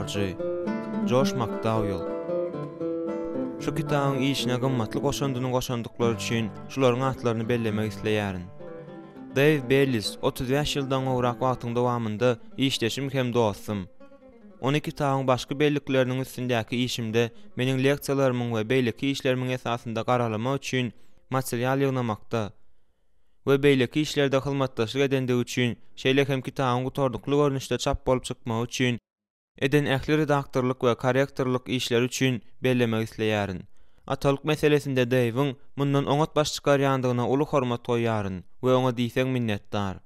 Ýazgyjy Josh McDowell. Şu kitabyň işine gymmatly goşandyklary üçin şularyň atlaryny bellemek isleýärin. Dave Bellis 35 ýyldan gowrak wagtyň dowamında işleşim hem dostum. 12 kitabyň başga bellikleriniň üstündäki işimde meniň leksiýalarymy we beýleki işlerimiň esasynda garalama üçin material ýygnamakda. We beýleki işlerde hyzmatdaşlyk edende üçin şeýle hem kitabyň gutardykly görnüşde çap bolup çykmagy üçin eden ähli redaktorlyk we korrektorlyk işler üçin bellemek isleýärin. Atalyk meselesinde Dave'ň mundan oňat baş çykarýandygyna uly hormat goýaryn we oňa diýseň minnetdar.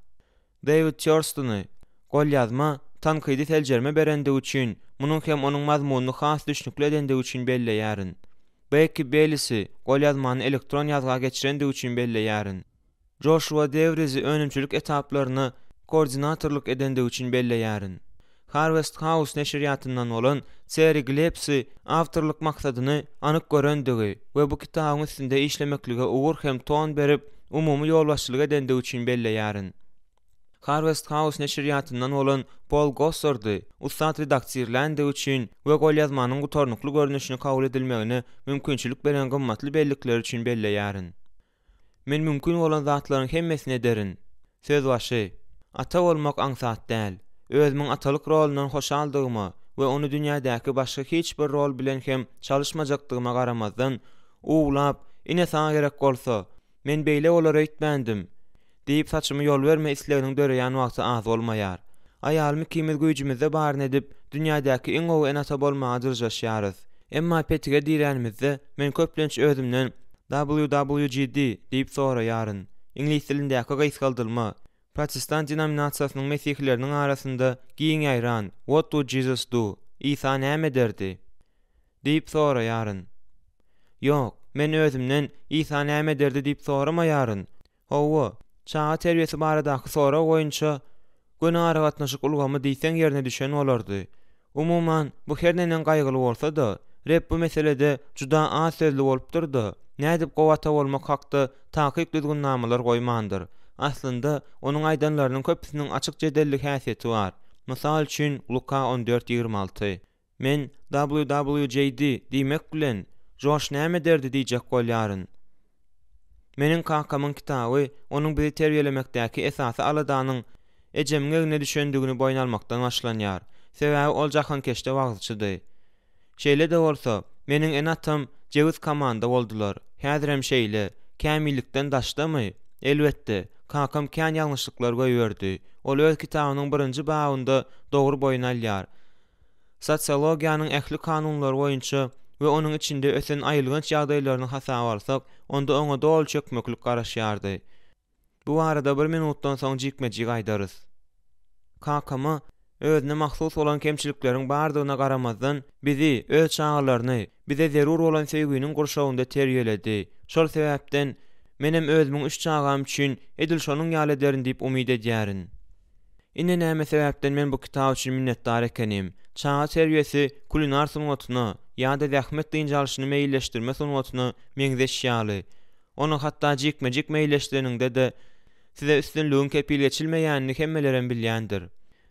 David Thurston'y golýazma tankydy teljerme berende üçin munyň hem onuň mazmunyny has düşnükli edende üçin belleýärin. Belki Bellis'i golýazmany elektron ýazga geçirende üçin belleýärin. Joshua Devrizi önümçülük etaplaryny koordinatorlyk edende üçin belleýärin. Harvest House neşriýatyndan bolan Terry Gillespie awtorlyk maksadyny anyk görendigi we bu kitabyň üstünde işlemeklige ugur hem ton berip umumy ýolbaşçylyk edende üçin belleýärin. Harvest House neşriýatyndan bolan Paul Gossardy ustad redaksiýerlende üçin we golýazmanyň gutarnykly görnüşini kabul edilmegine mümkinçilik beren gymmatly bellikler üçin belleýärin. Men mümkin bolan zatlaryň hemmesini ederin. Söz başy. Ata bolmak aňsat däl. Özümiň atalyk rolundan hoşaldygyma we onu dünýädäki başga hiç bir rol bilen hem çalışmajakdygyma garamazdan uglap, ine sana gerek bolsa, men beýle olar öýtmendim diýip saçymy ýol berme isleginiň döreýän wagty az bolmaýar. Aýalymy kimiz güýjümizde baryn edip dünýädäki iň gowy enata bolmagy dyrjaşýarys. Emma petige diýrenimizde men köplenç özümden WWJD diýip soraýaryn. İnglis dilindäki gysgaldylma Protestant denominasiýasynyň mesihleriniň arasynda giň aýran "What do Jesus do?" İsa näme derdi? diýip soraýaryn. Ýok, men özümden İsa näme derdi diýip soramaýaryn. Howa, çağa terbiyesi baradaky sora goýunça günara gatnaşyk ulgamy diýseň ýerine düşen bolardy. Umuman bu her nenen gaýgyly bolsa da, Rep bu meselede juda az sözli bolupdyr da, nädip gowata bolmak hakda takyp düzgün namalar goýmandyr. Aslında onun aýdanlarynyň köpüsiniň açyk jedellik häsiýeti bar. Mysal üçin Luka 14:26. Men WWJD diýmek bilen Josh näme derdi diýjek bolýaryn. Meniň kakamyň kitaby onuň bizi terbiýelemekdäki esasy aladanyň ejemgegine düşendigini boýnalmakdan başlanýar. Sebäbi ol jahan keşde wagtyçydy. Şeýle de bolsa, meniň enatam Jewis komanda boldular. Häzir hem şeýle, kämillikden daşdamy? Elbetde, kakam kän ýalňyşlyklar goýberdi. Ol öz kitabynyň 1-nji babynda dogry boýnalýar. Sosiologiýanyň ähli kanunlary boýunça we onuň içinde ösen aýylgynç ýagdaýlaryny hasaba alsak, onda oňa dol çökmeklik garaşýardy. Bu arada 1 minutdan soň jikmejik aýdarys. Kakama özüne mahsus olan kemçilikleriň bardygyna garamazdan bizi öz çağlaryny, bize zerur olan sevginiň gurşawynda terbiýeledi. Şol sebäpden menem özümiň üç çağam üçin edil şonuň ýaly ederin diýip umyd edýärin. Ine näme sebäpden men bu kitap üçin minnetdar ekenim. Çağa terbiýesi kulinar sunuwatyna ýa-da zähmet diýinjalyşyny meýilleşdirme sunuwatyna meňzeşýaly. Onu hatda jikmejik meýilleşdirende de size üstünlüğün kepil geçilmeýänini hemmeleren bilýändir.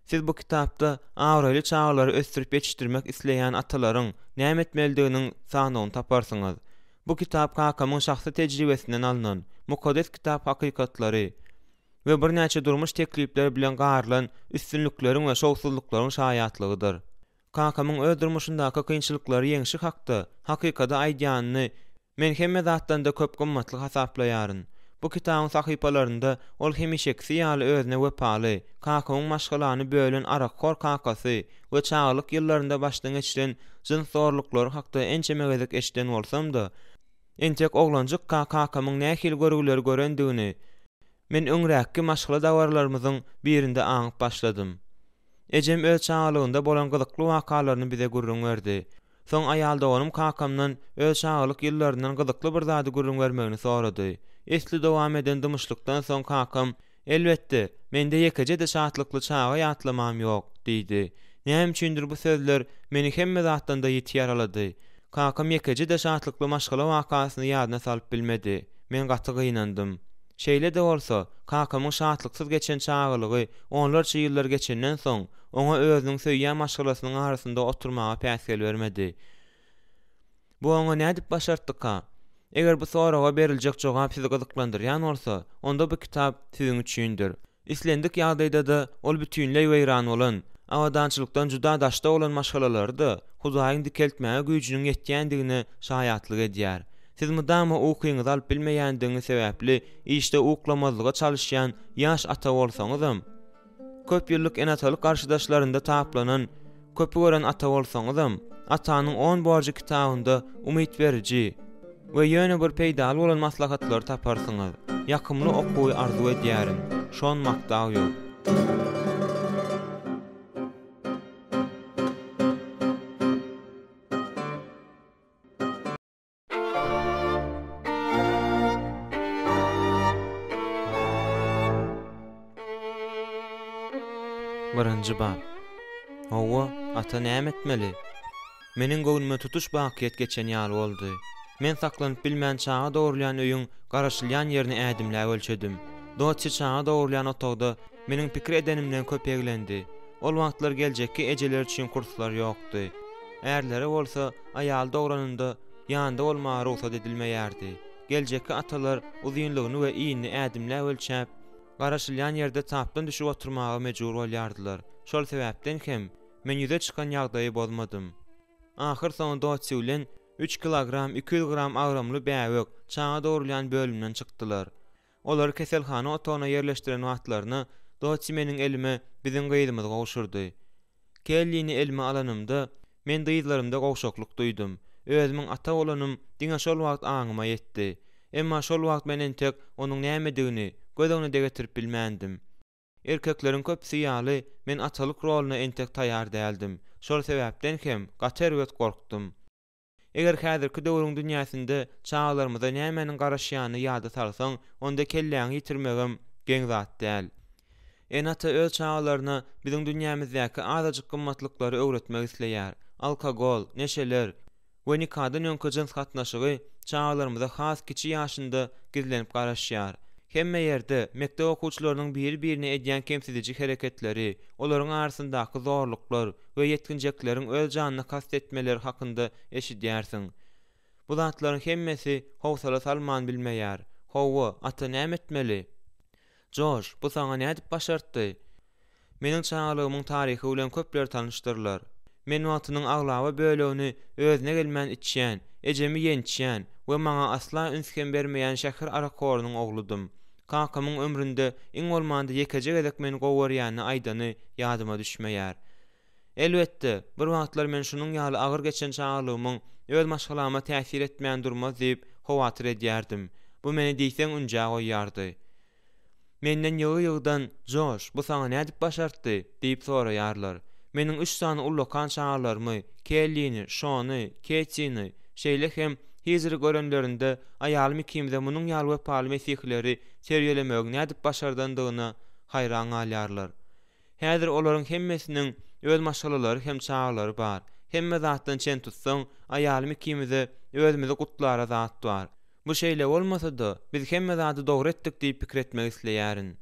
Siz bu kitapda awraly çağlary östürip yetişdirmek isleýän atalaryň näme etmelidiginiň sanawyny taparsyňyz. Bu kitap kakamyň şahsy tejribesinden alynan mukaddes kitap hakykatlary we bir näçe durmuş teklipler bilen garylan üstünlükleriň we şowsuzlyklaryň şaýatlygydyr. Kakamyň öz durmuşyndaky kynçylyklary ýeňşik hakda, hakykada aýdýanyny men hemme zatdan da köp gymmatly hasaplaýaryn. Bu kitabyň sahypalarynda ol hemişeki ýaly özüne wepaly, kakamyň maşgalany bölen arakor kakasy we çağlyk ýyllarynda başdan geçiren jyn zorluklary hakda ençe megezek eşden bolsam da, entek oglanjyk kakamyň nähil görügleri görendigini men öňräki maşgala dawarlarymyzyň birinde aňyp başladym. Ejem öz çağlygynda bolan gyzykly wakalaryny bize gurrun berdi. Soň aýal doganym kakamdan öz çağlyk ýyllaryndan gyzykly bir zady gurrun bermegini sorady. Esli dowam eden dymyşlykdan soň kakam, elbetde, mende ýekeje de şatlykly çağa ýatlamam ýok, diýdi. Näme üçindir bu sözler meni hemme zatdan da ýetýär alady. Kakam ýekeje de şatlykly maşgala wakasyny ýadyna salyp bilmedi. Men gaty gynandym. Şeýle de bolsa, kakamyň şatlyksyz geçen çağlygy onlarça ýyllar geçenden soň oňa özüniň söýýän maşgalasynyň arasynda oturmaga päsgel bermedi. Bu oňa nädip başartdyka? Eger bu soraga beriljek jogap sizi gyzyklandyrýan bolsa, onda bu kitap siziň üçindir. Islendik ýagdaýda da ol bütünleý weýran bolan, awadançylykdan juda daşda olan maşgalalary da Hudaýyň dikeltmäge güýjüniň ýetýändigini şaýatlyk edýär. Siz mudama okuýyňyzy alyp bilmeýändiňiz sebäpli işte uklamazlyga çalışýan ýaş ata bolsaňyzam, köp ýyllyk enatalyk garşydaşlarynda taplanan, köpü gören ata bolsaňyzam, atanyň 10 borjy kitabynda umyt beriji we ýöne bir peýdal bolan maslahatlary taparsyňyz. Ýakymly okuwy arzu edýärim. Şon Makdaýow. Birinji bab. Hawa ata näme etmeli? Meniň göwnüme tutuş bakyet geçen ýaly boldy. Men saklanyp bilmän çağa dogurlayan öýüň garaşylýan ýerini ädimläp ölçedim. Doçy çağa dogurlayan otogda meniň pikir edenimden köpeglendi. Ol wagtlar geljekki ejeler üçin kurslar ýokdy. Ärlere bolsa aýal dogranynda ýanda bolmagy ruhsat edilmeýärdi. Geljekki atalar uzunlygyny we iýini ädimläp ölçäp, garaşylýan ýerde tapdan düşüp oturmaga mejbur bolýardylar. Şol sebäpden hem men ýüze çykan ýagdaýy bolmadym. Ahir sonunda Doçy bilen 3 kilogram 200 gram agramly bäwek çağa dogurlayan bölümden çykdylar. Olar keselhana otoguna yerleşdiren wagtlaryny Doçy meniň elime biziň gyýdymyzy gowşurdy. Kellini elime alanymda men dyýdlarymda gowşokluk duýdum. Özümiň ata bolanym diňe şol wagt aňyma ýetdi. Emma şol wagt menen tek onuň nämedigini gözüňe de getirip bilmändim. Erkekleriň köpsi ýaly men atalyk roluny entek taýýar däldim. Şol sebäpden hem gaterwet gorkdum. Eger häzirki döwrüň dünýäsinde çağlarymyza nämenin garaşýany ýada salsaň, onda kelläňi ýitirmegem geň zat däl. Enata öz çağlaryna biziň dünýämizdäki azajyk gymmatlyklary öwretmek isleýär. Alkogol, neşeler we nikadan öňkü jins gatnaşygy çağlarymyza has kiçi ýaşynda gizlenip garaşýar. Hemme ýerde mekdep okuwçylarynyň bir-birine edýän kemsizlik hereketleri, olaryň arasyndaky zorluklar we ýetginjekleriň öz janyna kast etmeleri hakynda eşidýärsiň. Bu zatlaryň hemmesi howsala salman bilmeýär. Hawa ata näme etmeli? Josh, bu saňa nädip başartdy? Meniň çağlygymyň taryhy bilen köpler tanışdyrlar. Men watynyň aglawa bölegini özüne gelmän içýän, ejemi ýençýän we maňa asla ünsken bermeýän şäher arakorynyň ogludym. Kakamyň ömründe iň bolmanda ýekejek edek meni gowurýany aýdany ýadyma düşmeýär. Elbetde, bir wagtlar men şunyň ýaly agyr geçen çağlygymyň öz maşgalama täsir etmeýän durmaz diýip howatyr edýärdim. Bu meni diýseň unja goýýardy. Menden ýygy-ýygydan "Josh, bu saňa nädip başartdy?" diýip soraýarlar. Meniň 3 sany ullakan çağlarmy, Kellini, Şony, Ketini, şeýle hem hizir görenlerinde aýalmy kimde munyň ýaly we paly mesihleri serýelemek nädip başardandygyna haýran galýarlar. Häzir olaryň hemmesiniň öz maşgalalary hem çağlary bar. Hemme zatdan çen tutsaň, aýalmy kimde özümizi gutlara zat bar. Bu şeýle bolmasa-da biz hemme zatdy dogry etdik diýip pikir etmek isleýärin.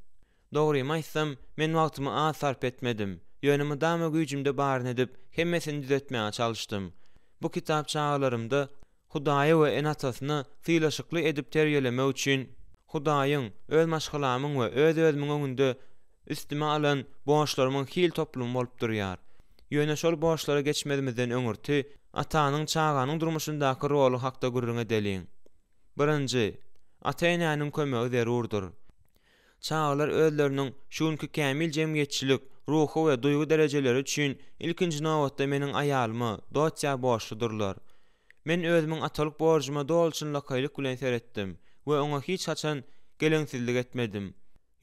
Dogrymy aýtsam, men wagtymy az sarp etmedim. Ýönümi dama güýjümde baryn edip hemmesini düzeltmäge çalışdym. Bu kitap çağlarymda Hudaýy we enatasyny sylaşykly edip terýelemek üçin Hudaýyň öz maşgalamyň we öz-özümiň öňünde üstüme alan boşlarymyň hil toplumy bolup durýar. Ýöne şol boşlara geçmedimizden öňürti atanyň çağanyň durmuşyndaky rolu hakda gurrun edeliň. Birinji, ata-enäniň kömegi zerurdur. Çağlar özleriniň şunky kämil jemgyýetçilik, ruhy we duýgu derejeleri üçin ilkinji nowatda meniň aýalymy doçya boşdurlar. Men özümiň atalyk borjyma dolçunlakaýlyk bilen seretdim we oňa hiç haçan geleňsizlik etmedim.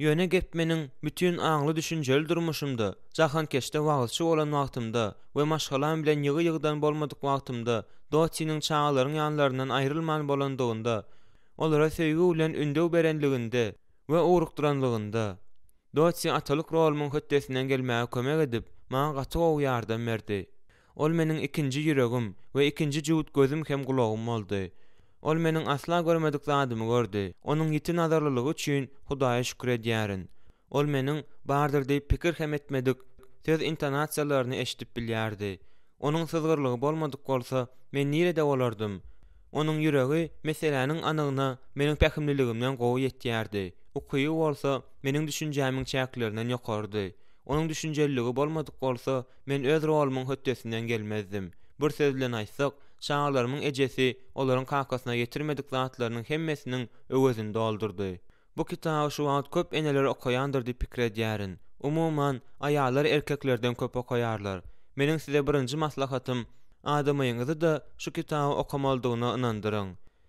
Ýöne gep meniň bütün aňly düşünjeli durmuşymda, jahan keşde wagtçy bolan wagtymda we maşgalam bilen ýygy-ýygydan bolmadyk wagtymda doçynyň çağlaryň ýanlaryndan aýrylman bolandygynda, olara söýgü bilen ündöw berenliginde we ugrukduranlygynda doçy atalyk rolumyň höttesinden gelmäge kömek edip maňa gaty gowy ýardam berdi. Ol meniň ikinji ýüregim we ikinji jüwüt gözüm hem gulagym boldy. Ol meniň asla görmedik zadymy gördü. Onuň ýiti nazarlylygy üçin Hudaýa şükür edýärin. Ol meniň bardyr diýip pikir hem etmedik söz intonasiýalaryny eşitip bilýärdi. Onuň sızgyrlygy bolmadyk bolsa men nirede bolardym? Onuň ýüregi meseleniň anygyna meniň pähimliligimden gowy ýetýärdi. Ukyý bolsa meniň düşünjämiň çäklerinden ýokardy. Onuň düşünjeliligi bolmadyk bolsa men öz rolumyň hötdesinden gelmezdim. Bir söz bilen aýtsak, şagalarymyň ejesi olaryň kakasyna getirmedik zatlarynyň hemmesiniň öwezini doldurdy. Bu kitaby şu wagt köp eneler okuyandyr diýip pikir edýärin. Umuman aýallar erkeklerden köp okuýarlar. Meniň size birinji maslahatym, adamyňyzy da şu kitaby okamalydygyna inandyryň.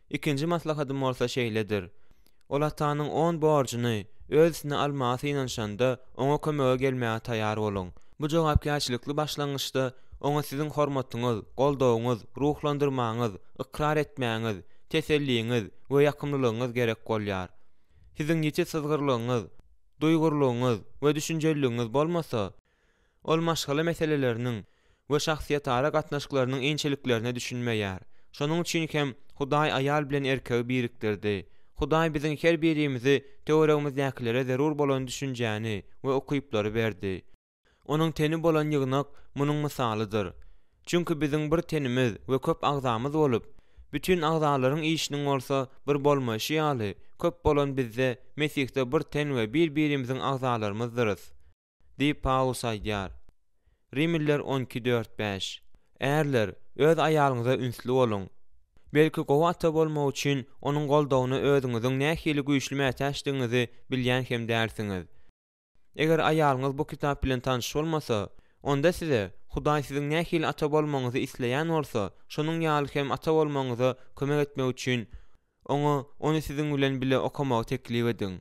Ikinji maslahatym bolsa şeýledir. Ol atanyň 10 borjyny özüne almasy inanşanda oňa kömege gelmäge taýýar boluň. Bu jogapkärçilikli başlangyçda oňa siziň hormatyňyz, goldawyňyz, ruhlandyrmaňyz, ikrar etmäňiz, teselliňiz we ýakymlylygyňyz gerek bolýar. Siziň ýeti sızgyrlygyňyz, duýgurlygyňyz we düşünjeliliginiz bolmasa, ol maşgala meseleleriniň we şahsiýetara gatnaşyklarynyň inçeliklerine düşünmeýär. Şonuň üçin hem Hudaý aýal bilen erkegi birikdirdi. Hudaý biziň her birimizi töweregimizdäkilere zerur bolan düşünjäni we okyplary berdi. Onuň teni bolan ýygnak munyň misalydyr. Çünki biziň bir tenimiz we köp agzamyz bolup, bütün agzalaryň işiniň bolsa bir bolmaşy ýaly, köp bolan bizde Mesihde bir ten we bir-birimiziň agzalarymyzdyr. Diýip Paulus aýdýar. Rimiller 12:4-5. Äärler, öz aýalyňyza ünsli bolun. Belki gowy ata bolmak üçin onuň goldawyny özüňiziň nähili güýçli mätäçdiňizi bilýän hem därsiňiz. Eger aýalyňyz bu kitap bilen tanış bolmasa, onda size Hudaý siziň nähili ata bolmagyňyzy isleýän bolsa, şonuň ýaly hem ata bolmagyňyza kömek etmek üçin onu siziň bilen bile okamagy teklip ediň.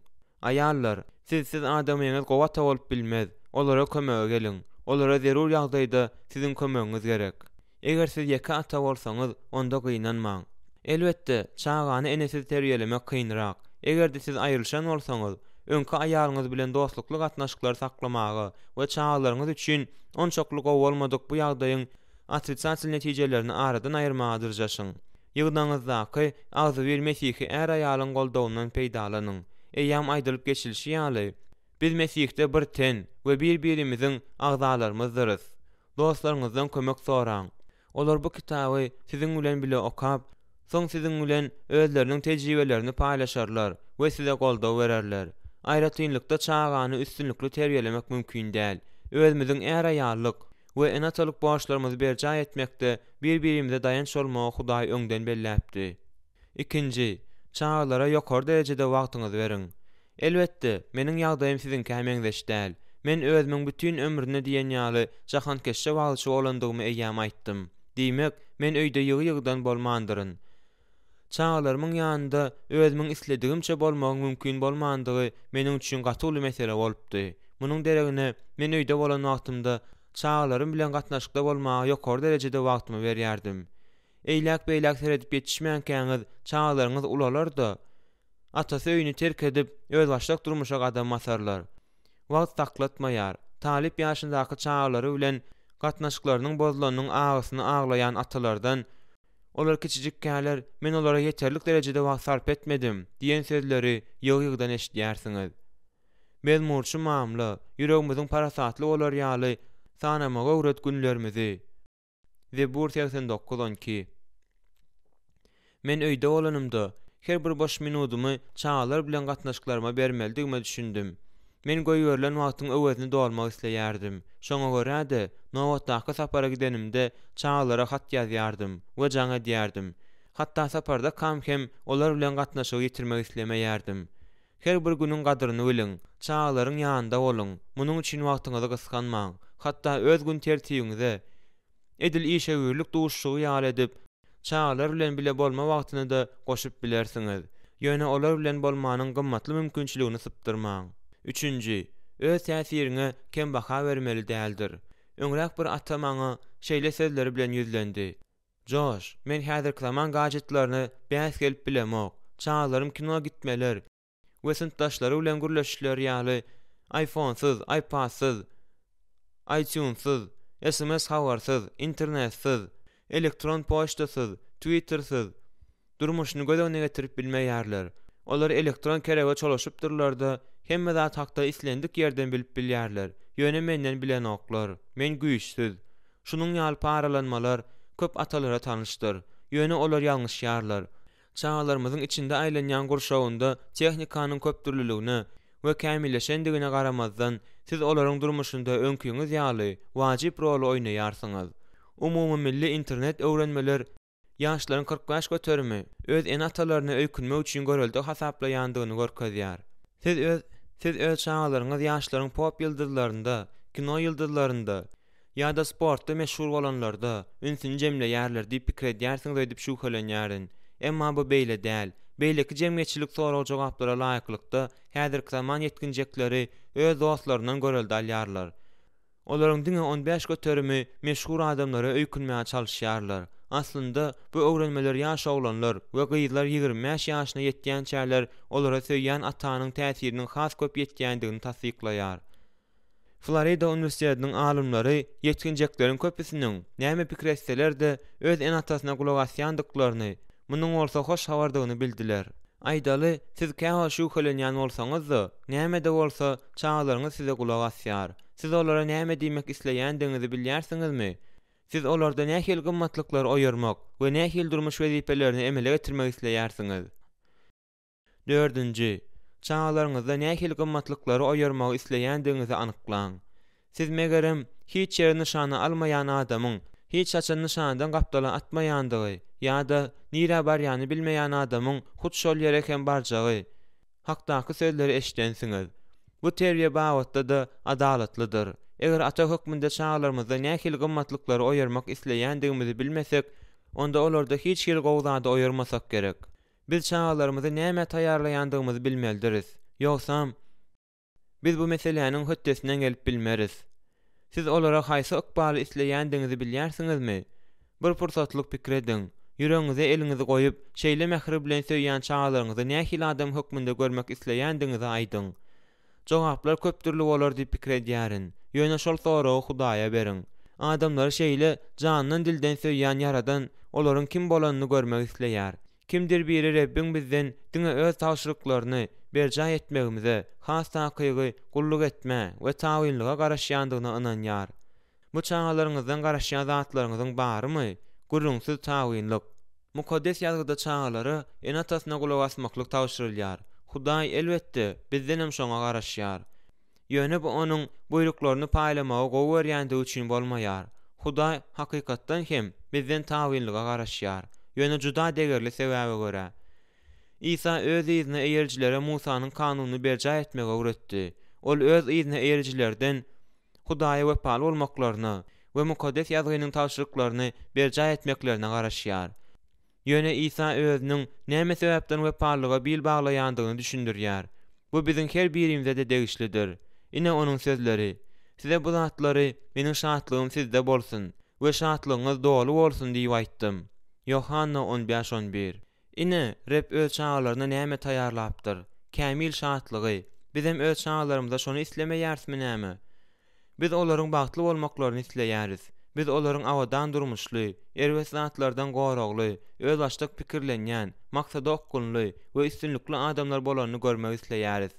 Aýallar, siz adamyňyz gowy ata bolup bilmez, olara kömege gelin. Olara zerur ýagdaýda siziň kömegiňiz gerek. Eger siz ýeke ata bolsaňyz, onda gynanmaň. Elbetde, çağany enesiz terbiýelemek kynrak. Eger-de siz aýrylşan bolsaňyz, öňki aýalyňyz bilen dostlukly gatnaşyklary saklamagy we çağalaryňyz üçin onçokly gowy bolmadyk bu ýagdaýyň atritsasiýal netijelerini aradan aýyrmagy dyrjaşyň. Ýygnaňyzdaky agzy bir Mesihi är aýalyň goldawyndan peýdalanyň. Eýýam aýdylyp geçilşi ýaly. Biz Mesihde bir ten we bir-birimiziň agzalarymyzdyr. Dostlaryňyzdan kömek soraň. Olar bu kitaby siziň bilen bile okap, soň siziň bilen özleriniň tejribelerini paýlaşarlar we size goldaw bererler. Aýratynlykda çağany üstünlikli terbiýelemek mümkin däl. Özümiziň är aýallyk we enatalyk borçlarymyzy berja etmekde bir-birimize dayanç bolmagy Hudaý öňden belläpdi. Ikinji, çağlara ýokary derejede wagtyňyzy beriň. Elbetde, meniň ýagdaýym siziňki hemeňdeş däl. Men özümiň bütün ömrüne diýen ýaly jahankeşe wagtyçy bolandygymy eýýäm aýtdym. Diýmek, men öýde ýygy-ýygydan bolmandyryn. Çağlarymyň ýanynda özümiň isledigimçe bolmagy mümkin bolmandygy meniň üçin gatyly mesele bolupdy. Munyň deregine men öýde bolan wagtymda çağlarym bilen gatnaşykda bolmagy ýokary derejede wagtymy berýärdim. Eýlek-beýlek seredip ýetişmänkäňiz çağlaryňyz ulalar da atasy öýüni terk edip öz başlyk durmuşa gadam basarlar. Wagt taklatmaýar. Talip ýaşyndaky çağlary bilen gatnaşyklarynyň bozulanyň agysyny aglaýan atalardan olar kiçijikkäler men olara ýeterlik derejede wagt sarp etmedim diýen sözleri ýygy-ýygydan eşitýärsiňiz. Mezmurçy mamla, ýüregimiziň parasatly bolar ýaly sanamaga öwret günlerimizi. Zebur 89:12. Men öýde bolanymda her bir boş minutumy çağlar bilen gatnaşyklaryma bermelidigime düşündim. Men goýberlen wagtyň öwezini dolmak isleýärdim. Şoňa görä-de nowatdaky sapara gidenimde çağlara hat ýazýardym we jaň edýärdim. Hatda saparda kam hem olar bilen gatnaşyk ýetirmek islemeýärdim. Her bir günüň gadyryny biliň, çağlaryň ýanynda boluň. Munyň üçin wagtyňyzy gysganmaň. Hatda öz gün tertibiňize edil işegirlik duşşugy ýaly edip çağlar bilen bile bolma wagtyny da goşup bilersiňiz. Ýöne olar bilen bolmanyň gymmatly mümkinçiligini sypdyrmaň. Üçünji, öz täsiriňe kem baha bermeli däldir. Öňrek bir ata maňa şeýle sözleri bilen ýüzlendi. Josh, men häzirki zaman gajetlaryny bäs gelip bilemok. Çağlarym kino gitmeler we sintaşlary bilen gürleşişler ýaly iPhone-syz, iPad-syz, iTunes-syz, SMS habarsyz, internet-syz, elektron poçtasyz, Twitter-syz, durmuşyny gözüne getirip bilmeýärler. Olar elektron kerege çalışypdyrlar-da, hemme zat hakda islendik yerden bilip bilýärler. Ýöne menden bilen oklar, men güýçsiz. Şunun ýaly paralanmalar köp atalara tanışdyr. Ýöne olar ýalňyşýarlar. Çağlarymyzyň içinde aýlanýan gurşawynda tehnikanyň köpdürlüligine we kämilleşendigine garamazdan siz olaryň durmuşynda öňküňiz ýaly wajyp rol oýnaýarsyňyz. Umumy milli internet öwrenmeler ýaşlaryň 45 göterimi öz en atalaryny öýkünmek üçin görelde hasaplaýandygyny görkezýär. Siz öz çağlaryňyz ýaşlaryň pop ýyldızlarynda, kino ýyldızlarynda ýa-da sportda meşhur bolanlarda ünsün jemleýärler diýip pikir edýärsiňiz diýip şüphelenýärin. Emma bu beýle däl. Beýleki jemgyýetçilik soraw jogaplara laýyklykda häzirki zaman ýetginjekleri öz dostlaryndan görelde alýarlar. Olaryň diňe 15 göterimi meşhur adamlara öýkünmäge çalyşýarlar. Aslında bu öwrenmeler ýaş oglanlar we gyzlar 25 ýaşyna ýetýän çäler olara söýýän atanyň täsiriniň has köp ýetýändigini tasdiklaýar. Florida Üniversitetiniň alymlary ýetginjekleriň köpüsiniň näme pikir etseler-de öz en atasyna gulak asýandyklaryny, munyň bolsa hoş habardygyny bildiler. Aýdaly, siz käwä şüphelenýän bolsaňyz-da, näme-de bolsa çağlaryňyz size gulak asýar. Siz olara näme diýmek isleýändiňizi bilýärsiňizmi? Siz olarda nähil gymmatlyklar oýarmak we nähil durmuş wezipelerini emele getirmek isleýärsiňiz. 4. Çağlaryňyzda nähil gymmatlyklary oýarmak isleýändiňizi anyklaň. Siz megerem hiç ýer nyşany almaýan adamyň hiç açan nyşandan gapdala atmaýandygy ýa-da nire barýany bilmeýän adamyň hut şol ýere hem barjagy hakdaky sözleri eşdensiňiz. Bu terbiýe bagtda da adalatlydyr. Eger ata hökmünde çağlarymyzda nähil gymmatlyklary oýarmak isleýändigimizi bilmesek, onda olarda hiç ýer gowzada oýarmasak gerek. Biz çağlarymyzy näme taýýarlaýandygymyzy bilmelidiriz. Ýoksam biz bu meseleniň höttesinden gelip bilmeriz. Siz olara haýsy ykbaly isleýändiňizi bilýärsiňizmi? Bir pursatlyk pikir ediň. Ýüregiňize eliňizi goýup, şeýle mehri bilen söýýän çağlaryňyzy nähil adam hökmünde görmek isleýändiňizi aýdyň. Jogaplar köpdürli bolar diýip pikir edýärin. Ýöne şol soragy Hudaýa beriň. Adamlar şeýle janynyň dilden söýýän Yaradan olaryň kim bolanyny görmek isleýär. Kimdir biri Rebbim bizden diňe öz tawşyryklaryny berja etmegimize, has takygy, gulluk etme we tawinliga garaşýandygyna ynanýar. Bu çağlaryňyzdan garaşýan zatlaryňyzyň barymy? Gurrunsyz tawinlik. Mukaddes ýazgyda çağlary en atasyna gulak asmaklyk tawşyrylýar. Hudaý elbetde bizden hem şoňa garaşýar. Ýöne bu onuň buýruklaryny paýlamagy gowy berýändige üçin bolmaýar. Hudaý hakykatdan hem bizden tawinliga garaşýar. Ýöne juda degerli sebäbe görä. İsa öz izine eýerjilere Musanyň kanunyny berja etmege öwretdi. Ol öz izine eýerjilerden Hudaýa wepaly bolmaklaryna we mukaddes ýazgynyň tawşyryklaryny berja etmeklerine garaşýar. Ýöne İsa özüniň näme sebäpden wepalyga bil baglaýandygyny düşündirýär. Bu biziň her birimize de degişlidir. Ine onuň sözleri: "Size bu zatlary meniň şatlygym sizde bolsun we şatlygyňyz dolu bolsun" diýip aýtdym. Yohanna 15:11. Ine Reb öz çağlaryna näme taýýarlapdyr? Kämil şatlygy. Biz hem öz çağlarymyzda şonu islemeýärsmi näme? Biz olaryň bagtly bolmaklaryny isleýäris. Biz olaryň awadan durmuşly, erwes zatlardan goragly, öz başlyk pikirlenýän, maksady okkunly we üstünlikli adamlar bolanyny görmek isleýäris.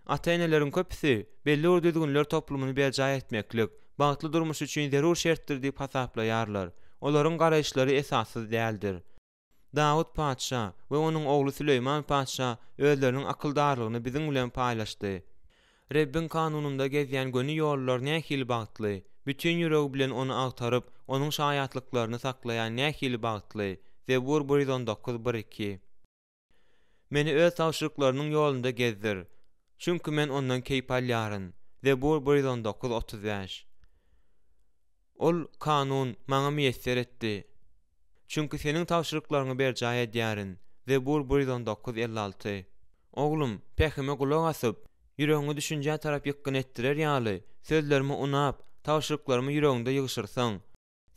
Ata-eneleriň köpüsi belli düzgünler toplumyny berja etmeklik, bagtly durmuş üçin zerur şertdir diýip hasaplaýarlar. Olaryň garaýşlary esassyz däldir. Dawud paçha we onuň ogly Süleyman paçha özleriniň akyldarlygyny biziň bilen paýlaşdy. Rebbin kanununda gezýän göni ýollar nähil bagtly, bütün ýüregi bilen onu agtaryp, onuň şaýatlyklaryny saklaýan nähil bagtly. Zebur 119:1-2. Meni öz tawşyryklarynyň ýolunda gezdir. Çünki men ondan keýp alýaryn. Zebur 119:35. Ol kanun maňa meýesser etdi. Çünki seniň tawşyryklaryňy berja edýärin. Zebur 119:56. Oglum, pehime gulak asyp, ýüregiňi düşünje tarap ýykyn etdirer ýaly, sözlerimi unap, tawşyryklarymy ýüregiňde ýygşyrsaň,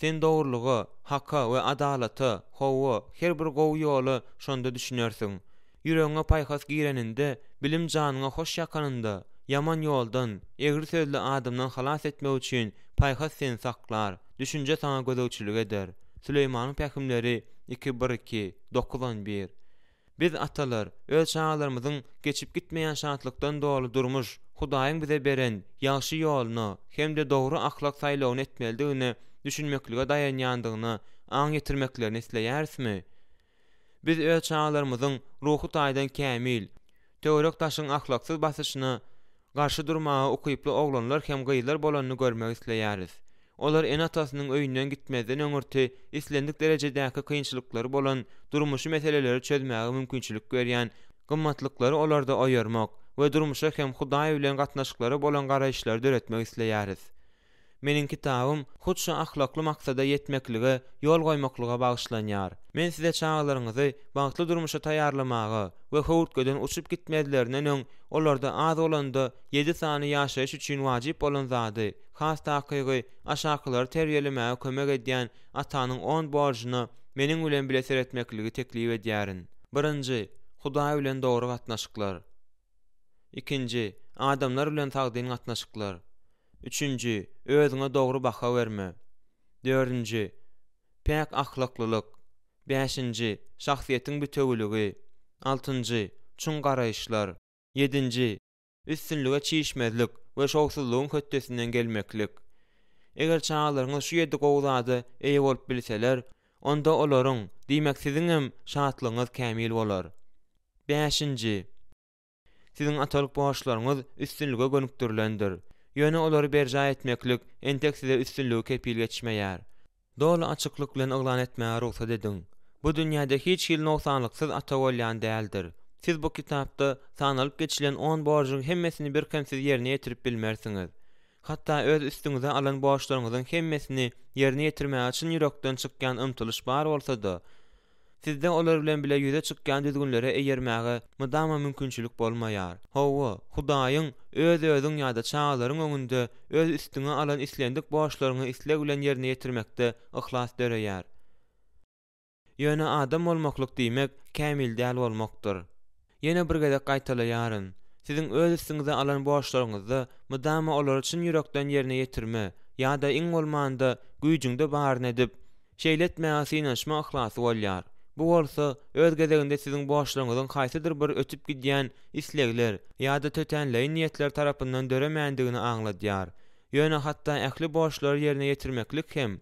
sen dogrulygy, hakka we adalaty, howa, her bir gowy ýoly şonda düşünersiň. Ýüregiňe paýhas gireninde, bilim janyňa hoş ýakanynda, yaman ýoldan, egri sözli adamdan halas etmek üçin paýhas seni saklar, düşünje sana gözegçilik eder. Süleymanyň pähimleri 212 911. Biz atalar öz çağlarymyzyň geçip gitmeýän şatlykdan dolu durmuş, Hudaýyň bize beren ýagşy ýoluny hem-de dogry ahlak saýlawyny etmelidigini düşünmeklige daýanýandygyny aň getirmeklerini isleýärismi? Biz öz çağlarymyzyň ruhy taýdan kämil, töwerek taşyň ahlaksyz basyşyna garşy durmagy ukyply oglanlar hem gyýlar bolanyny görmek isleýäris. Olar en atasynyň öýünden gitmezden öňürti islendik derejedäki kynçylyklary bolan durmuşy meseleleri çözmäge mümkinçilik berýän gymmatlyklary olarda aýarmak we durmuşa hem Hudaý bilen gatnaşyklary bolan garaýşlary döretmek isleýäris. Meniň kitabym hutşa ahlakly maksada yetmeklige, ýol goýmaklyga bagyşlanýar. Men size çağlaryňyzy bagtly durmuşa taýýarlamagy we howutgadan uçup gitmezlerinden öň olarda az bolanda 7 sany ýaşaýyş üçin wajyp bolan zady, has takygy, aşakylary terbiýelemäge kömek edýän atanyň 10 borjyny meniň bilen bileser etmekligi teklip edýärin. 1. Hudaý bilen dogry gatnaşyklar. 2. Adamlar bilen tagdyň gatnaşyklar. 3. Özüňe dogry baha berme. 4. Päk ahlaklylyk. 5. Şahsiýetiň bütewligi. 6. Çuň garaýşlar. 7. Üstünlüge çiğişmezlik we şowsuzlygyň höttesinden gelmeklik. Eger çağlaryňyz şu ýerde gowzady eýe bolup bilseler, onda olaryň diýmek siziň hem şatlygyňyz kämil bolar. 5. Siziň atalyk başlaryňyz üstünlüge gönükdirilendir. Ýöne olary berja etmeklik entek size üstünlügi kepil geçmeýär. Doly açyklyk bilen oglan etmäge ruhsat ediň. Bu dünýäde hiç hil noksanlyksyz ata bolýan däldir. Siz bu kitapda sanalyp geçilen 10 borjyň hemmesini bir kemsiz ýerine ýetirip bilmersiňiz. Hatda öz üstüňize alan borçlaryňyzyň hemmesini ýerine ýetirmäge üçin ýürekden çykýan ymtylyş bar bolsa-da, sizde olar bilen bile ýüze çykýan düzgünlere eýermäge mydama mümkinçilik bolmaýar. Hawa, Hudaýyň öz-özüň ýa-da çağlaryň öňünde öz üstüňe alan islendik borçlaryny isleg bilen ýerine ýetirmekde ihlas döreýär. Ýöne adam bolmaklyk diýmek kämil däl bolmakdyr. Ýene bir gezek gaýtalaýaryn. Siziň öz üstüňize alan borçlaryňyzda mydama olar üçin ýürekden ýerine ýetirme ýa-da iň bolmanda güýjüňde baryn edip şeýletmäge synaşma ihlasy bolýar. Bu bolsa öz gezeginde siziň borçlaryňyzyň haýsydyr bir ötüp gidýän islegler ýa-da tötenleýin niýetler tarapyndan döremäňdigini aňladýar. Ýöne hatda ähli borçlary ýerine ýetirmeklik hem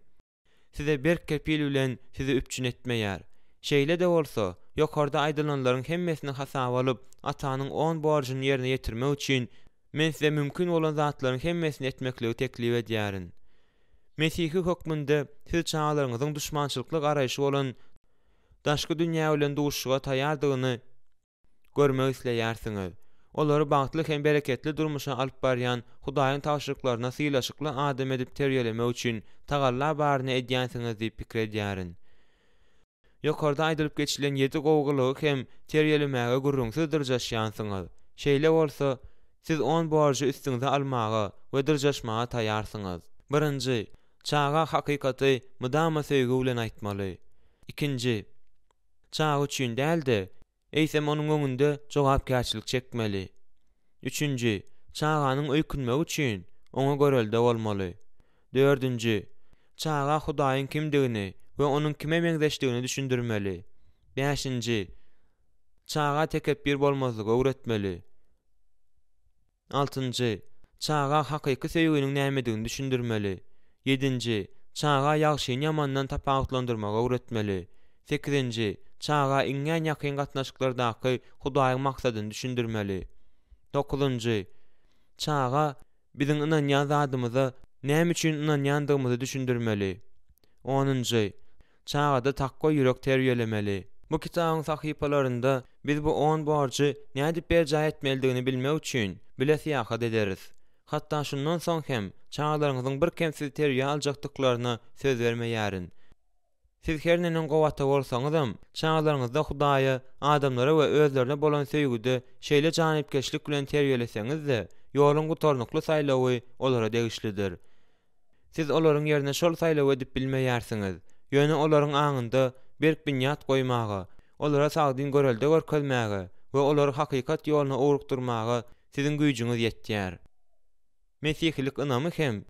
size bir kepil bilen sizi üpçün etmeýär. Şeýle de bolsa, ýokarda aýdylanlaryň hemmesini hasaba alyp, atanyň 10 borjyny ýerine ýetirmek üçin men size mümkin bolan zatlaryň hemmesini etmekligi teklip edýärin. Mesihi hökmünde siz çağlaryňyzyň düşmançylykly garaýşy bolan daşky dünýä bilen duşuşga taýýardygyny görmek isleýärsiňiz. Olary bagtly hem bereketli durmuşa alyp barýan Hudaýyň tawşyryklaryna syýlaşykly adam edip terbiýelemek üçin tagalla baryny edýänsiňiz diýip pikir edýärin. Ýokarda aýdylyp geçilen 7 gowgulagy hem terbiýelemäge gurrunsyz dyrjaşýansyňyz. Şeýle bolsa, siz 10 borjy üstüňize almaga we dyrjaşmaga taýýarsyňyz. 1. Çağa hakykaty mydama söýgü bilen aýtmaly. 2. Çağa üçin däldi, eýsem onuň öňünde jogapkärçilik çekmeli. 3. Çağanyň öýkünmek üçin oňa görelde bolmaly. 4. Çağa Hudaýyň kimdigini we onuň kime meňzeşdigini düşündirmeli. 5. Çağa tekebbir bolmazlygy öwretmeli. 6. Çağa hakyky söýgüniň nämedigini düşündirmeli. 7. Çağa ýagşy ýamandan tapawutlandyrmagy öwretmeli. 8. Çağa iňňe ýakyn gatnaşyklardaky Hudaýyň maksadyny düşündirmeli. 9. Çağa biziň inanýan zadymyza näme üçin inanýandygymyzy düşündirmeli. 10. Çağada takwa ýürek terbiýelemeli. Bu kitabyň sahypalarynda biz bu 10 borjy näde berja etmelidigini bilmek üçin bilesiýahat ederiz. Hatda şundan soň hem çağlaryňyzyň bir kemsiz terbiýe aljakdyklaryna söz bermeýärin. Siz her näden gowata bolsaňyzam, çağlaryňyzda Hudaýa, adamlara we özlerine bolan söýgüde şeýle janipkeşlik bilen terbiýeleseňiz-de, ýoluň gutarnykly saýlawy olara degişlidir. Siz olaryň ýerine şol saýlawy edip bilmeýärsiňiz. Ýöne olaryň aňynda berk binýat goýmagy, olara sagdyn görelde görkezmäge we olary hakykat ýoluna owrukdurmagy siziň güýjüňiz ýetýär. Mesihilik ynamy hem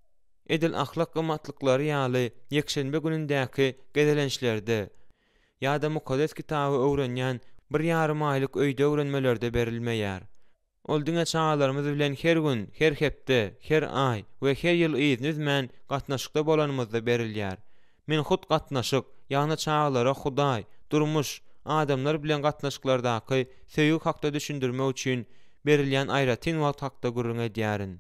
edil ahlak gymmatlyklary ýaly ýekşenbe günündäki gezelenişlerde ýa-da mukaddes kitaby öwrenýän bir ýarym aýlyk öýde öwrenmelerde berilmeýär. Ol diňe çağalarymyz bilen her gün, her hepde, her ay we her ýyl iýnimiz men gatnaşykda bolanymyzda berilýär. Men hut gatnaşyk, ýagny çağalara Hudaý, durmuş, adamlar bilen gatnaşyklardaky söýgü hakda düşündirmek üçin berilýän aýratyn wagt hakda gurrun edýärin.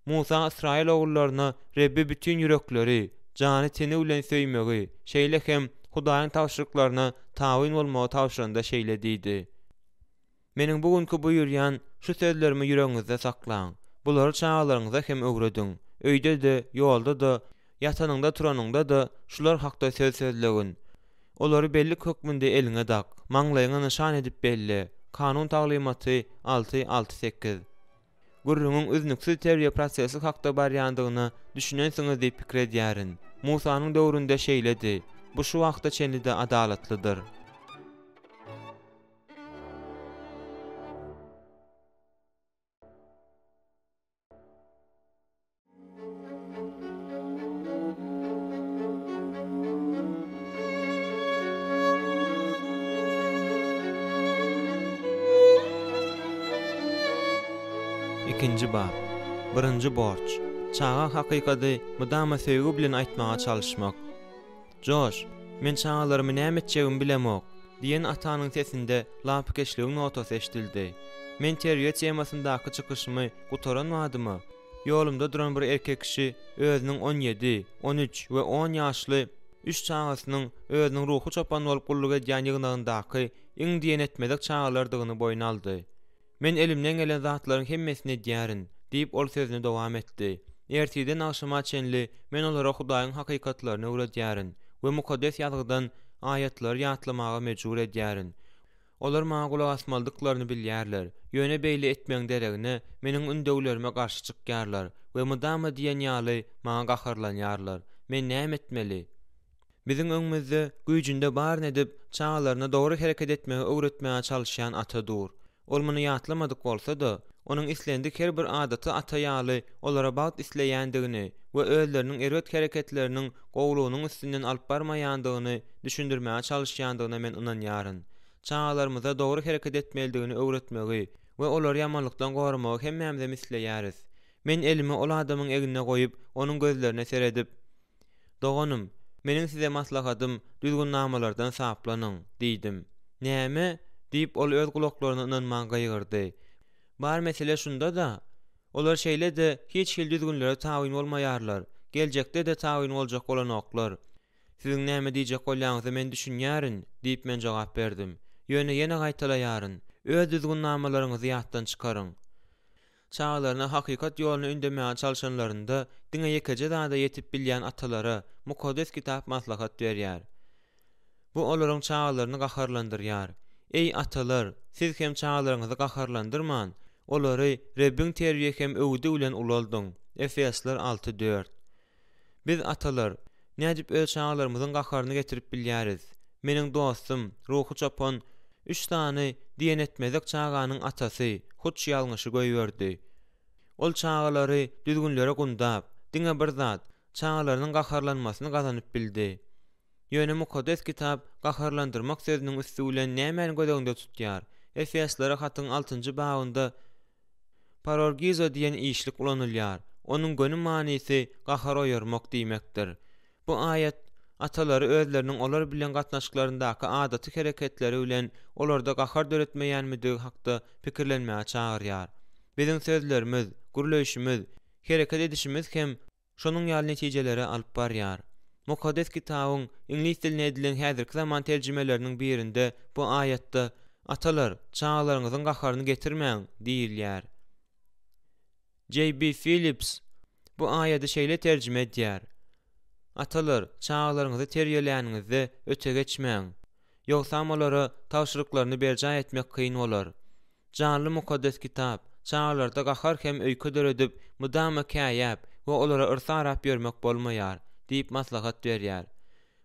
Musa Israil ogullarına Rebbi bütün yürekleri, jany teni bilen söýmegi, şeýle hem Hudaýyň tawşyryklarına tawyn bolmagy tawşyranda şeýle diýdi. Meniň bugünkü buýurýan şu sözlerimi ýüregiňizde saklaň. Bulary çağalaryňyza hem öwredin. Öýde de, ýolda da, ýatanyňda turanyňda da şular hakda söz sözlegin. Olary belli hökmünde eliňe dak, maňlaýyňa nişan edip belli. Kanun taglimaty 668. Gurrunun üzünüksiz terbiýe prosesi hakda barýandygyny düşünensiňiz diýip pikir edýärin. Musanyň döwründe şeýledi. Bu şu wagtda çenlide adalatlydyr. İkinci bab. Birinci borç. Çağa hakykaty mudama söýgü bilen aýtmaga çalışmak. Josh, men çağalarymı näme etjegimi bilemok diýen atanyň sesinde lapkeşligiň notosy eşdildi. Men terbiýe temasyndaky çykyşymy gutaranmadymy? Ýolumda duran bir erkek kişi özüniň 17, 13 we 10 ýaşly üç çağasynyň özüniň ruhy çopan bolup gulluk edýän ýygnagyndaky iň diýen etmedek çağalardygyny boyna aldy. Men elimden gelen zatlaryň hemmesini edýärin, diýip ol sözüne dowam etdi. Ertiden akşama çenli men olara Hudaýyň hakykatlaryny öwredýärin we mukaddes ýazgydan aýatlar ýatlamaga mejbur edýärin. Olar maňa gulak asmaldyklaryny bilýärler. Ýöne beýle etmeň deregine meniň ündeglerime garşy çykýarlar we mudama diýen ýaly maňa gaharlanýarlar. Men näme etmeli? Biziň öňümizde güýjünde baryn edip çağalaryna dogry hereket etmegi öwretmäge çalışýan ata dur. Ol muny ýatlamadyk bolsa-da, onuň islendik her bir adaty ataýaly olara bagd isleýändigini we özleriniň erwet hereketleriniň gowlugynyň üstünden alyp barmaýandygyny düşündirmäge çalışýandygyna men ynanýaryn. Çağalarymyza dogry hereket etmelidigini öwretmegi we olary ýamanlykdan goramagy hemmämiz isleýäris. Men elimi ol adamyň egine goýup, onuň gözlerine seredip, "Doganym, meniň size maslahatym düzgün namalardan saplanyň" diýdim. "Näme?" diýip ol öz gulaklaryna ynanmagy gaýgyrdy. Bar mesele şunda da, olar şeýle de hiç hil düzgünlere tawyn bolmaýarlar. Geljekde de tawyn boljak bolanoklar. Siziň näme diýjek bolýaňyzy men düşünýärin, diýip men jogap berdim. Ýöne ýene gaýtalaýaryn. Öz düzgün namalaryňyzy ýatdan çykaryň. Çağalaryna hakykat ýolunyündemäge çalışanlarynda diňe ýekece dada ýetip bilýän atalara mukaddes kitap maslahat berýär. Bu olaryň çağalaryny gaharlandyrýar. Ey atalar, siz hem çağalaryňyzy gaharlandyrman, olary Rebbiň terbiýe hem öwdi bilen ulaldyň. Efesler 6:4. Biz atalar, nädip öz çağalarymyzyň gaharyny getirip bilýäris. Meniň dostum, ruhy çopan 3 tany diýen etmezek çağanyň atasy, huç ýalňyşy goýberdi. Ol çağalary düzgünlere gundap, diňe bir zat, çağalarynyň gaharlanmasyny gazanyp bildi. Ýöne mukaddes kitap gaharlandyrmak sözüniň üstü bilen nämäni gözeginde tutýar? Efeslere hatyň 6-njy babynda parorgizo diýen işlik ulanylýar. Onuň gönü manysy gahar oýarmak diýmekdir. Bu aýat atalary özleriniň olar bilen gatnaşyklaryndaki adaty hereketleri bilen olarda gahar döretmeýänmidi hakda pikirlenmäge çagyrýar. Biziň sözlerimiz, gurulýyşymyz, hereket edişimiz hem şonuň ýaly netijelere alyp barýar. Mukaddes kitabyň ingliz diline edilen häzirki zaman terjimeleriniň birinde bu aýatda atalar çağalaryňyzyň gaharyny getirmäň diýilýär. J.B. Phillips bu aýaty şeýle terjime edýär. Atalar çağalaryňyzy terbiýelänigizde öte geçmäň. Ýogsa olara tawşyryklaryny berja etmek kyn bolar. Janly mukaddes kitap çağalarda gahar hem öýke döredip mudama käýäp we olara ırsarap bermek bolmaýar diýip maslahat berýär.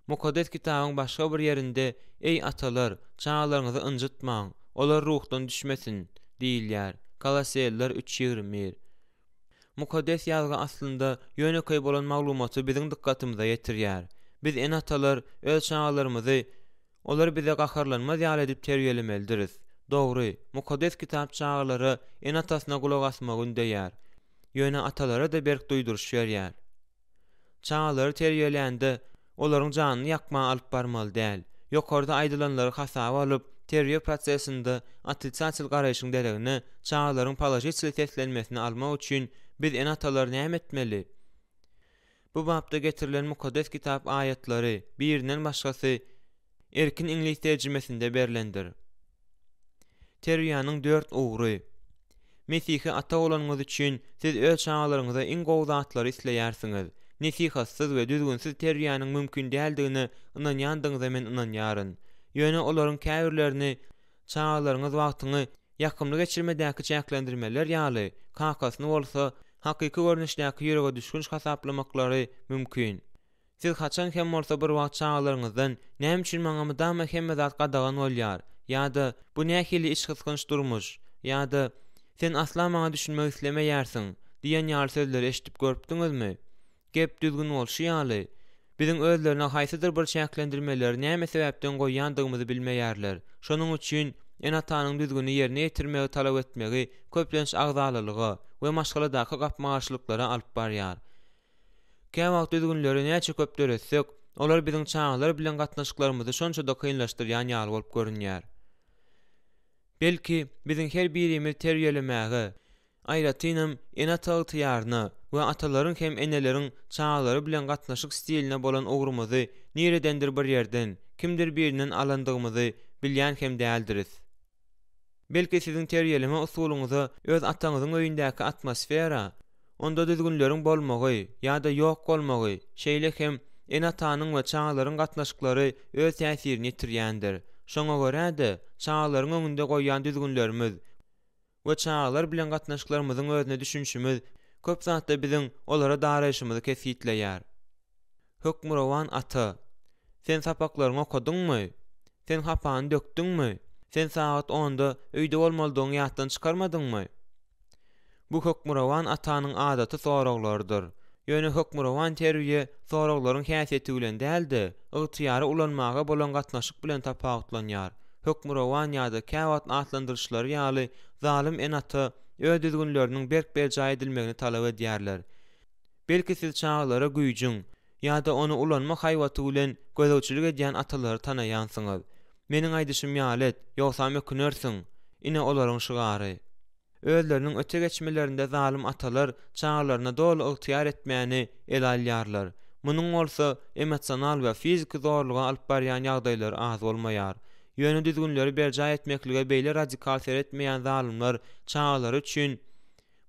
Mukaddes kitabyň başga bir ýerinde ey atalar, çağalaryňyzy ynjytmaň, olar ruhdan düşmesin diýilýär. Kolosseyler 3:21. Mukaddes ýazgy aslynda ýöneköý bolan maglumaty biziň dikkatimize ýetirýär. Biz en atalar öz çağalarymyzy Olar bize gaharlanmaz ýaly edip terbiýelemelidiriz. Dogry, mukaddes kitap çağları en atasına kulak asmagyň diýär. Ýöne atalara da berk duýduruş berýär. Çağları terbiýelände olaryň janyny ýakma alyp barmaly däl. Ýokarda aýdylanlary hasaba alyp terbiýe prosesinde atylçy garaýşyň deregini çağlaryň palajyçly teslenmesini almak üçin biz en atalar näme etmeli? Bu babda getirilen mukaddes kitap aýatlary birinden başgasy erkin ingliz terjimesinde berilendir. Terbiýanyň 4 ugry. Mesihi ata bolanyňyz üçin siz öz çağlaryňyza iň gowy zatlary isleýärsiňiz. Nesihatsyz we düzgünsiz terbiýanyň mümkin däldigini inanýandyňyza men inanýaryn. Ýöne olaryň käbirlerini çağlaryňyz wagtyny ýakymly geçirmedäki çäklendirmeler ýaly kakasyny bolsa hakyky görnüşdäki ýörege düşkün hasaplamaklary mümkin. Siz haçan hem bolsa bir wagt çağlaryňyzdan näme üçin maňa mydama hemme zat gadagan bolýar ýa-da bu nähili iş kysgynç durmuş ýa-da sen asla maňa düşünmek islemeýärsiň diýen ýaly sözleri eşitip görüpdiňizmi? Gep düzgün bolşy ýaly. Biziň özlerine haýsydyr bir çäklendirmeleri näme sebäpden goýýandygymyzy bilmeýärler. Şonuň üçin en atanyň düzgüni ýerine ýetirmegi talap etmegi köplenç agzalylygy we maşgaladaky gapmaşlyklara alyp barýar. Käwagt düzgünleri näçe köp döretsek, olar biziň çağlar bilen gatnaşyklarymyzy şonça da kynlaşdyrýan ýaly bolup görünýär. Belki biziň her birimiz terbiýelemäge, aýratynam en atagytyýaryna we atalaryň hem eneleriň çağlary bilen gatnaşyk stiline bolan ogrumyzy niredendir bir ýerden, kimdir birinden alandygymyzy bilýän hem däldiris. Belki siziň terbiýeleme usulyňyza öz ataňyzyň öýündäki atmosfera, onda düzgünleriň bolmagy ýa-da ýok bolmagy şeýle hem en atanyň we çağlaryň gatnaşyklary öz täsirini ýitirýändir. Şoňa görä-de çağlaryň öňünde goýan düzgünlerimiz we çağlar bilen gatnaşyklarymyzyň özüne düşünşimiz köp zatda biziň olara daraýşymyzy kesitleýär. Hökmürawan ata, sen sapaklaryňy okudyňmy? Sen hapany dökdiňmi? Sen saat 10-da öýde bolmalydygyň ýatdan çykarmadyňmy? Bu hökmürawan atanyň adaty soraglardyr. Ýöne hökmürawan terbiýe soraglaryň häsiýeti bilen däldi, ygtyýary ulanmaga bolan gatnaşyk bilen tapawutlanýar. Hökmürawan ýa-da käwat atlandyrşlary ýaly zalim en ata öz düzgünleriniň berk berjay edilmegini talap edýärler. Belki siz çağlara güýjüň ýa-da onu ulanma haýwaty bilen gözäçilik edýän atalary tanaýansyňyz. Meniň aýdyşym ýalet, ýogsa mökünersiň, ine olaryň şygary. Özleriniň öte geçmelerinde zalim atalar çağlaryna dolu ygtyar etmäni el alýarlar. Munyň bolsa emotsional we fizik zorluga alyp barýan ýagdaýlar az bolmaýar. Ýöne düzgünleri berjay etmeklige beýle radikal ser etmeýän zalimler çağlar üçin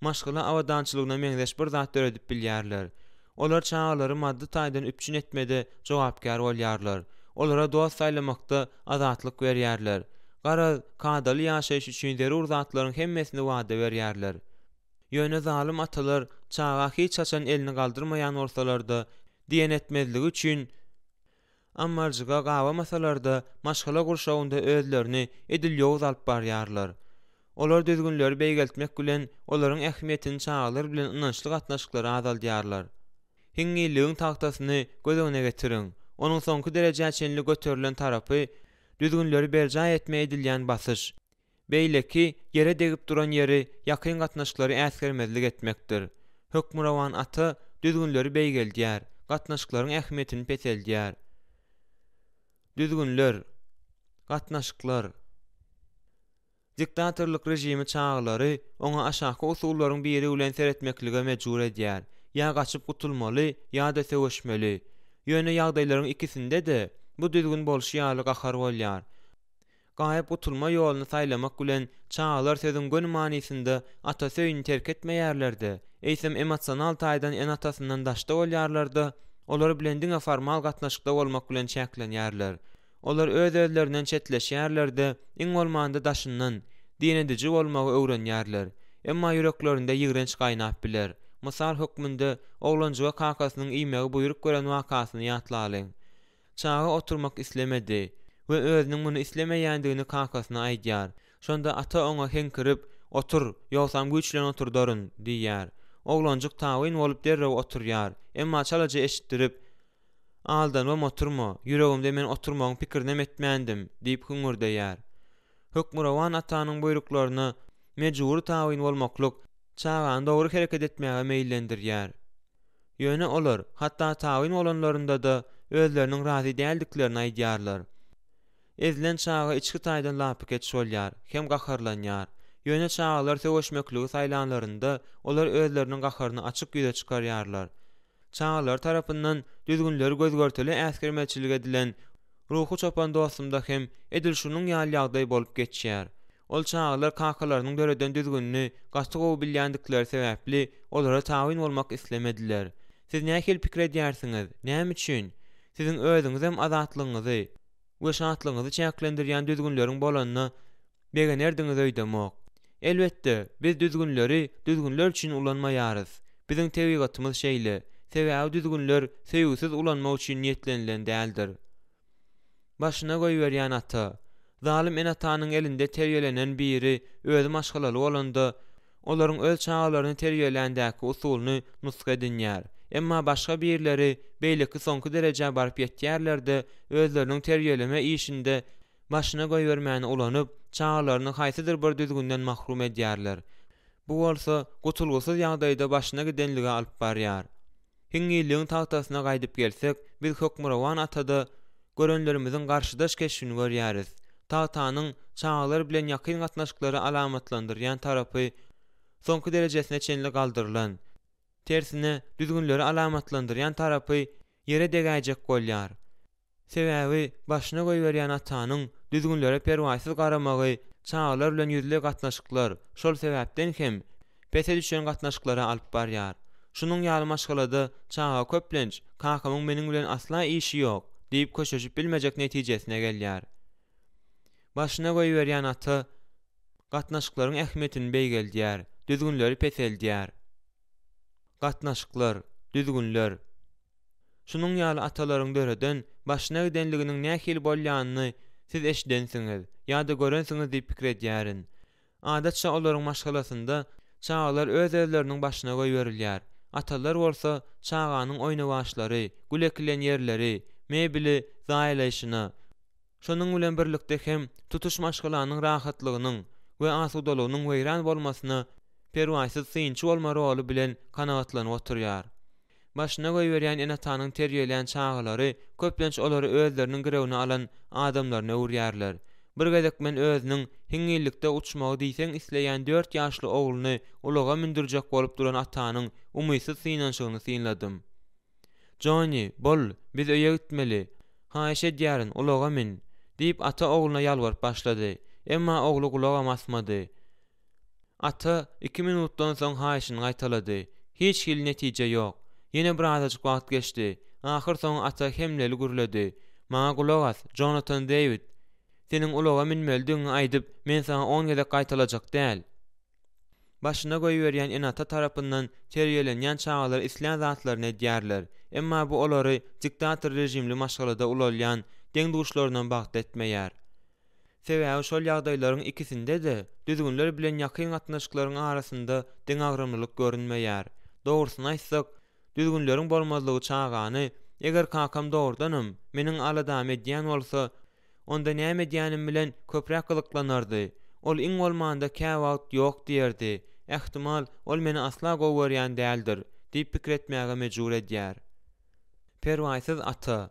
maşgala awadançylygyna meňzeş bir zat döredip bilýärler. Olar çağlary maddi taýdan üpçün etmede jogapkar bolýarlar. Olara dost saýlamakda azatlyk berýärler. Gara kadaly ýaşaýyş üçin zerur zatlaryň hemmesini wada berýärler. Ýöne zalim atalar çağa hiç açan elini galdyrmaýan bolsalar-da diýen etmezligi üçin ammarjyga gawamasalar-da maşgala gurşagynda özlerini edil ýoz alyp barýarlar. Olar düzgünleri beýgeltmek bilen olaryň ähmiýetini çağlar bilen ynançly gatnaşyklara azaldýarlar. Hiňňiligiň tagtasyny gözüňe getiriň. Onuň soňky derejä çenli göterilen tarapy düzgünleri berjay etme edilýän basyş. Beýleki ýere degip duran ýeri ýakyn gatnaşyklary äsgermezlik etmekdir. Hökmürawan ata düzgünleri beýgeldýär, gatnaşyklaryň ähmiýetini peseldýär. Düzgünler, gatnaşyklar. Diktatorlyk rejimi çağlary oňa aşaky usullaryň biri bilen seretmeklige mejbur edýär. Ya gaçyp gutulmaly, ya da söwüşmeli. Ýöne ýagdaýlaryň ikisinde de bu düzgün bolşy ýaly gahar bolýar. Gaýyp gutulma ýolunu saýlamak bilen çağlar sözüň gön manysynda ata söýüni terk etmeýärlerdi. Eýsem emotsional taýdan en atasyndan daşda bolýarlardy. Olar bilen diňe formal gatnaşykda bolmak bilen çäklenýärler. Olar öz özlerinden çetleşýärlerdi, iň bolmanda daşyndan dinedici bolmagy öwrenýärler. Emma ýüreklerinde ýigrenç gaýnap biler. Mysal hökmünde oglanjyga kakasynyň iýmegi buýrup gören wakasyny ýatlalyň. Çağa oturmak islemedi we özüniň muny islemeýändigini kakasyna aýdýar. Şonda ata oňa henkirip, "Otur, ýogsam güýçlen otur dorun" diýär. Oglanjyk tawyn bolup derrew oturýar, emma çalaja eşitdirip, Aldanma oturma, yüregimde men oturmagyň pikirine etmendim diýip hüňürdeýär. Hökmürawan atanyň buýruklaryna mejbur taýin bolmaklyk çağan dogry hereket etmäge meýillendirýär. Ýöne olar hatda taýin bolanlarynda da özleriniň razy däldiklerini aýdýarlar. Ezilen çağa içki taýdan lapyk etşolýar, hem gaharlanýar. Ýöne çağlar söwüşmekligi saýlanlarynda olar özleriniň gaharyny açyk ýüze çykarýarlar. Çağlar tarapyndan düzgünler gözgörteli äskermeçilik edilen ruhu çopan dostumda hem edilşunyň ýaly ýagdaý bolup geçýär. Ol çağlar kakalarynyň döreden düzgünni gaty gowy bilýändikleri sebäpli olara taýin bolmak islemediler. Siz nähil pikir edýärsiňiz? Näme üçin? Siziň özüňiz hem azatlygyňyzy we şatlygyňyzy çäklendirýän düzgünleriň bolanyna begenerdiňiz öýdemok. Elbetde biz düzgünleri düzgünler üçin ulanmaýarys. Biziň tebigatymyz şeýle, sebäbi düzgünler sevgisiz ulanmak üçin niýetlenilen däldir. Başyna goýberýän ata, zalim en atanyň elinde terýelenen biri özü maşgalaly bolanda, olaryň öz çağlaryny terýelendäki usulyny nusk edinýär. Emma başga birleri beýleki soňky derejä baryp ýetýärler-de özleriniň terýeleme işinde başyna goýbermäni ulanyp, çağlaryny haýsydyr bir düzgünden mahrum edýärler. Bu bolsa gutulgusyz ýagdaýda başyna gidenligi alyp barýar. Hiňiligiň tagtasyna gaýdyp gelsek, biz Hökmürawan atada görenlerimiziň garşydaş keşfini görýäris. Tagtanyň çağlar bilen ýakyn gatnaşyklary alamatlandyrýan tarapy soňky derejesine çenli galdyrylan. Tersine düzgünleri alamatlandyrýan tarapy ýere degäjek bolýar. Sebäbi başyna goýberýän atanyň düzgünlere perwasyz garamagy çağlar bilen ýüzle gatnaşyklar şol sebäpden hem pese düşen gatnaşyklara alyp barýar. Şunuň ýaly maşgalada çağa köplenç, kakamyň meniň bilen asla işi ýok diýip köşeşip bilmejek netijesine gelýär. Başyna goýberýän ata gatnaşyklaryň ähmiýetini beýgeldýär, düzgünleri peseldýär. Gatnaşyklar, düzgünler. Şunuň ýaly atalaryň döreden başyna gidenliginiň nähili bolýanyny siz eşidensiňiz ýa-da görensiňiz diýip pikir edýärin. Adatça olaryň maşgalasynda çağlar öz özleriniň başyna goýberilýär. Atalar bolsa çağanyň oýna başlary, gülekilen ýerleri, mebili zaýlaýşyna, şonuň bilen birlikde hem tutuş maşgalanyň rahatlygynyň we asudalygynyň weýran bolmasyna perwasyz synçy bolma roly bilen kanagatlanyp oturýar. Başyna goýberýän en atanyň terýelen çağlary köplenç olary özleriniň girewine alan adamlaryna urýarlar. Bir gezek men özüniň hiňillikde uçmagy diýseň isleýän 4 ýaşly ogluny ulaga mindirjek bolup duran atanyň umysyz synanşygyny synladym. "Johnny, bol, biz öýe gitmeli. Haýyş edýärin, ulaga min." diýip ata ogluna ýalwaryp başlady. Emma oglu gulak asmady. Ata 2 minutdan soň haýyşyny gaýtalady. Hiç hil netije ýok. Ýene bir azajyk wagt geçdi. Ahir soň ata hemleli gürledi. "Maňa gulak as, Jonathan David. Seniň ulaga minmelidiňi aýdyp, men sana 10 gezek gaýtalajak däl." Başyna goýberýän en ata tarapyndan terýelenýän çağlar isläň zatlaryny edýärler. Emma bu olary diktator rejimli maşgalada ulalýan deňduguşlaryndan bagda etmeýär. Sebäbi şol ýagdaýlaryň ikisinde de düzgünler bilen ýakyn gatnaşyklaryň arasynda deňagramlyk görünmeýär. Dogrusyny aýtsak, düzgünleriň bolmazlygy çağany, eger kakam dogrudanam, meniň aladam edýän bolsa, onda näme edýänim bilen köprek gylyklanardy. Ol iň bolmanda käwagt ýok diýerdi. Ähtimal ol meni asla gowurýan däldir diýip pikir etmäge mejbur edýär. Perwasyz ata.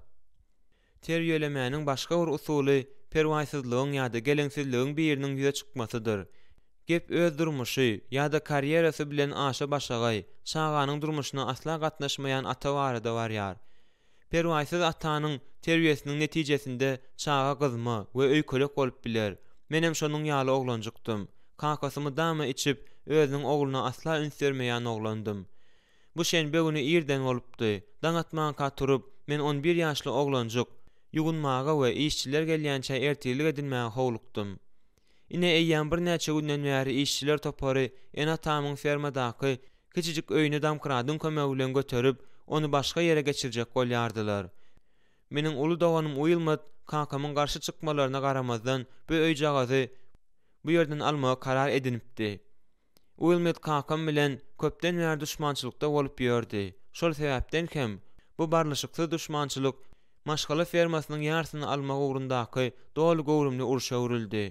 Terýelemäniň başga bir usuly perwasyzlygyň ýa-da geleňsizligiň biriniň ýüze çykmasydyr. Gep öz durmuşy ýa-da karýerasy bilen aşa başagay, çağanyň durmuşyna asla gatnaşmaýan ata barada barýar. Perwasyz atanyň terbiýesiniň netijesinde çağa gyzma we öýkelek bolup biler. Menem şonuň ýaly oglanjykdym. Kakasymy dama içip özüniň ogluna asla üns bermeýän oglandym. Bu şenbe güni ýerden bolupdy. Daňatmaňka turup men 11 ýaşly oglanjyk ýugunmaga we işçiler gelýänçe ertelik edilmäge howlukdym. Ine eýýän bir näçe günden bäri işçiler topary en atamyň fermadaky kiçijik öýüne damkradyn kömegi bilen göterip onu başga ýere geçirjek bolýardylar. Meniň uly doganym Uýlmat kakamyň garşy çykmalaryna garamazdan bu öý jagazy bu ýerden almaga karar edinipdi. Uýlmat kakam bilen köpden bäri düşmançylykda bolup ýördi. Şol sebäpden hem bu bu barlyşykly düşmançylyk maşgala fermasynyň ýarsyny almak ugrundaky dolu gowrumly urşa urildi.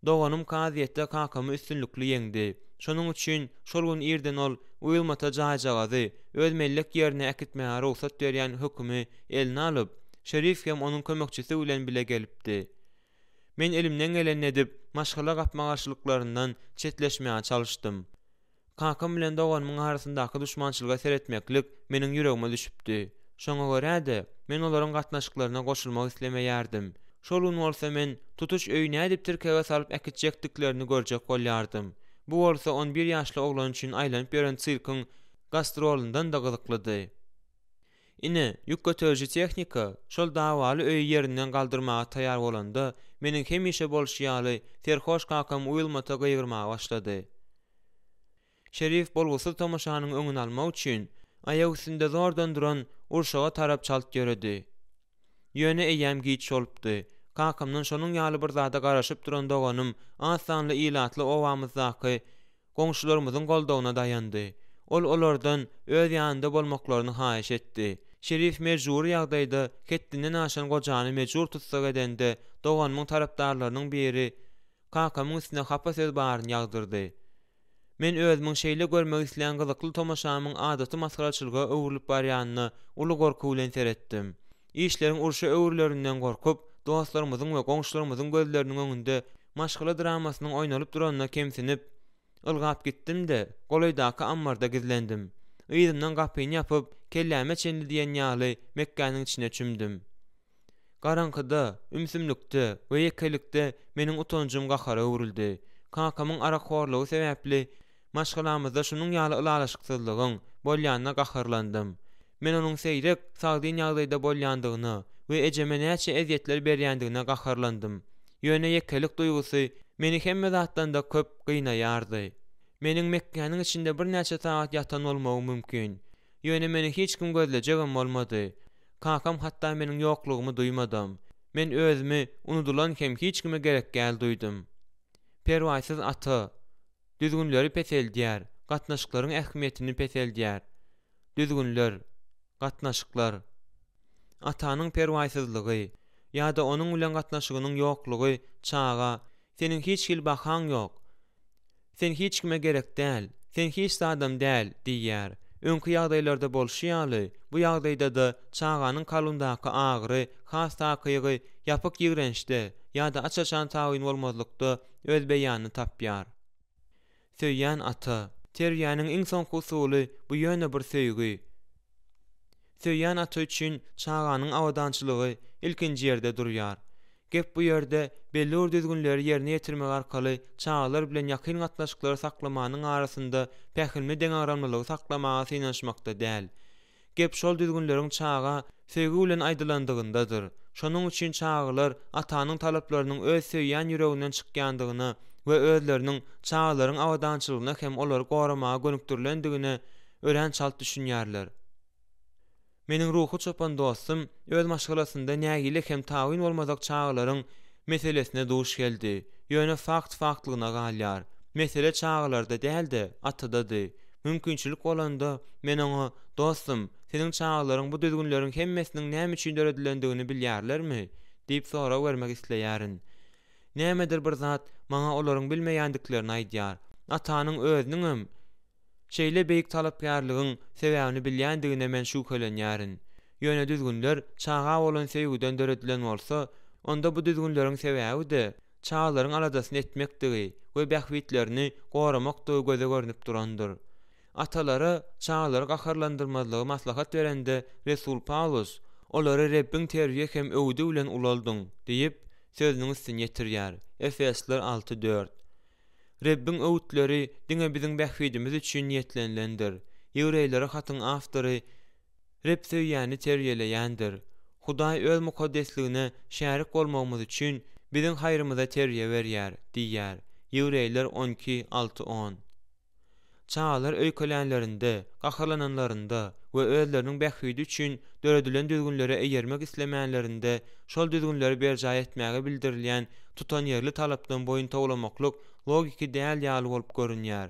Doganym kaziýetde kakamy üstünlükli ýeňdi. Şonuň üçin şol gün irden ol uýulmata jaýjagazy, öz mellek ýerine äkitmäge ruhsat berýän hökümi eline alyp, Şerif hem onuň kömekçisi bilen bile gelipdi. Men elimden geleni edip maşgala gapma garşylyklaryndan çetleşmäge çalışdym. Kakam bilen doganymyň arasyndaky düşmançylyga seretmeklik meniň ýüregime düşüpdi. Şoňa görä-de men olaryň gatnaşyklaryna goşulmak islemeýärdim. Şol gün bolsa men tutuş öýüne edip tirkege salyp äkitjekdiklerini görjek bolýardym. Bu bolsa 11 ýaşly oglan üçin aýlanyp beren sirkiň gastrolundan da gyzyklydy. Ine ýük götürji tehnika şol dawaly öýü ýerinden galdyrmaga taýýar bolanda meniň hemişe bolşýaly serhoş kakam uýulmata gyýgyrmaga başlady. Şerif bolgusy tomaşanyň öňüni almak üçin aýak üstünde zordan duran urşaga tarap çalyp ýöredi. Ýöne eýäm giç bolupdy. Kakamdan şonuň ýaly bir zada garaşyp duran doganym asanly ilatly owamyzdaky goňşularymyzyň goldawyna dayandy. Ol olardan öz ýanynda bolmaklaryny haýyş etdi. Şerif mejbur ýagdaýda ketdinden aşan gojany mejbur tutsak edende doganymyň tarapdarlarynyň biri kakamyň üstüne hapa söz baryny ýagdyrdy. Men özümiň şeýle görmek isleýän gyzykly tomaşamyň adaty maskaraçylyga öwrülip barýanyny uly gorku bilen seretdim. İşleriň urşa öwrülerinden gorkup, dostlarymyzyň we goňşularymyzyň gözleriniň öňünde maşgala dramasynyň oýnalyp duranyna kemsinip, ylgap gitdim-de golaýdaky ammarda gizlendim. Ýyzymdan gapyny ýapyp, kelläme çenli diýen ýaly Mekkanyň içine çümdim. Garankyda, ümsümlükde we ýekelikde meniň utancym gahara öwrüldi. Kakamyň arakhorlygy sebäpli maşgalamyzda şunuň ýaly ylalaşyksyzlygyň bolýanyna gaharlandym. Men onuň seýrek sagdyn ýagdaýda bolýandygyna we ejeme näçe ezýetler berýändigine gaharlandym. Ýöne ýekelik duýgusy meni hemme zatdan da köp gynaýardy. Meniň Mekkanyň içinde bir näçe saat ýatan bolmagym mümkin. Ýöne meni hiç kim gözlejegem bolmady. Kakam hatda meniň ýoklugymy duýmadym. Men özümi unudulan hem hiç kime gerek gäl duýdum. Perwaýsyz ata, düzgünleri peseldýär, gatnaşyklaryň ähmiýetini peseldýär. Düzgünler, gatnaşyklar. Atanyň perwaýsyzlygy ýa-da onuň bilen gatnaşygynyň ýoklugy çaga, seniň hiç hil bahan ýok. Sen hiç kime gerek däl, sen hiç adam däl diýär. Öňkü ýagdaýlarda bolşýaly, bu ýagdaýda da çaganyň kalyndaky agyry, has takygy ýapyk ýigrençde ýa-da açaçan taýyn bolmazlykda öz beýanyny tapýar. Söýýän ata, terýäniň iň soňky usuly bu ýöne bir söýgi. Söýýän ata üçin çaganyň awadançylygy ilkinji ýerde durýar. Gep bu ýerde belli düzgünleri ýerine ýetirmek arkaly çagalar bilen ýakyn gatnaşyklary saklamanyň arasynda pähilmi deňaramlylygy saklamaga synanşmakda däl. Gep şol düzgünleriň çaga söýgi bilen aýdylandygyndadyr. Şonuň üçin çagalar atanyň talaplarynyň öz söýýän ýüreginden çykýandygyna we özleriniň çagalaryň awadançylygyna hem olary goramaga gönükdirilendigine ören çalt düşünýärler. Meniň ruhy çopan dostum öz maşgalasynda nägili hem taýyn bolmazak çagalaryň meselesine duş geldi. Ýöne faktlygyna galýar. Mesele çagalarda däldi, atadady. Mümkinçilik bolanda men oňa dostum, seniň çagalaryň bu düzgünleriň hemmesiniň näme üçin döredilendigini bilýärlermi? diýip sora bermek isleýärin. Nämedir bir zat maňa olaryň bilmeýändiklerini aýdýar. Atanyň özüniň şeýle beýik talapkärligiň sebäbini bilýändigine men şüphelenýärin. Ýöne düzgünler çaga bolan sevgiden döredilen bolsa, onda bu düzgünleriň sebäbi de çagalaryň aladasyny etmekdigi we bähwitlerini goramakdygy göze görnüp durandyr. Atalara çagalara gaharlandyrmazlygy maslahat berende Resul Paulus olary Rebbiň terbiýe hem öwdi bilen ulaldyň diýip sözüniň üstüne ýetirýär. Efesler 6:4. Rebbiň öwtleri diňe biziň bähwidimiz üçin niýetlenlendir. Ýewreýlere hatyň awtory Reb söýýäni terbiýeleýändir. Hudaý öz mukaddesligine şärik bolmagymyz üçin biziň haýrymyza terbiýe berýär diýär. Ýewreýler 12:6-10. Çağalar öýkelänlerinde, gaharlananlarynda we özleriniň bähwidi üçin döredilen düzgünlere eýermek islemäänlerinde şol düzgünleri berjay etmäge bildirilýän tutan ýerli talapdan boyun toglamaklyk logiki däl ýaly bolup görünýär.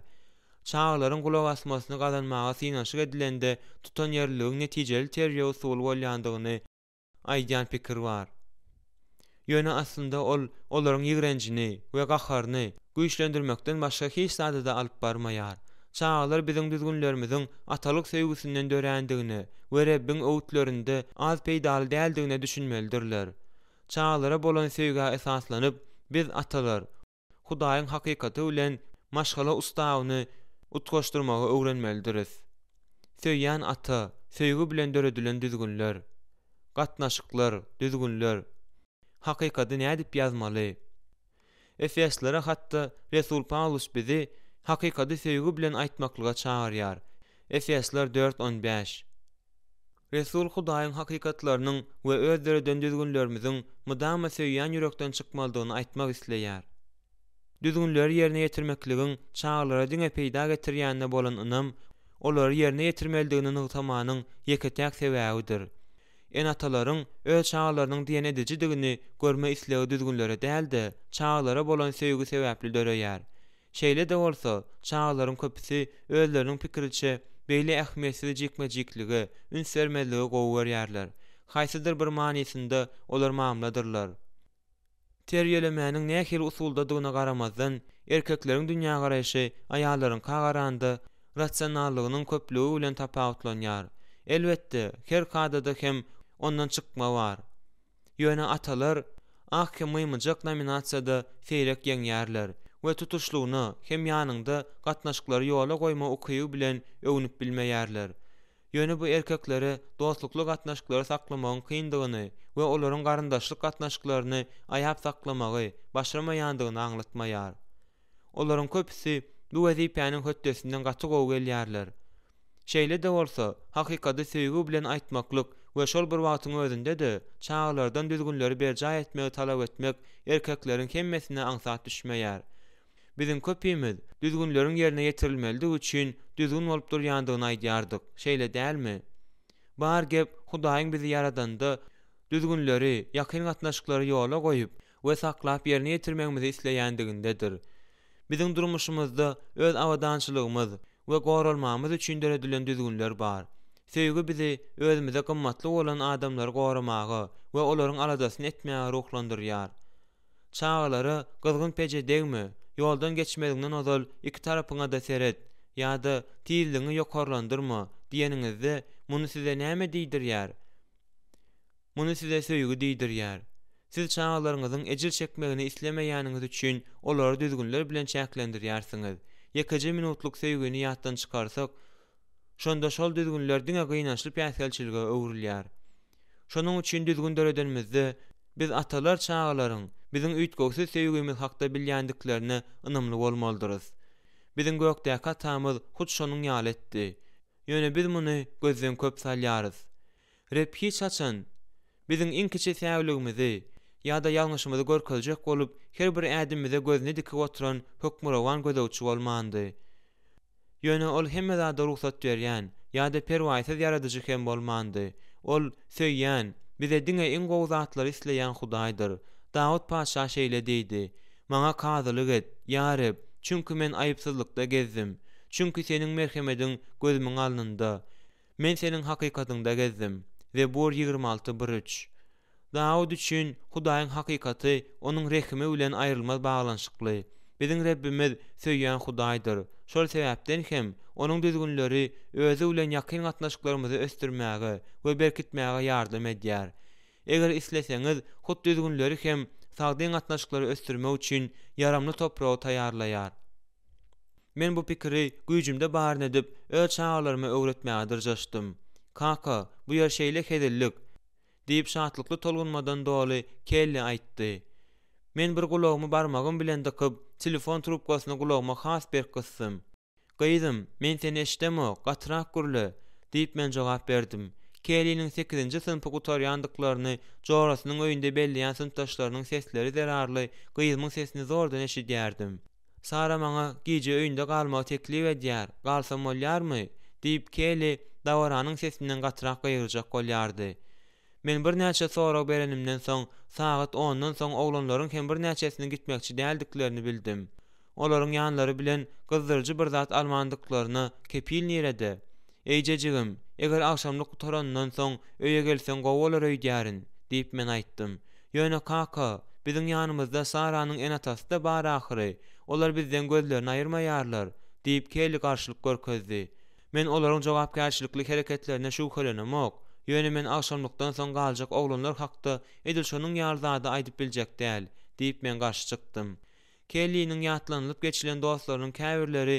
çağlaryň gulak asmasyny gazanmaga synaşyk edilende tutan ýerligiň netijeli terbiýe usuly bolýandygyny aýdýan pikir bar. Ýöne aslynda olaryň ýigrenjini we gaharyny güýçlendirmekden başga hiç zady da alyp barmaýar. Çağlar biziň düzgünlerimiziň atalyk söýgüsinden dörändigini we Rabbiň öwütlerinde az peýdaly däldigine düşünmelidirler. Çağlara bolan söýgüge esaslanyp biz atalar Hudaýyň hakykaty bilen maşgala ustawyny utgaşdyrmagy öwrenmelidiriz. Söýýän ata, söýgü bilen döredilen düzgünler, gatnaşyklar, düzgünler hakykaty nädip ýazmaly? Efeslere hatda Resul Paulus bizi hakykaty söýgü bilen aýtmaklyga çağırýar. Efesler 4:15. Resul Hudaýyň hakykatlarynyň we özlerinden düzgünlerimiziň mudama söýýän ýürekden çykmalydygyny aýtmak isleýär. Düzgünleri ýerine ýetirmekligiň çağlara diňe peýda getirýänine bolan ynam, olary ýerine ýetirmelidigini nygtamanyň ýeketäk sebäbidir. En atalaryň öz çağlarynyň diýen edijidigini görme islegi düzgünlere däldi, çağlara bolan söýgü sebäpli döreýär. Şeýle de bolsa, çağlaryň köpüsi özleriniň pikiriçe beýle ähmiýetsiz jikmejikligi, ünsvermezligi gowy görýärler. Haýsydyr bir manysynda olar mamladyrlar. Terbiýelemäniň nähili usuldadygyna garamazdan, erkekleriň dünýä garaýşy aýallaryň kagaranda rasionallygynyň köplügi bilen tapawutlanýar. Elbetde, her kadada hem ondan çykma bar. Ýöne atalar ahkem myymyjak nominasiýada seýrek ýeňýärler we tutuşlugyny hem ýanynda gatnaşyklary ýola goýma ukyby bilen öwnüp bilmeýärler. Ýöne bu erkeklere dostlukly gatnaşyklary saklamagyň kyndygyny we olaryň garyndaşlyk gatnaşyklaryny aýap saklamagy başaramaýandygyny aňlatmaýar. Olaryň köpüsi bu wezipäniň höttesinden gaty gowy gelýärler. Şeýle de bolsa, hakykaty söýgü bilen aýtmaklyk we şol bir wagtyň özünde de çağlardan düzgünleri berja etmegi talap etmek erkekleriň hemmesine aňsat düşmeýär. Biziň köpüýimiz düzgünleriň ýerine ýetirilmeligi üçin düzgün bolup durýandygyny aýdýardyk. Şeýle dälmi? Bar gep Hudaýyň bizi yaradanda düzgünleri, ýakyn gatnaşyklary ýola goýup we saklap ýerine ýetirmegimizi isleýändigindedir. Biziň durmuşymyzda öz awadançylygymyz we goralmamyz üçin döredilen düzgünler bar. Söýgü bizi özümize gymmatly bolan adamlary goramagy we olaryň aladasyny etmäge ruhlandyrýar. Çağlary gyzgyn peje degmi? Ýoldan geçmediňden ozal iki tarapyňa da seret ýa-da tizligiňi ýokarlandyrma diýeningizde muny size näme diýdirýär? Muny size söýgü diýdirýär. Siz çağlaryňyzyň ejil çekmegini islemeýäniňiz üçin olary düzgünler bilen çäklendirýärsiňiz. Ýekeje minutluk söýgüni ýatdan çykarsak, şonda şol düzgünler diňe gynançly päsgelçilige öwrilýär. Şonuň üçin düzgün döredenimizde biz atalar çağlaryň biziň üýtgöksi söýgümiz hakda bilýändiklerini ynymly bolmalydyryz. Biziň gökdäki atamyz hut şonuň ýaly etdi. Ýöne biz muny gözden köp salýarys. Rep hiç açan biziň iň kiçi säwligimizi ýa-da ýalňyşymyzy görkezjek bolup her bir ädimimize gözüne dikip oturan hökmürawan gözewçi bolmandy. Ýöne ol hemme zada ruhsat berýän ýa-da perwaýsyz ýaradyjy hem bolmandy. Ol söýýän, bize diňe iň gowy zatlary isleýän Hudaýdyr. Dawud paşa şeýle diýdi: "Maňa kazylyk et, ýa Rab, çünki men aýypsızlykda gezdim. Çünki seniň merhemetiň gözümiň alnynda. Men seniň hakykatyňda gezdim." Zebur 26:1-3. Dawud üçin Hudaýyň hakykaty onuň rehimi bilen aýrylmaz baglanyşykly. Biziň Rabbimiz söýýän Hudaýdyr. Şol sebäpden hem onuň düzgünleri özü bilen ýakyn gatnaşyklarymyzy ösdürmäge we berkitmäge ýardam edýär. Eger isleseňiz, hut düzgünleri hem sagdyn gatnaşyklary ösdürmek üçin yaramly topragy taýýarlaýar. Men bu pikiri güýjümde baryn edip öz çağlaryma öwretmäge dyrjaşdym. Kaka, bu ýer şeýle hedillik diýip şatlykly tolgunmadan doly kelli aýtdy. Men bir gulagymy barmagym bilen dıkyp telefon trubkasyny gulagyma has berkissym. "Gyýdym, men seni eşdemi, gatrak gürle" diýip men jogap berdim. Kelliň 8-nji synpy gutarýandyklaryny jorasynyň öýünde belleýän synpdaşlarynyň sesleri zerarly gyýymyň sesini zordan eşidýärdim. Sara maňa gije öýünde galmagy teklip edýär, galsam bolýarmy? diýip Kelli dawaranyň sesinden gatrak gyýyrjak bolýardy. Men bir näçe sorak berenimden soň sagat 10-dan soň oglanlaryň hem bir näçesini gitmekçi däldiklerini bildim. olaryň ýanlary bilen gyzdyrjy bir zat almandyklaryna kepil nirede. Eýjejigim, eger akşamlyk torandan soň öýe gelseň gowalar öýdärin, diýip men aýtdym. Ýöne kaka, biziň ýanymyzda Saranyň enatasy da bar ahyry. Olar bizden gözlerini aýyrmaýarlar, diýip keli garşylyk görkezdi. Men olaryň jogapkärçilikli hereketlerine şuhalenemok. Ýöne men akşamlykdan soň galjak oglanlar hakda edilşonyň ýarzady aýdyp biljek däl, diýip men garşy çykdym. Kelly'niň ýatlanylyp geçilen dostlarynyň käbirleri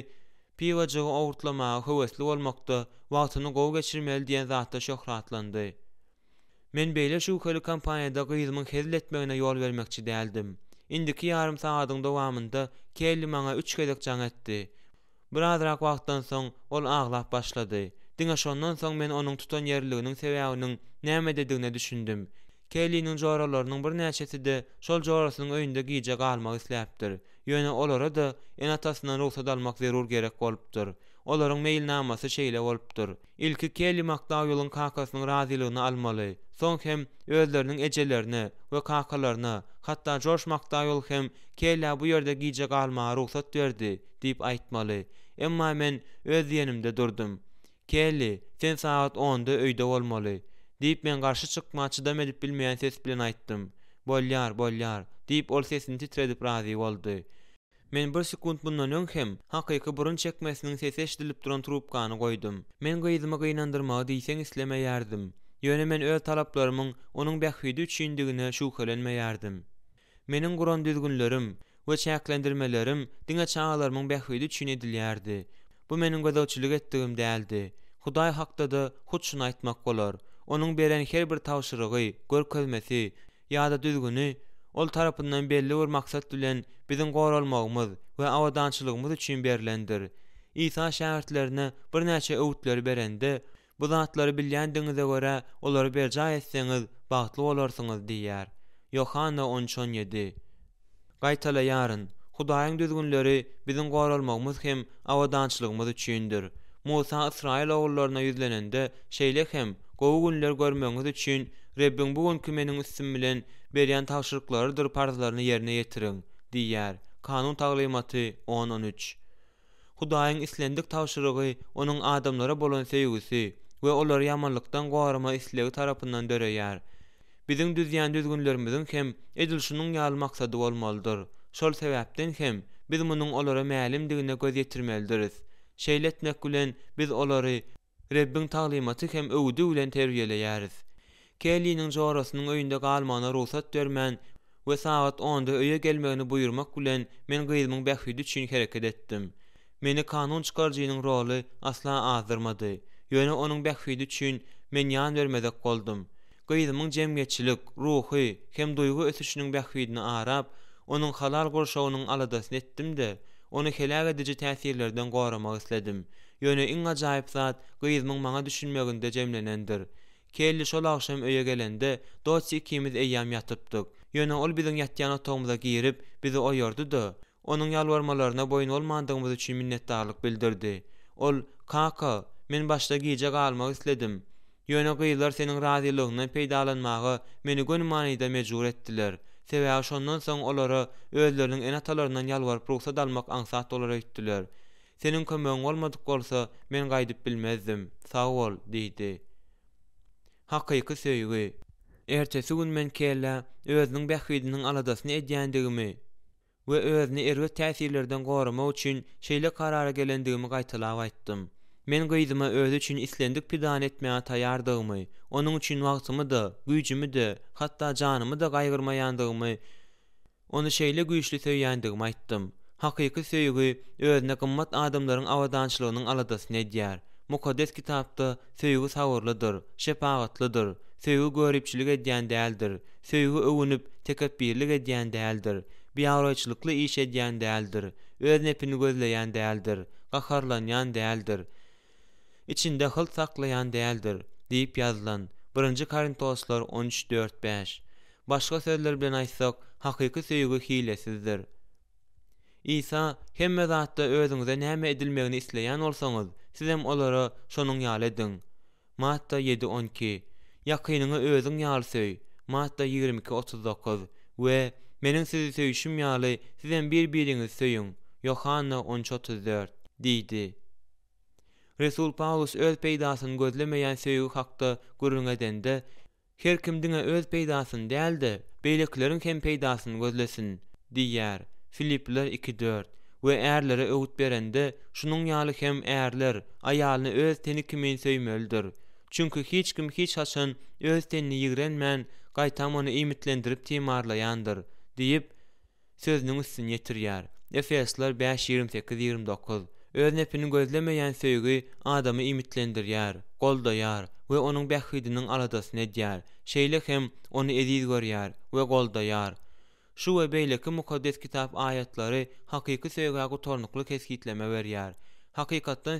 piwajygy owurtlamagy höwesli bolmakda, wagtyny gowy geçirmeli diýen zatda şöhratlandy. Men beýle şuhali kampaniýada gyzymyň hezil etmegine ýol bermekçi däldim. Indiki ýarym sagatyň dowamında Kelly maňa 3 gezek jaň etdi. Birazrak wagtdan soň ol aglap başlady. Diňe şondan soň men onuň tutan ýerliginiň sebäbiniň näme dediğine düşündim. Kelly'niň joralarynyň bir näçesi de şol jorasynyň öýünde giýje galmak isläpdir. Ýöne olara da enatasyndan ruhsat almak zerur gerek bolupdyr. Olaryň meýilnamasy şeýle bolupdyr. Ilki Kelly Makdawylyň kakasynyň razylygyny almaly. Soň hem özleriniň ejelerini we kakalaryna, hatda George Makdawyl hem Kelly bu ýerde giýje galmagy ruhsat berdi diýip aýtmaly. Emma men öz ýenimde durdum. Kelly, sen saat 10-da öýde bolmaly, diýip men garşy çykmaçy da edip bilmeýän ses bilen aýtdym. Bolýar, diýip ol sesini titredip razy boldy. Men bir sekund bundan öň hem hakyky burun çekmesiniň sesi eşdilip duran trubkany goýdum. Men gyzymy gynandyrmagy diýseň islemeýärdim. Ýöne men öz talaplarymyň onuň bähwidi üçindigine şuhlenmeýärdim. Meniň guran düzgünlerim we çäklendirmelerim diňe çağalaryň bähwidi üçin edilýärdi. Bu meniň gözäçilik etdigim däldi. Hudaý hakda da hut şunu aýtmak bolar. Onuň beren her bir tawşyrygy, görkezmesi ýa-da düzgüni ol tarapyndan belli bir maksat bilen biziň goralmagymyz we awadançylygymyz üçin berilendir. İsa şähertlerine bir näçe öwütler berende, bu zatlary bilýändiňize görä olary berja etseňiz bagtly bolarsyňyz diýär. Yohana 13:17. Gaýtalaýaryn, Hudaýyň düzgünleri biziň goralmagymyz hem awadançylygymyz üçindir. Musa Israil ogullarına yüzlenende şeýle hem gowy günler görmeňiz üçin Rebbim bugünkü meniň üstüm bilen berýän tawşyryklardyr parzlaryny ýerine ýetiriň diýär. Kanun taglymaty 10:13. Hudaýyň islendik tawşyrygy onuň adamlara bolan sevgisi we olary ýamanlykdan gorama islegi tarapyndan döreýär. Biziň düzýän düzgünlerimiziň hem edilşiniň ýaly maksady bolmalydyr. Şol sebäpden hem biz munyň olara mälimdigine göz ýetirmelidiriz. Şeýle etmek bilen biz olary Rebbin taglymaty hem öwüdi bilen terbiýeleýäris. Kelly'niň jorasynyň öýünde galmagyna ruhsat bermän we saat 10-da öýe gelmegini buýurmak bilen men gyzymyň bähwidi üçin hereket etdim. Meni kanun çykarjynyň roly asla azdyrmady. Ýöne onuň bähwidi üçin men ýan bermedek boldum. Gyzymyň jemgyetçilik, ruhy hem duýgu ösüşiniň bähwidini arap, onuň halal gorşawynyň aladasyny etdim-de, onu helak edici täsirlerden goramak isledim. Ýöne iň ajaýyp zat gyzymyň maňa düşünmeginde jemlenendir. Kelli şol akşam öýe gelende dost ikimiz eýýam ýatypdyk. Ýöne ol biziň ýatýan otagymyza girip bizi oýardy-da, onuň ýalwarmalaryna boýun bolmandygymyz üçin minnetdarlyk bildirdi. Ol, kaka, men başda giýje galmak isledim. Ýöne gyýlar seniň razylygyndan peýdalanmagy meni gönümanyda mejbur etdiler. Sebäbi şondan soň olara özleriniň enatalaryndan ýalwaryp ruhsat almak aňsat bolar etdiler. Seniň kömegiň bolmadyk bolsa men gaýdyp bilmezdim. Sag bol, diýdi. Hakyky söýgi. Ertesi gün men kelle özüniň bähwidiniň aladasyny edýändigimi we özüni erwet täsirlerden goramak üçin şeýle karara gelendigimi gaýtalap aýtdym. Men gyzyma özü üçin islendik pidan etmäge taýardygymy, onuň üçin wagtymy da, güýjümi de, hatda janymy da gaýgyrmaýandygymy, onu şeýle güýçli söýýändigimi aýtdym. Hakyky söýgi özüne gymmat adamlaryň awadançylygynyň aladasyny edýär. Mukaddes kitapda söýgi sabırlydyr, şepagatlydyr, söýgi göripçilik edýän däldir, söýgi öwünüp tekebbirlik edýän däldir, biýaroýçylykly iş edýän däldir, öz nepini gözleýän däldir, gaharlanýan däldir, içinde hyl saklayan däldir, diýip ýazylan 1 Korintoslar 13:4-5. Başga sözler bilen aýtsak, hakyky söýgi hilesizdir. İsa hemme zatda özüňize näme edilmegini isleýän bolsaňyz, siz hem olara şonuň ýaly ediň. Matta 7:12. Yakynyňy özüň ýaly söý. Matta 22:39. We meniň sizi söýüşim ýaly siz hem bir-biriňizi söýüň. Yohanna 13:34 diýdi. Resul Paulus öz peýdasyny gözlemeýän söýgü hakda gurrun edende, her kim diňe öz peýdasyny däldi, beýlekleriň hem peýdasyny gözlesin diýýär. Filipliler 2:4 we erlere öwüt berende, şunuň ýaly hem erler aýalyny öz teni kimin söýmelidir. Çünki hiç kim hiç haçan öz tenini ýigrenmän, gaýtam ony imitlendirip timarlaýandyr diýip sözüniň üstüne ýetirýär. Efesler 5:28-29 öz nepini gözlemeýän söýgü adamy imitlendirýär, goldaýar we onuň bähidiniň aladasyny edýär. Şeýle hem ony eziz görýär we goldaýar. Şu we beýleki mukaddes kitap aýatlary hakyky söýgäge gutornukly keskitleme berýär. Hakykatdan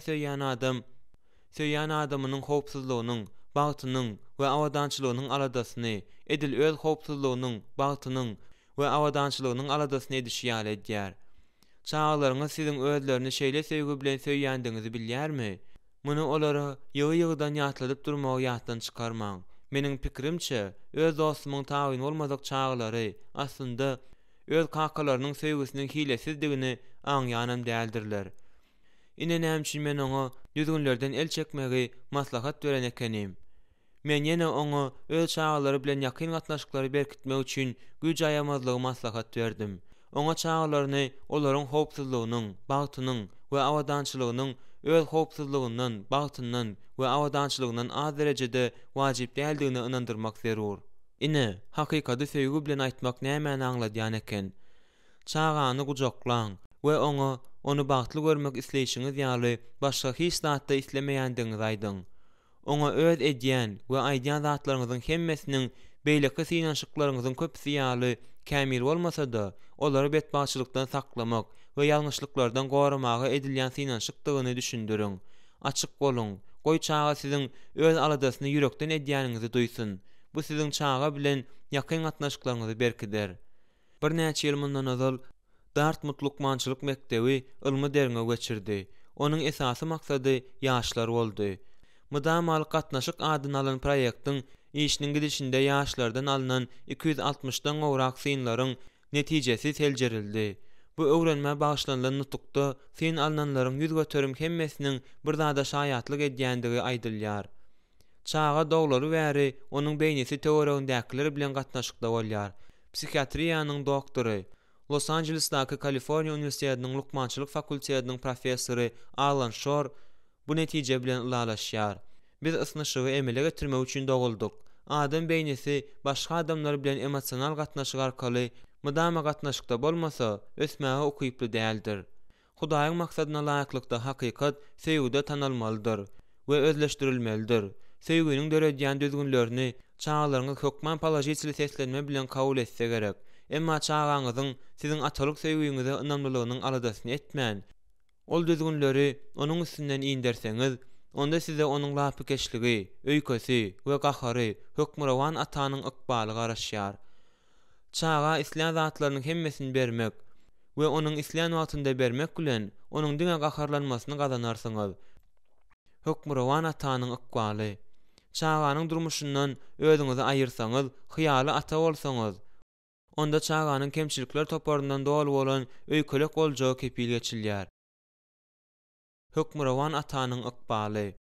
söýýän adamynyň howpsuzlygynyň, bagtynyň we awadançylygynyň aladasyny, edil öz howpsuzlygynyň, bagtynyň we awadançylygynyň aladasyny edişýär edýär. Çağlaryňyz siziň özlerini şeýle söýgü bilen söýýändiňizi bilýärmi? Muny olara ýygy-ýygydan ýatladyp durmagy ýatdan çykarmaň. Meniň pikirimçe, öz dostumyň taýyn bolmadyk çağlary aslynda öz kakalarynyň söýgüsiniň hilesizdigini aňýanam däldirler. Ine näme men oňa düzgünlerden el çekmegi maslahat beren ekenim. Men ýene oňa öz çağlary bilen ýakyn gatnaşyklary berkitmek üçin güç aýamazlygy maslahat berdim. Oňa çağlaryny olaryň howpsuzlygynyň, bagtynyň we awadançylygynyň öz howpsuzlygyndan, bagtyndan we awadançylygyndan az derejede wajyp däldigine inandyrmak zerur. Ine hakykaty söýgü bilen aýtmak nämäni aňladýan eken? Çağany gujaklaň we oňa onu bagtly görmek isleýişiňiz ýaly başga hiç zatda islemeýändiňizi aýdyň. Oňa öz edýän we aýdýan zatlaryňyzyň hemmesiniň beýleki synanşyklaryňyzyň köpüsi ýaly kämil bolmasa-da, olary betbaçylykdan saklamak we ýalňyşlyklardan goramaga edilýän synanşykdygyny düşündüriň. Açyk boluň. Goý çağa siziň öz aladasyny ýürekden edýäniňizi duýsun. Bu siziň çağa bilen ýakyn gatnaşyklaryňyzy berkider. Bir näçe ýyl mundan ozal Dartmouth Lukmançylyk mekdebi ilmi derňe geçirdi. Onuň esasy maksady ýaşlar boldy. Mydamaly gatnaşyk adyny alan proýektiň işiniň gidişinde ýaşlardan alynan 260-dan gowrak synlaryň netijesi seljerildi. Bu öwrenme bagyşlanýan nutukda syn alnanlaryň ýüz göterim hemmesiniň bir zada şaýatlyk edýändigi aýdylýar. Çağa dogulary bäri onuň beýnesi teoriýasyndakylar bilen gatnaşykda bolýar. Psihiatriýanyň doktory, Los Angelesdaky Kaliforniýa Uniwersitetiniň Lukmançylyk fakultetiniň professory Alan Shore bu netije bilen ulalaşýar. Biz ysnyşygy emele getirmek üçin dogulduk. Adam beýnesi başga adamlar bilen emosional gatnaşyk arkaly mydama gatnaşykda bolmasa, ösmäge ukyply däldir. Hudaýyň maksadyna laýyklykda hakykat söýgüde tanalmalydyr we özleşdirilmelidir. Söýgüniň döredýän düzgünlerini çağlaryňyz hökman palajitly seslenme bilen kabul etse gerek. Emma çağaňyzyň siziň atalyk söýgüňize ynamlylygynyň aladasyny etmän. Ol düzgünleri onuň üstünden iýinderseňiz, onda size onuň lapykeşligi, öýkesi we gahary, hökmürawan atanyň ykbaly garaşýar. Çağa isleýän zatlarynyň hemmesini bermek we onuň isleýän wagtynda bermek bilen onuň diňe gaharlanmasyny gazanarsyňyz. Hökmürawan atanyň ykbaly. Çağanyň durmuşyndan özüňizi aýyrsaňyz, hyýaly ata bolsaňyz, onda çağanyň kemçilikler toparyndan dolu bolan öýkelek boljagy kepil geçilýär. Hökmürawan atanyň ykbaly.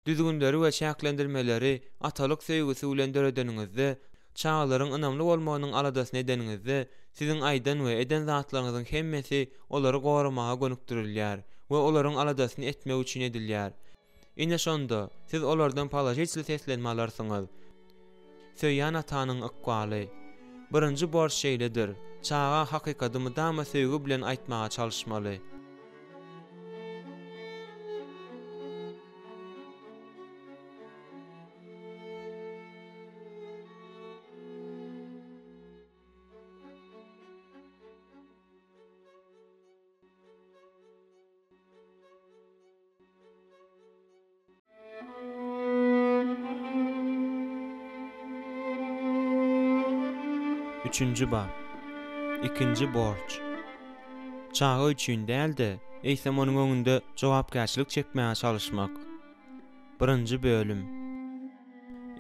Düzgünleri we çäklendirmeleri atalyk söýgüsi bilen döredeniňizde, çağlaryň ynamly bolmagynyň aladasyny edeniňizde, siziň aýdan we eden zatlaryňyzyň hemmesi olary goramaga gönükdirilýär we olaryň aladasyny etmek üçin edilýär. Ine şonda siz olardan palajitly seslenme alarsyňyz. Söýýän atanyň ykbaly. Birinji borç şeýledir. Çağa hakykaty mydama söýgü bilen aýtmaga çalyşmaly. Üçüncü bab. İkinci borç. Çağı üçin däldi, eýsem onuň öňünde jogapkärçilik çekmäge çalyşmak. Birinji bölüm.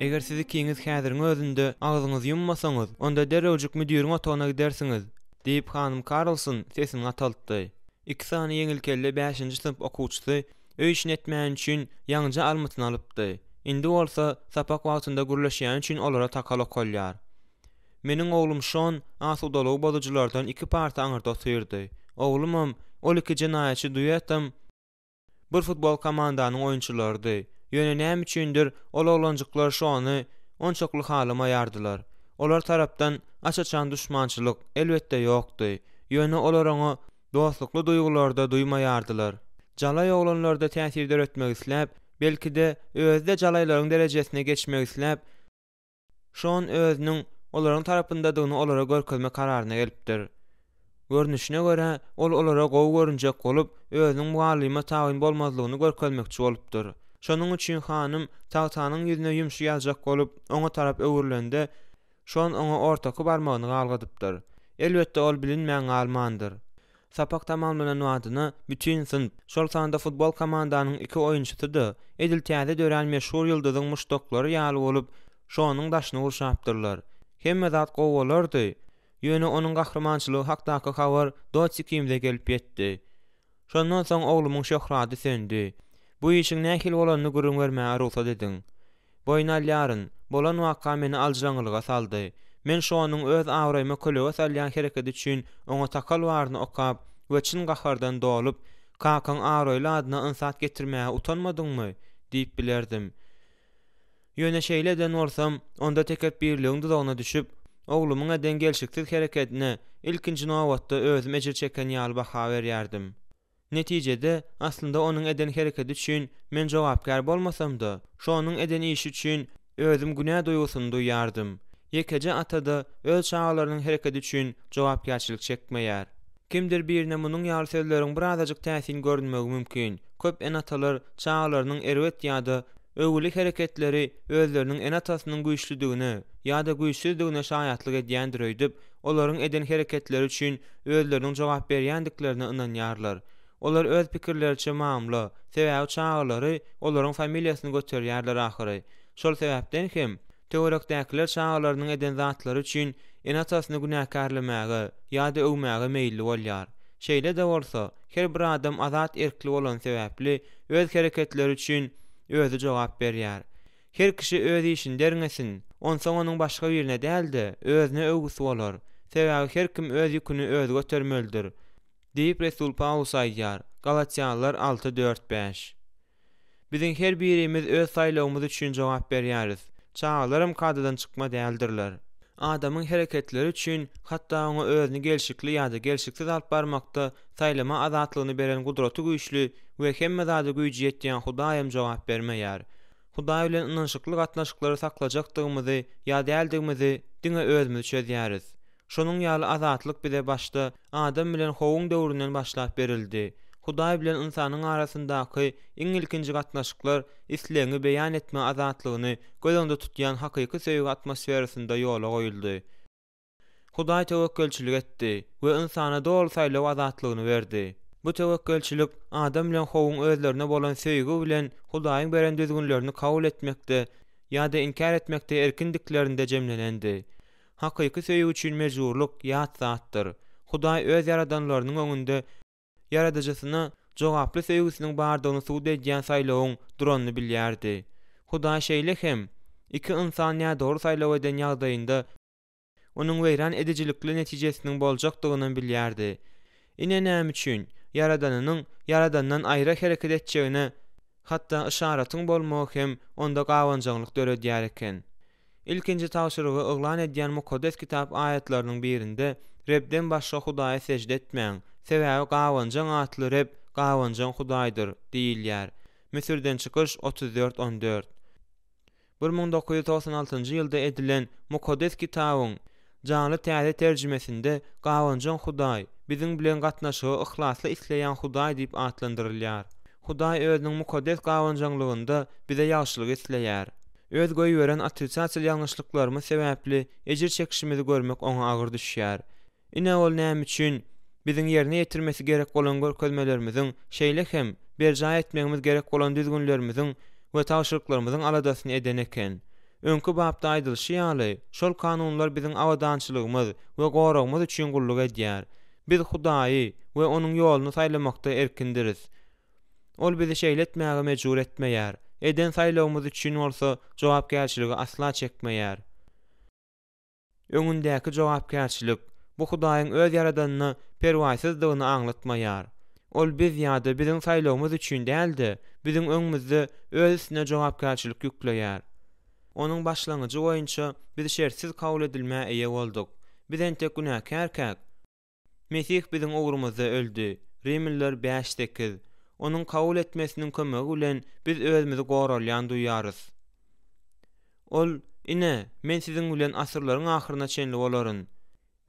Eger siz ikiňiz häziriň özünde agyzyňyzy yummasaňyz, onda derewjik müdiriň otagyna gidersiňiz, diýip hanym Carlson sesini ataltdy. 2 sany ýeňilkelle 5-nji sınıf okuwçysy öý işini etmän üçin ýaňja almatyny alypdy. Indi bolsa sapak wagtynda gürleşýän üçin olara takal okalýar. Meniň oglum şon asudalyk bozuculardan 2 parta aňyrda oturdy. Oglumam ol 2 jenaýatçy duýatym bir futbol komandanyň oýunçylarydy. Ýöne näme üçindir ol oglanjyklar şonu onçokly halamayardylar. Olar tarapdan açaçan düşmançylyk elbetde ýokdy. Ýöne olar oňa dostlukly duýgularda duýmaýardylar. Jalay oglanlarda täsirde ötmek isläp, belki-de özde jalaýlaryň derejesine geçmek isläp, şon özüniň olaryň tarapyndadygyny olara görkezme kararyna gelipdir. Görnüşine göre ol olara gowy görünjek bolup, özüniň mugallyma tagyn bolmazlygyny görkezmekçi bolupdyr. Şonuň üçin hanym tagtanyň ýüzüne ýumşy ýaljak bolup, oňa tarap öwürlende, şon oňa ortaky barmagyny galgadypdyr. Elbetde ol bilinmeýän almandyr. Sapak tamamlanan wadyna bütün sınıf şol sanda futbol komandanyň 2 oýunçysydy. Edil täze dören meşhur ýyldyzyň muşdoklary ýaly bolup, şonuň daşyny urşapdyrlar. Hemme zat gowalardy. Ýöne onuň gahrmançylygy hakdaky habar doçy kimde gelip ýetdi. Şondan soň oglumyň şöhrady söndi. Bu işiň nähil bolanyny görüň bermäge ruhsat ediň. Boýnalýaryn, bolan waka meni aljaňlyga saldy. Men şonuň öz awraýyma kölega salýan hereketi üçin oňa takal baryny okap, göçün gahardan dolup, "Kakan awraýly adyna ınsat getirmäge utanmadyňmy?" diýip bilerdim. Ýöne şeýleden bolsam, onda tekep birligiň dudagyna düşüp, oglumyň eden gelşiksiz hereketine ilkinji nowatda özüm ejir çeken ýaly baha berýärdim. Netijede aslında onuň eden hereketi üçin men jogapkar bolmasam-da, şonuň eden işi üçin özüm günä duýgusyny duýýardym. Ýekece atada öz çağlarynyň hereketi üçin jogapkärçilik çekmeýär. Kimdir birine munyň ýaly sözleriň birazajyk täsirini görünmegi mümkin. Köp en atalar çağlarynyň erwet ýa-da öwülik hereketleri özleriniň en atasynyň güýçlüdigine ýa-da güýçsüzdigine şaýatlyk edýändir öýdüp, olaryň eden hereketleri üçin özleriniň jogap berýändiklerine ynanýarlar. Olar öz pikirleriçe mamla, sebäbi çağlary olaryň familiýasyny göterýärler ahyry. Şol sebäpden hem teorekdäkiler çağlarynyň eden zatlary üçin en atasyny günäkärlemäge ýa-da öwmäge meýilli bolýar. Şeýle de bolsa, her bir adam azat erkli bolan sebäpli öz hereketleri üçin özü jogap berýär. Her kişi öz işini derňesin, onsoň onuň başga birine däl-de özüne öwgüsi bolar. Sebäbi her kim öz ýüküni özü götermelidir. Diýip Resul Paulus aýdýar. Galatiýalılar 6:4-5. Biziň her birimiz öz saýlawymyz üçin jogap berýäris. Çağlarym kadadan çykma däldirler. Adamyň hereketleri üçin hatda oňa özüni gelşikli ýa-da gelşiksiz alyp barmakda saýlama azatlygyny beren gudraty güýçli we hemme zady güýji ýetýän Hudaýym jogap bermeýär. Hudaý bilen ynançykly gatnaşyklary saklajakdygymyzy ýa däldigimizi diňe özümiz çözýäris. Şonuň ýaly azatlyk bize başda Adam bilen Howaň döwründen başlap berildi. Hudaý bilen insanyň arasyndaky iň ilkinji gatnaşyklar isleňi beýan etme azatlygyny gözüňde tutýan hakyky söýgü atmosferasynda ýola goýuldy. Hudaý tewekkelçilik etdi we insana dol saýlaw azatlygyny berdi. Bu tewekkelçilik Adam bilen Howaň özlerine bolan söýgü bilen Hudaýyň beren düzgünlerini kabul etmekde ýa-da inkar etmekde erkindiklerinde jemlenendi. Hakyky söýgü üçin mejburluk ýat zatdyr. Hudaý öz yaradanlarynyň öňünde Yaradyjysyna jogaply söýgüsiniň bardygyny suwd edýän saýlawyň duranyny bilýärdi. Hudaý şeýle hem iki insan ýa dogry saýlaw eden ýagdaýynda onuň weýran edijilikli netijesiniň boljakdygyny bilýärdi. Ine näme üçin Yaradandan aýra hereket etjegine hatda işaratyň bolmagy hem onda gawanjagylyk döredýär eken. İlkinji tawşyrygy oglan edýän Mukaddes kitap ayetleriniň birinde Rebden başga Hudaýa secde etmeň. Sebäbi gawanjaň atly Reb, gawanjaň Hudaýdyr diýilýär. Misirden çykyş 34-14. 1996-njy ýylda edilen Mukaddes kitabyň canly täze terjimesinde gawanjaň Hudaý, biziň bilen gatnaşygy ihlasly isleýän Hudaý diýip atlandyrylýar. Hudaý özüniň mukaddes gawanjanlygynda bize ýagşylyk isleýär. Öz goýberen atrisasiýal ýalňyşlyklarymyz sebäpli ejir çekişimizi görmek oňa agyr düşýär. Ine ol näme üçin biziň ýerine ýetirmesi gerek bolan görkezmelerimiziň şeýle hem berja etmegimiz gerek bolan düzgünlerimiziň we tawşyryklarymyzyň aladasyny eden eken. Öňkü babda aýdylşy ýaly, şol kanunlar biziň awadançylygymyz we goragymyz üçin gulluk edýär. Biz Hudaýy we onuň ýoluny saýlamakda erkindiriz. Ol bizi şeýletmäge mejbur etmeýär. Eden saýlawymyz üçin bolsa jogapkärçiligi asla çekmeýär. Öňündäki jogapkärçilik bu Hudaýyň öz ýaradanyna perwasyzdygyny aňlatmaýar. Ol biz ýa-da biziň saýlawymyz üçin däldi, biziň öňümizde öz üstüne jogapkärçilik ýükleýär. Onuň başlangyjy boýunça biz şertsiz kabul edilmä eýe boldyk. Biz entek günäkärkäk. Mesih biziň ugrumyzda öldü. Rimliler 5:8. Onuň kabul etmesiniň kömegi bilen biz özümizi goralýan duýýarys. Ol, "Ine, men siziň bilen asyrlaryň ahyryna çenli bolaryn"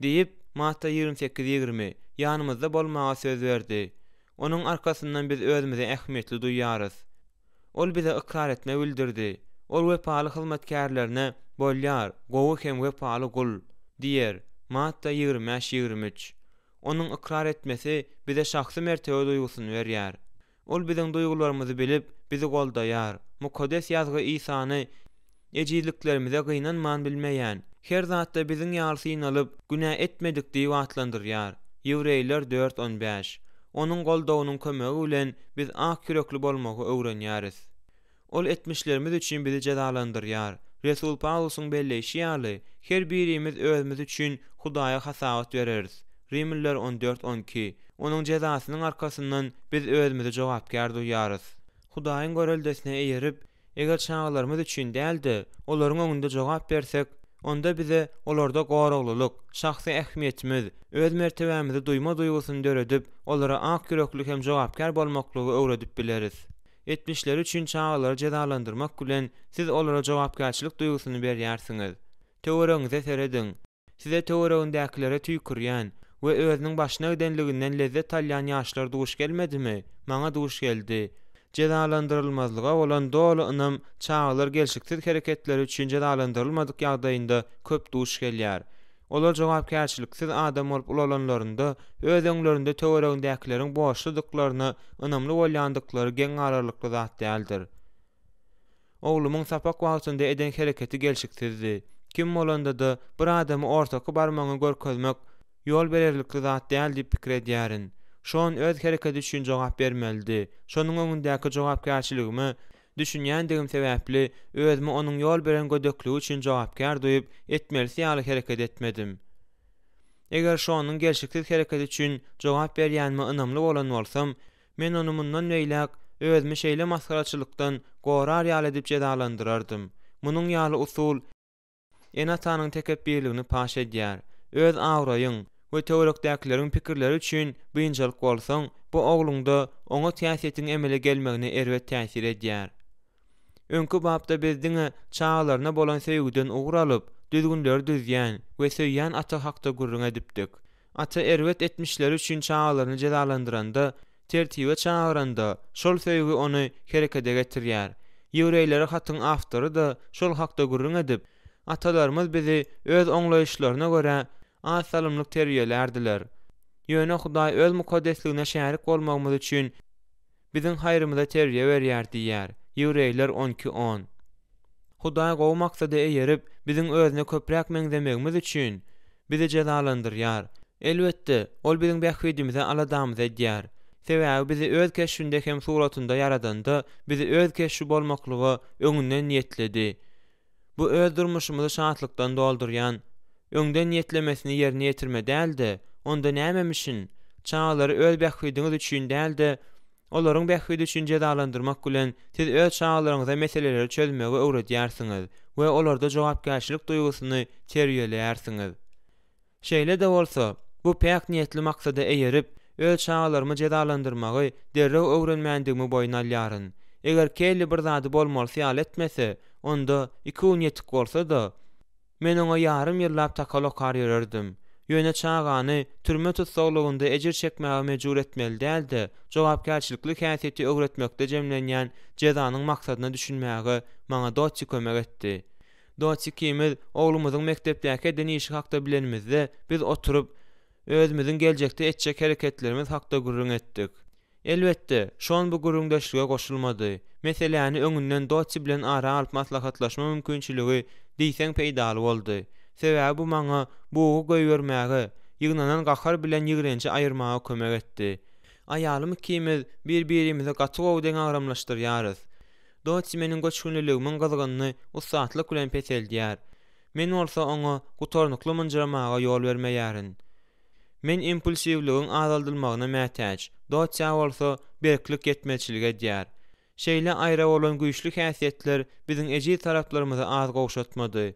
diýip Matta 28:20 ýanymyzda bolmaga söz berdi. Onuň arkasyndan biz özümizi ähmiýetli duýýarys. Ol bize ikrar etme bildirdi. Ol wepaly hyzmatkärlerine bolýar, gowy hem wepaly gul diýer. Matta 25:23. Onuň ikrar etmesi bize şahsy mertebe duýgusyny berýär. Ol biziň duýgularymyzy bilip, bizi goldaýar. Mukaddes ýazgy İsany ejizliklerimize gynanman bilmeýän, her zatda biziň ýalsyny alyp günä etmedik diýip atlandyrýar. Ýewreýler 4:15. Onuň goldawynyň kömegi bilen biz ak yürekli bolmagy öwrenýäris. Ol etmişlerimiz üçin bizi cezalandyrýar. Resul Paulusyň belleşi ýaly, her birimiz özümiz üçin Hudaýa hasabat bereriz. Rimliler 14:12. Onuň jezasynyň arkasyndan biz özümizi jogapkär duýýarys. Hudaýyň göreldesine eýerip, eger çağlarymyz üçin däldi, olaryň öňünde jogap bersek, onda bize olarda goraglylyk, şahsy ähmiýetimiz, öz mertebämizi duýma duýgusyny döredip, olara ak yürekli hem jogapkär bolmaklygy öwredip bileriz. Etmişler üçin çağlary jezalandyrmak bilen siz olara jogapkärçilik duýgusyny berýärsiňiz. Töwereňize seredin. Size töwereňdäkilere tüýkürýän we özüniň başyna gidenliginden lezzet alýan ýaşlar duş gelmedimi? Maňa duş geldi. Cezalandyrylmazlyga bolan dolu ynam çağlar gelşiksiz hereketleri üçin cezalandyrylmadyk ýagdaýynda köp duş gelýär. Olar jogapkärçiliksiz adam bolup ulanlarynda öz öňlerinde töwereňdäkilerin boşludyklaryna ynamly bolýandyklary geň aralykly zat däldir. Oglumyň sapak wagtynda eden hereketi gelşiksizdi. Kim bolanda da bir adamy ortaky barmagy görkezmek ýol bererlikli zat däl diýip pikir edýärin. Şon öz hereketi üçin jogap bermeldi. Şonuň öňündäki jogapkärçiligimi düşünýändigim sebäpli özümi onuň ýol beren gödökligi üçin jogapkär duýup etmelisi ýaly hereket etmedim. Eger şonuň gelşiksiz hereketi üçin jogap berýänme ynamly bolan bolsam, men onu mundan meýlek özümi şeýle maskaraçylykdan gorar ýaly edip jezalandyrardym. Munyň ýaly usul enatanyň tekebbirligini paş edýär. Öz awraýyň we töwerekdäkilerin pikirleri üçin bynjalyk bolsaň, bu ogluňda oňa täsiriň emele gelmegine erwet täsir edýär. Öňkü babda biz diňe çağlaryna bolan sevgiden ugralyp, düzgünler düzýän we söýýän ata hakda gurrun edipdik. Ata erwet etmişleri üçin çağlaryny jezalandyranda, tertibe çağıranda şol sevgi onu herekete getirýär. Ýewreýlere hatyň awtory da şol hakda gurrun edip, atalarymyz bizi öz oňlaýyşlaryna görä asalymlyk terbiýelerdiler. Ýöne Hudaý öz mukaddesligine şärik bolmagymyz üçin biziň haýrymyza terbiýe berýär diýär. Ýewreýler 12:10. Hudaý gowy maksady eýerip biziň özüne köprek meňzemegimiz üçin bizi jezalandyrýar. Elbetde, ol biziň bähwidimize aladamyz edýär. Sebäbi bizi öz keşfinde hem suratynda yaradanda bizi öz keşfi bolmaklygy öňünden niýetledi. Bu öz durmuşymyzy şatlykdan doldurýan, öňden niýetlemesini ýerine ýetirme däldi. Onda nämemişin? Çağlary öz bähwidiňiz üçin däldi. Olaryň bähwidi üçin jezalandyrmak bilen siz öz çağlaryňyza meseleleri çözmegi öwredýärsiňiz we olarda jogapkärçilik duýgusyny terbiýelärsiňiz. Şeýle de bolsa, bu pek niýetli maksady eýerip öz çağlarymı jezalandyrmagy derrew öwrenmändigimi boýuna alýaryn. Eger kelli bir zady bolmaly ýal etmese, onda 2 ýetik bolsa da men oňa ýarym ýyllap takalok ýererdim. Ýöne çağany türme tutsaglygynda ejir çekmäge mejbur etmeli däldi. Jogapkärçilikli häsiýeti öwretmekde jemlenýän jezanyň maksadyna düşünmäge maňa doçy kömek etdi. Doçy kimiz oglumyzyň mektepdäki eden işi hakda bilenimizde biz oturup özümizin geljekde etjek hereketlerimiz hakda gurrun etdik. Elbetde, şon bu gurrundaşlyga goşulmady. Meseleni öňünden doçy bilen ara alyp maslahatlaşma mümkinçiligi diýseň peýdaly boldy. Sebäbi bu maňa buğu goýbermäge ýygnanan gahar bilen ýigrençi aýyrmaga kömek etdi. Aýalym ikimiz bir-birimize gaty gowden agramlaşdyrýarys. Doçy meniň göçkünlüligimiň gyzgynyny usatlyk bilen peseldiýär. Men bolsa oňa gutornukly mınjyramaga ýol bermeýärin. Men impulsiwligiň azaldylmagyna mätäç, doçy bolsa berklik yetmeçilik edýär. Şeýle aýra bolan güýçli häsiýetler biziň eji taraplarymyza az gowşatmady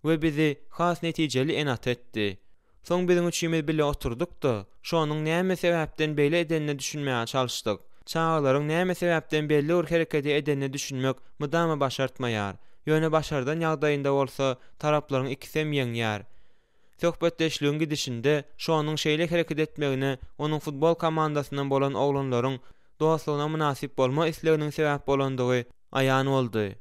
we bizi has netijeli enat etdi. Soň biziň üçimiz bile oturduk-da, şonuň näme sebäpden beýle edenini düşünmäge çalyşdyk. Çağlaryň näme sebäpden belli bir hereketi edenini düşünmek mydama başartmaýar. Ýöne başardan ýagdaýynda bolsa taraplaryň ikisi hem ýeňýär. Söhbetdeşligiň gidişinde şonuň şeýle hereket etmegine onuň futbol komandasyndan bolan oglanlaryň dostlugyna münasip bolma isleginiň sebäp bolandygy aýan boldy.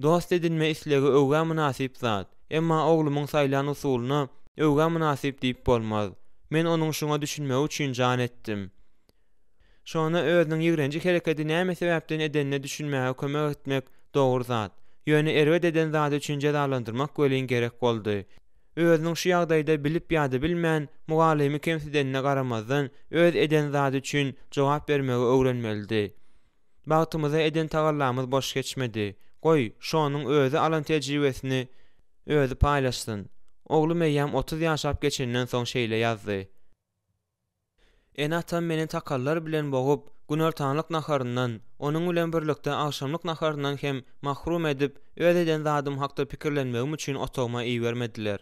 Dost edinme islegi öwga münasip zat, emma oglumyň saýlan usulyna öwga münasip diýip bolmaz. Men onuň şuňa düşünmegi üçin jan etdim. Şonu özüniň ýigrenji hereketi näme sebäpden edenini düşünmäge kömek etmek dogry zat. Ýöne erwet eden zat üçin jazalandyrmak welin gerek boldy. Özüniň şu ýagdaýda bilip ýa-da bilmän mugalimy kemsidenine garamazdan öz eden zat üçin jogap bermegi öwrenmelidi. Bagtymyza eden tagallamyz boş geçmedi. Goý, şonuň özü alan tejribesini özü paýlaşsyn. Oglum eýýäm 30 ýaşap geçenden soň şeýle ýazdy. Enatam meni takallar bilen bogup, günörtanlyk naharyndan, onuň bilen birlikde agşamlyk naharyndan hem mahrum edip, öz eden zadym hakda pikirlenmegim üçin otogma iýermediler.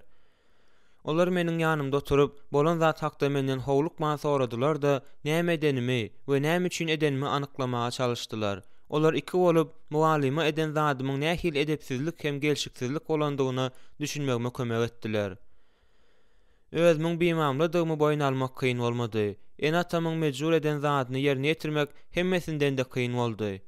Olar meniň ýanymda oturup, bolan zat hakda menden howlukma soradylar da, näme edenimi we näme üçin edenimi anyklamaga çalyşdylar. Olar iki bolup, mugalima eden zadymyň nähil edepsizlik hem gelşiksizlik bolandygyna düşünmegime kömek etdiler. Özümiň bimamlydygymy boýun almak kyn bolmady. Enatamyň mejbur eden zadyny ýerine ýetirmek hemmesinden de kyn boldy.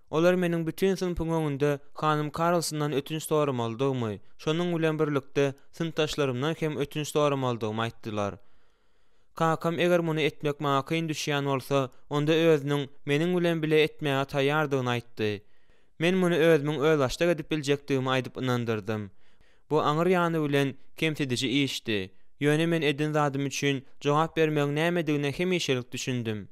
Olar meniň bütün sınıfyň öňünde Hanım Karlsondan ötünç soramaldygymy, şonuň bilen birlikde sınıfdaşlarymdan hem ötünç soramaldygymy aýtdylar. Kakam eger muny etmek maňa kyn düşýän bolsa, onda özüniň meniň bilen bile etmäge taýýardygyny aýtdy. Men muny özümiň öz başda edip biljekdigimi aýdyp inandyrdym. Bu aňyr ýany bilen kemsedici işdi. Ýöne men eden zadym üçin jogap bermek nämedigine hemişelik düşündüm.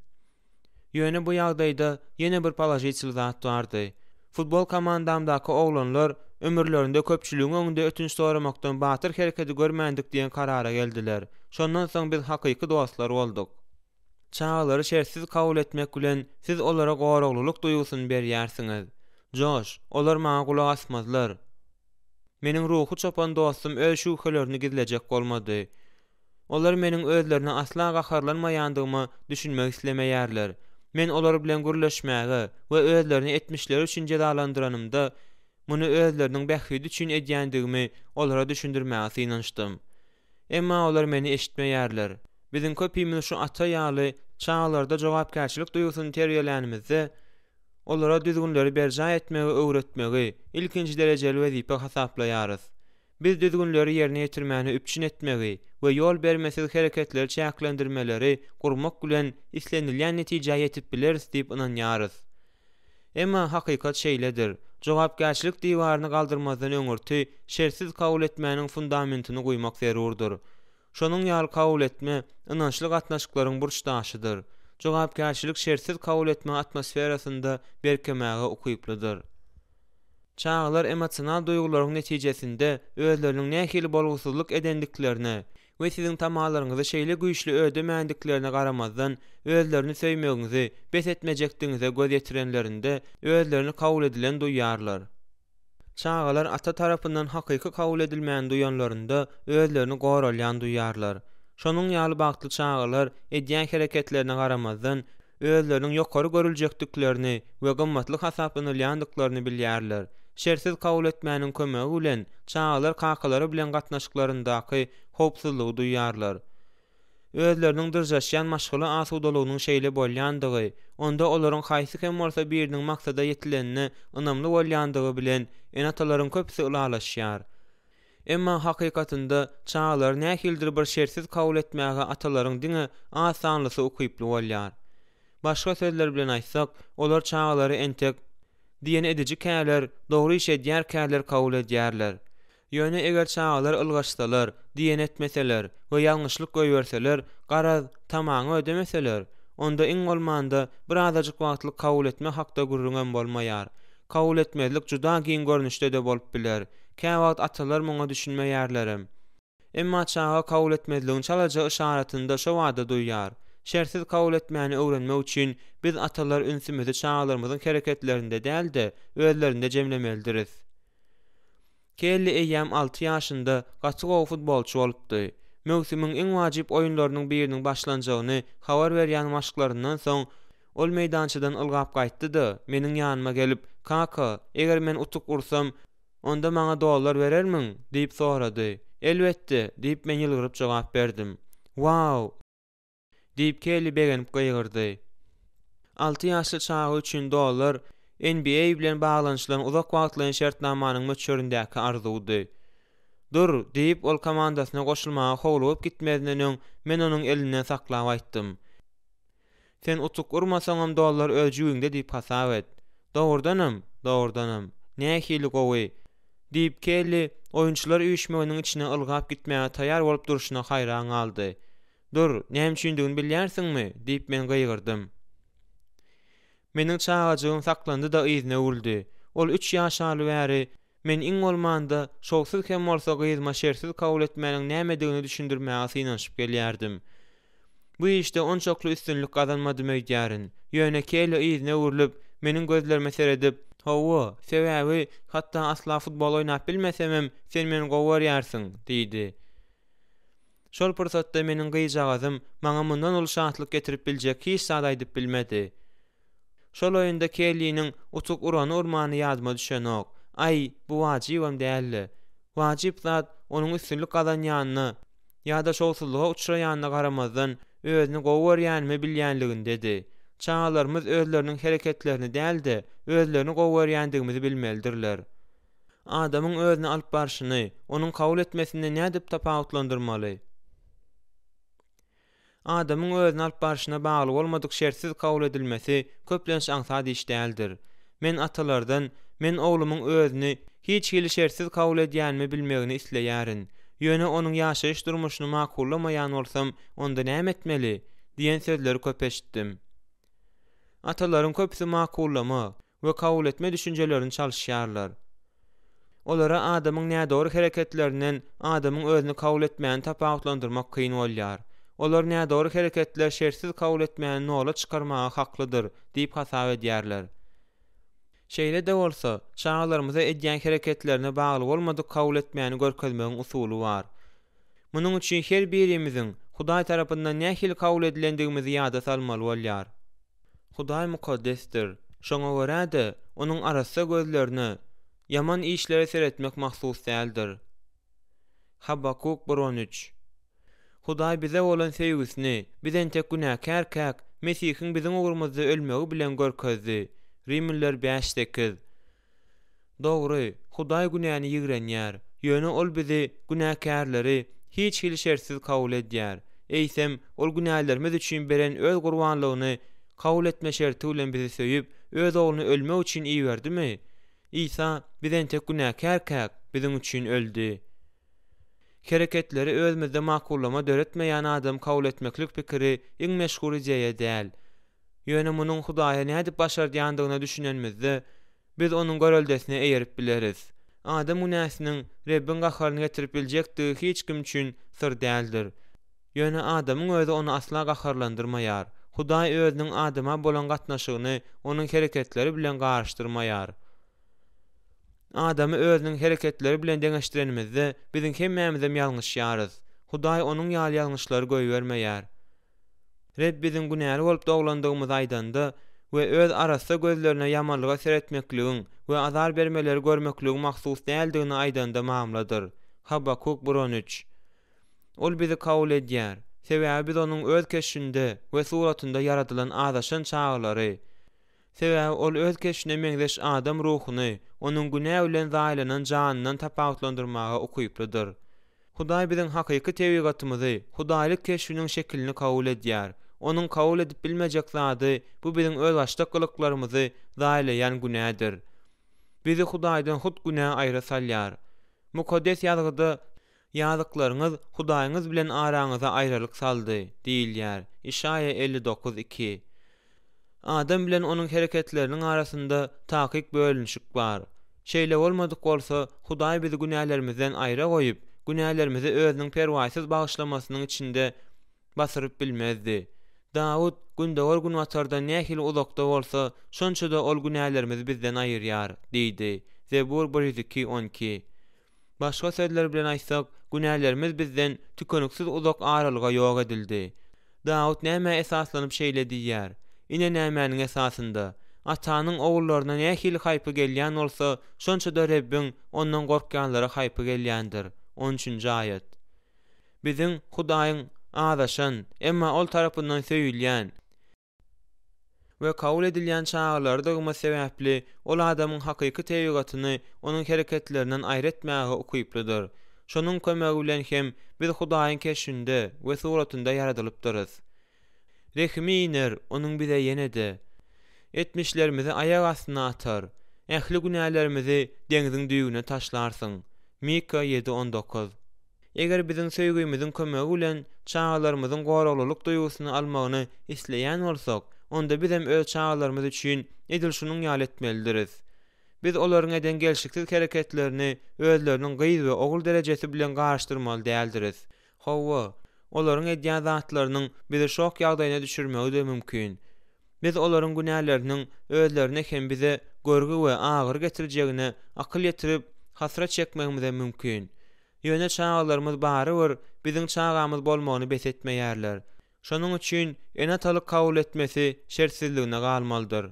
Ýöne bu ýagdaýda ýene bir palajiçyl zat bardy. Futbol komandamdaky oglanlar ömürlerinde köpçüligiň öňünde ötünç soramakdan batyr hereketi görmendik diýen karara geldiler. Şondan soň biz hakyky dostlar bolduk. Çağlary şertsiz kabul etmek bilen siz olara goraglylyk duýgusyny berýärsiňiz. Joş, olar maňa kulak asmazlar. Meniň ruhy çopan dostum öz şüphelerini gizlejek bolmady. Olar meniň özlerine asla gaharlanmaýandygymy düşünmek islemeýärler. Men olar bilen gürleşmäge we özlerini etmişleri üçin jazalandyrandymda, muny özleriniň bähidi üçin edýändigimi olara düşündirmäge synançdym. Emma olar meni eşitmeýärler. Biziň köpümiz şu ata ýaly çağlarda jogapkärçilik duýgusyny terbiýelänimizde, olara düzgünleri berja etmegi öwretmegi ilkinji derejeli wezipe hasaplaýarys. Biz düzgünleri ýerine ýetirmäni üpçün etmegi we ýol bermesiz hereketleri çäklendirmeleri gurmak bilen islenilýän netije ýetip bileris diýip inanýarys. Emma hakykat şeýledir. Jogapkärçilik diýwaryny galdyrmazdan öňürti şersiz kabul etmäniň fundamentini goýmak zerurdur. Şonuň ýaly kabul etme inançly gatnaşyklaryň burçdaşydyr. Jogapkärçilik şersiz kabul etme atmosferasynda berkemäge ukyplydyr. Çağlar emosional duýgularyň netijesinde özleriniň nähili bolgusyzlyk edendiklerine we siziň tamalaryňyzy şeýle güýçli ödemändiklärine garamazdan özlerini söýmegiňizi bes etmejekdiňize göz ýetirenlerinde özlerini kabul edilen duýýarlar. Çağlar ata tarapyndan hakyky kabul edilmän duýanlarynda özlerini goralýan duýýarlar. Şonuň ýaly bagtly çağlar edýän hereketlerine garamazdan özleriniň ýokary görüljekdiklerini we gymmatly hasaplanylýandyklaryny bilýärler. Şersiz kabul etmäniň kömegi bilen çağlar kakalary bilen gatnaşyklaryndaki howpsuzlygy duýýarlar. Özleriniň dyrjaşýan maşgula asudalygynyň şeýle bolýandygy, onda olaryň haýsy hem bolsa biriniň maksada ýetilenine ynamly bolýandygy bilen enatalaryň köpüsi ulalaşýar. Emma hakykatynda çağlar nähildir bir şersiz kabul etmäge atalaryň diňe asanlysy ukyply bolýar. Başga sözler bilen aýtsak, olar çağlary entek diýen edici käler, dogry iş edýär käler kabul edýärler. Ýöne eger çağalar ylgaçdalar, diýen etmeseler we ýalňyşlyk goýberseler, garaz tamaňy ödemeseler, onda iň bolmanda bir azajyk wagtlyk kabul etme hakda gurrungan bolmaýar. Kabul etmezlik juda giň görnüşde de bolup biler. Käwagt atalar muňa düşünmeýärlerim. Emma çağa kabul etmezligiň çalaja işaretinde şo wada duýýar. Şersiz kabul etmäni öwrenmek üçin biz atalar ünsümizi çağalarymyzyň hereketlerinde däl-de özlerinde jemlemelidiriz. Kelli eýýäm 6 ýaşynda gaçyk ow futbolçy bolupdy. Mövsümiň iň wajyp oýunlarynyň biriniň başlanjagyny habar berýän maşklaryndan soň ol meýdançydan ylgap gaýtdy-da meniň ýanyma gelip "Kaka, eger men utuk ursam, onda maňa dollar berermiň?" diýip sorady. "Elbetde" diýip men ýylgyryp jogap berdim. "Wow!" diýip Kelli begenip gaýgyrdy. 6 ýaşly çağı üçin dollar NBA bilen baglanyşylan uzak wagtlaryň şertnamanyň möçöründäki arzuwdy. "Dur" diýip ol komandasyna goşulmaga howlup gitmezden öň men onuň elinden saklap aýtdym. "Sen utuk urmasaňam dollar öjüňde" diýip hasap et. "Dogurdanam. Nähili gowy" diýip Kelli oýunçylar üýşmeginiň içine ylgap gitmäge taýýar bolup duruşyna haýran galdy. "Dur, näme düşündigini bilýärsiňmi?" diýip men gaýgyrdym. Meniň çağajygym saklandy da yzyna uruldy. Ol 3 ýaş aly bäri men iň bolmanda şowsuz hem bolsa gyzma şersiz kabul etmäniň nämedigini düşündirmäge synanyşyp gelýärdim. Bu işte onçoklu üstünlük kazanmadım öýdärin. Ýöne Kelli yzyna urulup meniň gözlerime seredip "Hawa, sebäbi hatda asla futbol oýnap bilmesemem, sen meni gowurýarsyň" diýdi. Şol pursatda meniň gyýjagazym maňa mundan ul şanslyk getirip biljek hiç zat aýdyp bilmedi. Şol oýunda Kelly'niň utuk urany urmany ýadyma düşenok. Ay, bu wajybam däldi. Wajyp zat onuň üstünlük kazanýanyna ýa-da şowsuzlyga uçraýanyna garamazdan özüni gowurýanymy bilýänligini dedi. Çağalarymyz özleriniň hereketlerini däldi, özlerini gowurýandygymy bilmelidirler. Adamyň özüni alyp barşyny, onuň kabul etmesinde nädip tapawutlandyrmaly? Adamyň özüni alyp barşyna bagly bolmadyk şertsiz kabul edilmesi köplenç aňsat iş däldir. Men atalardan, men oglumyň özüni hiç hili şertsiz kabul edýänmi bilmegini isleýärin. Ýöne onuň ýaşaýyş durmuşyny makullamaýan bolsam, onda näme etmeli? diýen sözleri köp eşitdim. Atalarym köpüsi makullama we kabul etme düşünjelerini çalyşýarlar. Olara adamyň nädor hereketlerinden adamyň özüni kabul etmäni tapawutlandyrmak kyn bolýar. Olar nädor hereketler şersiz kabul etmäni nola çykarmaga haklydyr diýip hasap edýärler. Şeýle de bolsa, çağalarymyza edýän hereketlerine bagly bolmadyk kabul etmäni görkezmegiň usuly bar. Munyň üçin her birimiziň Hudaý tarapyndan nähili kabul edilendigimizi ýada salmaly bolýar. Hudaý mukaddesdir. Şoňa görä-de onuň arasa gözlerini yaman işlere seretmek mahsus däldir. Habakuk 1:13. Hudaý bize bolan sevgisini, bizen tek günäkär kak, Mesihiň biziň ugrumyzda ölmegi bilen görkezdi. Rimliler 5:8. Dogry, Hudaý günäni ýigrenýär. Ýöne ol bizi günäkärleri hiç hili şertsiz kabul edýär. Eýsem, ol günälerimiz üçin beren öz gurbanlygyny kabul etme şerti bilen bizi söýüp, öz ogluny ölmek üçin iýerdimi? İsa bizen tek günäkär kak, biziň üçin öldü. Hereketleri özümizde makullama döretmeýän adam kabul etmeklik pikiri iň meşhur ideýa däl. Ýöne munyň Hudaýa nädip başardýandygyna düşünenmizde biz onuň görüldesine eýerip bileriz. Adam günäsiniň Rebbin gaharyny getirip biljekdigi hiç kim üçin syr däldir. Ýöne adamyň özü onu asla gaharlandyrmaýar. Hudaý özüniň adama bolan gatnaşygyny onuň hereketleri bilen garaşdyrmaýar. Adamy özüniň hereketleri bilen deňeşdirenimizde biziň hemmämizem ýalňyşýarys. Hudaý onuň ýaly ýalňyşlary goýbermeýär. Reb biziň günäli bolup doglandygymyz aýdanda we öz arasa gözlerine ýamanlyga seretmekligiň we azar bermeleri görmekligiň mahsus däldigini aýdanda mamladyr. Habakuk 1:13. Ol bizi kabul edýär. Sebäbi biz onuň öz keşinde we suratynda yaradylan adaşan çağlary. Sebäbi ol öz keşine meňzeş adam ruhuny, onuň günä bilen zaýlanan janynyň tapawutlandyrmaga ukyplydyr. Hudaý biziň hakyky tebigatymyzy, Hudaýlyk keşfiniň şekilini kabul edýär. Onuň kabul edip bilmejek zady bu biziň öz başda gylyklarymyzy zaýlayan günädir. Bizi Hudaýdan hut günä aýra salýar. Mukaddes ýazgyda ýazdyklaryňyz Hudaýyňyz bilen araňyza aýralyk saldy diýilýär. Işaya 59:2. Adam bilen onuň hereketleriniň arasynda takyk bölünşik bar. Şeýle bolmadyk bolsa, Hudaý bizi günälerimizden aýra goýup, günälerimizi özüniň perwasyz bagyşlamasynyň içinde basyryp bilmezdi. Dawud gündäwir gün watarda nähili uzakda bolsa, şonçada ol günälerimizi bizden aýyrýar, diýdi. Zebur 102:12. Başga sözler bilen aýtsak, günälerimiz bizden tükönüksiz uzak aralyga ýok edildi. Dawud näme esaslanyp şeýle diýýär? Ine nämäniň esasynda? Atanyň ogullaryna nähili haýpy gelýän bolsa, şonçada Rebbin ondan gorkýanlara haýpy gelýändir. 13-nji aýat. Biziň Hudaýyň adaşan, emma ol tarapyndan söýülýän we kabul edilýän çağlarda gymma sebäpli ol adamyň hakyky tebigatyny onuň hereketlerinden aýry etmäge ukyplydyr. Şonuň kömegi bilen hem biz Hudaýyň keşinde we suratynda yaradylypdyrys. Rehmi iner onuň bize ýene-de. Etmişlerimizi aýak astyna atar. Ähli günälerimizi deňiziň düýgüne taşlarsyň. Mika 7:19. Eger biziň söýgüýimiziň kömegi bilen çağlarymyzyň goraglylyk duýgusyny almagyny isleýän bolsak, onda biz hem öz çağlarymyz üçin edilşunyň ýal etmelidiriz. Biz olaryň eden gelşiksiz hereketlerini özleriniň gyýy we ogul derejesi bilen gaşdyrmaly däldiris. Hawa, olaryň edýän zatlarynyň bizi şok ýagdaýyna düşürmegi de mümkin. Biz olaryň günäleriniň özlerine hem bize görgü we agyr getirjegine akyl ýetirip hasrat çekmegimiz mümkin. Ýöne çağlarymyz barybir biziň çağamyz bolmagyny besetmeýärler. Şonuň üçin enatalyk kabul etmesi şertsizligine galmalydyr.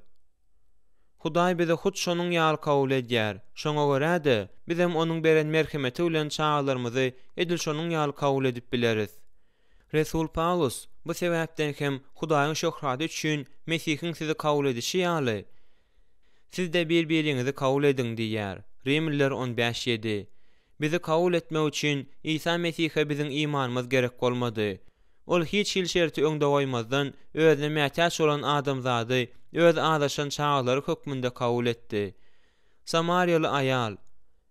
Hudaý bizi hut şonuň ýaly kabul edýär. Şoňa görä-de biz hem onuň beren merhemeti bilen çağlarymyzy edil şonuň ýaly kabul edip bileriz. Resul Paulus bu sebäpden hem Hudaýyň şöhraty üçin Mesihiň sizi kabul edişi ýaly. Siz de bir-biriňizi kabul edin diýär. Rimliler 15:7. Bizi kabul etmek üçin İsa Mesihe biziň imanymyz gerek bolmady. Ol hiç hil şerti öňde goýmazdan özüne mätäç bolan adamzady öz adaşan çağlary hökmünde kabul etdi. Samariýaly aýal.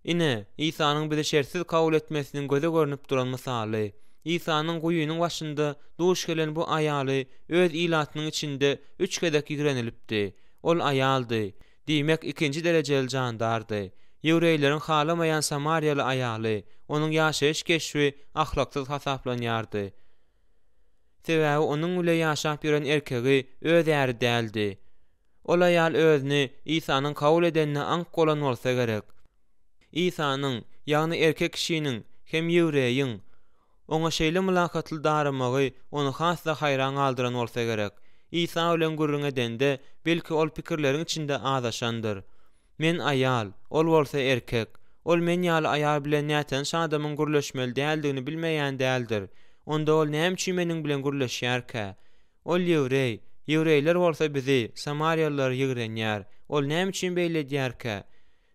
Ine İsa'nyň bizi şertsiz kabul etmesiniň göze görünüp duran misaly. İsa'nyň guýunyň başynda duş gelen bu aýaly öz ilatynyň içinde 3 gedek ýigrenilipdi. Ol aýaldy. Diýmek ikinji derejeli jandardy. Ýewreýleriň halamaýan Samariýaly aýaly, onuň ýaşaýyş keşfi ahlaksyz hasaplanýardy. Sebäbi onuň bilen ýaşap ýören erkegi öz ýeri däldi. Ol aýal özüni İsa'nyň kabul edenine ank bolan bolsa gerek. İsa'nyň, ýagny erkek kişiniň hem ýewreýiň oňa şeýle mülakatly daramagy onu hasda haýran galdyran bolsa gerek. İsa bilen gurrun edende belki ol pikirleriň içinde adaşandyr. Men aýal, ol bolsa erkek. Ol men ýaly aýal bilen näten şadamyň gurleşmeli däldigini bilmeýän däldir. Onda ol näme meniň bilen gurleşýärkä? Ol ýewreý, ýewreýler bolsa bizi Samariýalylar ýigrenýär. Ol näme üçin beýle diýärkä?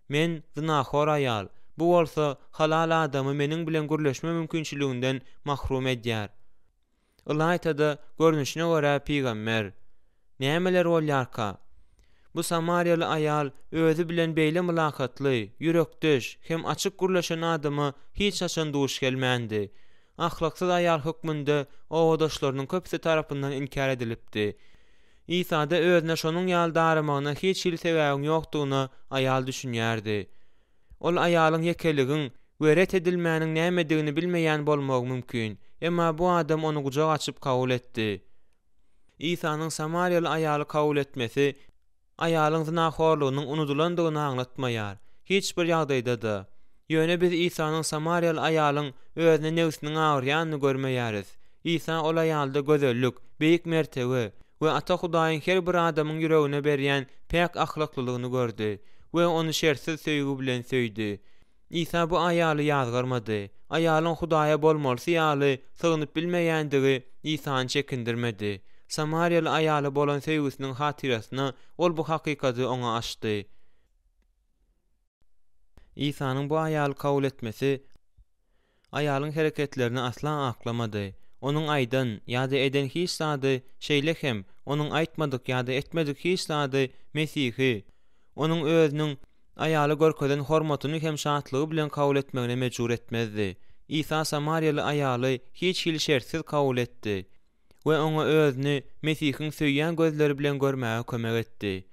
Men zinahor aýal. Bu bolsa halal adamy meniň bilen gurleşme mümkinçiliginden mahrum edýär. Ilaytada görnüşine görä peýgamber. Nämeler bolýarka? Bu Samariýaly aýal özü bilen beýle mülakatly, ýürekdeş hem açyk gurleşen adamy hiç açan duş gelmändi. Ahlaksyz aýal hökmünde owadaşlarynyň köpsi tarapyndan inkar edilipdi. İsa-da özüne şonuň ýaly daramagyna hiç hil sebäbiň ýokdugyna aýal düşünýärdi. Ol aýalyň ýekeligiň we ret edilmäniň nämedigini bilmeýän bolmagy mümkin. Emma bu adam onu gucak açyp kabul etdi. İsa'nyň Samariýaly aýaly kabul etmesi aýalyň zinahorlugynyň unutulandygyny aňlatmaýar. Hiç bir ýagdaýda da. Ýöne biz İsa'nyň Samariýaly aýalyň özüne nefsiniň agyrýanyny görmeýäris. İsa ol aýalda gözellik, beýik mertebe we Ata Hudaýyň her bir adamyň ýüregine berýän pek ahlaklylygyny gördü we onu şertsiz söýgü bilen söýdi. İsa bu aýaly ýazgyrmady. Aýalyň Hudaýa bolmalysy ýaly sygynyp bilmeýändigi İsany çekindirmedi. Samariýaly aýaly bolan söýgüsiniň hatirasyna ol bu hakykaty oňa açdy. İsa'nyň bu aýaly kabul etmesi aýalyň hereketlerini asla aklamady. Onuň aýdan ýa-da eden hiç zady şeýle hem onuň aýtmadyk ýa-da etmedik hiç zady Mesihi, onuň özüniň Aýaly görkezden hormatyny hem şatlygy bilen kabul etmegine mejbur etmezdi. İsa Samariýaly aýaly hiç hil şertsiz kabul etdi we oňa özüni Mesihiň söýýän gözleri bilen görmäge kömek etdi.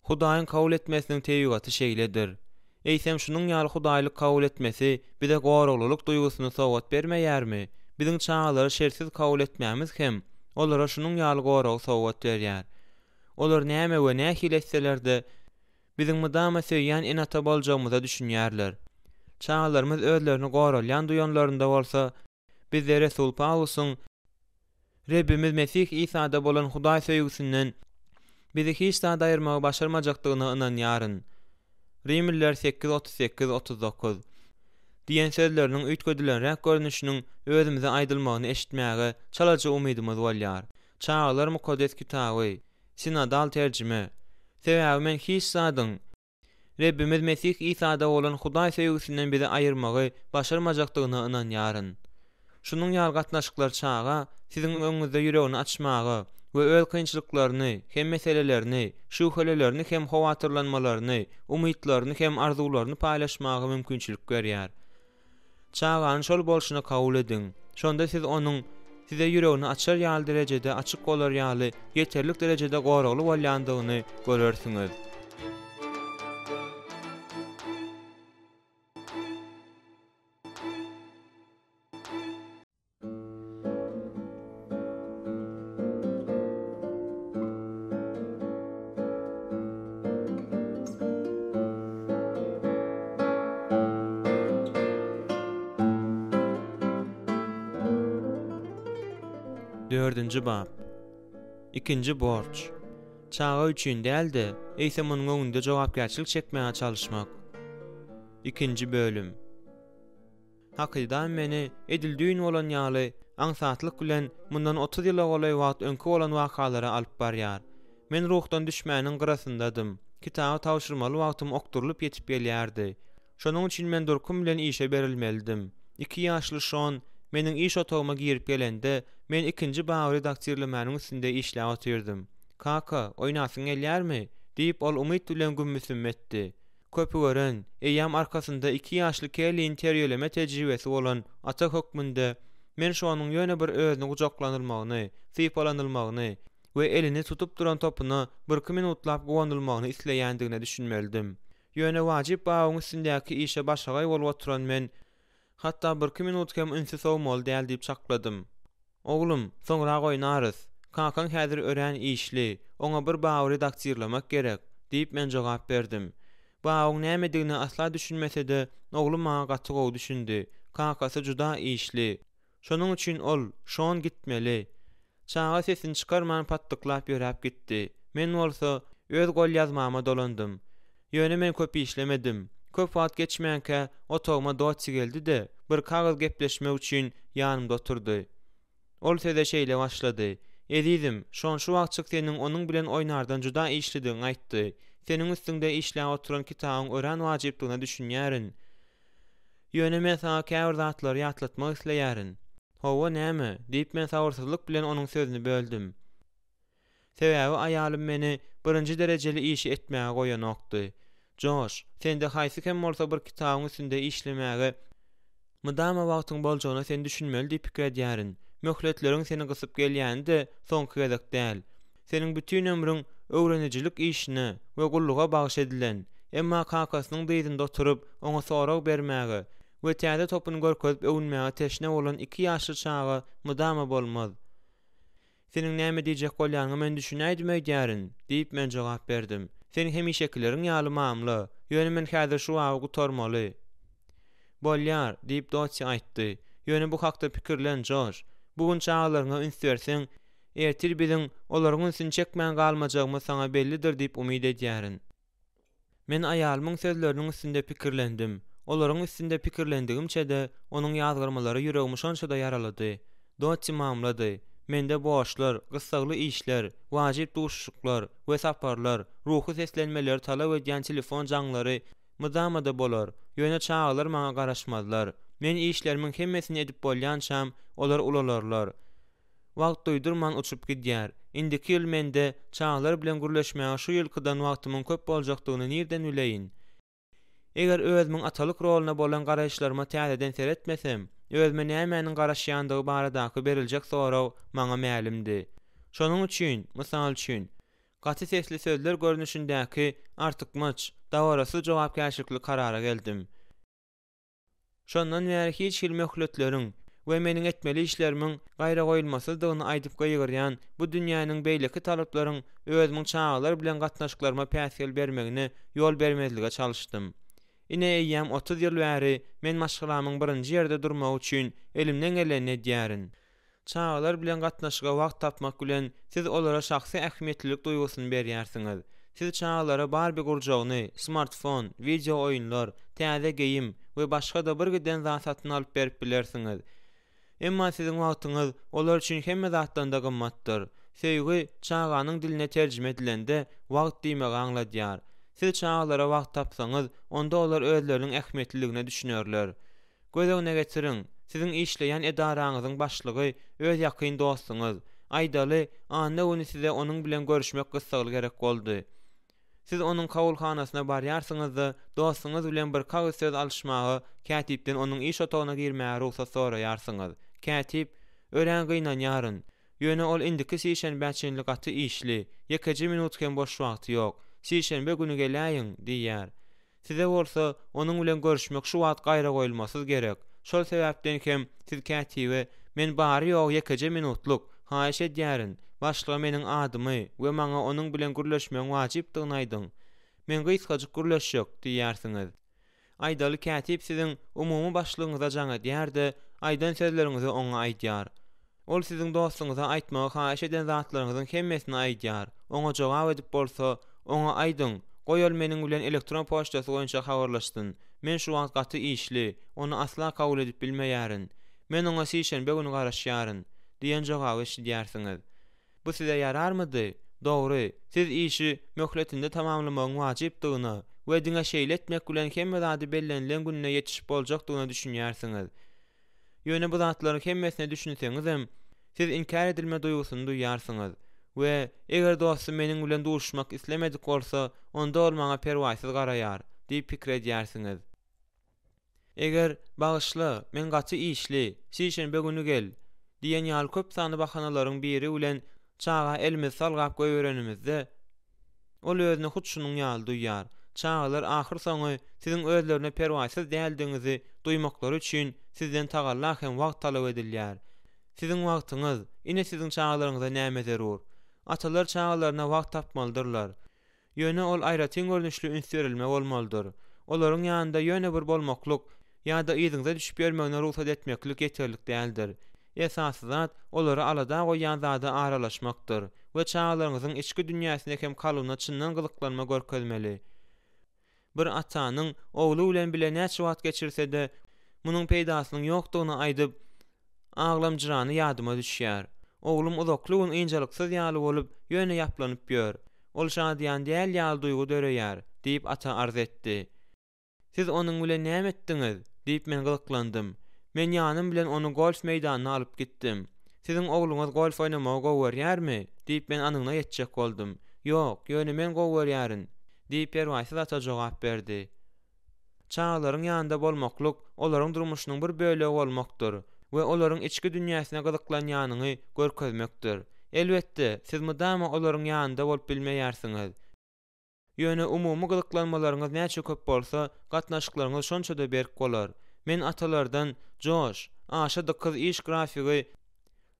Hudaýyň kabul etmesiniň teýigaty şeýledir. Eýsem şunun ýaly Hudaýlyk kabul etmesi bize goraglylyk duýgusyny sowgat bermeýärmi? Biziň çağalary şertsiz kabul etmämiz hem olara şunun ýaly gorag sowgat berýär. Olar näme we nähil etseler-de biziň mydama söýýän enata boljagymyza düşünýärler. Çağalarymyz özlerini goralýan duýanlarynda bolsa, bizde Resul Paulusyň Rebbimiz Mesih İsa'da bolan Hudaý söýgüsinden bizi hiç daha daýyrmagy başarmajakdygyna ynanýaryn. Rimliler 8:38-39 diýen sözleriniň üýtgedilenräk görnüşiniň özümize aýdylmagyny eşitmäge çalaja umydymyz bolýar. Çağalar Mukaddes kitaby, Sinodal terjime. Sebäbi men hiç zadyň Rebbimiz Mesih İsa'da bolan Hudaý söýgüsinden bizi aýyrmagy başarmajakdygyna ynanýaryn. Şunun ýaly gatnaşyklar çağa siziň öňüňizde ýüregini açmagy we öz kynçylyklaryny, hem meselelerini, şüphelerini hem howatyrlanmalaryny, umytlaryny hem arzularyny paýlaşmagy mümkinçilik berýär. Çağanyň şol bolşyna kabul ediň. Şonda siz onuň size ýüregini açar ýaly derejede açyk bolar ýaly ýeterlik derejede goragly bolýandygyny görersiňiz. Dördüncü bab. İkinci borç. Çağa üçin däldi, eýsem onuň öňünde jogapkärçilik çekmäge çalışmak. İkinci bölüm. Hakydan meni edildiğin bolan ýaly aňsatlyk bilen mundan 30 ýyla golay wagt öňkü bolan wakalara alyp barýar. Men ruhdan düşmäniň gyrasındadym. Kitaby tawşyrmaly wagtym okturylyp ýetip gelýärdi. Şonuň üçin men durkum bilen işe berilmelidim. 2 ýaşly şon meniň iş otagyma girip gelende men ikinji baý redaksiýerlemeniň üstünde işläp otyrdym. "Kaka, oýnasyň gelýärmi?" diýip ol umyt bilen gümmüsüm etdi. Köpü gören, eýam arkasynda 2 ýaşly kelin terýeleme tejribesi bolan ata hökmünde men şu anyň ýöne bir özüni gujoklanylmagyny, sypalanylmagyny we elini tutup duran topuna 1 minutlap gowandylmagyny isleýändigine düşünmelidim. Ýöne wajyp bagyň üstündäki işe başagay bolup oturan men hatta 1 minut hem ünsi sowmaly däl diýip çakladym. "Oglum, soňra oýnarys. Kakaň häzir ören işli, oňa bir baý redaksiýerlemek gerek" diýip men jogap berdim. Bagyň nämedigini asla düşünmese-de, oglum maňa gaty gowy düşündi. Kakasy juda işli. Şonuň üçin ol şon gitmeli. Çağa sesini çykarman patdyklap ýöräp gitdi. Men bolsa öz gol ýazmama dolandym. Ýöne men köp işlemedim. Köp wagt geçmänkä otogma doçy geldi-de bir kagaz gepleşmek üçin ýanymda oturdy. Ol sede şeýle başlady. "Edizim, şon şu wagtçyk seniň onuň bilen oýnardan juda işlidiň aýtdy. Seniň üstüňde işläp oturan kitabyň ören wajypdygyna düşünýärin. Ýöne men sana käbir zatlary ýatlatmak isleýärin." "Howa näme?" diýip men sabyrsyzlyk bilen onuň sözüni böldüm. Sebäbi aýalym meni birinji derejeli işi etmäge goýanokdy. "Josh, sende haýsy hem bolsa bir kitabyň üstünde işlemäge mydama wagtyň boljagyna sen düşünmeli diýip pikir edýärin. Möhletleriň seni gysyp gelýände soňky gezek däl. Seniň bütün ömrüň öwrenicilik işine we gulluga bagyş edilen, emma kakasynyň beýdinde oturup oňa sorag bermäge we täze topuny görkezip öwünmäge teşne bolan 2 ýaşly çağa mydama bolmaz. Seniň näme diýjek bolýanyňy men düşünäýdim öýdärin" diýip men jogap berdim. "Seniň hemişekileriň ýaly mamly, ýöne men häzir şu wagy gutarmaly." "Bolýar" diýip doçy aýtdy. "Ýöne bu hakda pikirlen Josh. Bugün çağlaryňa üns berseň, ertir biziň olaryň ünsini çekmän galmajagmy sana bellidir" diýip umyt edýärin. Men aýalymyň sözleriniň üstünde pikirlendim. Olaryň üstünde pikirlendigimçe-de onuň ýazgyrmalary ýüregimi şonça-da yaralady. Doçy mamlady. Mende boşlar, gyssaly işler, wajyp duşuşyklar we saparlar, ruhy seslenmeler talap edýän telefon jaňlary mydama-da bolar. Ýöne çağlar maňa garaşmazlar. Men işlerimiň hemmesini edip bolýançam, olar ulalarlar. Wagt duýdurman uçup gidýär. Indiki ýyl mende çağlar bilen gürleşmäge şu ýylkydan wagtymyň köp boljakdygyny nirden bileýin? Eger özümiň atalyk roluna bolan garaşlaryma täzeden seretmesem, özüme nämenin garaşýandygy baradaky beriljek soraw maňa mälimdi. Şonuň üçin, mysal üçin, gaty sesli sözler görnüşindäki artykmaç, dawarasy jogapkärçilikli karara geldim. Şondan bäri hiç hilmekletleriň we meniň etmeli işlerimiň gaýra goýulmasızdygyny aýdyp goýgyrýan bu dünýäniň beýleki talaplaryň özümiň çağalar bilen gatnaşyklaryma päsgel bermegine ýol bermezlige çalışdym. Ine eýýäm 30 ýyl bäri men maşgalamyň birinji ýerde durmak üçin elimden geleni edýärin. Çağalar bilen gatnaşyga wagt tapmak bilen siz olara şahsy ähmiýetlilik duýgusyny berýärsiňiz. Siz çağalara bar bir gurjagyny, smartfon, video oýunlar, täze geyim we başga da bir giden zat satyn alyp berip bilersiňiz. Emma sizin wagtyňyz olar üçin hemme zatdan da gymmatdyr. Söýgi çağanyň diline terjime edilende wagt diýmegi aňladýar. Siz çağalara wagt tapsaňyz, onda olar özleriniň ähmiýetliligine düşünýärler. Gözegine geçiriň, sizin işleýän edaraňyzyň başlygy öz ýakyn dostuňyz. Aýdaly, anda ony size onuň bilen görüşmek gysgaly gerek boldy. Siz onuň kabulhanasyna barýarsyňyz-da, dostuňyz bilen bir kagys söz alşmagy, kätipden onuň iş otagyna girmäge ruhsat soraýarsyňyz. Kätip, ören gynanýaryn. Ýöne ol indiki sişenbe çenli gaty işli, ýekeje minut hem boş wagty ýok. Sişenbe günü gelýäň, diýär. Size bolsa onuň bilen görüşmek şu wagt gaýra goýulmasyz gerek. Şol sebäpden hem siz kätibe, men bary ýok ýekeje minutluk, haýyş edýärin. Başlyga meniň adymy we maňa onuň bilen gürleşmek wajypdygyny aýdyň. Men gysgaçyk gürleşjek, diýärsiňiz. Aýdaly kätip siziň umumy başlygyňyza jaň edýär-de, aýdan sözleriňizi oňa aýdýar. Ol siziň dostuňyza aýtmagy haýyş eden zatlaryňyzyň hemmesini aýdýar. Oňa jogap edip bolsa, oňa aýdyň, goýal meniň bilen elektron poçtasy boýunça habarlaşdyn. Men şu wagt gaty işli, onu asla kabul edip bilmeýärin. Men oňa sişenbe güni garaşýaryn, diýen jogaby eşidýärsiňiz. Bu size yararmydy? Dogry, siz işi möhletinde tamamlamagyň wajypdygyny we diňe şeýle etmek bilen hemme zady bellenilen gününe ýetişip boljakdygyny düşünýärsiňiz. Ýöne bu zatlaryň hemmesine düşünseňiz hem siz inkar edilme duýgusyny duýarsyňyz we eger dostum meniň bilen duruşmak islemedik bolsa, onda ol maňa perwasyz garaýar, diýip pikir edýärsiňiz. Eger bagyşla, men gaty işli, sişenbe günü gel, diýen ýaly köp sany bahanalaryň biri bilen çağa elimiz salgap goýberenimizde, ol özüne hut şunuň ýaly duýýar. Çağalar ahir soňy siziň özlerine perwasyz däldiňizi duýmaklary üçin sizden tagalla hem wagt talap edilýär. Siziň wagtyňyz, ine siziň çağalaryňyza näme zerur? Atalar çağalaryna wagt tapmalydyrlar. Ýöne ol aýratyn görnüşli üns berilme bolmalydyr. Olaryň ýanynda ýöne bir bolmakluk ýa-da ýyzyňyza düşüp ýörmegine ruhsat etmeklik ýeterlik däldir. Esasy zat olary alada goýan zada aralaşmakdyr we çağalaryňyzyň içki dünýäsine hem kalyna çyndan gyzyklanma görkezmeli. Bir atanyň ogly bilen bile näçe wagt geçirse-de, munyň peýdasynyň ýokdugyny aýdyp, aglamjyrany ýadyma düşýär. Oglum uzaklygyň ynjalyksyz ýaly bolup, ýöne ýaplanyp ýör. Ol şadyan däl ýaly duýgu döreýär, diýip ata arz etdi. Siz onuň bilen näme etdiňiz? Diýip men gyzyklandym. Men ýanym bilen onu golf meýdanyna alyp gitdim. Siziň ogluňyz golf oýnamagy gowurýarmy? Diýip men anyňa ýetjek boldum. Ýok, ýöne men gowurýaryn, diýip perwasyz ata jogap berdi. Çağalaryň ýanynda bolmakluk olaryň durmuşynyň bir bölegi bolmakdyr we olaryň içki dünýäsine gyzyklanýanyny görkezmekdir. Elbetde, siz mudama olaryň ýanynda bolup bilmeýärsiňiz. Ýöne umumy gyzyklanmalaryňyz näçe köp bolsa, gatnaşyklaryňyz şonça da berk bolar. Men atalardan joş, aşa da kız iş grafigi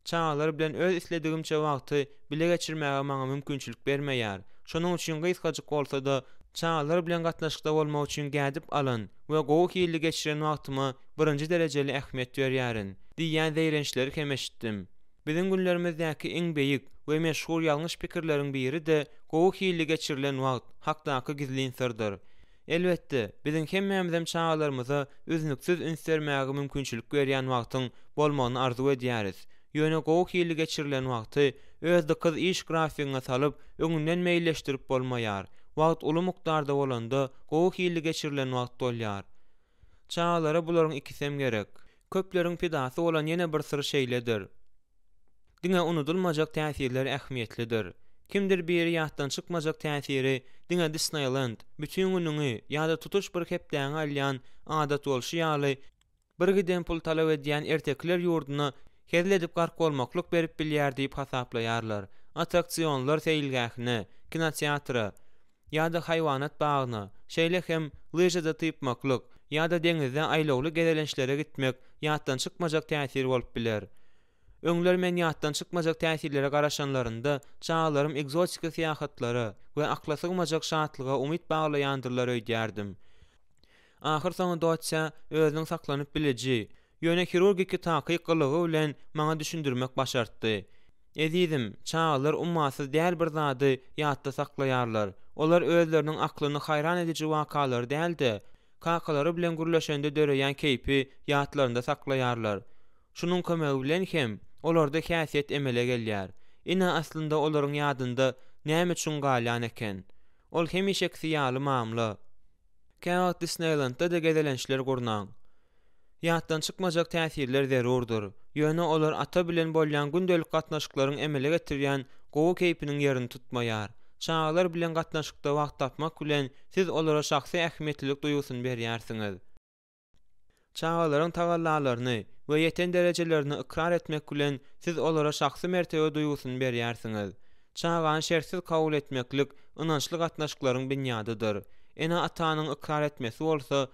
çağalar bilen öz isledigimçe wagty bile geçirmäge maňa mümkinçilik bermeýär. Şonuň üçin gysgaçyk bolsa da çağalar bilen gatnaşykda bolmak üçin gädip alan we gowy ýyly geçiren wagtyma birinji derejeli ähmiýet berýärin, diýen zeýrençleri hem eşitdim. Biziň günlerimizdäki iň beýik we meşhur ýalňyş pikirleriň biri de gowy ýyly geçirilen wagt hakdaky gizli sirdir. Elbetde, biziň hemmemizem çağalarymyza üznüksiz üns bermäge mümkinçilik berýän wagtyň bolmagyny arzu edýäris. Ýöne gowy ýyly geçirilen wagty özde kız iş grafigiňe salyp öňünden meýilleşdirip bolmaýar. Wagt uly mukdarda bolanda gowy ýyly geçirilen wagt bolýar. Çağalara bularyň ikisem gerek. Köpleriň pidasy bolan ýene bir syr şeýledir. Diňe unudulmajak täsirler ähmiýetlidir. Kimdir biri ýatdan çykmajak täsiri, diňe Disneyland, bütün günüňi ýa-da tutuş bir hepdäňi alýan adat bolşy ýaly, bir giden pul talap edýän ertekler ýurduny hezledip gark bolmaklyk berip bilýär diýip hasaplaýarlar. Attraksionlar seýilgähine, kinoteatra ýa-da haýwanat bagyna, şeýle hem lyjada typmaklyk ýa-da deňizde aýlawly gezelençlere gitmek ýatdan çykmajak täsir bolup biler. Öňler men ýatdan çykmajak täsirlere garaşanlarynda çağlarym egzotik seýahatlara we akla sygmajak şatlyga umyt baglaýandyrlar öýdýärdim. Ahir soňunda doçsa özüň saklanyp biliji, ýöne hirurgiki takyk gylygy bilen maňa düşündirmek başartdy. Edizim, çağlar ummasız däl bir zady ýatda saklaýarlar. Olar özleriniň aklyny hayran edici wakalar däldi. Kakalary bilen gürleşende döreýän keýpi ýatlarynda saklaýarlar. Şunun kömegi bilen hem olarda häsiýet emele gelýär. Ina aslynda olaryň ýadynda näme üçin galýan eken? Ol hemişek ýaly mamly. Käwagt Disneylandda da gezelençler gurnan. Ýatdan çykmajak täsirler zerurdur. Ýöne olar ata bilen bolýan gündelik gatnaşyklaryň emele getirýän gowy keýpiniň ýerini tutmaýar. Çağlar bilen gatnaşykda wagt tapmak bilen siz olara şahsy ähmiýetlilik duýgusyny berýärsiňiz. Çağlaryň tagallalaryny we ýeten derejelerini ikrar etmek bilen siz olara şahsy mertebe duýgusyny berýärsiňiz. Çağan şertsiz kabul etmeklik ynançly gatnaşyklaryň binýadydyr. Ene atanyň ikrar etmesi bolsa,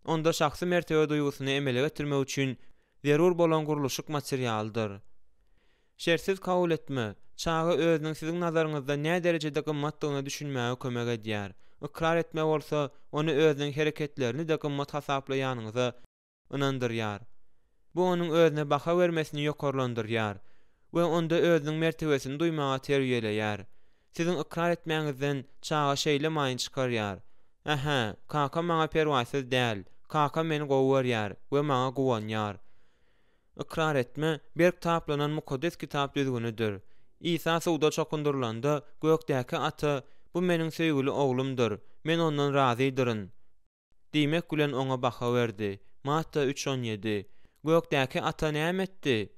onda şahsy mertebe duýgusyny emele getirmek üçin zerur bolan guruluşyk materialdyr. Şertsiz kabul etme, çağı özüniň siziň nazaryňyzda näme derejede gymmatlygyny düşünmäge kömek edýär. Ikrar etme bolsa, onu özüniň hereketlerini de gymmat hasaplaýanyňyza ynandyrýar. Bu onuň özüne baha bermesini ýokarlandyrýar we onda özüniň mertebesini duýmaga terbiýeleýär. Siziň ikrar etmäňizden çağa şeýle maýyn çykarýar. Aha, kaka maňa perwasyz däl, kaka meni gowurýar we maňa gowanýar. Ikrar etme, berk taplanan mukaddes kitap düzgünüdür. İsa suwda çokundurlanda gökdäki ata, bu meniň söýgüli oglumdyr, men ondan razydyryn. Diýmek bilen oňa baha berdi. Matta 3:17. Gökdäki ata näme etdi?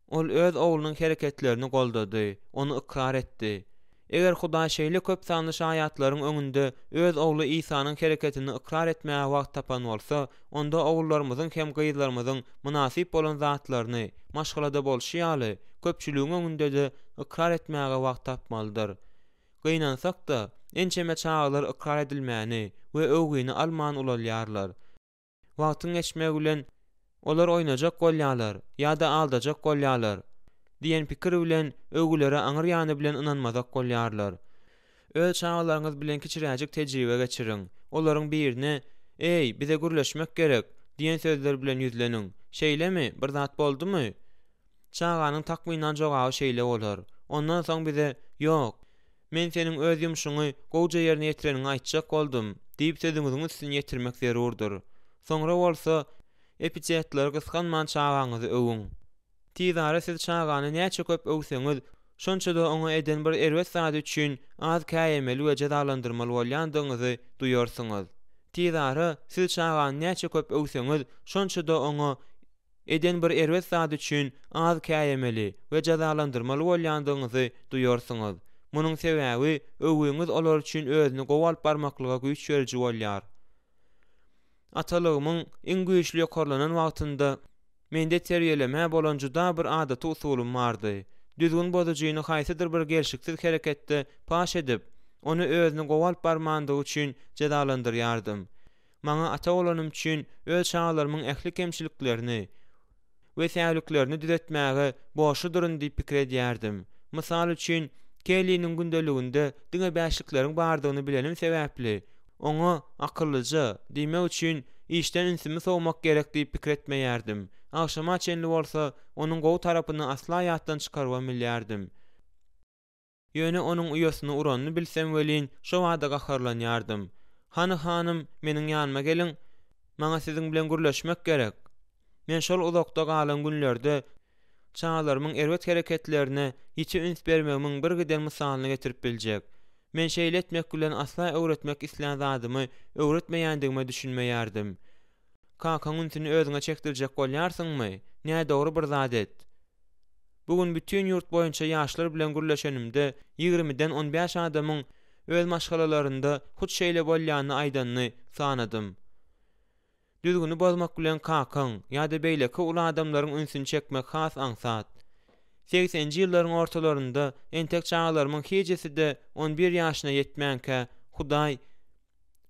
Ol öz oglunyň hereketlerini goldady, onu ikrar etdi. Eger Huda şeýle köp sanly şaýatlaryň öňünde öz ogly Isanyň hereketini ikrar etmäge wagt tapan bolsa, onda ogullarymyzyň hem gyzlarymyzyň munasip bolan zatlaryny maşgalada bolşy ýaly köpçüligiň öňünde de ikrar etmäge wagt tapmalydyr. Gynansak da ençeme çağlar ikrar edilmäni we öwgüni alman ulalýarlar. Wagtyň geçmegi bilen olar oýnajak bolýarlar ýa-da aldajak bolýarlar diýen pikir bilen öwgülere aňyr ýany bilen ynanmazak bolýarlar. Öz çağlaryňyz bilen kiçiräjik tejribe geçiriň. Olaryň birine "Ey, bize gürleşmek gerek" diýen sözler bilen ýüzleniň. Şeýlemi? Bir zat boldumy? Çağanyň takmynyň jogaby şeýle bolar. Ondan soň bize "Ýok, men seniň öz ýumuşyňy gowja ýerine ýetireniňi aýtjak boldum" diýip sözüňiziň üstüne ýetirmek zerurdur. Soňra bolsa epitetler gysganman çağanyňyzy öwüň. Tizara siz çağany näçe köp öwseňiz, şonça da oňa eden bir erwet sady üçin az käýemeli we jazalandyrmaly bolýandygyňyzy duýarsyňyz. Tizara siz çağany näçe köp öwseňiz, şonça da oňa eden bir erwet sady üçin az käýemeli we jazalandyrmaly bolýandygyňyzy duýarsyňyz. Munyň sebäbi öwüňiz olar üçin özüni gowalyp barmaklyga güýç beriji bolýar. Atalygymyň iň güýçli ýokarlanan wagtynda mende terbiýeleme bolan juda bir adaty usulum bardy. Düzgün bozugyny haýsydyr bir gelşiksiz hereketde paş edip, onu özüni gowalyp barmandygy üçin jazalandyrýardym. Maňa ata bolanym üçin öz çağlarymyň ähli kemçiliklerini we säýliklerini düzetmäge boşuduryn diýip pikir edýärdim. Mysal üçin, Kelly'niň gündeliginde diňe bäşlikleriň bardygyny bilenim sebäpli, oňa akyllyja diýmek üçin işden ünsimi sowmak gerek diýip pikir etmeýärdim. Akşama çenli bolsa, onuň gowy tarapyny asla ýatdan çykarba bilýärdim. Ýöne onuň uýasyny uranyny bilsem welin, şo wada gaharlanýardym. "Hany hanym, meniň ýanyma geliň, maňa siziň bilen gürleşmek gerek." Men şol uzakda galan günlerde çağlarymyň erwet hereketlerine hiçe üns bermegimiň bir giden mysalyny getirip biljek. Men şeýle etmek bilen asla öwretmek isleýän zadymy öwretmeýändigime düşünmeýärdim. Kakaň ünsini özüňe çekdirjek bolýarsyňmy? Näde dogry bir zat et. Bugün bütün yurt boyunça ýaşlar bilen gürleşenimde 20-den 15 adamyň öz maşgalalarynda hut şeýle bolýanyny aýdanny sanadym. Düzgünü bozmak bilen kakaň ýa-da beýleki uly adamlaryň ünsüni çekmek has aňsat. 80-nji ýyllaryň ortalarynda entek çağlarymyň hejesi de 11 ýaşyna ýetmänkä Hudaý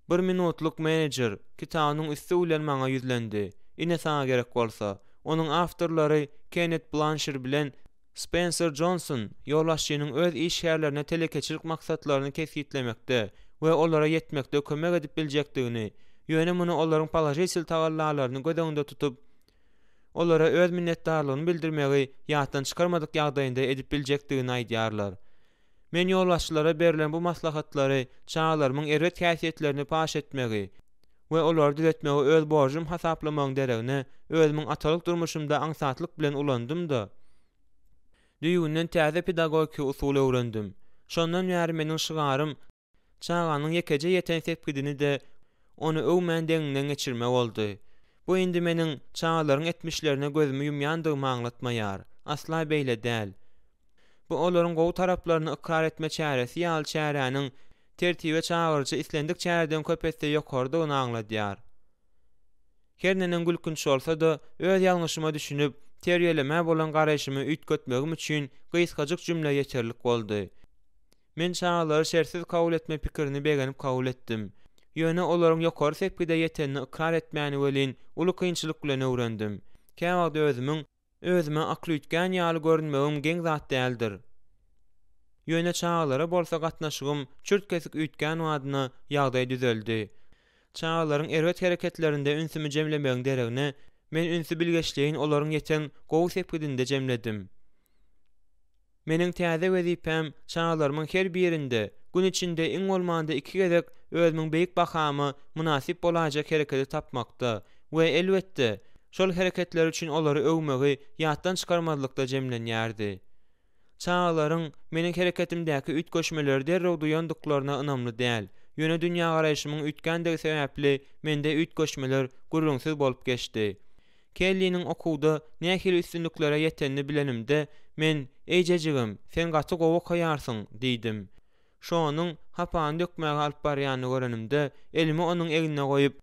bir minutluk menejer kitabynyň üstü bilen maňa ýüzlendi. Ine saňa gerek bolsa, onuň awtorlary Kenneth Blanchard bilen Spencer Johnson ýollaşçynyň öz iş ýerlerine telekeçilik maksatlaryny kesitlemekde we olara ýetmekde kömek edip biljekdigini, ýöne muny olaryň palajesil tagallalaryny göz öňünde tutup, olara öz minnetdarlygyny bildirmegi ýatdan çykarmadyk ýagdaýynda edip biljekdigini aýdýarlar. Men ýollaşçylara berilen bu maslahatlary çağlarymyň erwet häsiýetlerini paş etmegi we olary düzeltmegi öz borjum hasaplamagyň deregine özümiň atalyk durmuşymda aňsatlyk bilen ulandym-da. Düýünden täze pedagogika usuly öwrendim. Şondan ýary meniň şygarym çağanyň ýekece ýeten sepgidini de onu öwmän deňinden geçirmek boldy. Bu indi meniň çağlaryň etmişlerine gözümi ýumýandygymy aňlatmaýar. Asla beýle däl. Bu olaryň gowy taraplaryny ikrar etme çäresi ýaly çäräniň tertibe çağırjy islendik çäreden köpetse ýokardygyny aňladýar. Her nenen gülkünç bolsa da öz ýalňyşyma düşünüp terýeleme bolan garaşymy üýtgetmegim üçin gysgaçyk jümle ýeterlik boldy. Men çağlary şersiz kabul etme pikirini begenip kabul etdim. Ýöne olaryň ýokary sepgide ýetenini ikrar etmäni welin uly kynçylyk bilen öwrendim. Käwagda özüme akly üýtgän ýaly görünmegim geň zat däldir. Ýöne çağlara bolsa gatnaşygym çürt kesik üýtgän wadyna ýagdaý düzeldi. Çağlaryň erwet hereketlerinde ünsümi jemlemegiň deregine men ünsü bilgeçliğin olaryň ýeten gowy sepgidinde jemledim. Meniň täze wezipem çağlarymyň her birinde gün içinde iň bolmanda 2 gezek özümiň beýik bahamy munasip bolajak hereketi tapmakda we elbetde şol hereketler üçin olary öwmegi ýatdan çykarmadylykda jemlenýärdi. Çağlaryň meniň hereketimdäki üýtgeşmeleri derrew duýandyklaryna ynamly däl. Ýöne dünýä garaşymyň üýtgändigi sebäpli mende üýtgeşmeler gurrunsyz bolup geçdi. Kelly'nin okuwda nähili üstünliklere ýetenini bilenimde men eýjejigim, sen gaty gowy koýarsyň diýdim. Şonyň hapan dökmäge alyp barýanyny görenimde elimi onuň egine goýup,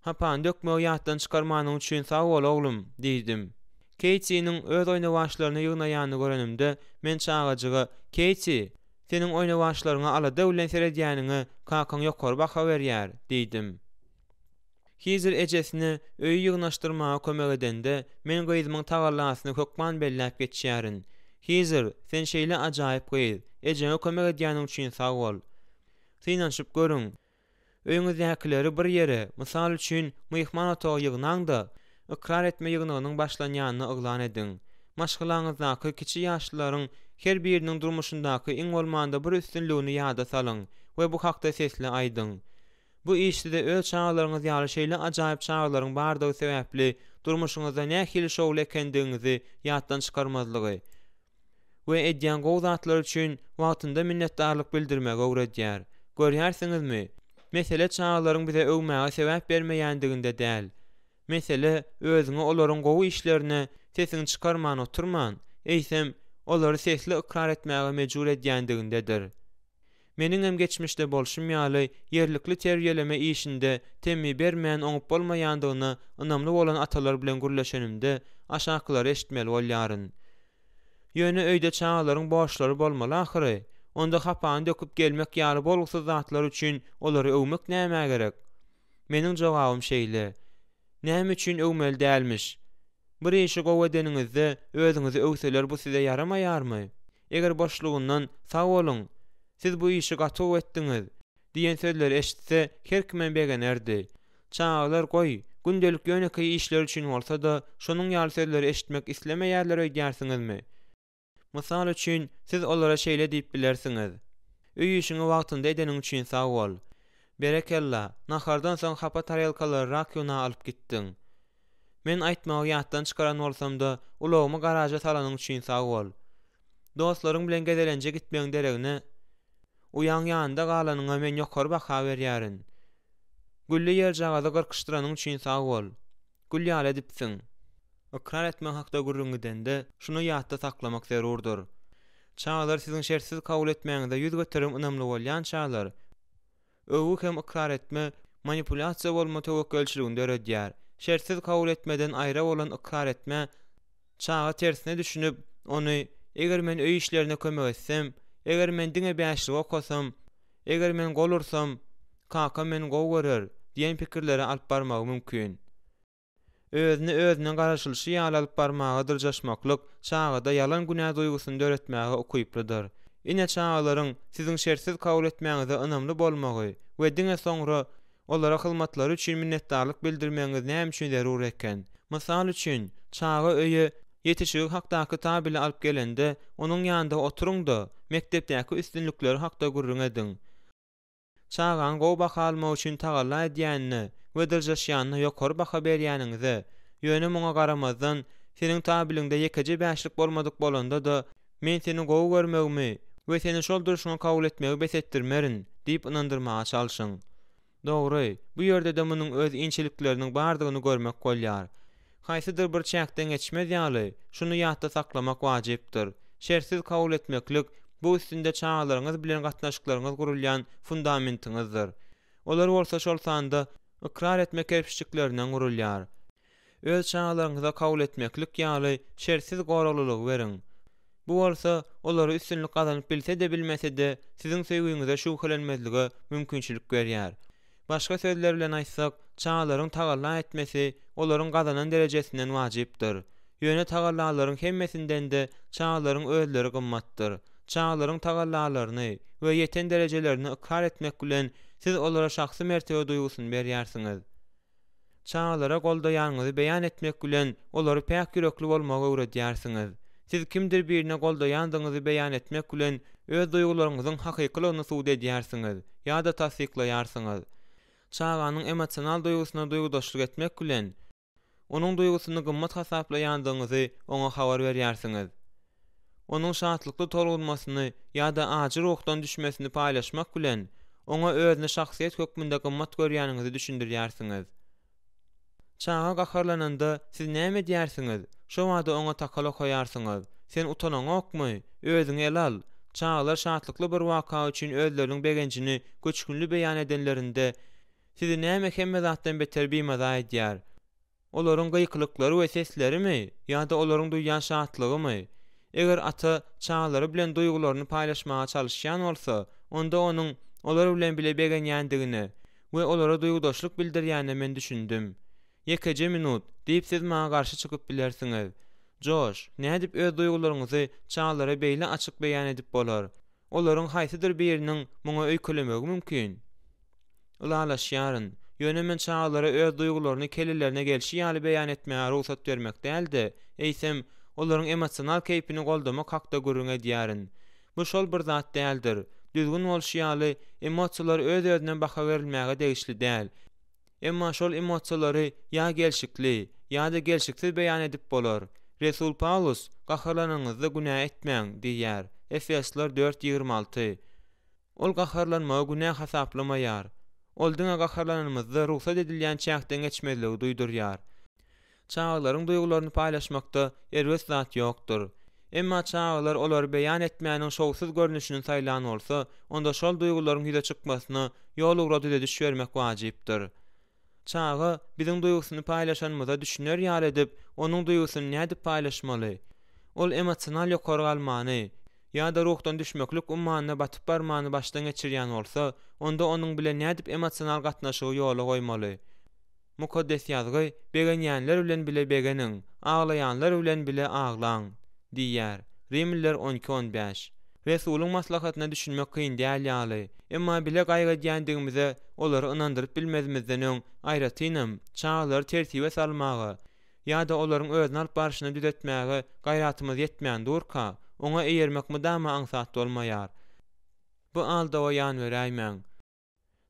hapan dökmäge ýatdan çykarmanyň üçin sag bol oglum diýdim. Keýçiniň öz oýnawaşlaryny ýygnaýanyny görenimde men çağajaga "Keýçi, seniň oýnawaşlaryňa alada bilen seredýäniňe kakaň ýokary baka berýär" diýdim. Hizir ejesini öýü ýygnaşdyrmaga kömek edende men gyzymyň tagallasyny kökman belläp geçýärin. Hizir, sen şeýle ajaýyp gyz, ejene kömek edýäniň üçin sag bol. Synanşyp görüň. Öýüňizdekileri bir ýere, mysal üçin myhman otagy ýygnaňda ikrar etme ýygnygynyň başlanýanyny yglan ediň. Maşgalaňyzdaky kiçi ýaşlaryň her biriniň durmuşyndaky iň bolmanda bir üstünligini ýada salyň we bu hakda sesli aýdyň. Bu işde öz çağlaryňyz ýaly şeýle ajaýyp çağlaryň bardygy sebäpli durmuşyňyzda nähili şowul ekendigiňizi ýatdan çykarmazlygy we edýän gowy zatlar üçin wagtynda minnetdarlyk bildirmegi öwredýär. Görýärsiňizmi? Mesele çağlaryň bize öwmäge sebäp bermeýändiginde däl. Mesele özüňe olaryň gowy işlerine sesini çykarman oturman, eýsem olary sesli ikrar etmäge mejbur edýändigindedir. Meniň hem geçmişde bolşum ýaly yerlikli terýeleme işinde temmi bermän oňup bolmaýandygyna ynamly bolan atalar bilen gürleşenimde aşakylary eşitmeli bolýaryn. Ýöne öýde çağlaryň boşlary bolmaly ahyry. Onda hapan döküp gelmek ýaly bolgusyz zatlar üçin olary öwmek näme gerek? Meniň jogabym şeýle. Näme üçin öwmeli dälmiş? Bir işi gowy edeniňizde özüňizi öwseler bu size yaramaýarmy? Eger boşlugyndan sag bolun. Siz bu işi gaty etdiňiz diýen sözleri eşitse her kimen begenerdi. Çağlar goý, gündelik ýöneki işler üçin bolsa da şonuň ýaly sözleri eşitmek islemeýärler öýdärsiňizmi? Mysal üçin siz olara şeýle diýip bilersiňiz. Öý işiňi wagtynda edeniň üçin sag bol. Berekella, nahardan soň hapa tarelkalary rakyona alyp gitdiň. Men aýtmagy ýatdan çykaran bolsam-da, ulagymy garaja salanyň üçin sag bol. Dostlaryň bilen gezelenje gitmegiň deregine uyan ýanynda galanyňa men ýokary baka berýärin. Gülle ýer jagaza gyrkyşdyranyň üçin sag bol. Gül ýaly edipsiň. Ikrar etmek hakda gurrungyda şunu ýatda saklamak zerurdur. Çağlar sizin şertsiz kabul etmeňize ýüz göterim ynamly bolýan çağlar. Öwü hem ikrar etme, manipulasiýa bolma tewekkelçiliginde öredýär. Şertsiz kabul etmeden aýra bolan ikrar etme, çağa tersine düşünüp, onu eger men öý işlerine kömek etsem, eger men diňe bäşlik okasam, eger men golursam, kaka men gow görer diýen pikirlere alyp barmagy mümkin. Özüne garaşylyşy ýaly alyp barmaga dyrjaşmaklyk çağda yalan günä duýgusyny öğretmäge okuýpdyr. Ine çağlaryň siziň şertsiz kabul etmeňize ynamly bolmagy we diňe soňra olara hyzmatlary üçin minnetdarlyk bildirmeňiz näme üçin zerur eken. Mysal üçin, çağa öýe ýetişigi hakdaky tabile alyp gelende, onuň ýanynda oturuňda mekdepdäki üstünlikleri hakda gurrun ediň. Çağan gow baka almak üçin tagalla edýänini we dyrjaşýanyny ýokary baka berýäniňize, ýöne muňa garamazdan seniň tabiliňde ýekeje bäşlik bolmadyk bolanda da men seni gow görmegimi we seni şol duruşyňa kabul etmegi besetdirmerin diýip ynandyrmaga çalyşyň. Dogry, bu ýerde de munyň öz inçilikleriniň bardygyny görmek bolýar. Haýsydyr bir çäkden geçmez ýaly, şunu ýatda saklamak wajypdyr. Şertsiz kabul etmeklik bu üstünde çağlaryňyz bilen gatnaşyklaryňyz gurulýan fundamentiňizdir. Olar bolsa şol sanda ikrar etmek kerpişliklerinden gurulýar. Öz çağlaryňyza kabul etmeklik ýaly şertsiz goraglylygy beriň. Bu bolsa olary üstünlik gazanyp bilse de bilmese de siziň söýgüňize şuhlanmazlygy mümkinçilik berýär. Başga sözler bilen aýtsak, çağlaryň tagalla etmesi olaryň gazanan derecesinden wajypdyr. Ýöne tagallalaryň hemmesinden de çağlaryň özleri gymmatdyr. Çağlaryň tagallalaryny we ýeten derejelerini ikrar etmek bilen siz olara şahsy mertebe duýgusyny berýärsiňiz. Çağlara goldaýanyňyzy beýan etmek bilen olary pek ýürekli bolmagy öwredýärsiňiz. Siz kimdir birine goldaýandyňyzy beýan etmek bilen öz duýgularyňyzyň hakykylygyny suwd edýärsiňiz ýa-da tasdiklaýarsyňyz. Çağanyň emosional duýgusyna duýgudaşlyk etmek bilen onuň duýgusyny gymmat hasaplaýandyňyzy oňa habar berýärsiňiz. Onuň şatlykly tolgunmasyny ýa-da ajy ruhdan düşmesini paýlaşmak bilen oňa özüni şahsiýet hökmünde gymmat görýäniňizi düşündirýärsiňiz. Çağa gaharlananda siz näme diýärsiňiz? Şo wada oňa takala koýarsyňyz. Sen utanaň okmy? Özüňi el al. Çağlar şatlykly bir waka üçin özleriniň begencini göçkünli beýan edenlerinde sizi näme hemme zatdan beter biýmada edýär? Olaryň gyýkylyklary we seslerimi ýa-da olaryň duýan şatlygymy? Eger ata çağlary bilen duýgularyny paýlaşmaga çalyşýan bolsa, onda onuň olar bilen bile begenýändigini we olara duýgudaşlyk bildirýänini men düşündim. Ýekeje minut diýip siz maňa garşy çykyp bilersiňiz. Joş, nädip öz duýgularyňyzy çağlara beýle açyk beýan edip bolar? Olaryň haýsydyr biriniň muňa öýkelemegi mümkin. Ulalaşýaryn, ýöne men çağlara öz duýgularyny kelilerine gelşi ýaly beýan etmäge ruhsat bermek däldi. Eýsem, olaryň emosional keýpini goldamak hakda gurrun edýärin. Bu şol bir zat däldir. Düzgün bolşy ýaly emosiýalar öz-özüne baka berilmäge degişli däl. Emma şol emosiýalary ýa gelşikli, ýa-da gelşiksiz beýan edip bolar. Resul Paulus gaharlanyňyzda günah etmeň diýär. Efesler 4:26. Ol gaharlanmagy günah hasaplamaýar. Ol diňe gaharlanmazda ruhsat edilýän çäkden geçmezligi duýdurýar. Çağlaryň duýgularyny paýlaşmakda erbes zat ýokdur. Emma çağlar olary beýan etmäniň şowsuz görnüşini saýlan bolsa, onda şol duýgularyň hile çykmasyna ýol ugrady düşürmek wajypdyr. Çağa biziň duýgusyny paýlaşanmyza düşüner ýaly edip, onuň duýgusyny nädip paýlaşmaly? Ol emosional ýokary almany ýa-da ruhdan düşmeklik ummanyna batyp barmany başdan geçirýän bolsa, onda onuň bilen nädip emosional gatnaşygy ýola goýmaly? Mukaddes ýazgy, begenýänler bilen bile begeniň, aglaýanlar bilen bile aglaň diýär. Rimliler 12:15. Resulüň maslahatyna düşünmek kyn däl ýaly. Emma bile gaýgadýändigimize olary ynandyryp bilmezmizden öň aýratynam çağlar tertibe salmagy ýa-da olaryň özüni alyp barşyny düzetmäge gaýratymyz ýetmän durka, oňa eýermek mydama aňsat bolmaýar. Bu alda o ýan beräýmäň.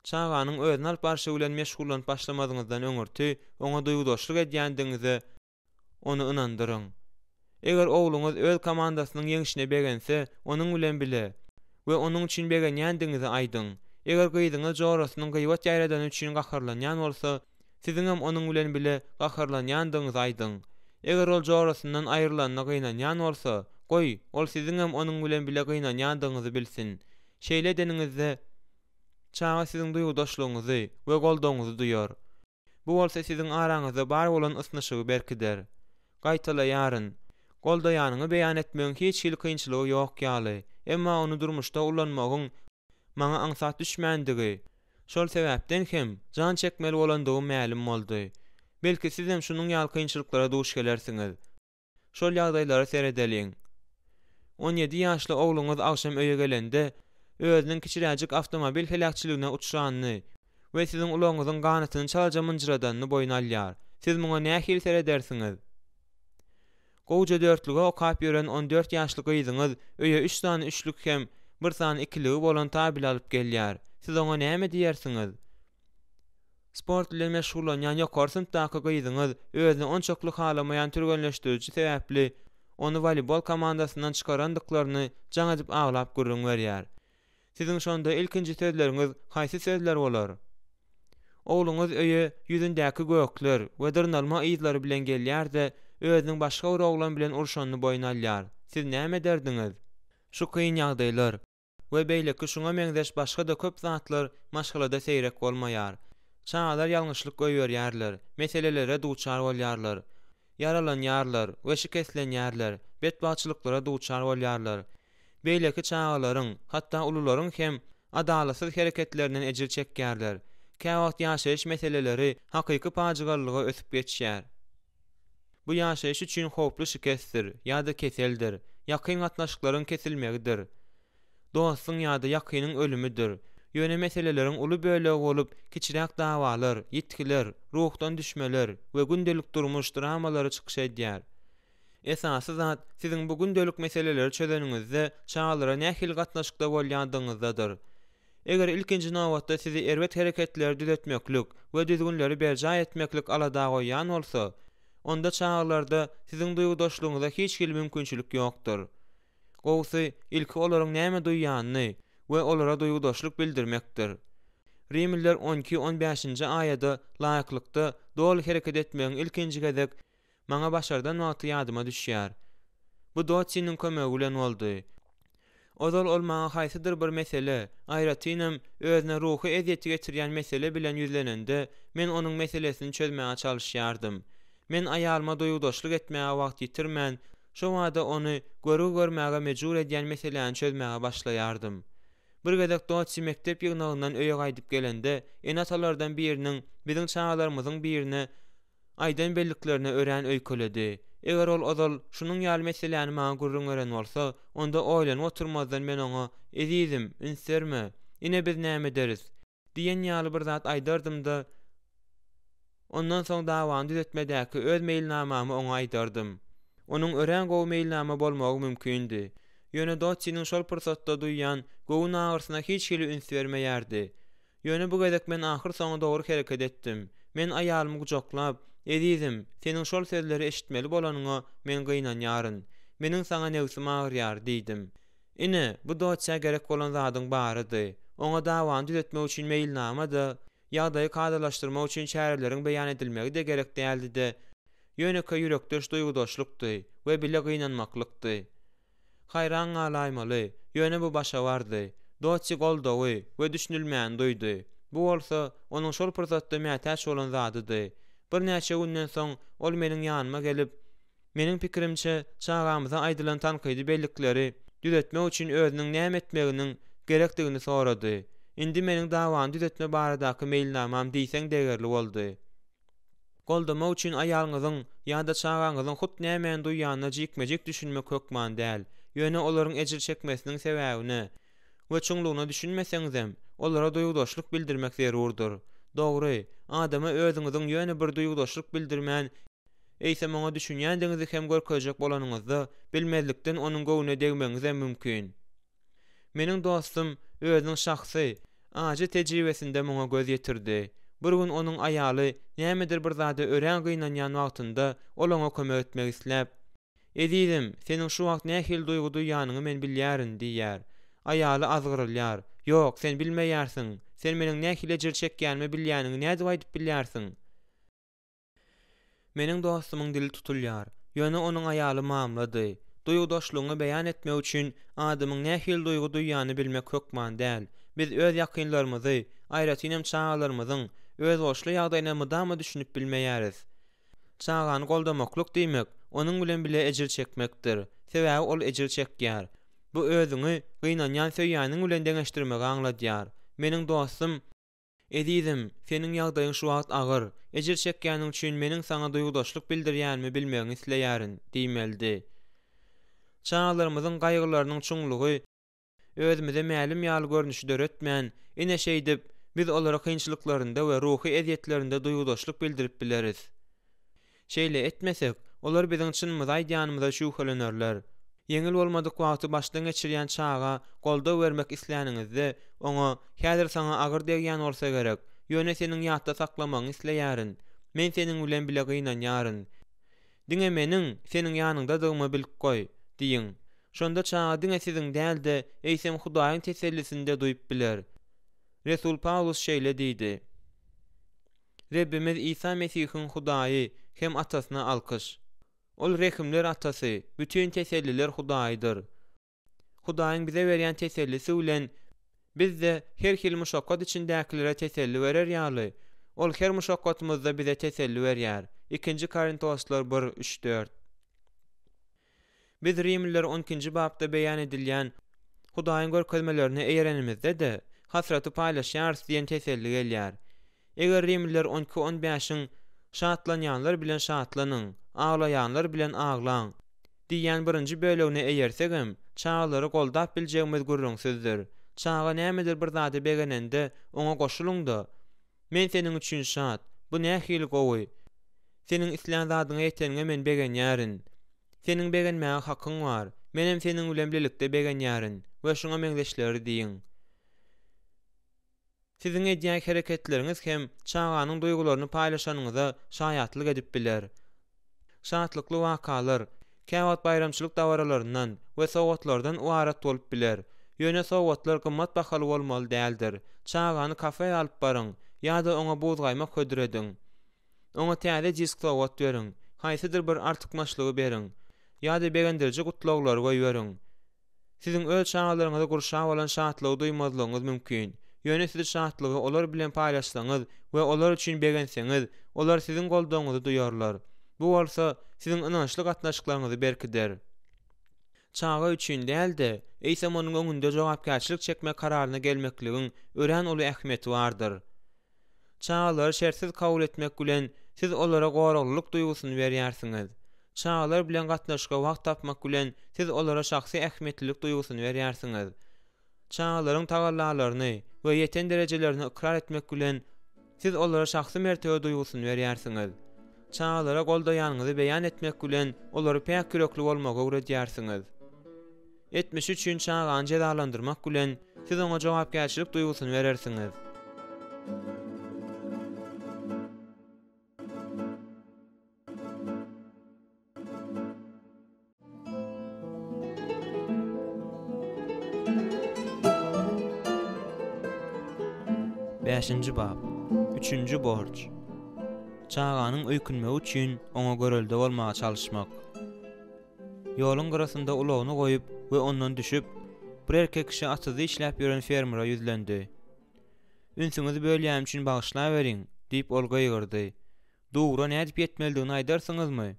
Çağanyň özüni alyp barşy bilen meşgullanyp başlamadyňyzdan öňürti oňa duýgudaşlyk edýändiňize onu ynandyryň. Eger ogluňyz öz komandasynyň ýeňişine begense, onuň bilen bile we onuň üçin begenýändiňizi aýdyň. Eger gyýdyňyz jorasynyň gyýbat ýaýradan üçin gaharlanýan bolsa, siziň hem onuň bilen bile gaharlanýandyňyzy aýdyň. Eger ol jorasyndan aýrylanyna gynanýan bolsa, goý, ol siziň hem onuň bilen bile gynanýandygyňyzy bilsin. Şeýle deningizde çağa siziň duýgudaşlygyňyzy we goldagyňyzy duýar. Bu bolsa siziň araňyzda bar bolan ysnyşygy berkider. Gaýtalaýaryn. Goldaýanyňy beýan etmegiň hiç hil kynçylygy ýok ýaly. Emma ony durmuşda ullanmagyň maňa aňsat düşmänligi. Şol sebäpden hem jan çekmeli bolandygym mälim boldy. Belki siz hem şunuň ýaly kynçylyklara duş gelersiňiz. Şol ýagdaýlary seredeliň. 17 ýaşly ogluňyz agşam öýe gelende özüniň kiçiräjik awtomobil helakçylygyna uçranyny we siziň ulagyňyzyň ganatyny çalja mınjyradanyny boýuna alýar. Siz muňa nähil seredersiňiz? Gowja dörtlüge okap ýören 14 ýaşly gyzyňyz öýe 3 tane üçlük hem bir tane ikiligi bolan tabil alyp gelýär. Siz oňa näme diýersiňiz? Sport bilen meşgullanýan ýokary synpdaky gyzyňyz özüni onçokly halamaýan türgenleşdiriji sebäpli onu voleybol komandasyndan çykarandyklaryny jaň edip aglap gürrüň berýär. Siziň şonda ilkinji sözleriňiz haýsy sözler bolar? Ogluňyz öýe ýüzündäki gökler we dyrnalma ýyzlary bilen gelýär-de özüniň başga bir oglan bilen urşanyny boýuna alýar. Siz näme derdiňiz? Şu kyn ýagdaýlar we beýleki şuňa meňzeş başga da köp zatlar maşgalada seýrek bolmaýar. Çağlar ýalňyşlyk goýberýärler, meselelere duçar bolýarlar, yaralanýarlar we şikestlenýärler, betbaçylyklara duçar bolýarlar. Beýleki çağlaryň, hatda ulularyň hem adalatsız hereketlerinden ejir çekýärler. Käwagt ýaşaýyş meseleleri hakyky paçygallyga ösüp geçýär. Bu ýaşaýyş üçin hoply şikestdir, ýa-da keseldir, ýakyn gatnaşyklaryň kesilmegidir. Dostuň ýa-da ýakynyň ölümidir. Ýöne meseleleriň uly bölegi bolup, kiçirek dawalar, ýitkiler, ruhdan düşmeler we gündelik durmuş dramalary çykyş edýär. Esasy zat siziň bu gündelik meseleleri çözeningizde çağlara nähil gatnaşykda bolýandygyňyzdadyr. Eger ilkinji nawatda sizi erbet hereketleri düzetmeklik we düzgünleri berja etmeklik alada goýan bolsa, onda çağlarda siziň duýgudaşlygyňyza hiç hil mümkinçilik ýokdur. Gowsy ilki olaryň näme duýýanyny we olara duýgudaşlyk bildirmekdir. Rimliler 12-15-nji aýada laýyklykda dol hereket etmegiň ilkinji gezek maňa başardan wagty ýadyma düşýär. Bu doçynyň kömegi bilen boldy. Ozal olmağa haýsydyr bir mesele, aýratynam özüne ruhy eziýeti getirýän mesele bilen ýüzlenende men onuň meselesini çözmäge çalyşýardym. Men aýalyma duýgudaşlyk etmäge wagt ýitirmän, şo wada ony görmäge mejbur edýän meseleni çözmäge başlaýardym. Bir gezek doçy mektep ýygnagyndan öýe gaýdyp gelende, enatalardan biriniň biziň çağlarymyzyň birine aýdan belliklerini ören öýkeledi. Eger ol ozal şunuň ýaly meseleni maňa gurrun ören bolsa, onda oýlanyp oturmazdan men oňa "Ezizim, ünserme, ine biz näme deriz?" diýen ýaly bir zat aýdardym-da, ondan soň dawany düzetmedäki öz meýilnamamy oňa aýdardym. Onuň ören gowy meýilnama bolmagy mümkindi. Ýöne doçynyň şol pursatda duýýan gowy nagyrsına hiç hili üns bermeýärdi. Ýöne bu gezek men ahyr soňa dogry hereket etdim. Men aýalymy gujaklap, "Ezizim, seniň şol sözleri eşitmeli bolanyňa men gynanýaryn. Meniň saňa nefsim agyrýar" diýdim. Ine bu doçya gerek bolan zadyň barydy. Oňa dawany düzetmek üçin meýilnama da, ýagdaýy kadalaşdyrmak üçin çäreleriň beýan edilmegi de gerek däldi-de. Ýöne-ki ýürekdeş duýgudaşlykdy we bile gynanmaklykdy. Haýran galaýmaly, ýöne bu başa bardy. Doçy goldawy we düşünilmän duýdy. Bu bolsa onuň şol pursatda mätäç bolan zadydy. Bir näçe günden soň ol meniň ýanyma gelip, meniň pikirimçe çağamyza aýdylan tankydy bellikleri düzetmek üçin özüniň näme etmeginiň gerekdigini sorady. Indi meniň dawany düzetme baradaky meýilnamam diýseň degerli boldy. Goldamak üçin aýalyňyzyň ýa-da çağaňyzyň hut näme duýýanyna jikmejik düşünmek hökman däl. Ýöne olaryň ejir çekmesiniň sebäbine we çuňlugyna düşünmeseňizem, olara duýgudaşlyk bildirmek zerurdur. Dogry, adama özüňiziň ýöne bir duýgudaşlyk bildirmän, eýsem oňa düşünýändiňizi hem görkezjek bolanyňyzda bilmezlikden onuň gowuna degmeňiz mümkin. Meniň dostum özüniň şahsy, ajy tejribesinde muňa göz ýetirdi. Bir gün onuň aýaly nämedir bir zada ören gynanýan wagtynda ol oňa kömek etmek isläp, "Ezizim, seniň şu wagt nähil duýgu duýýanyňy men bilýärin" diýär. Aýaly azgyrylýar. "Ýok, sen bilmeýärsiň. Sen meniň nähil ejir çekýänimi bilýäniňi näde aýdyp bilýärsiň?" Meniň dostumyň dili tutulýar. Ýöne onuň aýaly mamlady. Duýgudaşlygyny beýan etmek üçin adamyň nähil duýgu duýýany bilmek hökman däl. Biz öz ýakynlarymyzy, aýratynam çağalarymyzyň öz goşly ýagdaýyna mydama düşünip bilmeýäris. Çağany goldamokluk diýmek, onuň bilen bile ejir çekmekdir. Sebäbi ol ejir çekýär. Bu özüňi gynanýan söýýäniň bilen deňeşdirmegi aňladýar. Meniň dostum, edizim, seniň ýagdaýyň şu wagt agyr. Ejir çekýäniň üçin meniň saňa duýgudaşlyk bildirýänmi bilmegiňi isleýärin, diýmeldi. Çağalarymyzyň gaýgylarynyň çuňlugy özümize mälim ýaly görnüşi döretmän, ine şeýdip biz olara kynçylyklarynda we ruhy eziýetlerinde duýgudaşlyk bildirip bileriz. Şeýle etmesek, olar biziň çynymyza aýdýanymyza şüýhelenerler. Yeňil bolmadyk wagty başdan geçirýän çaga golda bermek isleýäningizde oňa "Häzir saňa agyr" diýýän bolsa gerek. Ýöne seniň ýatda saklamagyny isleýärin. Men seniň bilen bile gynanýaryn. Diňe meniň seniň ýanynda dygymy bilip goý, diýiň. Şonda çaga diňe siziň dälde, eýsem Hudaýyň tesellisinde duýup biler. Resul Paulus şeýle diýdi: Rebbimiz İsa Mesihiň Hudaýy hem atasyna alkyş. Ol rehimler atasy, bütün teselliler Hudaýydyr. Hudaýyň bize berýän tesellisi bilen biz de her hil muşakkat içindäkilere teselli berer ýaly. Ol her muşakkatymyzda bize teselli berýär. 2 Korintoslar 1:3-4. Biz Rimliler 12-nji babda beýan edilýän Hudaýyň görkezmelerini eýerenimizde de hasraty paýlaşýar diýen teselli gelýär. Eger Rimliler 12-15-iň şatlanýanlar bilen şatlanyň, ağlayanlar bilen ağlan diýen 1-nji bölegine eýersegem, çağlary goldap biljegimiz gürrüňsizdir. Çaga nämedir bir zady begenende oňa goşulunda. Men seniň üçin şat, bu nähili gowy. Seniň isleýän zadyňa ýeteniňe men begenýärin. Seniň begenmäge hakyň bar. Menem seniň bilen birlikde begenýärin we şoňa meňzeşleri diýiň. Siziň edýän hereketleriniz hem çağanyň duýgularyny paýlaşanyňyza şaýatlyk edip biler. Şatlykly wakalar, käwat bayramçylyk dawaralaryndan we sowgatlardan warat bolup biler. Ýöne sowgatlar gymmat bahaly bolmaly däldir. Çağany kafeýe alyp baryň, ýa-da oňa buzgaýma ködürediň. Oňa täze jisk sowgat beriň, haýsydyr bir artykmaçlygy beriň, ýa-da begendirji gutlaglar goýberiň. Siziň öz çağalaryňyza gurşap bolan şatlygy duýmazlygyňyz mümkin. Ýöne siz şatlygy olar bilen paýlaşsaňyz we olar üçin begenseňiz, olar siziň goldaňyzy duýarlar. Bu bolsa siziň ynançly gatnaşyklaryňyzy berkider. Çaga üçin däldi, eýsem onuň öňünde jogapkärçilik çekmek kararyna gelmekligiň ören uly ähmiýeti bardyr. Çağalary şertsiz kabul etmek bilen siz olara goraglyk duýgusyny berýärsiňiz. Çağalar bilen gatnaşyka wagt tapmak bilen siz olara şahsy ähmiýetlilik duýgusyny berýärsiňiz. Çağalaryň tagallalaryny we ýeten derejelerini ikrar etmek bilen siz olara şahsy mertebe duýgusyny berýärsiňiz. Çağalara goldaýanyňyzy beýan etmek bilen olary pek kürekli bolmagy öwredýärsiňiz. 73-nji çağany jedalandyrmak bilen siz oňa jogapkärçilik duýgusyny berersiňiz. Beşinci bab. 3-nji borç. Çağanyň öýkünmegi üçin oňa görelde bolmaga çalyşmak. Ýoluň gyrasynda ulagyny goýup we ondan düşüp, bir erkek kişi atyzy işläp ýören fermera ýüzlendi. "Ünsüňizi bölýän üçin bagyşlaýberiň" diýip ol gaýgyrdy. "Dogry nädip ýetmeldigini aýdarsyňyzmy?"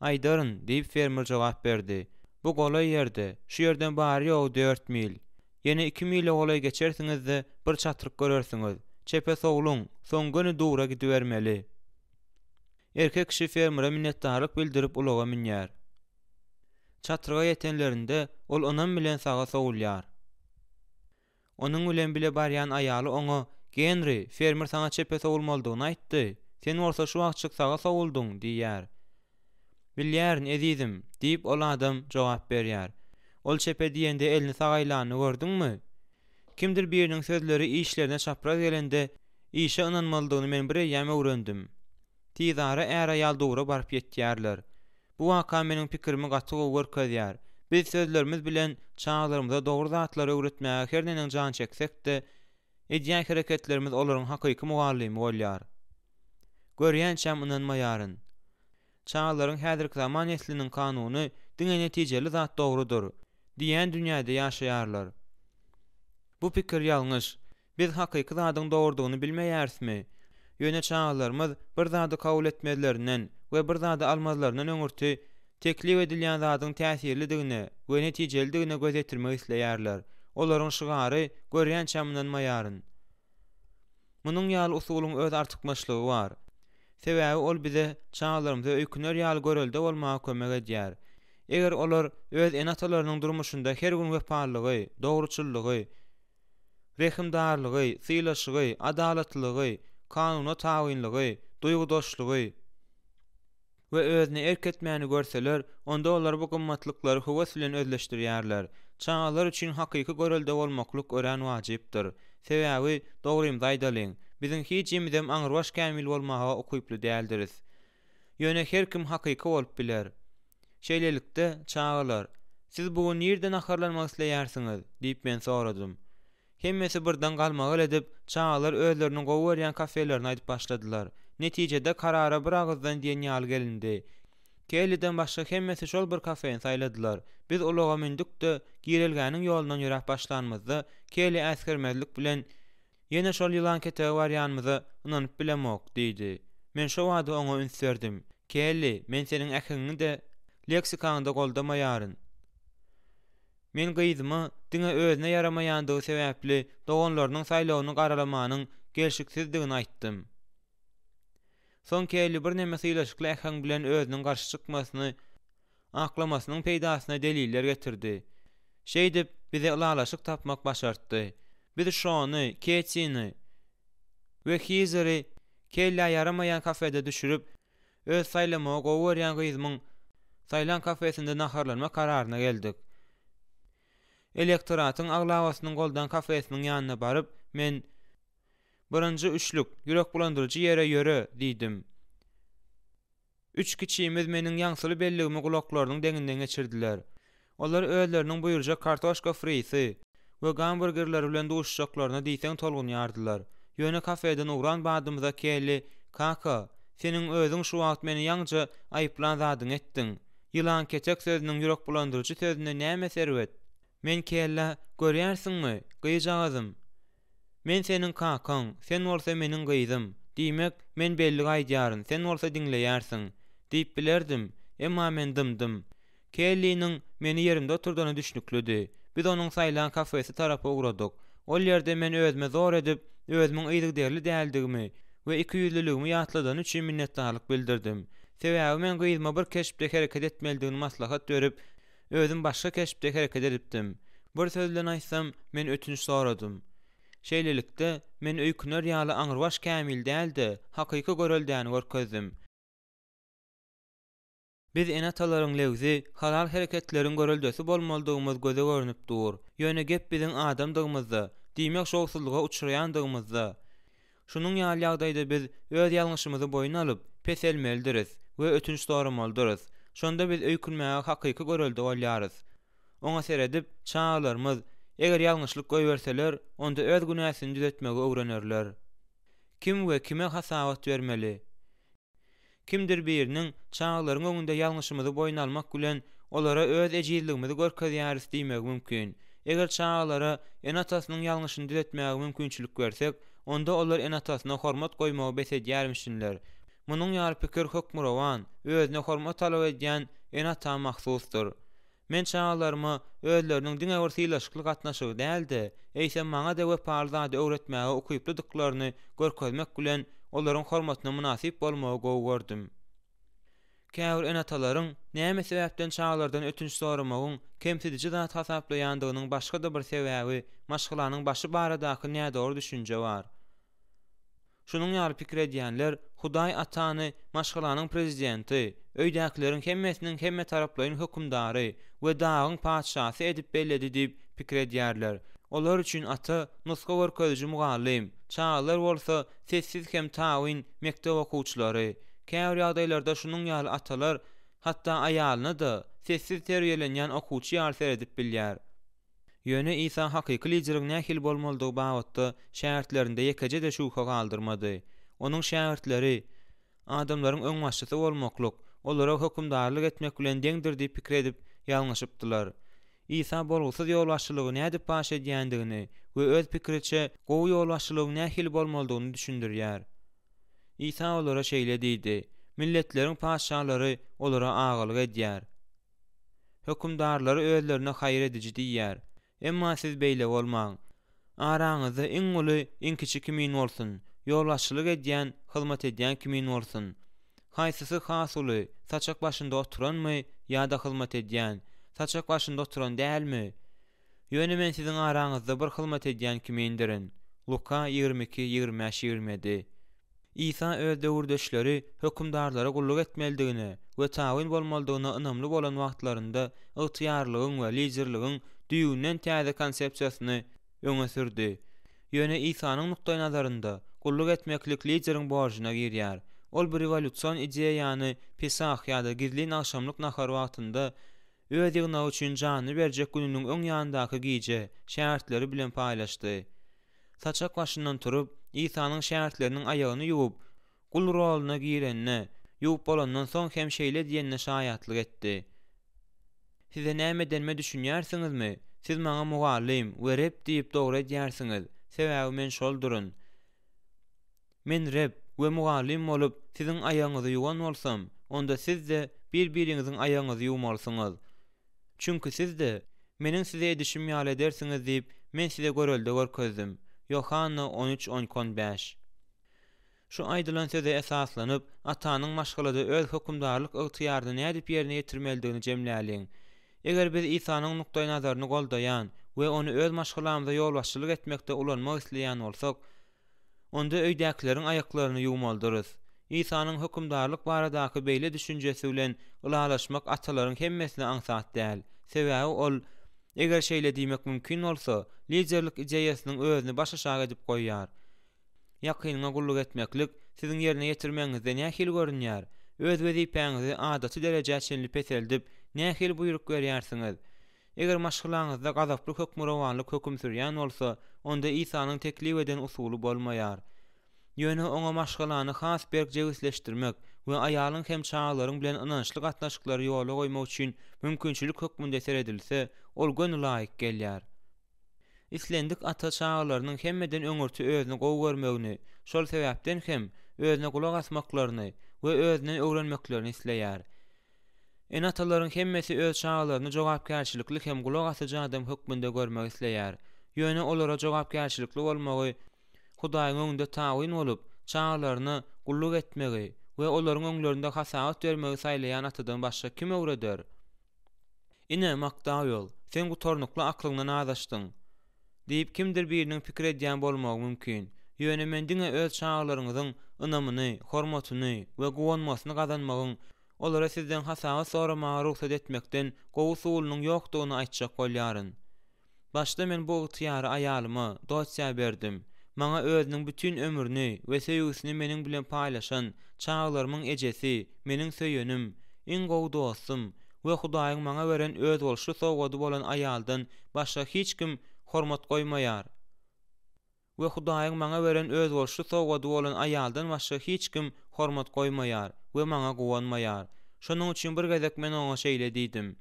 "Aýdaryn" diýip fermer jogap berdi. "Bu golay ýerde, şu ýerden bary ýok 4 mil. Ýene 2 mil golay geçersiňizde bir çatryk görersiňiz. Çepe sowluň, soňgyny dura gidibermeli." Erkek kişi fermera minnetdarlyk bildirip ulaga minýär. Çatryga ýetenlerinde ol onan bilen saga sowulýar. Onuň bilen bile barýan aýaly oňa "Henry, fermer saňa çepe sowulmalydygyny aýtdy. Sen bolsa şu wagtçyk saga sowuldyň" diýýär. "Bilýärin ezizim" diýip ol adam jogap berýär. "Ol çepe diýende elini sagaýlany gördüňmi? Kimdir biriniň sözleri işlerine çapraz gelende işe ynanmalydygyny men bir ýa-da öwrendim. Tizara ära ýal dogry barp ýetýärler. Bu waka meniň pikirimi gaty görkezýär. Biz sözlerimiz bilen çağlarymyza dogry zatlary öwretmäge her näden jan çeksek de, edýän hereketlerimiz olaryň hakyky mugallymy bolýar. Görýänçem ynanmaýaryn. çağlaryň häzirki zaman nesliniň kanuny diňe netijeli zat dogrudur diýen dünýäde ýaşaýarlar. Bu pikir ýalňyş. Biz hakyky zadyň dogrudygyny bilmeýärismi? Ýöne çağlarymyz bir zady kabul etmezlerinden we bir zady almazlaryndan öňürti teklip edilýän zadyň täsirlidigine we netijelidigine göz etdirmek isleýärler. Olaryň şygary görýän çamyndan maýaryn. Munyň ýaly usulyň öz artykmaçlygy bar. Sebäbi ol bize çağlarymyza öýküner ýaly görelde bolmagy kömek edýär. Eger olar öz enatalarynyň durmuşynda her gün wepalygy, dogruçullygy, rehimdarlygy, sylaşygy, adalatlygy, kanuny tawinlygy, duýgudaşlygy we özüne erketmäni görseler, onda olar bu gymmatlyklary höwes bilen özleşdirýärler. Çağlar üçin hakyky görelde bolmaklyk ören wajypdyr. Sebäbi dogry daýdalyň. Biziň hiç jemidem aňyrbaş kämil bolmaga okyply däldiris. Ýöne her kim hakyky bolup biler. Şeýlelikde çağlar, siz bugun ýerden aharlanmak isleýärsiňiz diýip men soradym. Hemmesi birden galmagy edip, çağlar özleriniň gowy berýän kafelerini aýdyp başladylar. Netijede karara bir agızdan diýen ýaly gelindi. Keliden başga hemmesi şol bir kafeýe saýladylar. Biz olaga mendikde girelgäniň ýolundan ýörek başlanmazda, keli äskermezlik bilen ýene şol ýylan ketegi barýanmyza ynanyp bilemok diýdi. Men şo wagty oňa ünslerdim. Keli, men seniň ähliňi de leksikanda goldamaýaryn. Men gyzymy diňe özüne yaramaýandygy sebäpli doganlarynyň saýlawyny garalamanyň gelşiksizdigini aýtdym. Son keli bir näme sylaşykly ähliň bilen özüniň garşy çykmasyny, aklamasynyň peýdasyna deliller getirdi. Şeýdip bize ulalaşyk tapmak başartdy. Biz şonu, keçini we hizeri kelle yaramayan kafede düşürüp öz saýlamagy gowy berýän gyzymyň saýlan kafesinde naharlanma kararyna geldik. Elektoratyň aglawasynyň goldan kafesiniň ýanyna baryp, men birinji üçlük ýürek bulandyrjy ýere ýöre diýdim. Üç kiçimiz meniň ýaňsyly belligimi gulaklarynyň deňinden geçirdiler. Olar özleriniň buýurja kartoşka frisi we hamburgerler bilen duşuşaklaryna diýseň tolgunýardylar. Ýöne kafeden uğran badymyza keli, kaka, seniň özüň şu wagt meni ýaňja aýyplan zadyň etdiň. Ýylan keçek sözüniň ýürek bulandyrjy sözüne näme serwet? Men kella, görýärsiňmi, gyýjagazym. Men seniň kakaň, sen bolsa meniň gyýdym. Diýmek, men belli gaýdýaryn, sen bolsa diňleýärsiň. Diýip bilerdim, emma men dymdym. Kelly'nin meni yerimde oturduğunu düşünüklüdi. Biz onun saýlan kafesi tarapy ugradyk. Ol ýerde men özüme zor edip, özümiň ýygyderli däldigimi we iki ýüzlüligimi ýatladan üçin minnetdarlyk bildirdim. Sebäbi men gyzma bir keşipde hereket etmelidigini maslahat berip, özüm başga keşipde hereket edipdim. Bir söz bilen aýtsam, men ötünç soradym. Şeýlelikde men öýküner ýaly aňyrbaş kämil däldi, hakyky göreldäni görkezdim. Biz enatalaryň lewzi, halal hereketleriň göreldesi bolmalydygymyz göze görünüp dur. Ýöne gep biziň adamdygymyzda, diýmek şowsuzlyga uçraýandygymyzda. Şunun ýaly ýagdaýda biz öz ýalňyşymyzy boýuna alyp, pes elmeldiris we ötünç soramalydyryz. Şonda biz öýkünmäge hakyky görelde bolýarys. Oňa seredip, çağlarymyz, eger ýalňyşlyk goýberseler, onda öz günäsini düzeltmegi öwrenerler. Kim we kime hasabat bermeli? Kimdir biriniň çağlaryň öňünde ýalňyşymyzy boýuna almak bilen olara öz ejizligimizi görkezýäris diýmek mümkin. Eger çağlara enatasynyň ýalňyşyny düzeltmäge mümkinçilik bersek, onda olar enatasyna hormat goýmagy besedýärmişler. Munyň ýaly pikir hökmürawan, özüne hormat talap edýän enata mahsusdur. Men çağlaryma özleriniň diňe görsiýlaşykly gatnaşygy däldi, eýsem maňa da wepaly zady öwretmäge okyplydyklaryny görkezmek bilen olaryň hormatyna munasyp bolmagy gowy gördüm. Käwür enatalaryň näme sebäpden çağlardan ötünç soramagyň kemsidici zat hasaplaýandygynyň başga da bir sebäbi maşgylanyň başı baradaky nädor düşünje bar. Şunun ýaly pikir edýänler, Hudaý atany maşgylanyň prezidenti, öýdäkilerin hemmesiniň hemme taraplaryň hökümdary we dagyň padşasy edip belledi diýip pikir edýärler. Olar üçin ata nuska görkezji mugallim, çağlar bolsa sessiz hem tawin mektep okuwçylary. Käwür ýagdaýlarda şunun ýaly atalar hatda aýalyna da sessiz terbiýelenýän okuwçy ýaly seredip bilýär. Ýöne İsa hakyky liderlik nähil bolmalydygy bagatda şähertlerinde ýekece de şuka galdyrmady. Onuň şähertleri adamlaryň öňbaşçysy bolmaklyk, olara hökümdarlyk etmek bilen deňdir diýip pikir edip ýalňyşypdylar. İsa bolgusyz ýol başçylygyny nädip baş edýändigini we öz pikiriçe gowy ýol başçylygyň nähili bolmalydygyny düşündirýär. İsa olara şeýle diýdi: Milletleriň paşalary olara agalyk edýär. Hökümdarlary özlerine haýr edici diýýär. Emma siz beýle bolmaň. Araňyzda iň uly, iň kiçi kimin bolsun? Ýolbaşçylyk edýän, hyzmat edýän kimin bolsun? Haýsysy has uly, saçak başynda oturanmy ýa-da hyzmat edýän, saçak başynda oturan dälmi? Ýöne men siziň araňyzda bir hyzmat edýän kimindirin. Luka 22:25-27. İsa öz döwürdeşleri hökümdarlara gulluk etmelidigine we tawin bolmalydygyna ynamly bolan wagtlarynda ygtyýarlygyň we liderligiň düýünden täze konsepsiýasyny öňe sürdi. Ýöne İsanyň nukdaý nazarynda gulluk etmeklik lideriň borjyna girýär. Ol bir revolýusiýon ideýany Pesah ýa-da gizli akşamlyk nahar wagtynda öz ýygnagy üçin jany berjek gününiň öň ýanyndaky giýje şärtleri bilen paýlaşdy. Saçak başyndan turup İsanyň şärtleriniň aýagyny ýuwup, gul rolyna girenne, ýuwup bolandan soň hem şeýle diýenne şaýatlyk etdi. Size näme denme düşünýärsiňizmi? Siz maňa mugallim we rep diýip dogry edýärsiňiz. Sebäbi men şoldurun. Men rep we mugallim bolup siziň aýagyňyzy ýuwan bolsam, onda siz de bir-biriňiziň aýagyňyzy ýuwmalysyňyz. Çünki siz de meniň size edişim ýaly edersiňiz diýip men size görelde görkezdim. Yohanna 13:10-15. Şu aýdylan söze esaslanyp atanyň maşgalada öz hökümdarlyk ygtyýaryny nädip ýerine ýetirmelidigini jemläliň. Eger biz İsanyň nukdaý nazaryny goldaýan we ony öz maşgalamyza ýolbaşçylyk etmekde ulanmak isleýän bolsak, onda öýdäkileriň aýaklaryny ýuwmalydyryz. İsanyň hökümdarlyk baradaky beýle düşünjesi bilen ulalaşmak atalaryň hemmesine aňsat däl. Sebäbi ol eger şeýle diýmek mümkin bolsa, liderlik ideýasynyň özüni başaşagy edip goýýar. Ýakynyňa gulluk etmeklik siziň ýerine ýetirmeňizde nähili görünýär? Öz wezipeňizi adaty derejäçenli peseldip nähili buyruk berýärsiňiz? Eger maşgalaňyzda gazaply hökmürawanlyk höküm sürýän bolsa, onda İsanyň teklip eden usuly bolmaýar. Ýöne oňa maşgalany has berk jewsleşdirmek we aýalyň hem çağlaryň bilen ynançly gatnaşyklary ýola goýmak üçin mümkinçilik hökmünde seredilse, ol gönül laýyk gelýär. İslendik ata çağlarynyň hemmeden öňürti özüni gowy görmegini, şol sebäpden hem özüne gulak asmaklaryny we özünden öwrenmeklerini isleýär. En atalaryň hemmesi öz çağlaryny jogapkärçilikli hem gulak asaja adam hökmünde görmek isleýär. Ýöne olara jogapkärçilikli bolmagy Hudaýyň öňünde tawyn bolup, çağlaryny gulluk etmegi we olaryň öňlerinde hasabat bermegi saýlaýan atadan başga kim öwreder? Ine Makdaýol, sen bu tornukly aklyňdan adaşdyň diýip kimdir biriniň pikir edýän bolmagy mümkin. Ýöne men diňe öz çağlaryňyzyň ynamyny, hormatyny we gowanmasyny gazanmagyň, olara sizden hasabat soramagy ruhsat etmekden gowy sulanyň ýokdugyny aýtjak bolýaryn. Başda men bu ygtyýary aýalyma dosya berdim. Maňa özüniň bütün ömrüni we söýgüsini meniň bilen paýlaşan çağlarymyň ejesi, meniň söýenim, iň gowy dostum we Hudaýyň maňa beren öz bolşy sowgady bolan aýaldan başga hiç kim hormat goýmaýar. We Hudaýyň maňa beren öz bolşy sowgady bolan aýaldan başga hiç kim hormat goýmaýar we maňa gowanmaýar. Şonuň üçin bir gezek men oňa şeýle diýdim: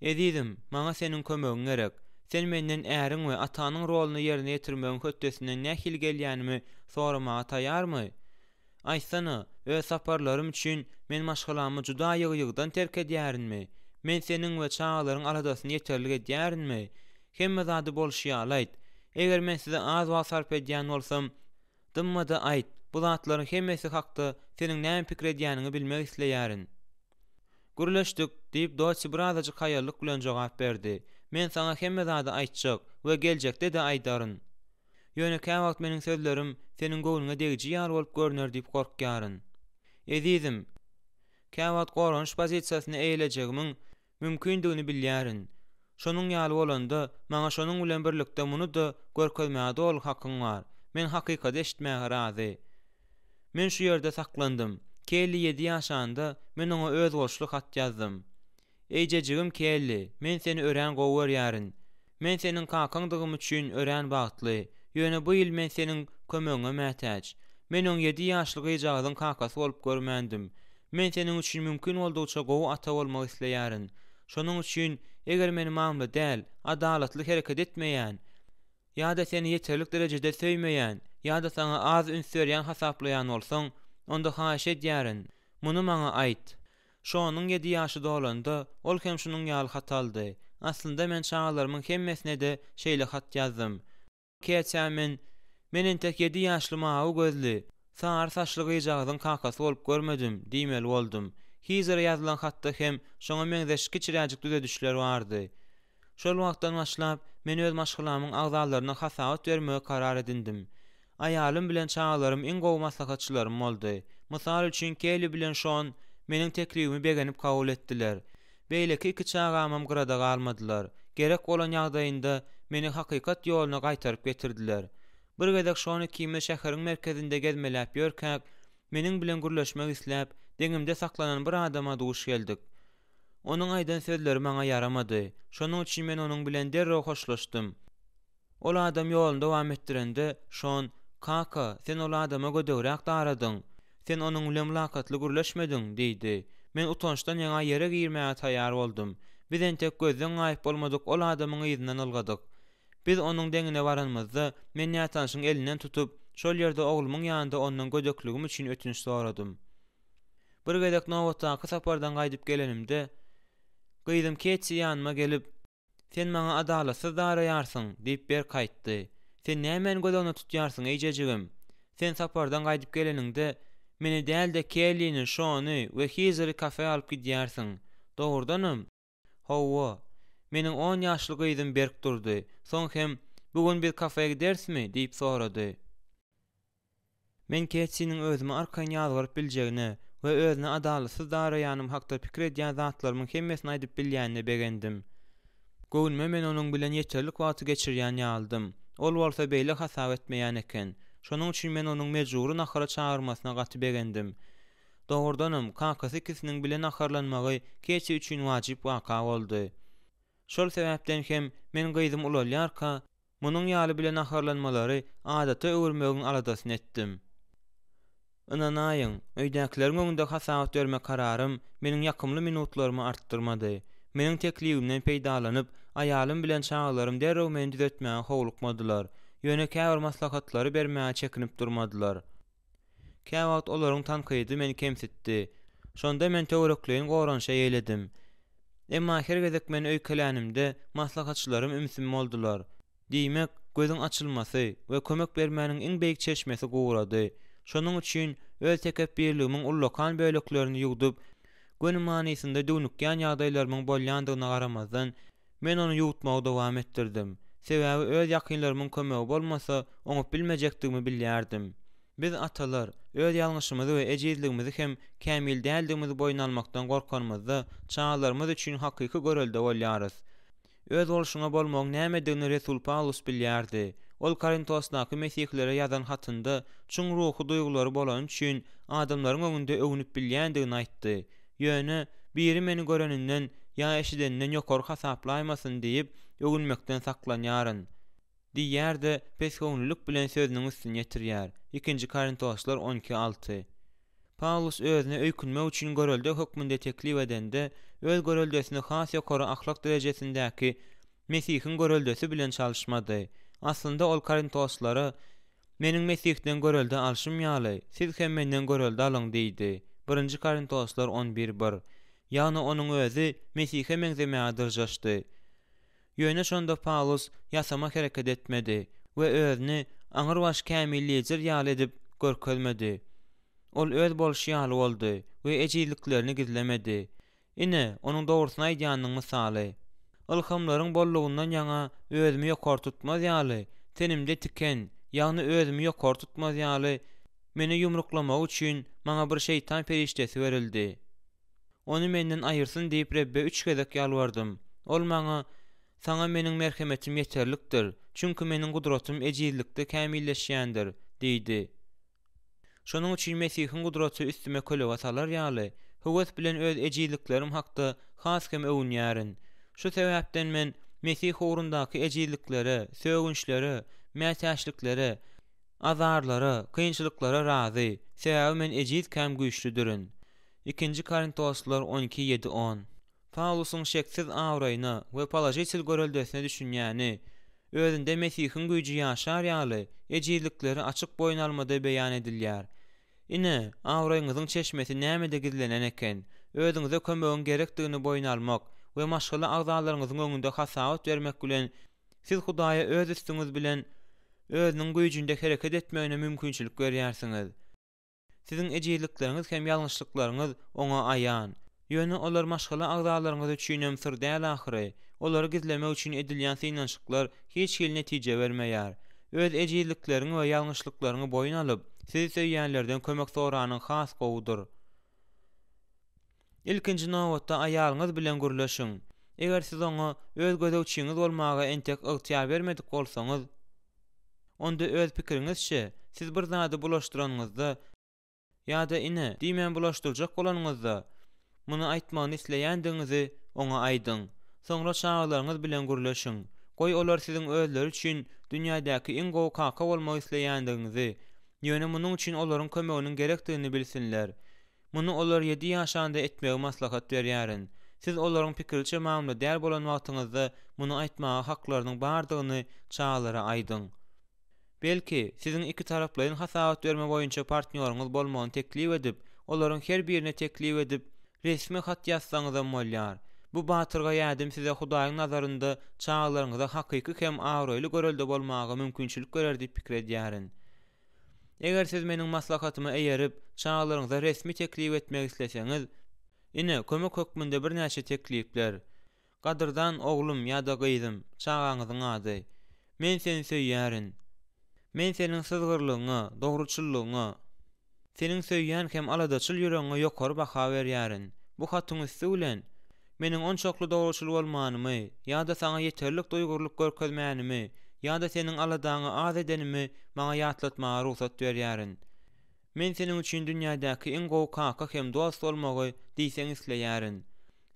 Edidim, maňa seniň kömegиň gerek. Sen menden äriň we atanyň rolyny ýerine ýetirmegiň hötdesinden nähili gelýänimi soramaga taýarmy? Aýsana, öz saparlarym üçin men maşgalamy juda ýygy-ýygydan terk edýärinmi? Men seniň we çağlaryň aradasyny ýeterli edýärinmi? Hemme zady bolşýalayt. Eger men size az wagt sarp edýän bolsam, dymmada aýt. Bu zatlaryň hemmesi hakda seniň näme pikir edýänini bilmek isleýärin. Gürleşdik diýip doçy birazajyk haýallyk bilen jogap berdi. Men sana hemme zady aýtjak we geljekde de aýdaryn. Ýöne käwagt meniň sözlerim seniň göwnüňe degiji ýar bolup görner diýip gorkýaryn. Edizim, käwagt goranç pozisiýasyny eýlejegimiň mümkindigini bilýärin. Şonuň ýaly bolanda maňa şonuň bilen birlikde muny da görkezmäge dol hakyň bar. Men hakykat eşitmäge razy. Men şu ýerde saklandym. Kelli 7 ýaşanda men oňa öz bolşly hat ýazdym. Eýjejigim Kelli, men seni örän gowy berýärin. Men senin kakandygym üçin örän bagtly. Ýöne bu ýyl men seniň kömegiňe mätäç. Men 17 ýaşlyk ejadyň kakasy bolup görmendim. Men senin üçin mümkin boldugyça gowy ata bolmak isleýärin. Şonuň üçin eger meni mamly däl, adalatly hereket etmeýän, ýa-da seni ýeterlik derejede söýmeýän, ýa-da saňa az üns berýän hasaplaýan bolsaň, onda haýş edýärin. Muny maňa aýt. Şonuň 7 ýaşy dolanda ol hem şunuň ýaly hat aldy. Aslynda men çağalarynyň hemmesine de şeýle hat ýazdym. Keçämen menen tek 7 ýaşly mawy gözli, sar saçly gyjagdyň kakasy bolup görmedim, diýmeli boldum. Hizir ýazylan hatda hem şoňa meňzeş kiçiräjik düze düşler bardy. Şol wagtdan başlap men öz maşgylamyň agzallaryna hasawat bermege karar edindim. Aýalym bilen çağalarym iň gowy maslahatçylarym boldy. Mysal üçin Kelly bilen şon meniň teklibimi begenip kabul etdiler. Beýleki iki çağamam gyrada galmadylar. Gerek bolan ýagdaýynda meni hakykat ýoluna gaýtaryp getirdiler. Bir gezek şonu kime şäheriň merkezinde gezmeläp ýörkäk, meniň bilen gürleşmek isläp, deňimde saklanan bir adama duş geldik. Onuň aýdan sözleri maňa yaramady. Şonuň üçin men onuň bilen derrew hoşlaşdym. Ol adam ýolunda dowam etdirende, şon, "Kaka, sen ol adama gödegräk daradyň. Sen onuň bilen mülakatly gürleşmediň" diýdi. Men utançdan ýa ýere girmäge taýýar boldum. Biz entek gözden gaýyp bolmadyk, ol adamyň ýyzynyň algadyk. Biz onuň deňine baranmazda men ýatanşyň elinden tutup, şol ýerde oglumyň ýanynda ondan gödekligim üçin ötünç soradym. Bir gezek Nowatdaky sapardan gaýdyp gelenimde, gyzym keçi ýanyma gelip, "Sen maňa adalatsy daraýarsyň" diýip ber kaýtdy. "Sen nämen gözüňe tutýarsyň eýjejigim? Sen sapardan gaýdyp geleninde meni däl de Kellyni, şony we Hiziri kafe alyp gidýärsiň. Dogrudanam?" "Hawa, meniň 10 ýaşly gyzym berk durdy. Soň hem "Bugün bir kafeye gidersmi?" diýip sorady. Men Keçiniň özüme arkaň ýazyp biljegine we özüne adalatsy daraýanym hakda pikir edýän zatlarynyň hemmesini aýdyp bilýänine begendim. Göwnüme men onuň bilen ýeterlik wagty geçirýän ýalydym. Ol bolsa beýle hasap etmeýän eken. Şonuň üçin men onuň mejbury nahara çağırmasyna gaty begendim. Dogrudanam, kakasy ikisiniň bilen naharlanmagy Keçi üçin wajyp waka boldy. Şol sebäpden hem men gyzym ulalýarka, munyň ýaly bilen naharlanmalary adata öwürmegiň aladasyny etdim. Inanaýyň, öýdäkileriň öňünde hasabat berme kararym meniň ýakymly minutlarymy artdyrmady. Meniň teklibimden peýdalanyp, aýalym bilen çağalarym derrew meni düzeltmäge howlukmadylar. Ýöne käbir maslahatlary bermäge çekinip durmadylar. Käwagt olaryň tankydy meni kemsitdi. Şonda men töwerekliň goranşa ýeledim. Emma her gezek men öýkelänimde maslahatçylarym ümsim boldular. Diýmek, gözüň açylmasy we kömek bermäniň iň beýik çeşmesi gowrady. Şonuň üçin öz tekebbirligimiň ullakan böлекlerini ýugdup, gönüm manysynda dönükýän ýagdaýlarymyň bolýandygyna garamazdan men onu ýutmagy dowam etdirdim. Sebäbi öz ýakynlarymyň kömegi bolmasa, oňup bilmejekdigimi bilýärdim. Biz atalar öz ýalňyşymyzy we ejizligimizi hem kämil däldigimizi boýuna almakdan gorkanmazda çağalarymyz üçin hakyky görelde bolýarys. Öz bolşuňa bolmagyň nämedigini Resul Paulus bilýärdi. Ol Korintosdaky mesihlere ýazan hatynda çuň ruhy duýgulary bolan üçin adamlaryň öňünde öňünüp bilýändigini aýtdy. Ýöne biri meni göreninden ýa eşideninden ýokary hasaplaýmasyn diýip öňünmekden saklanýaryn. Diýerde pesgönlülük bilen sözüniň üstüne ýetirýär. 2 Korintoslar 12:6. Paulus özüne öýkünmek üçin görelde hökmünde teklip edende öz göreldesini has ýokary ahlak derejesindäki Mesihiň göreldesi bilen çalışmady. Aslynda ol Korintoslara "Meniň Mesihden görelde alşym ýaly, siz hem menden görelde alyň" diýdi. 1 Korintoslar 11:1. Ýagny onuň özü Mesihe meňzemäge dyrjaşdy. Ýöne şonda Paulus ýasama hereket etmedi we özüni aňyr baş kämilliýejer ýaly edip görkezmedi. Ol öz bolşy ýaly boldy we ejizliklerini gizlemedi. Ine onuň dogrusyny aýdýanyň misaly. Ilhamlaryň bollugyndan ýaňa özümi ýokary tutmaz ýaly, tenimde tiken, ýagny özümi ýokary tutmaz ýaly, meni ýumruklamak üçin maňa bir şeytan periştesi berildi. Onu menden aýyrsyn diýip Rebbe 3 gezek ýalbardym. Ol maňa "Saňa meniň merhemetim ýeterlikdir, çünki meniň gudratym ejizlikde kämilleşýändir" diýdi. Şonuň üçin Mesihiň gudraty üstüme kölega salar ýaly, höwes bilen öz ejizliklerim hakda has hem öwünýärin. Şu sebäpden men Mesih ugrundaky ejizliklere, söwünçlere, mätäşliklere, azarlara, kynçylyklara razy. Sebäbi men ejiz käm güýçlüdirin. 2. Korintoslar 12:7-10. Paulusun şeksiz awraýyna we palajisil göreldersine düşünýäni, özünde Mesihin güýji ýaşar ýaly ejizlikleri açyk boýnalmada beýan edilýär. Ine awraýyňyzyň çeşmesi nämede gizlenen eken, özüňize kömegiň gerekdigini boýnalmak we maşgula agzalaryňyzyň öňünde hasawat bermek bilen siz Hudaýa öz üstüňiz bilen özüniň güýjünde hereket etmegine mümkinçilik berýärsiňiz. Siziň ejizlikleriniz hem ýalňyşlyklaryňyz oňa aýan. Ýöne olar maşgula agzalaryňyz üçin hem sır däl ahyry. Olary gizlemek üçin edilýän synanşyklar hiç hil netije bermeýär. Öz ejizliklerini we ýalňyşlyklaryny boyun alyp, sizi söýýänlerden kömek soranyň has gowudur. Ilkinji nowatda aýalyňyz bilen gürleşiň. Eger siz oňa öz gözegçiňiz bolmagy entek ygtyar bermedik bolsaňyz, onda öz pikiriňizçe siz bir zady bulaşdyranyňyzda ýa-da ine diýmän bulaşdyrjak bolanyňyzda muny aýtmagyny isleýändiňizi oňa aýdyň. Soňra çağlaryňyz bilen gürleşiň. Goý olar siziň özleri üçin dünýädäki iň gowy kaka bolmagy isleýändiňizi, ýöne munyň üçin olaryň kömeginiň gerekdigini bilsinler. Muny olar 7 ýaşanda etmegi maslahat berýärin. Siz olaryň pikirçe mamly däl bolan wagtyňyzda muny aýtmaga haklarynyň bardygyny çağlara aýdyň. Belki siziň iki taraplaryň hasawat berme boýunça partnýoryňyz bolmagyny teklip edip, olaryň her birine teklip edip resmi hat ýazsaňyz bolýar. Bu batyrga ýadım size Hudaýyň nazarynda çağlaryňyza hakyky hem awraýly görelde bolmagy mümkinçilik berer diýip pikir edýärin. Eger siz meniň maslahatymy eýerip çağlaryňyza resmi teklip etmek isleseňiz, ine kömek hökmünde bir näçe teklipler. Gadyrdan oglum ýa-da gyzym, çağaňyzyň ady. Men seni söýýärin. Men seniň sızgyrlygyňa, dogruçyllygyňa, seniň söýýän hem aladaçyl ýüregiňe ýokary baha berýärin. Bu hatyň üstü bilen meniň onçokly dogruçyl bolmanymy ýa-da saňa ýeterlik duýgurlyk görkezmänimi ýa-da seniň aladaňy az edenimi maňa ýatlatmaga ruhsat berýärin. Men seniň üçin dünýädäki iň gowy kaka hem dost bolmagy diýseň isleýärin.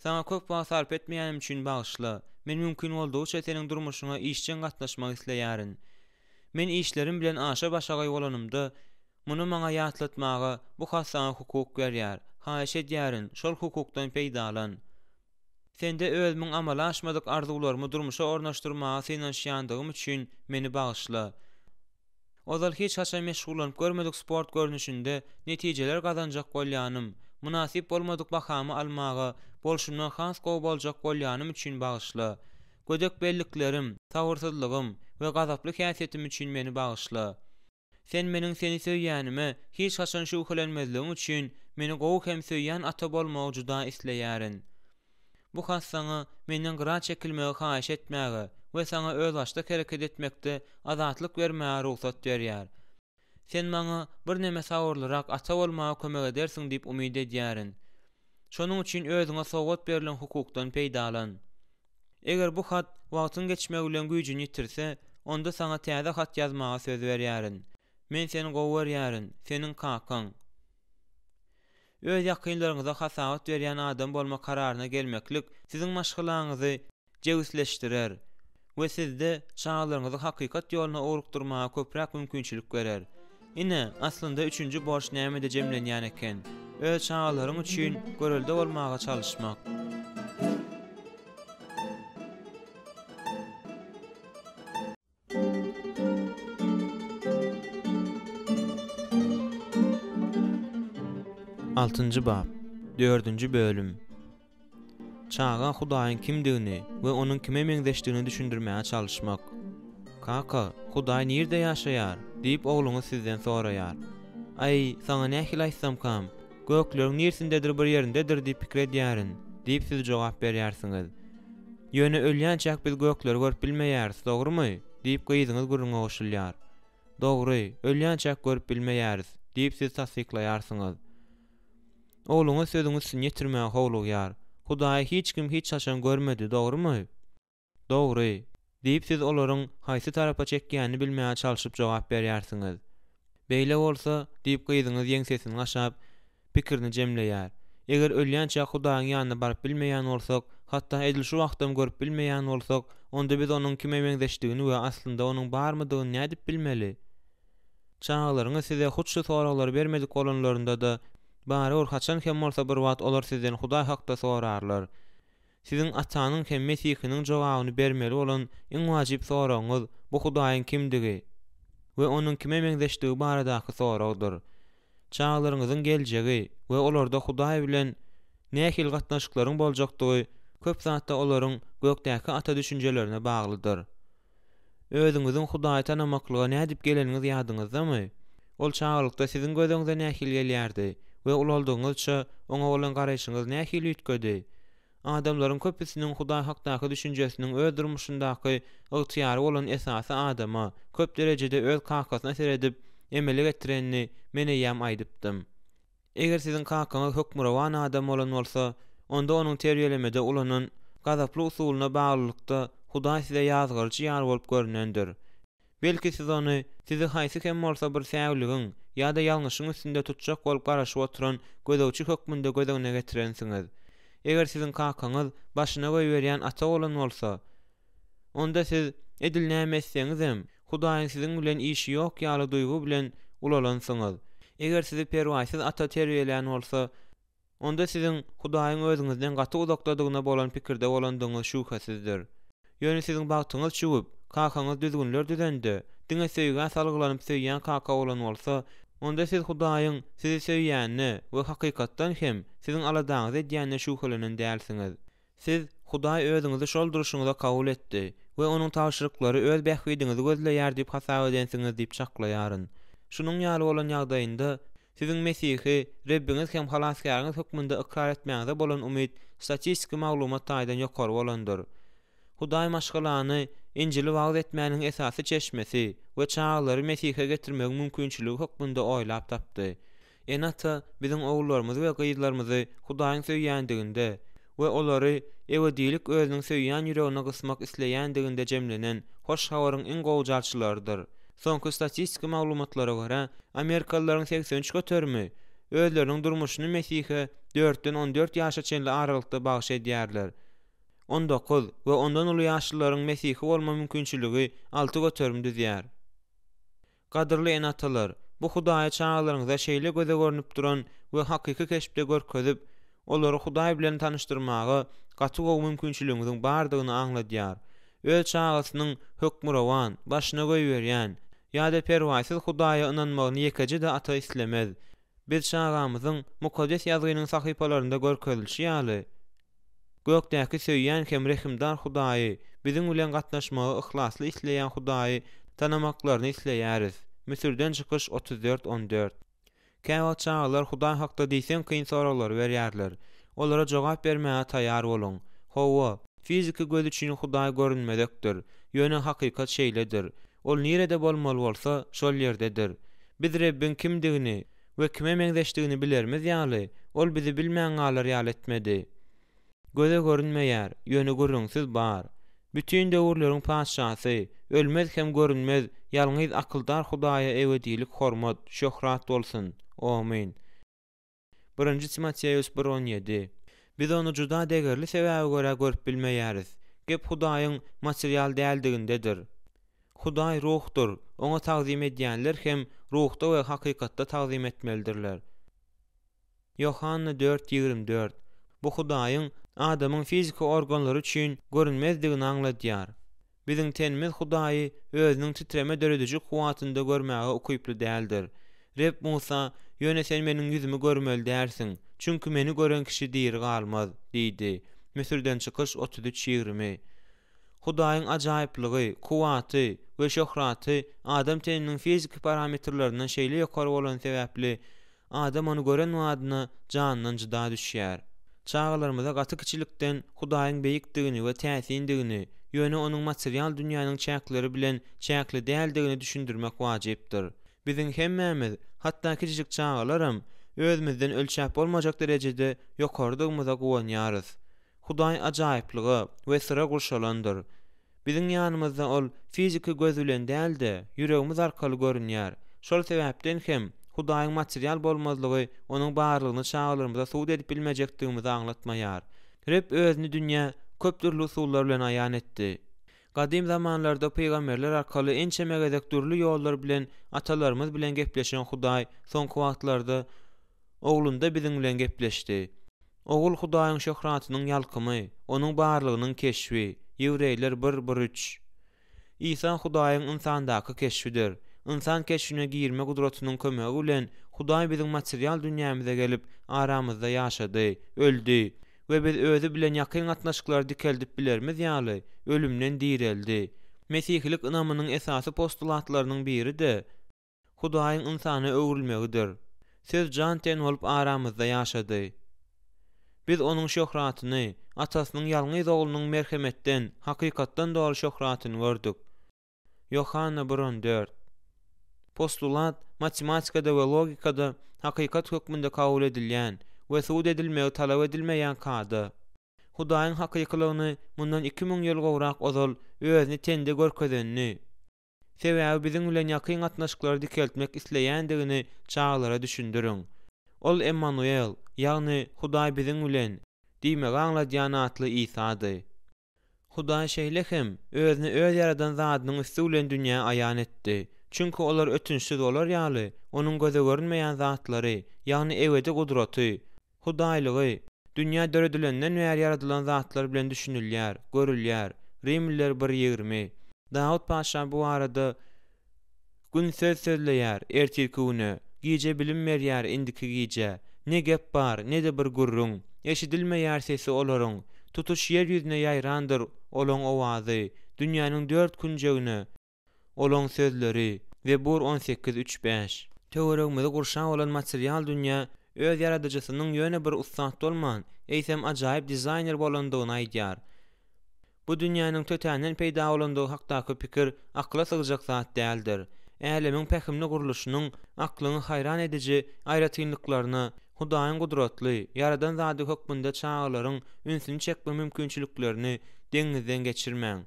Saňa köp wagt sarp etmeýänim üçin bagyşla. Men mümkin boldugyça seniň durmuşyňa işçen gatnaşmak isleýärin. Men işlerim bilen aşa başagay bolanymda muny maňa ýatlatmaga bu hasaňa hukuk berýär. Haýyş edýärin, şol hukukdan peýdalan. Sende özümiň amala aşmadyk arzuwlarymy durmuşa ornaşdyrmaga synanşýandygym üçin meni bagyşla. Ozal hiç haçan meşgullanyp görmedik sport görnüşinde netijeler gazanjak bolýanym, munasip bolmadyk bahamy almaga, bolşundan has gowy boljak bolýanym üçin bagyşla. Gödek belliklerim, tawrsyzlygym we gazaply häsiýetim üçin meni bagyşla. Sen meniň seni söýýänime hiç haçan şüphelenmezligiň üçin meni gowy hem söýýän ata bolmagy juda isleýärin. Bu hassaňa menden gyra çekilmegi haýyş etmäge we saňa öz başda hereket etmekde azatlyk bermäge ruhsat berýär. Sen maňa bir näme sagyrlyrak ata bolmaga kömek edersiň diýip umyt edýärin. Şonuň üçin özüňe sowgat berilen hukukdan peýdalan. Eger bu hat wagtyň geçmegi bilen güýjüni ýitirse, onda saňa täze hat ýazmaga söz berýärin. Men seni gowy berýärin, seniň kakaň. Öz ýakynlaryňyza hasawat berýän adam bolma kararyna gelmeklik siziň maşgulaňyzy jewsleşdirer we sizde çağlaryňyzy hakykat ýoluna urukdurmaga köpräk mümkinçilik berer. Ine aslynda 3-nji borç nämede jemlenýän eken? Öz çağlaryň üçin görelde bolmaga çalışmak. Altıncı bab, 4-nji bölüm. Çağa Hudaýyň kimdigini we onuň kime meňzeşdigini düşündirmäge çalışmak. Kaka, Hudaý nirde ýaşaýar? diýip ogluňy sizden soraýar. Ay, saňa nähili aýtsam kam? Gökler nirsindedir bir ýerindedir diýip pikir edýärin, diýip siz jogap berýärsiňiz. Ýöne ölýänçäk biz gökleri görüp bilmeýäris, dogrymy? diýip gyzyňyz gurrunga goşulýar. Dogry, ölýänçäk görüp bilmeýäris, diýip siz tasdiklaýarsyňyz. Ogluňa sözüňiz üstüne ýetirmäge howlugýar. Hudaý hiç kim hiç haçan görmedi, dogrymy? Dogry, diýip siz olaryň haýsy tarapa çekýänini bilmäge çalyşyp jogap berýärsiňiz. Beýle bolsa, diýip gyzyňyz ýeňsesini gaşap pikirini jemleýär. Eger ölýänçä Hudaýyň ýanyna baryp bilmeýän bolsak, hatda edil şu wagtdan görüp bilmeýän bolsak, onda biz onuň kime meňzeşdigini we aslynda onuň barmydygyny nädip bilmeli? Çağlaryňyz size hutşy soraglary bermedik bolanlarynda da Bari urhaçan hem bolsa bir wagt olar sizden Hudaý hakda sorarlar. Sizin atanyň hem Mesihiniň jogabyny bermeli bolan iň wajyp soragyňyz bu Hudaýyň kimdigi we onuň kime meňzeşdigi baradaky soragdyr. Çağlaryňyzyň geljegi we olarda Hudaý bilen nähil gatnaşyklaryň boljakdygy köp zatda olaryň gökdäki ata düşünjelerine baglydyr. Özüňiziň Hudaýy tanamaklyga nädip geleniňiz ýadyňyzdamy? Ol çağlykda siziň gözüňize nähil gelýärdi we ulaldygyňyzça oňa bolan garaşyňyz nähil üýtgedi? Adamlaryň köpüsiniň Hudaý hakdaky düşünjesiniň öz durmuşyndaky ygtyýary bolan esasy adama köp derejede öz kakasyna seredip emeli getirenini mene ýam aýdypdym. Eger siziň kakaňyz hökmürawan adam bolan bolsa, onda onuň terbiýelemede ulanan gazaply usulyna baglylykda Hudaý size ýazgyrjy ýar bolup görünendir. Belki siz ony sizi haýsy hem bolsa bir säwligiň ýa-da ýalňyşyň üstünde tutjak bolup garaşyp oturan gözegçi hökmünde gözegine getirensiniz. Eger siziň kakaňyz başyna goýberýän ata bolan bolsa, onda siz edilnämezseňiz hem Hudaýyň siziň bilen işi ýok ýaly duýgu bilen ulalansyňyz. Eger sizi perwaýsyz ata terbiýelän bolsa, onda siziň Hudaýyň özüňizden gaty uzakdadygyna bolan pikirde bolandygyňyz şüphesizdir. Ýöne siziň bagtyňyz çugup, kakaňyz düzgünler düzende, diňe söýgä salgylanyp söýýän kaka bolan bolsa, onda siz Hudaýyň sizi söýýänine we hakykatdan hem siziň aladaňyz edýänine şüphelenen dälsiňiz. Siz Hudaý özüňizi şol duruşyňyza kabul etdi we onuň taşryklary öz bähwidiňizi gözleýär diýip hasap edensiňiz diýip çaklaýaryn. Şunuň ýaly bolan ýagdaýynda siziň Mesihi, Rebbiniz hem halaskaryňyz hökmünde ikrar etmäňize bolan umyt statistik maglumat taýdan ýokary bolandyr. Hudaý maşgalany Injili wagt etmäniň esasy çeşmesi we çağlary Mesihe getirmek mümkinçiligi hökmünde oýlap tapdy. Enata biziň ogullarymyz we gyýylarymyzy Hudaýyň söýýändiginde we olary ebedilik özüniň söýýän ýüregine gysmak isleýändiginde jemlenen hoş habaryň iň gowjalçylarydyr. Soňky statistik maglumatlara görä, Amerikalılaryň 83 götermi özleriniň durmuşyny Mesihe 4-den 14 ýaşa çenli aralykda bagyş edýärler. 19 we ondan uly ýaşlylaryň Mesihi bolma mümkinçiligi 6 götermi düzýär. Gadyrly enatalar, bu Hudaýa çağlaryňyza şeýle göze görnüp duran we hakyky keşpde görkezip, olary Hudaý bilen tanyşdyrmagy gaty gowy mümkinçiligiňiziň bardygyny aňladýar. Öz çağasynyň hökmürawan, başyna goýberýän ýa-da perwaýsyz Hudaýa inanmagyny ýekejide de ata islemez. Biz çağamyzyň mukaddes ýazgynyň sahypalarynda görkezilşi ýaly gökdäki söýýän hem rehimdar Hudaýy, biziň bilen gatnaşmagy ihlasly isleýän Hudaýy tanamaklaryny isleýäris. Müsürden çykyş 34-14. Käwa çağlar Hudaý hakda diýsen kyn soraglar berýärler. Olara jogap bermäge taýýar bolun. Howa, fiziki göz üçin Hudaý görünmedekdir. Ýöne hakykat şeýledir. Ol nirede bolmaly bolsa, şol ýerdedir. Biz Rebbin kimdigini we kime meňzeşdigini bilermiz ýaly, ol bizi bilmän galar ýal etmedi. Göze görünmeýär, ýöne görüňsiz bar. Bütün döwürleriň paşasy, ölmez hem görünmez, ýalňyz akyldar Hudaýa ebedilik, hormat, şöhrat bolsun. Amin. 1 Timoteus 1:17. Biz onu juda degerli sebäbe görä görüp bilmeýäris. Gep Hudaýyň material däldigindedir. Hudaý ruhdur. Oňa tagzim edýänler hem ruhda we hakykatda tagzim etmelidirler. Yohanna 4:24. Bu Hudaýyň adamyň fiziki organlary üçin görünmezdigini aňladýar. Biziň tenimiz Hudaýy özüniň titreme dörediji kuwatynda görmäge ukyply däldir. Reb Musa, ýöne sen meniň ýüzümi görmeli därsiň, çünki meni gören kişi diýir galmaz, diýdi. Müsürden çykyş 33:20. Hudaýyň ajaýyplygy, kuwaty we şöhraty adam teniniň fiziki parametrlerinden şeýle ýokary bolan sebäpli adam onu gören wadyna janynyň jyda düşýär. Çağlarymyza gaty kiçilikden Hudaýyň beýikdigini we täsindigini, ýöne onuň material dünýäniň çäkleri bilen çäkli däldigini düşündirmek wajypdyr. Biziň hemmämiz, hatda kiçik çağlarym, özümizden ölçäp bolmajak derejede ýokardygymyza gowanýarys. Hudaý ajaýyplygy we syra gurşalandyr. Biziň ýanymyzda ol fiziki göz bilen dälde, ýüregimiz arkaly görünýär. Şol sebäpden hem Hudaýyň material bolmazlygy onuň barlygyny çağlarymyza suwd edip bilmejekdigimizi aňlatmaýar. Reb özüni dünýä köp türlü usullar bilen aýan etdi. Gadim zamanlarda peýgamberler arkaly ençemegedek türlü ýollar bilen atalarymyz bilen gepleşen Hudaý soňky wagtlarda oglunda biziň bilen gepleşdi. Ogul Hudaýyň şöhratynyň ýalkymy, onuň barlygynyň keşfi, Ýewreýler 1:3. İsa Hudaýyň insandaky keşfidir. İnsan keşfine girme gudratynyň kömegi bilen Hudaý biziň material dünýämize gelip aramyzda ýaşady, öldü we biz özü bilen ýakyn gatnaşyklar dikeldip bilermiz ýaly ölümden direldi. Mesihlik inamynyň esasy postulatlarynyň biri de Hudaýyň insany öwrülmegidir. Söz jan ten bolup aramyzda ýaşady. Biz onuň şöhratyny, atasynyň ýalňyz oglunyň merhemetden, hakykatdan dogry şöhratyny gördük. Yohanna 1:4. Postulat matematikada we logikada hakykat hökmünde kabul edilýän we suud edilmegi talap edilmeýän kada. Hudaýyň hakyklygyny mundan 2000 ýyl gowrak ozal özüni tende görkezenini, sebäbi biziň bilen ýakyn gatnaşyklar dikeltmek isleýändigini çağlara düşündüriň. Ol Emmanuel, ýagny Hudaý biziň bilen diýmegi aňladýan atly İsa'dy. Hudaý şeýlehem özüni öz ýaradan zadynyň üstü bilen dünýä aýan etdi. Çünki olar ötünçsiz olar ýaly, onuň göze görünmeýän zatlary, ýagny ebedi gudraty, Hudaýlygy, dünýä döredilenden bäri ýaradylan zatlar bilen düşünilýär, görülýär. Rimliler 1:20. Daud paşa bu arada gün söz sözleýär ertirküne, giýje bilim berýär indiki giýje. Ne gep bar, ne de bir gurrun, eşidilmeýär sesi olaryň, tutuş yer ýüzüne ýaýrandyr olaň owazy, dünýäniň 4 künjegine olaň sözleri we bur 18:3-5. Töweregimizi gurşan olan material dünýä öz ýaradyjysynyň ýöne bir ustad bolman, eýsem ajaýyp dizaýner bolandygyny aýdýar. Bu dünýäniň tötänden peýda bolandygy hakdaky pikir akla sygyjak zat däldir. Älemiň pähimli guruluşynyň aklyny hayran ediji aýratynlyklaryna, Hudaýyň gudratly, yaradan zady hökmünde çağlaryň ünsüni çekme mümkinçiliklerini deňizden geçirmäň.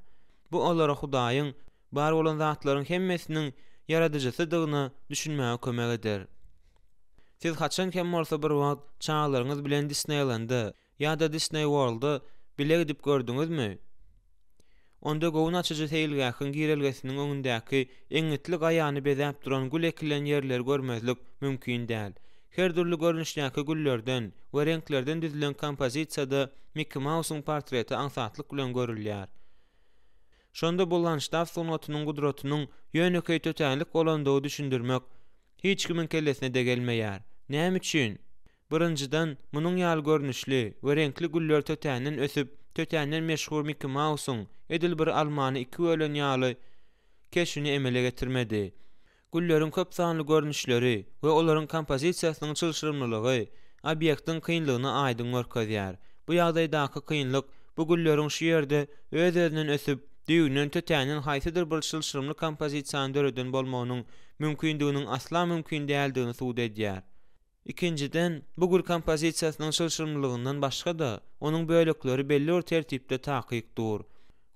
Bu olara Hudaýyň bar bolan zatlaryň hemmesiniň yaradyjysydygyny düşünmäge kömek eder. Siz haçan hem bolsa bir wagt çağlaryňyz bilen Disneylandda ýa-da Disney World'da bile gidip gördüňizmi? Onda gowun açıcı teýilgäkin girelgesiniň öňündäki eňitli gaýany bezäp duran gül ekilen ýerleri görmezlik mümkin däl. Her türlü görünüşdäki güllerden we renklerden düzülen kompozisiýada Mickey Mouse'un portreti ansatlyk bilen görülýär. Şonda bolanşda sunatynyň gudratynyň ýöneköý tötälik bolandygy düşündirmek hiç kimin kellesine de gelmeýär. Näme üçin? Birinjiden munyň ýaly görnüşli we renkli güller tötänden ösüp, tötänden meşhur Mickey Mouse'un edil bir almany 2 ölen ýaly keşini emele getirmedi. Gülleriň köp sanly görnüşleri we olaryň kompozisiýasynyň çylşyrymlylygy obyektiň kynlygyny aýdym görkezýär. Bu ýagdaýdaky kynlyk bu gülleriň şu ýerde öz-özünden ösüp, düýünden tötänden haýsydyr bir çylşyrymly kompozisiýany döreden bolmagynyň mümkindiginiň asla mümkin däldigini suwd edýär. İkinciden, bu gül kompozisiýasynyň çylşyrymlylygyndan başga da onuň bölekleri belli bir tertipde takypdyr.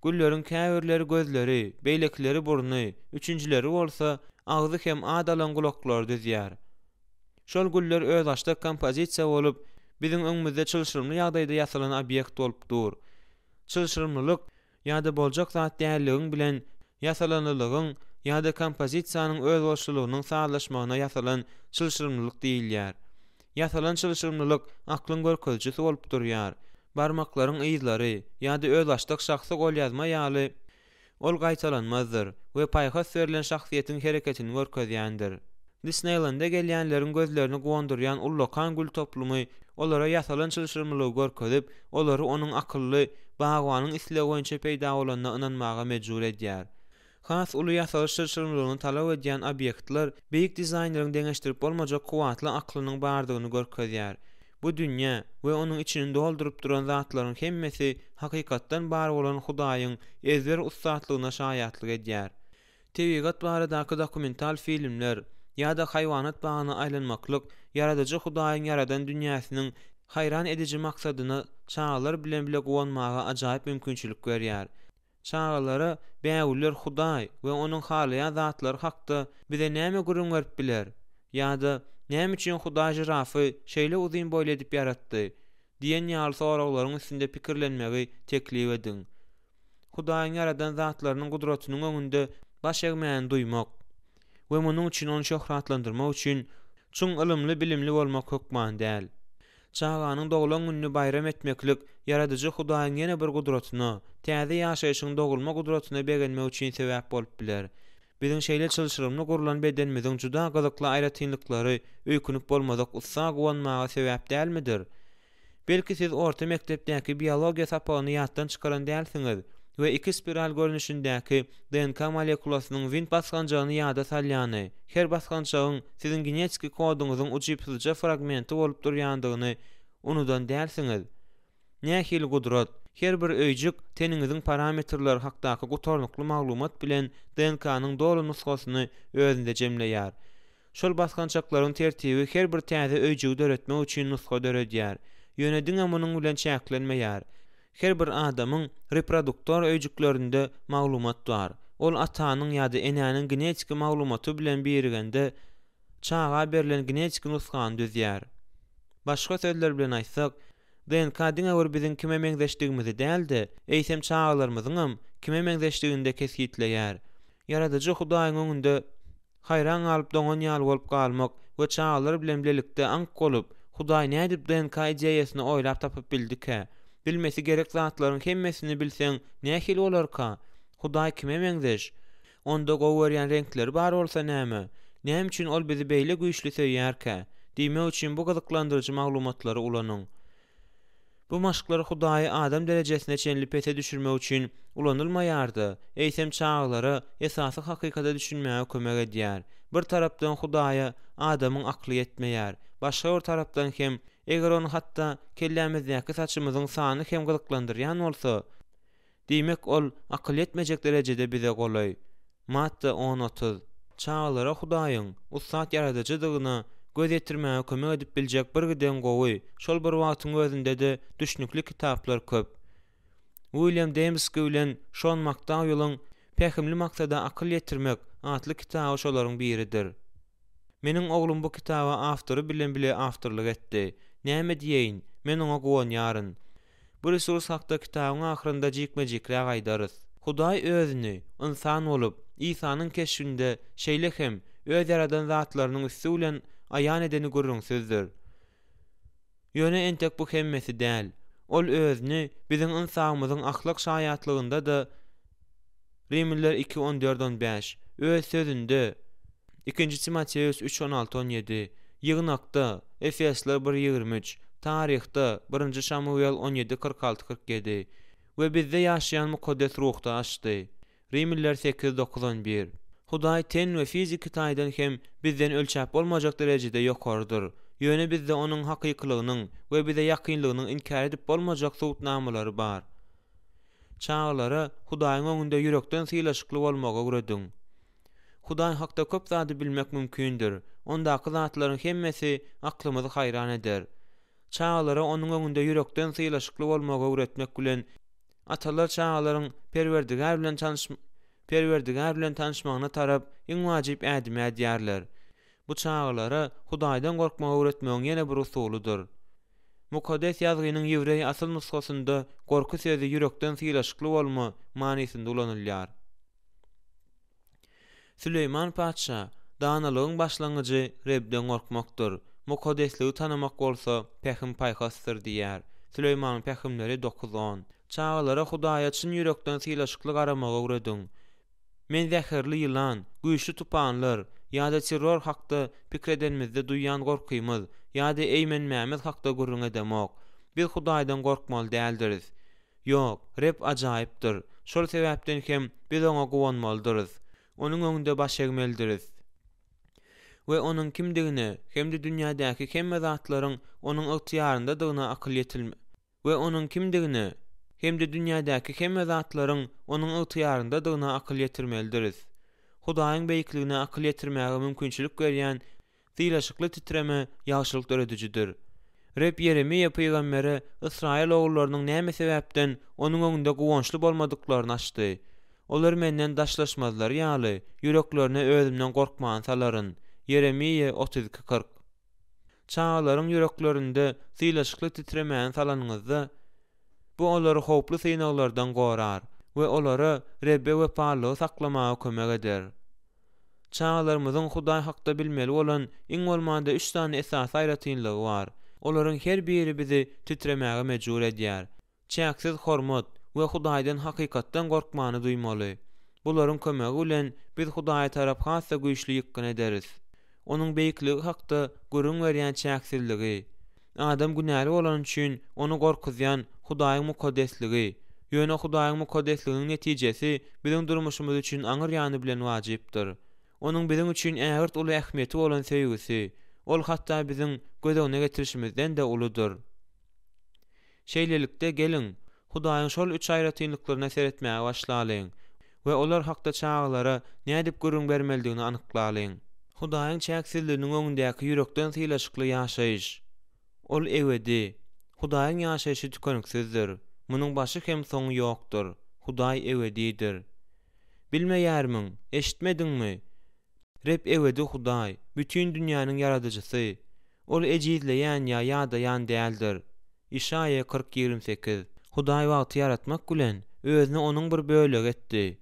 Gülleriň käwirleri gözleri, beýlekleri burny, üçüncüleri bolsa agzy hem adalan gulaklary düzýär. Şol güller öz başda kompozisiýa bolup, biziň öňümizde çylşyrymly ýagdaýda ýasalan obyekt bolupdyr. Çylşyrymlylyk ýa-da boljak zat dälligiň bilen ýasalanlylygyň ýa-da kompozisiýanyň öz bolşulugynyň saglaşmagyna ýasalan çylşyrymlylyk diýilýär. Ýasalan çylşyrymlylyk aklyň görkezijisi bolup durýar. Barmaklaryň ýyzlary ýa-da öz başlyk şahsy gol ýazma ýaly ol gaýtalanmazdyr we paýhas verilen şahsiýetiň hereketini görkezýändir. Disneylandda gelýänleriň gözlerini gowandyrýan ullakan gül toplumy olara ýasalan çylşyrymlylygy görkezip, olary onuň akylly bagwanyň isleýi boýunça peýda bolanyna ynanmaga mejbur edýär. Has uly ýasalan çylşyrymlylygyny talap edýän obyektler beýik dizaýneriň deňeşdirip bolmajak kuwatly aklynyň bardygyny görkezýär. Bu dünýä we onuň içini doldurup duran zatlaryň hemmesi hakykatdan bar bolan Hudaýyň ezber ustadlygyna şaýatlyk edýär. Tebigat baradaky dokumental filmler ýa-da haýwanat bagyna aýlanmaklyk yaradyjy Hudaýyň yaradan dünýäsiniň hayran edici maksadyna çağlar bilen bile gowanmaga ajaýyp mümkinçilik berýär. Çağlara bäwüller Hudaý we onuň halaýan zatlar hakda bize näme gurrun berip biler? Ýa-da näme üçin Hudaý jirafy şeýle uzyn boýly edip yaratdy? Diýen ýaly soraklaryň üstünde pikirlenmegi teklip ediň. Hudaýyň yaradan zatlarynyň gudratynyň öňünde baş egmäni duýmak we munyň üçin onu şöhratlandyrmak üçin Çuň ylymly bilimli bolmak hökman däl. Çağanyň doglan gününi bayram etmeklik yaradyjy Hudaýyň ýene bir gudratyna, täze ýaşaýyşyň dogulma gudratyna begenmek üçin sebäp bolup biler. Biziň şeýle çylşyrymly gurulan bedenimiziň juda gyzykly aýratynlyklary öýkünip bolmadyk ussa gowanmaga sebäp dälmidir? Belki siz orta mekdepdäki biologiýa sapagyny ýatdan çykaran dälsiňiz we iki spiral görnüşindäki DNK molekulasynyň win basganjagyny ýada salýany, her basganjagyň siziň genetik koduňyzyň uçypsyzja fragmenti bolup durýandygyny unudan dälsiňiz. Nähil gudrat, her bir öýjük teniňiziň parametrleri hakdaky gutarnykly maglumat bilen DNK-nyň dolu nusgasyny özünde jemleýär. Şol basganjaklaryň tertibi her bir täze öýjügi döretmek üçin nusga döredýär. Ýönediň munyň bilen çäklenmeýär. Her bir adamyň reproduktor öýjüklerinde maglumat bar. Ol atanyň ýa-da enäniň genetik maglumaty bilen birigende çağa berilen genetik nusgany düzýär. Başga sözler bilen aýtsak, DNK diňe biziň kime meňzeşdigimizi däl-de, eýsem çağalarymyzyň kime meňzeşdiginde kesgitleýär. Yaradyjy Hudaýyň öňünde hayran galyp doňan ýaly bolup galmak we çağalar bilen birlikde ank bolup, Hudaý nädip DNK ideýasyny oýlap tapyp bildik-ä? Bilmesi gerek zatlaryň hemmesini bilseň nähili bolarka? Hudaý kime meňzeş? Onda gowy renkleri bar bolsa näme? Näme üçin ol bizi beýle güýçli söýýärkä? Diýmek üçin bu gyzyklandyrjy maglumatlary ulanyň. Bu maşyklary Hudaý adam derejesine çenli pete düşürmek üçin ulanylmaýardy. Eýsem çağlara esasy hakykata düşünmäge kömek edýär. Bir tarapdan Hudaýa adamyň akly yetmeýär. Başga bir tarapdan hem eger onu hatda kellämizdäki saçymyzyň sany hem gyzyklandyrýan bolsa, diýmek ol akly yetmejek derejede bize golay. Madda 10-30. Çağlara Hudaýyň ussat yaradyjydygyna göz ýetirmäge kömek edip biljek bir giden gowy, şol bir wagtyň özünde de düşnükli kitaplar köp. William James bilen Sean McDowell'ın Pähimli maksada akıl yetirmek adlı kitabı şolaryň biridir. Meniň oglum bu kitaba awtory bilen bile awtorlyk etdi. Näme diýeýin? Men oňa gowanýaryn. Bu resurs hakda kitabyň ahyrynda jikmejikräk aýdarys. Hudaý özüni insan bolup, İsa'nın keşfinde şeýle hem öz yaradan zatlarynyň üstü bilen aýan edeni görüňsizdir. Ýöne entek bu hemmesi däl. Ol özüni biziň insanymyzyň ahlak şaýatlygynda da Rimliler 2:14-15 öz sözünde 2. Timoteus 3:16-17 ýygnakda Efesler 1:23 tarihda 1. Samuel 17:46-47 we bizde ýaşaýan mukaddes ruhda açdy. Rimliler 8:91 Hudaý ten we fiziki taýdan hem bizden ölçäp bolmajak derejede ýokardyr. Ýöne bizde onuň hakyklygynyň we bize ýakynlygynyň inkar edip bolmajak sowutnamalary bar. Çağlara Hudaýyň öňünde ýürekden sylaşykly bolmagy öwredin. Hudaý hakda köp zady bilmek mümkindir. Ondaky zatlaryň hemmesi aklymyzy hayran eder. Çağlara onuň öňünde ýürekden sylaşykly bolmagy öwretmek bilen atalar çağlaryň Perwerdigar bilen tanışmagyna tarap iň wajyp ädimi edýärler. Bu çağlara Hudaýdan gorkmagy öwretmegiň ýene bir usulydyr. Mukaddes ýazgynyň ýewreý asyl nusgasynda gorku sözi ýürekden sylaşykly bolma manysynda ulanylýar. Süleyman Paşa danalygyň başlangyjy Rebden gorkmakdyr. Mukaddesliği tanamak bolsa pähim paýhastyr diýär. Süleyman pähimleri 9-10. Çağlara Hudaýa çyn ýürekden sylaşykly garamagy öwredin. Men zäherli ýylan, güýçli tupanlar ýa-da terror hakda pikredenmizde duýan gorkymyz ýa-da eýmenmämiz hakda gurrun edemok. Biz Hudaýdan gorkmaly däldiris. Ýok, Reb ajaýypdyr. Şol sebäpden hem biz oňa gowanmalydyryz. Onuň öňünde baş egmelidiris. We onuň kimdigine hemde dünýädäki hemme zatlaryň onuň ygtyýaryndadygyna akyl yetilme. We onuň kimdigine hemde dünýädäki hemme zatlaryň onuň ygtyýaryndadygyna akyl yetirmelidiris. Hudaýyň beýikligine akyl yetirmäge mümkinçilik berýän sylaşykly titreme ýagşylyk döredijidir. Reb Yeremiýa peýgambere Israil oglarynyň näme sebäpden onuň öňünde gowançly bolmadyklaryny açdy. Olar menden daşlaşmazlar ýaly, ýüreklerine özümden gorkmagy salaryn. Yeremiýa 32:40 Çağlaryň ýüreklerinde sylaşykly titremäni salanyňyzda bu olary howply synaglardan gorar we olary Rebbe we palygy saklamaga kömek eder. Çağlarymyzyň Hudaý hakda bilmeli bolan iň bolmanda 3 tane esas aýratynlygy bar. Olaryň her biri bizi titremäge mejbur edýär. Çäksiz hormat we Hudaýdan hakykatdan gorkmany duýmaly. Bularyň kömegi bilen biz Hudaýa tarap hassa güýçli ýykyn ederiz. Onuň beýikligi hakda görüň berýän çäksizligi, adam günäli bolan üçin onu gorkuzýan Hudaýyň mukaddesligi, ýöne Hudaýyň mukaddesliginiň netijesi biziň durmuşymyz üçin aňyr ýany bilen wajypdyr. Onuň biziň üçin ägirt uly ähmiýeti bolan sevgisi, ol hatda biziň gözegine getirişimizden de uludur. Şeýlelikde geliň, Hudaýyň şol 3 aýratynlyklaryna seretmäge başlalyň we olar hakda çağlara nädip görüň bermelidigini anyklalyň. Hudaýyň çäksizliginiň öňündäki ýürekden sylaşykly ýaşaýyş. Ol ebedi. Hudaýyň ýaşaýyşy tükeniksizdir. Munyň başy hem soňy ýokdur. Hudaý ebedidir. Bilmeýärmiň, eşitmediňmi? Rep ebedi Hudaý, bütün dünýäniň ýaradyjysy. Ol ejizleýän ýa-da ýan däldir. İşaýa 40:28. Hudaý wagty yaratmak bilen özüne onuň bir bölegi etdi.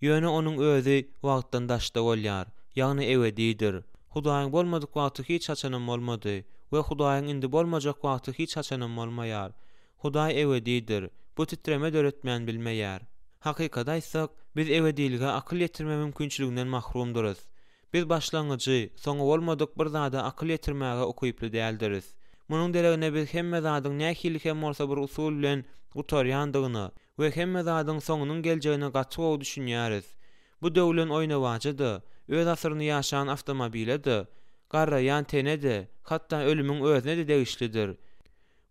Ýöne onuň özü wagtdan daşda bolýar, ýagny ebedidir. Hudaýyň bolmadyk wagty hiç haçanam bolmady we Hudaýyň indi bolmajak wagty hiç haçanam bolmaýar. Hudaý ebedidir. Bu titreme döretmän bilmeýär. Hakykata aýtsak, biz ebedilige akyl ýetirme mümkinçiliginden mahrumdurys. Biz başlangyjy, soňy bolmadyk bir zada akyl ýetirmäge okuýply däldiris. Munyň deregine biz hemme zadyň nähili hem bolsa bir usul bilen utarýandygyny we hemme zadyň soňunyň geljegine gaty gowy düşünýäris. Bu döwlen oýnawajydy, öz asyryny ýaşaýan awtomobiledi, garraýan tenedi, hatda ölümüň özüne de degişlidir.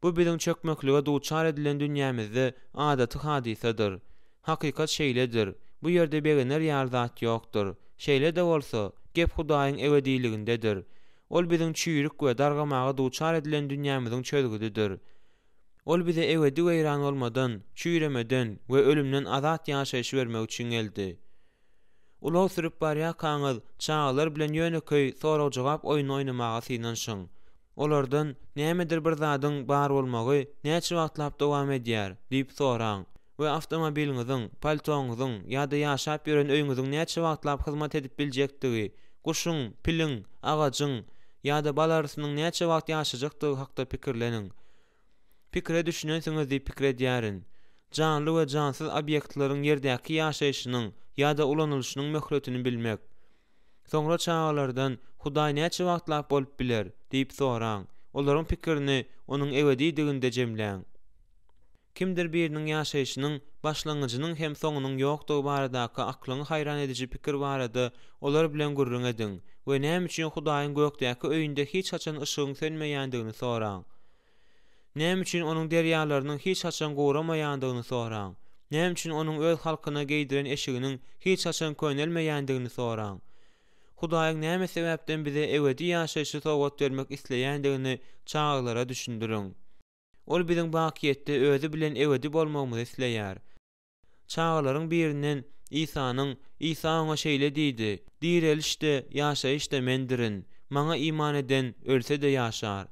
Bu biziň çökmeklige duçar edilen dünýämizde adaty hadisadyr. Hakykat şeýledir. Bu ýerde begener ýar zat ýokdur. Şeýle de bolsa, gep Hudaýyň ebediligindedir. Ol biziň çüýrük we dargamaga duçar edilen dünýämiziň çözgüdidir. Ol bize ebedi weýran bolmadan, çüýremeden we ölümden azat ýaşaýyş bermek üçin geldi. Ulaw sürüp barýa kaňyz çağlar bilen ýöneköý soraw jogap oýun oýnamaga synanşyň. Olardan nämedir bir zadyň bar bolmagy näçe wagtlap dowam edýär diýip soraň we awtomobiliňiziň, paltoňyzyň ýa-da ýaşap ýören öýüňiziň näçe wagtlap hyzmat edip biljektigi, guşuň, piliň, agajyň ýa-da balarysynyň näçe wagt ýaşajakdygy hakda pikirleniň. Pikire düşünýänsiňiz diýip pikir edýärin. Canly we jansyz obyektlaryň ýerdäki ýaşaýyşynyň ýa-da ulanylşynyň möhletini bilmek. Soňra çağlardan Hudaý näçe wagtlap bolup biler diýip soraň. Olaryň pikirini onuň ebedidiginde jemläň. Kimdir biriniň ýaşaýyşynyň başlangyjynyň hem soňunyň ýokdugy baradaky aklyny haýran ediji pikir barada olar bilen gurrun ediň we näme üçin Hudaýyň gökdäki öýünde hiç haçan ışıgyň sönmeýändigini soraň. Näme üçin onuň derýalarynyň hiç haçan gowramaýandygyny soraň. Näme üçin onuň öz halkyna geýdiren eşiginiň hiç haçan könelmeýändigini soraň. Hudaýyň näme sebäpden bize ebedi ýaşaýyşy sowgat bermek isleýändigini çağlara düşündüriň. Ol biziň bakiýetde özü bilen ebedi bolmagymyzy isleýär. Çağlaryň birinden Isa oňa şeýle diýdi: "Direlişde, ýaşaýyşda mendirin. Maňa iman eden ölse de ýaşar.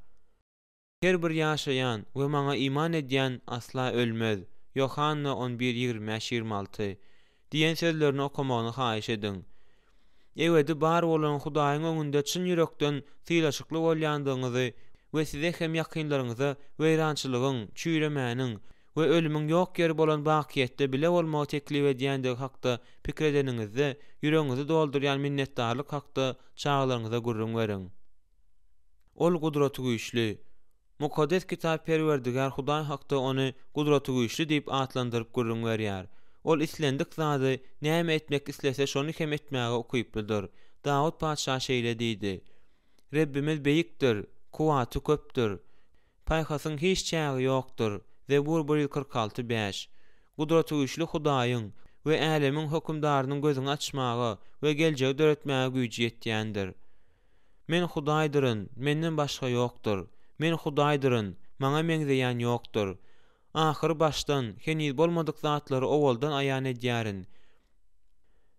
Her bir ýaşaýan we maňa iman edýän asla ölmez." Yohanna 11:25-26 diýen sözlerini okumagyny haýyş ediň. Ebedi bar bolan Hudaýyň öňünde çyn ýürekden sylaşykly bolýandygyňyzy we size hem ýakynlaryňyza weýrançylygyň, çüýremäniň we ölümüň ýok ýeri bolan bakiýetde bile bolmagy teklip edýändigi hakda pikir edeniňizde ýüregiňizi doldurýan minnetdarlyk hakda çağlaryňyza gurrun beriň. Ol gudraty güýçli. Mukaddes kitap perwerdigar Hudaý hakda ony gudraty güýçli diýip atlandyryp gurrun berýär. Ol islendik zady näme etmek islese şonu hem etmäge okuýpdyr. Dawud paşa şeýle diýdi: "Rebbimiz beýikdir, kuwaty köpdür. Paýhasyň hiç çägi ýokdur." Zebur 146:5. Gudraty güýçli Hudaýyň we älemiň hökümdarynyň gözüni açmagy we geljegi döretmäge güýji ýetýändir. Men Hudaýdyryn, menden başga ýokdur. Men Hudaýdyryn, maňa meňzeýän ýokdur. Ahyr başdan, heniz bolmadyk zatlary owaldan aýan edýärin.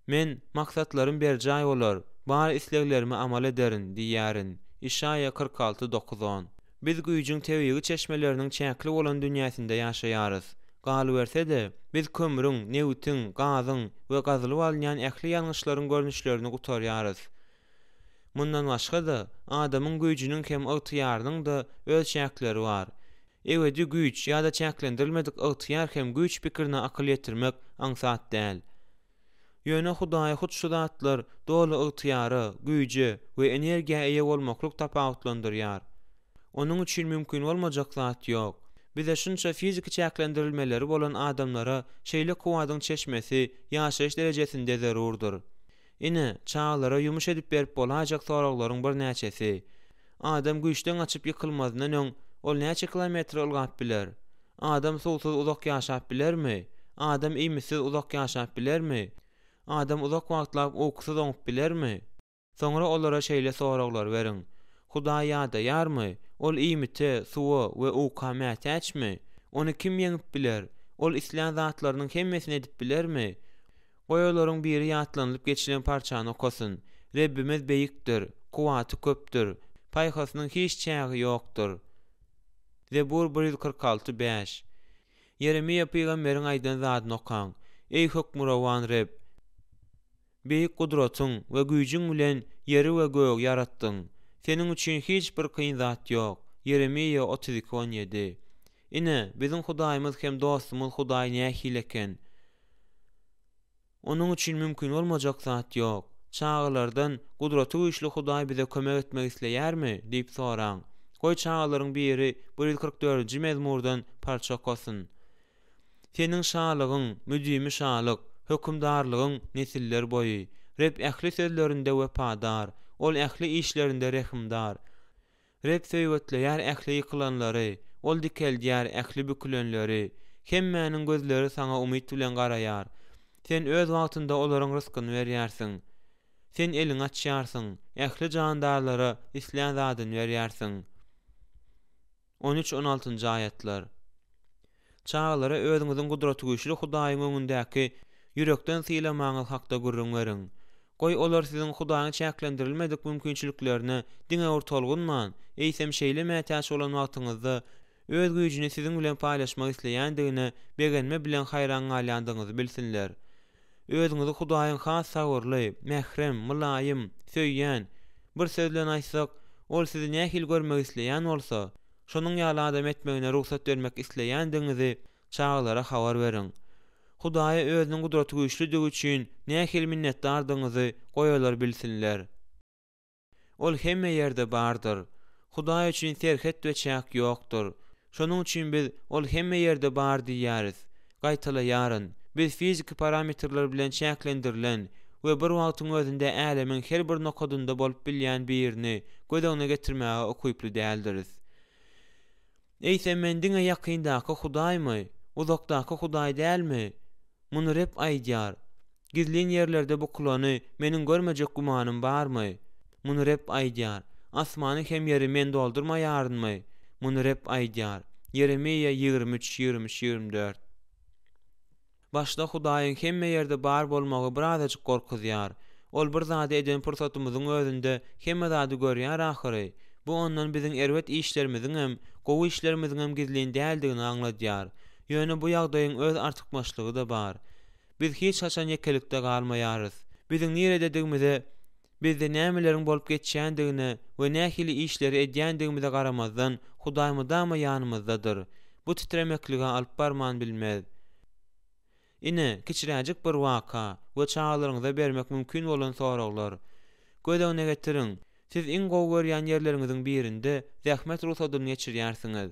Men maksatlarym berjaý bolar, bar isleglerime amal ederin diýärin. İşaýa 46:9-10. Biz güýjüň tebigi çeşmeleriniň çäkli bolan dünýäsinde ýaşaýarys. galyberse-de biz kömürüň, newtiň, gazyň we gazylyp alynýan ähli ýalňyşlaryň görnüşlerini gutarýarys. Mundan başga-da adamyň güýjüniň hem ygtyýarynyň da öz çäkleri bar. Ewedi güýç ýa-da çäklendirilmedik ygtyýar hem güýç pikirini akyl ýetirmek aňsat däl. Ýöne Hudaý hutşy zatlar doly ygtyýary, güýje we energiýa eýe bolmaklyk tapawutlandyrýar. Onuň üçin mümkin bolmajak zat ýok. Bize şunça fiziki çäklendirilmeleri bolan adamlara şeýle kuwadyň çeşmesi ýaşaýyş derejesinde zerurdur. Ine çağlara yumuş edip berip bolajak soraglaryň bir näçesi. Adam güýçden açyp ýykylmazdan öň ol näçe kilometr ylgap biler? Adam suwsuz uzak ýaşap bilermi? Adam iýmisiz uzak ýaşap bilermi? Adam uzak wagtlap uykusuz oňup bilermi? Soňra olara şeýle soraglar beriň. Hudaý ýa-da ol iýmite, suwa we uka mätäçmi? Onu kim ýeňip biler? Ol islan zatlarynyň hemmesini edip bilermi? Goýalaryň biri ýatlanyp geçilen parçany okasyn. Rebbimiz beýikdir, kuwaty köpdir. Paýhasynyň hiç çägi ýokdur. Zebur 146:5. Yeremiýa peýgamberiň aýdan zadyny okaň. Ey hökmürawan Reb, beýik gudratyň we güýjüň bilen ýeri we gögi yaratdyň. Seniň üçin hiç bir kyn zat ýok. Yeremiýa 32:17. Ine biziň Hudaýymyz hem dostumyz Hudaý nähileken. Onuň üçin mümkin bolmajak zat ýok. Çağlardan gudraty güýçli Hudaý bize kömek etmek isleýärmi diýip soraň. Goý çağlaryň biri 144-nji mezmurdan parça okasyn. Seniň şalygyň, müdimi şalyk, hökümdarlygyň nesiller boýy. Reb ähli sözlerinde wepadar, ol ähli işlerinde rehimdar. Reb söýwetleýär ähli ýykylanlary, ol dikeldýär ähli bükülenleri. Hemmäniň gözleri saňa umyt bilen garaýar. Sen öz wagtynda olaryň rızkyny berýärsiň. Sen eliň açýarsyň, ähli jandarlara islan zadyny berýärsiň. 13-16 aýatlar. Çağlara özüňiziň gudraty güýçli Hudaýyň öňündäki ýürekden syýlamaňyz hakda gurrun beriň. Goý olar siziň Hudaýyň çäklendirilmedik mümkinçiliklerini diňe ortalgynman, eýsem şeýle mätäç bolan wagtyňyzda öz güýjüni siziň bilen paýlaşmak isleýändigine begenme bilen haýran galýandyňyzy bilsinler. Özüňizi Hudaýyň has sagyrly, mährem, mylaýym, söýýän bir söz bilen aýtsak, ol sizi nähil görmek isleýän bolsa, şonuň ýaly adam etmegine ruhsat bermek isleýändiňizi çağlara habar beriň. Hudaýa özüniň gudraty güýçlüligi üçin nähil minnetdardyňyzy goýalar bilsinler. Ol hemme ýerde bardyr. Hudaý üçin serhet we çäk ýokdur. Şonuň üçin biz ol hemme ýerde bar diýäris. Gaýtalaýaryn. Biz fiziki parametrler bilen çäklendirilen we bir wagtyň özünde älemiň her bir nokadynda bolup bilýän birini gödäňe getirmäge okuyply däldiris. Eýsem men diňe ýakyndaky Hudaýmy, uzakdaky Hudaý dälmi? Muny rep aýdýar. Gizlin ýerlerde bu kulany meniň görmejek gumanym barmy? Muny rep aýdýar. Asmany hem ýeri men doldurmaýarynmy? Muny rep aýdýar. Yeremiýa 23-23-24. Başda Hudaýyň hemme ýerde bar bolmagy birazajyk gorkuzýar. Ol bir zady eden pursatymyzyň özünde hemme zady görýär ahyry. Bu ondan biziň erwet işlerimiziň hem gowy işlerimiziň hem gizlin däldigini aňladýar. Ýöne bu ýagdaýyň öz artykmaçlygy da bar. Biz hiç haçan ýekelikde galmaýarys. Biziň nirededigimize, bizde nämeleriň bolup geçýändigine we nähili işleri edýändigimize garamazdan Hudaýmydama ýanymyzdadyr. Bu titremekligi alyp barman bilmez. Ine kiçiräjik bir waka we çağlaryňyza bermek mümkin bolan soraglar. Gödäňe getiriň. Siz iň gowy görýän ýerleriňiziň birinde zähmet ruhsatyny geçirýärsiňiz.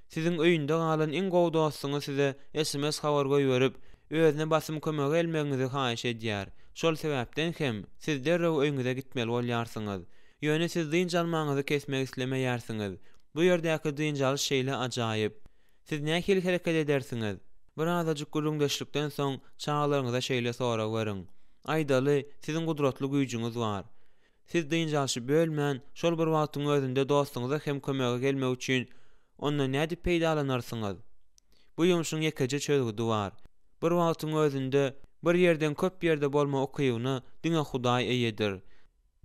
Siziň öýünde galan iň gowy dostuňyz size SMS habar goýup, özüne basym kömek elmegiňizi haýyş edýär. Şol sebäpden hem siz derrew öýüňize gitmeli bolýarsyňyz. Ýöne siz dynjalmaňyzy kesmek islemeýärsiňiz. Bu ýerdäki dynjalyş şeýle ajaýyp. Siz nähili hereket edersiňiz? Birazajyk gürrüňdeşlikden soň çağlaryňyza şeýle sorag beriň. Aýdaly, siziň gudratly güýjüňiz bar. Siz dynjalyşy bölmän, şol bir wagtyň özünde dostuňyza hem kömege gelmek üçin ondan näde peýdalanarsyňyz? Bu ýumuşyň ýekeje çözgüdi bar. Bir wagtyň özünde bir ýerden köp ýerde bolma okuýuny diňe Hudaý eýedir.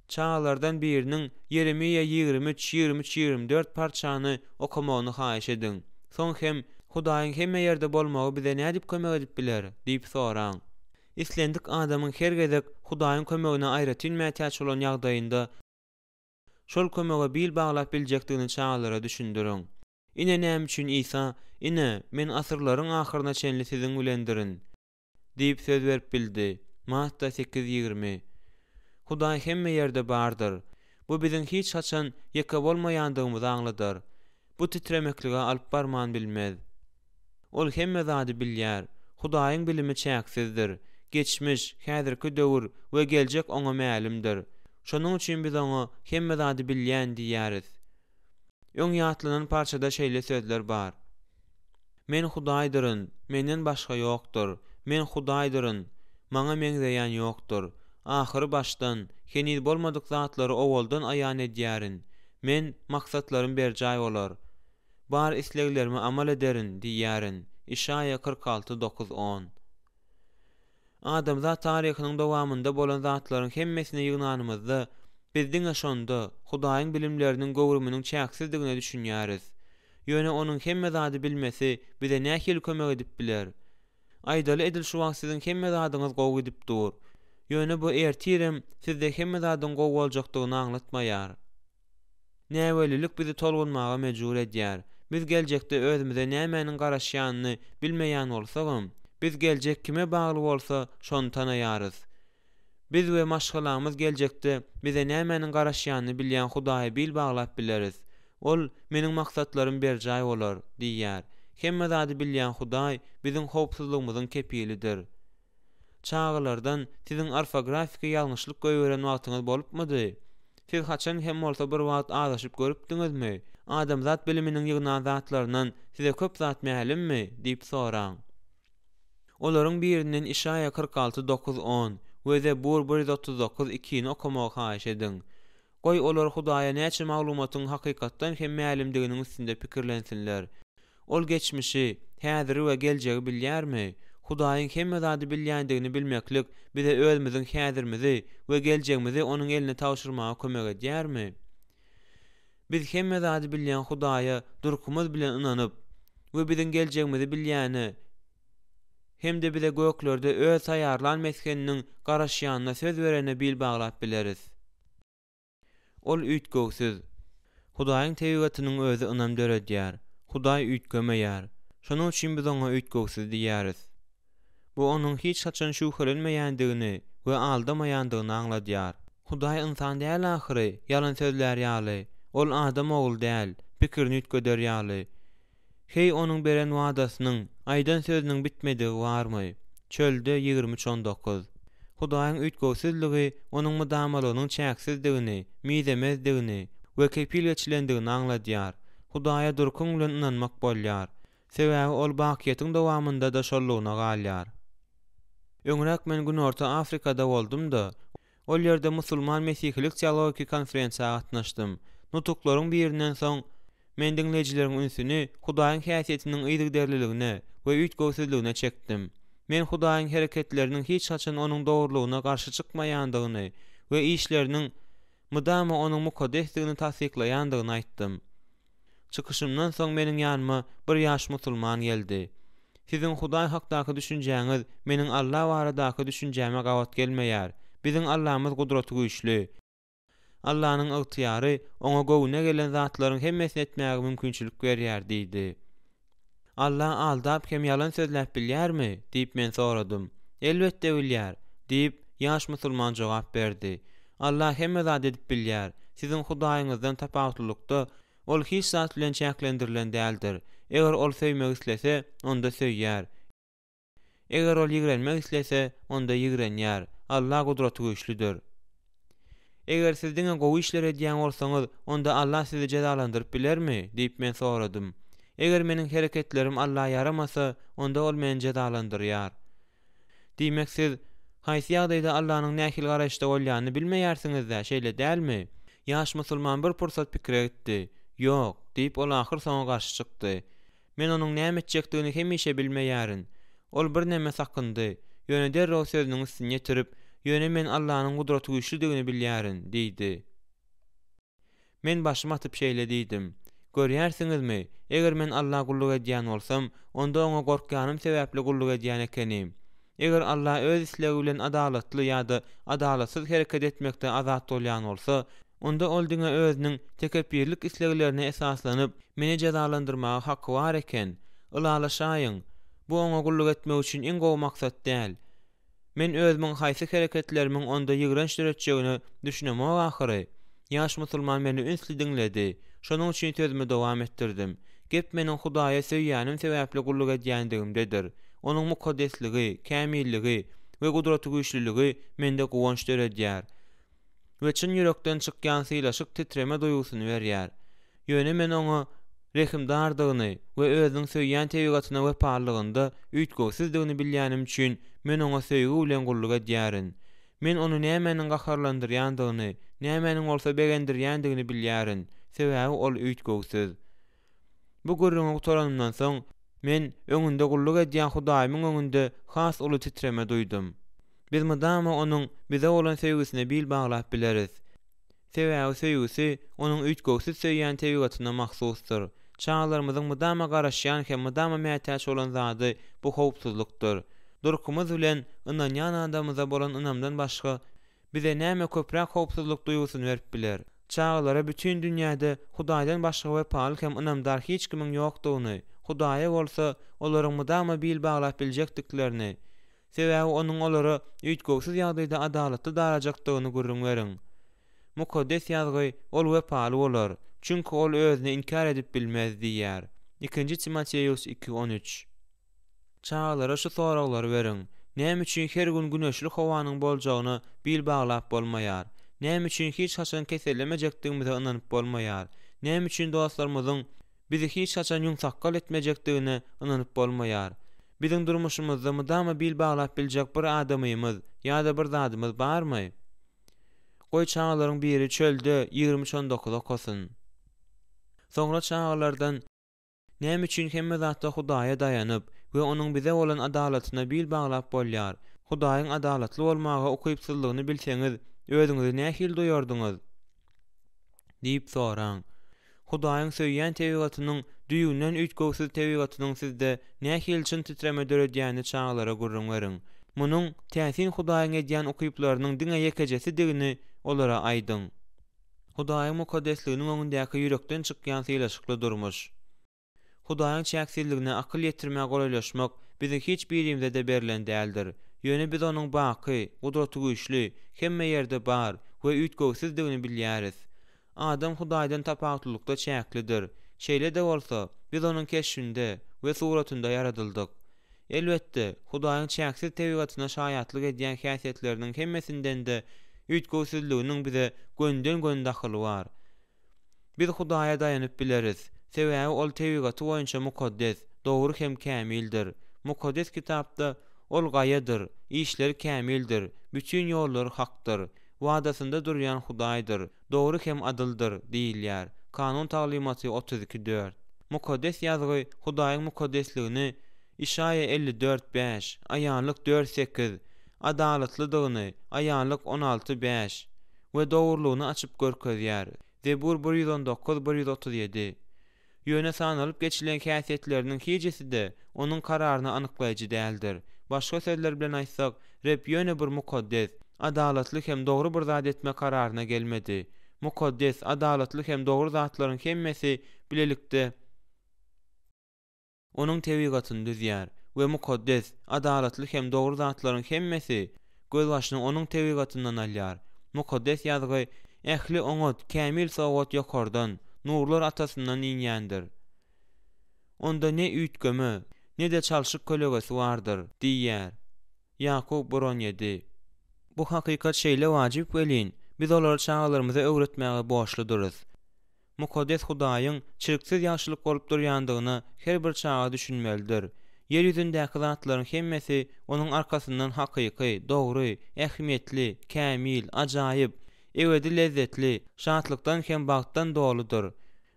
Çağlardan biriniň Yeremiýa 23-23-24 parçany okamagyny haýyş ediň. Soň hem Hudaýyň hemme ýerde bolmagy bize nädip kömek edip biler diýip soraň. Islendik adamyň her gezek Hudaýyň kömegine aýratyn mätäç bolan ýagdaýynda şol kömege bil baglap biljekdigini çağalara düşündüriň. Ine näme üçin İsa, ine men asyrlaryň ahyryna çenli siziň bilendirin diýip söz berip bildi. Matta 8:20. Hudaý hemme ýerde bardyr. Bu biziň hiç haçan ýeke bolmaýandygymyzy aňladyr. Bu titremeklige alyp barman bilmez. Ol hemme zady bilýär. Hudaýyň bilimi çäksizdir. Geçmiş, häzirki döwür we geljek oňa mälimdir. Şonuň üçin biz oňa hemme zady bilýän diýäris. Öň ýatlanan parçada şeýle sözler bar. Men Hudaýdyryn, menden başga ýokdur. Men Hudaýdyryn, maňa meňzeýän ýokdur. Ahyry başdan, heniz bolmadyk zatlary owaldan aýan edýärin. Men maksatlarym berjaý bolar. Bar isleglerime amal ederin diýärin. İşaya 46:9-10. Adamzat taryhynyň dowamında bolan zatlaryň hemmesini ýygnanymyzda bizdiň aşonda Hudaýyň bilimleriniň gowrumynyň çäksizdigine düşünýäris. Ýöne onuň hemme zady bilmesi bize nähili kömek edip biler. Aýdaly edil şu wagt siziň hemme zadyňyz gowy edip dur. Ýöne bu ertirem sizde hemme zadyň gowy boljakdygyny aňlatmaýar. Näwelilik bizi tolgunmaga mejbur edýär. Biz geljekde özümize nämenin garaşýanyny bilmeýän bolsagam, biz geljek kime bagly bolsa şonu tanaýarys. Biz we maşgalamyz geljekde bize nämenin garaşýanyny bilýän Hudaýy bil baglap bileris. Ol meniň maksatlarym berjaý bolar diýýär. Hemme zady bilýän Hudaý biziň howpsuzlygymyzyň kepilidir. Çağalardan siziň ortografika ýalňyşlyk göýeren wagtyňyz bolupmydy? Siz haçan hem bolsa bir wagt adaşyp görüpdiňizmi? Adamzat biliminiň ýygnan zatlaryndan size köp zat mälimmi? diýip soraň. Olaryň birinden İşaya 46:9-10 we Zebur 139:2 okumagy haýyş ediň. Goý olar Hudaýa näçe maglumatyň hakykatdan hem mälimdiginiň üstünde pikirlensinler. Ol geçmişi, häziri we geljegi bilýärmi? Hudaýyň hemme zady bilýändigini bilmeklik bize özümiziň häzirimizi we geljegimizi onuň eline tawşyrmaga kömek edýärmi? Biz hemme zady bilýän Hudaýa durkumyz bilen inanyp we biziň geljegimizi bilýäni hem-de bize göklerde öz saýarlan meskeniniň garaşýanyna söz berene bil baglap bileris. Ol üýtgöksiz. Hudaýyň tebigatynyň özü ynam döredýär. Hudaý üýtgemeýär. Şonuň üçin biz oňa üýtgöksiz diýäris. Bu onuň hiç haçan şüphelenmeýändigini we aldamaýandygyny aňladýar. Hudaý insan däl ahyry, ýalan sözler ýaly. Ol adam oğul däl, pikirini üýtgeder ýaly. Hey onuň beren wadasynyň, aýdan sözüniň bitmedigi barmy? Çölde 23:19. Hudaýyň üýtgöwsizligi onuň mydamalygynyň çäksizdigini, mizemezdigini we kepil geçilendigini aňladýar. Hudaýa durkun bilen inanmak bolýar. Sebäbi ol bakiýetin dowamında da şollugyna galýar. Öňrek men Günorta Afrikada boldum-da, ol ýerde musulman mesihilik teologik konferensiýa gatnaşdym. Nutuklaryň birinden soň men dinleýijileriň ünsüni Hudaýyň häsiýetiniň ýygderliligine we üýtgöwsizligine çekdim. Men Hudaýyň hereketleriniň hiç haçan onuň dogrulygyna garşy çykmaýandygyny we işleriniň mydama onuň mukaddesligini tasdiklaýandygyny aýtdym. Çykyşymdan soň meniň ýanyma bir ýaş musulman geldi. Siziň Hudaý hakdaky düşünjäňiz meniň Allah baradaky düşünjäme gawat gelmeýär. Biziň Allahymyz gudraty güýçli. Allah'nın ıhtiyarı ona gowuna gelen zatlaryň hemmesini etmäge mümkinçilik berýär diýdi. Allah aldap hem yalan sözläp bilýärmi? diýip men soradym. Elbetde bilýär diýip ýaş musulman jogap berdi. Allah hemme zat edip bilýär. Siziň Hudaýyňyzdan tapawutlykda ol hiç zat bilen çäklendirilen däldir. Eger ol söýmek islese, onda söýýär. Eger ol ýigrenmek islese, onda ýigrenýär. Allah gudraty güýçlidir. Eger siz diňe gowy işler edýän bolsaňyz, onda Allah sizi cezalandyryp bilermi? diýip men soradym. Eger meniň hereketlerim Allah'a yaramasa, onda ol meni cezalandyrýar. Diýmek siz haýsy ýagdaýda Allah'nyň nähili garaşda bolýanyny bilmeýärsiňiz-de, şeýle dälmi? Ýaş musulman bir pursat pikir etdi. Ýok, diýip ol ahyr soňa garşy çykdy. Men onuň näme etjekdigini hemişe bilmeýärin. Ol bir näme sakyndy. Ýöne derrew sözüniň üstüne ýetirip, ýöne men Allah'nyň gudraty güýçlidigini bilýärin, diýdi. Men başymy atyp şeýle diýdim. Görýärsiňizmi? Eger men Allah gulluk edýän bolsam, onda oňa gorkýanym sebäpli gulluk edýän ekenim. Eger Allah öz islegi bilen adalatly ýa-da adalatsız hereket etmekde azat bolýan bolsa, onda ol diňe özüniň tekepirlik isleglerine esaslanyp meni jazalandyrmagy haky bar eken. Ilalaşaýyň. Bu oňa gulluk etmek üçin iň gowy maksat däl. Men özümiň haýsy hereketlerimiň onda ýygranç döretjegini düşünemok ahyry. Ýaş musulman meni ünsli diňledi. Şonuň üçin sözümi dowam etdirdim. Gep meniň Hudaýa söýýänim sebäpli gulluk edýändigimdedir. Onuň mukaddesligi, kämilligi we gudraty güýçlüligi mende gowunç döredýär. We çyn ýürekden çykýan sylaşyk titreme duýgusyny berýär. Ýöne men oňa rehimdardygyny we özüň söýýän tebigatyna weparlygynda üýtgöwsizdigini bilýänim üçin men oňa söýgü bilen gulluk edýärin. Men onu nämenin gaharlandyrýandygyny, nämenin bolsa begendirýändigini bilýärin. Sebäbi ol üýtgöwsiz. Bu gurrungy toranymdan soň men öňünde gulluk edýän Hudaýymyň öňünde has uly titreme duýdum. Biz mydama onuň bize bolan söýgüsine bil baglap bileriz. Sebäbi söýgüsi onuň üýtgöwsiz söýýän tebigatyna mahsusdyr. Çağlarymyzyň mydama garaşýan hem mydama mätäç bolan zady bu howpsuzlukdyr. Durkumyz bilen ynanýan adamyza bolan ynamdan başga bize näme köpräk howpsuzluk duýgusyny berip biler. Çağlara bütün dünýäde Hudaýdan başga we paly hem ynamdar hiç kimiň ýokdugyny, Hudaýa bolsa olaryň mydama bil baglap biljekdiklerini, sebäbi onuň olary üýtgöwsiz ýagdaýda adalatly darajakdygyny görüňleriň. Mukaddes ýazgy ol we paly bolar, çünki ol özüni inkar edip bilmez diýär. 2 Timoteus 2:13. Çağlara şu soraglary beriň. Näme üçin her gün güneşli howanyň boljagyny bil baglap bolmaýar? Näme üçin hiç haçan kesellemejekdigimize inanyp bolmaýar? Näme üçin dostlarymyzyň bizi hiç haçan ýumsakkal etmejekdigine inanyp bolmaýar? Biziň durmuşymyzda mydama bil baglap biljek bir adamymyz ýa-da bir zadymyz barmy? Goý çağlaryň biri çölde 20-19 okasyn. Soňra çağlardan näme üçin hemme zatda Hudaýa daýanyp we onuň bize bolan adalatyna bil baglap bolýar? Hudaýyň adalatly bolmagy okypsyzlygyny bilseňiz, özüňizi nähil duýardyňyz? Diýip soraň. Hudaýyň söýýän tebigatynyň düýünden üýtgöwsiz tebigatynyň sizde nähil çyn titreme döredýäni çağlara gurrun beriň. Munyň täsin Hudaýyň edýän okyplarynyň diňe ýekejesidigini olara aýdyň. Hudaýyň mukaddesliginiň öňündäki ýürekden çykýan sylaşykly durmuş. Hudaýyň çäksizligine akyl ýetirmäge golaýlaşmak biziň hiç birimizde de berilen däldir. Ýöne biz onuň baky, gudraty güýçli, hemme ýerde bar we üýtgöwsizdigini bilýäris. Adam Hudaýdan tapaklykda çäklidir. Şeýle de bolsa, biz onuň keşfinde we suratynda yaradyldyk. Elbetde, Hudaýyň çäksiz tebigatyna şaýatlyk edýän häsiýetleriniň hemmesinden de üýtgöwsizliginiň bize gönden daxyly bar. Biz Hudaýa daýanyp bileriz. Sebäbi ol tebigaty boýunça mukaddes, dogry hem kämildir. Mukaddes kitapda ol gaýadyr, işleri kämildir, bütün ýollary hakdyr. Wadasynda durýan Hudaýdyr, dogry hem adyldyr diýilýär. Kanun taglimaty 32:4. Mukaddes ýazgy Hudaýyň mukaddesligini Işaya 54:5, aýanlyk 4:8, adalatlydygyny aýanlyk 16:5 we dogrulygyny açyp görkezýär. Zebur 119:137. Ýöne sanalyp geçilen häsiýetleriniň hejesi de onuň kararyny anyklaýjy däldir. Başga sözler bilen aýtsak, Reb ýöne bir mukaddes, adalatly hem dogry bir zat etme kararyna gelmedi. Mukaddes, adalatly hem dogry zatlaryň hemmesi bilelikde onuň tebigatyny düzýär we mukaddes, adalatly hem dogry zatlaryň hemmesi göz başyny onuň tebigatyndan alýar. Mukaddes ýazgy ähli oňat, kämil sowgat ýokardan, nurlar atasyndan inýändir. Onda ne üýtgemi, ne de çalşyk kölegesi vardır, diýär. Ýakub 17. Bu hakykat şeýle wajyp welin, biz olary çağlarymyza öwretmäge boşludurys. Mukaddes Hudaýyň çirksiz ýaşylyk bolup durýandygyny her bir çağa düşünmelidir. Yer ýüzündäki zatlaryň hemmesi onuň arkasyndan hakyky, dogry, ähmiýetli, kämil, ajaýyp, ebedi lezzetli, şatlykdan hem bagtdan doludur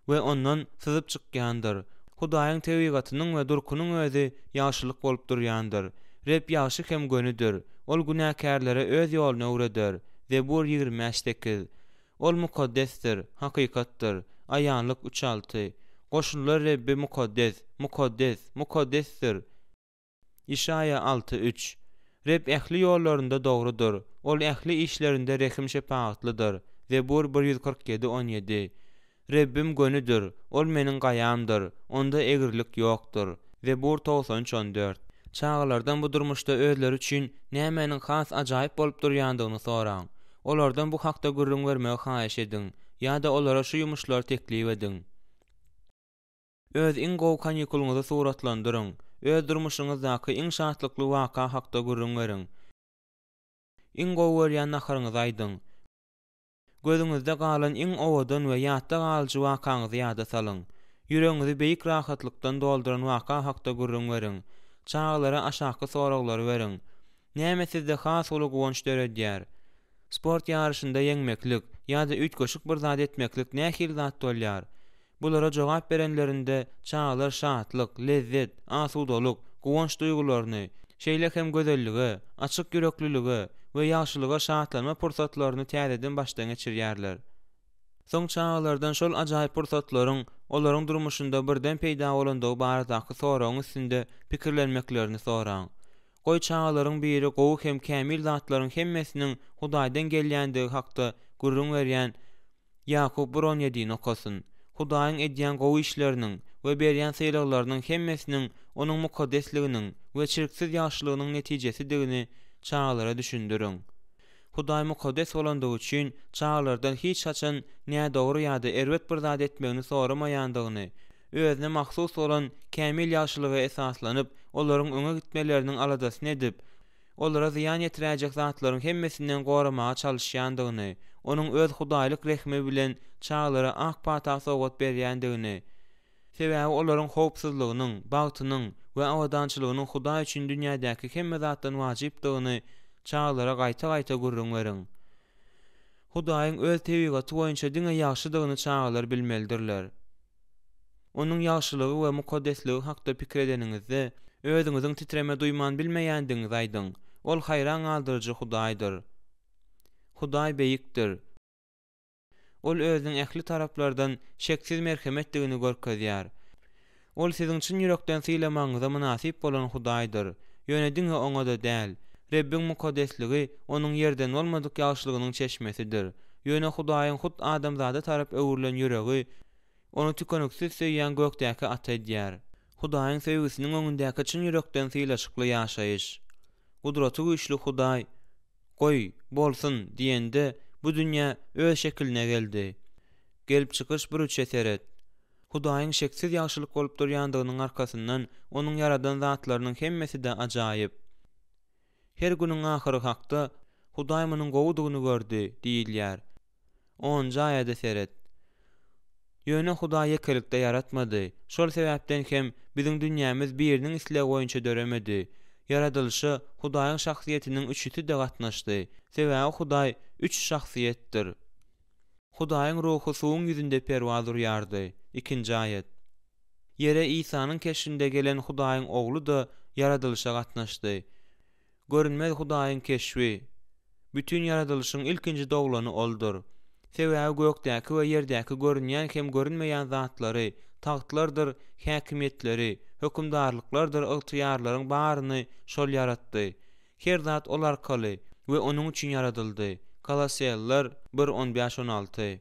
we ondan syzyp çykýandyr. Hudaýyň tebigatynyň we durkunyň özi ýaşylyk bolup durýandyr. Rep ýaşy hem gönüdür. Ol günäkärlere öz ýoluny öwreder. Zebur 28. Ol mukaddesdir, hakykatdyr. Aýanlyk 36. Goşunlar Rebbi mukaddes, mukaddes, mukaddesdir. İşaya 6:3. Reb ähli ýollarynda dogrudur. Ol ähli işlerinde rehim şepaatlydyr. Zebur 147:17. Rebbim gönüdür. Ol meniň gaýamdyr. Onda egirlik ýokdur. Zebur 93:14. Çağlardan bu durmuşda özleri üçin nämenin has ajaýyp bolup durýandygyny soraň. Olardan bu hakda gürrüň bermegi haýyş edin. Ýa-da olara şu ýumuşlary teklip edin. Öz iň gowy kanikuluňyzy suratlandyryň. Öz durmuşyňyzdaky iň şatlykly waka hakda gürrüň beriň. Iň gowy berýän naharyňyzy aýdyň. Gözüňizde galan iň owadan we ýatda galyjy wakaňyzy ýada salyň. Ýüregiňizi beýik rahatlykdan dolduran waka hakda gürrüň beriň. Çağlara aşaky soraglary beriň. Näme sizde has uly gowunç döredýär? Sport ýarşynda ýeňmeklik ýa-da üç goşuk bir zat etmeklik nähil zat bolýar? Bulara jogap berenlerinde çağlar şatlyk, lezzet, asudalyk, gowunç duýgularyny, şeýle hem gözelligi, açyk ýürekliligi we ýagşylyga şatlanma pursatlaryny täzeden başdan geçirýärler. Soň çağlardan şol ajaýyp pursatlaryň olaryň durmuşynda birden peýda bolandygy baradaky soragyň üstünde pikirlenmeklerini soraň. Goý çağlaryň biri gowy hem kämil zatlaryň hemmesiniň Hudaýdan gelýändigi hakda gürrüň berýän Ýakup 1:17 okasyn. Hudaýyň edýän gowy işleriniň we berýän syýrlarynyň hemmesiniň onuň mukaddesliginiň we çirksiz ýagşylygynyň netijesigini çağlara düşündüriň. Hudaý mukaddes bolandygy üçin çağlardan hiç haçan näme dogry ýa-da erwet bir zat etmegini soramaýandygyny, özüne mahsus bolan kämil ýagşylyga esaslanyp, olaryň öňe gitmeleriniň aladasyny edip, olara ziyan ýetiräjek zatlaryň hemmesinden goramaga çalışýandygyny, onuň öz hudaýlyk rehmi bilen çağlara ak pata sowgat berýändigini, sebäbi olaryň howpsuzlygynyň, bagtynyň we awadançylygynyň Hudaý üçin dünýädäki hemme zatdan wajypdygyny çağlara gaýta-gaýta gürrüň beriň. Hudaýyň öz tebigaty boýunça diňe ýagşydygyny çağlar bilmelidirler. Onuň ýagşylygy we mukaddesligi hakda pikir edeningizde özüňiziň titreme duýman bilmeýändiňizi aýdyň. Ol haýran galdyrjy Hudaýdyr. Hudaý beýikdir. Ol özüniň ähli taraplardan şeksiz merhemetdigini görkezýär. Ol siziň çyn ýürekden syýlamagyňyza munasyp bolan Hudaýdyr. Ýöne diňe oňa da däl. Rebbiň mukaddesligi onuň ýerden bolmadyk ýagşylygynyň çeşmesidir. Ýöne Hudaýyň hut adamzada tarap öwürlen ýüregi onu tükönüksiz söýýän gökdäki ata edýär. Hudaýyň sevgisiniň öňündäki çyn ýürekden syýlaşykly ýaşaýyş. Gudraty güýçli Hudaý, "Goý, bolsyn" diýende bu dünýä öz şekiline geldi. Gelip çykyş bir üçe seret. Hudaýyň şeksiz ýagşylyk bolup durýandygynyň arkasyndan onuň yaradan zatlarynyň hemmesi de ajaýyp. Her günüň ahyry hakda Hudaý munyň gowudygyny gördi diýilýär. 10-njy aýada seret. Ýöne Hudaý ekelikde yaratmady. Şol sebäpden hem biziň dünýämiz biriniň isleги boýunça döremedi. Yaradylşy Hudaýyň şahsiýetiniň üçüsi de gatnaşdy. Sebäbi Hudaý üç şahsiýetdir. Hudaýyň ruhy suwuň ýüzünde perwaz urýardy. 2-nji aýat. Ýere Isanyň keşfinde gelen Hudaýyň oglu da yaradylşa gatnaşdy. Görünmez Hudaýyň keşfi. Bütün yaradylşyň ilkinji dowlany oldur. Sebäbi gökdäki we ýerdäki görünýän hem görünmeýän zatlary, tagtlardyr, häkimetleri, hökümdarlyklardyr, ygtyýarlaryň baryny şol yaratdy. Her zat ol arkaly we onuň üçin yaradyldy. Galassiýalılar 1:15-16.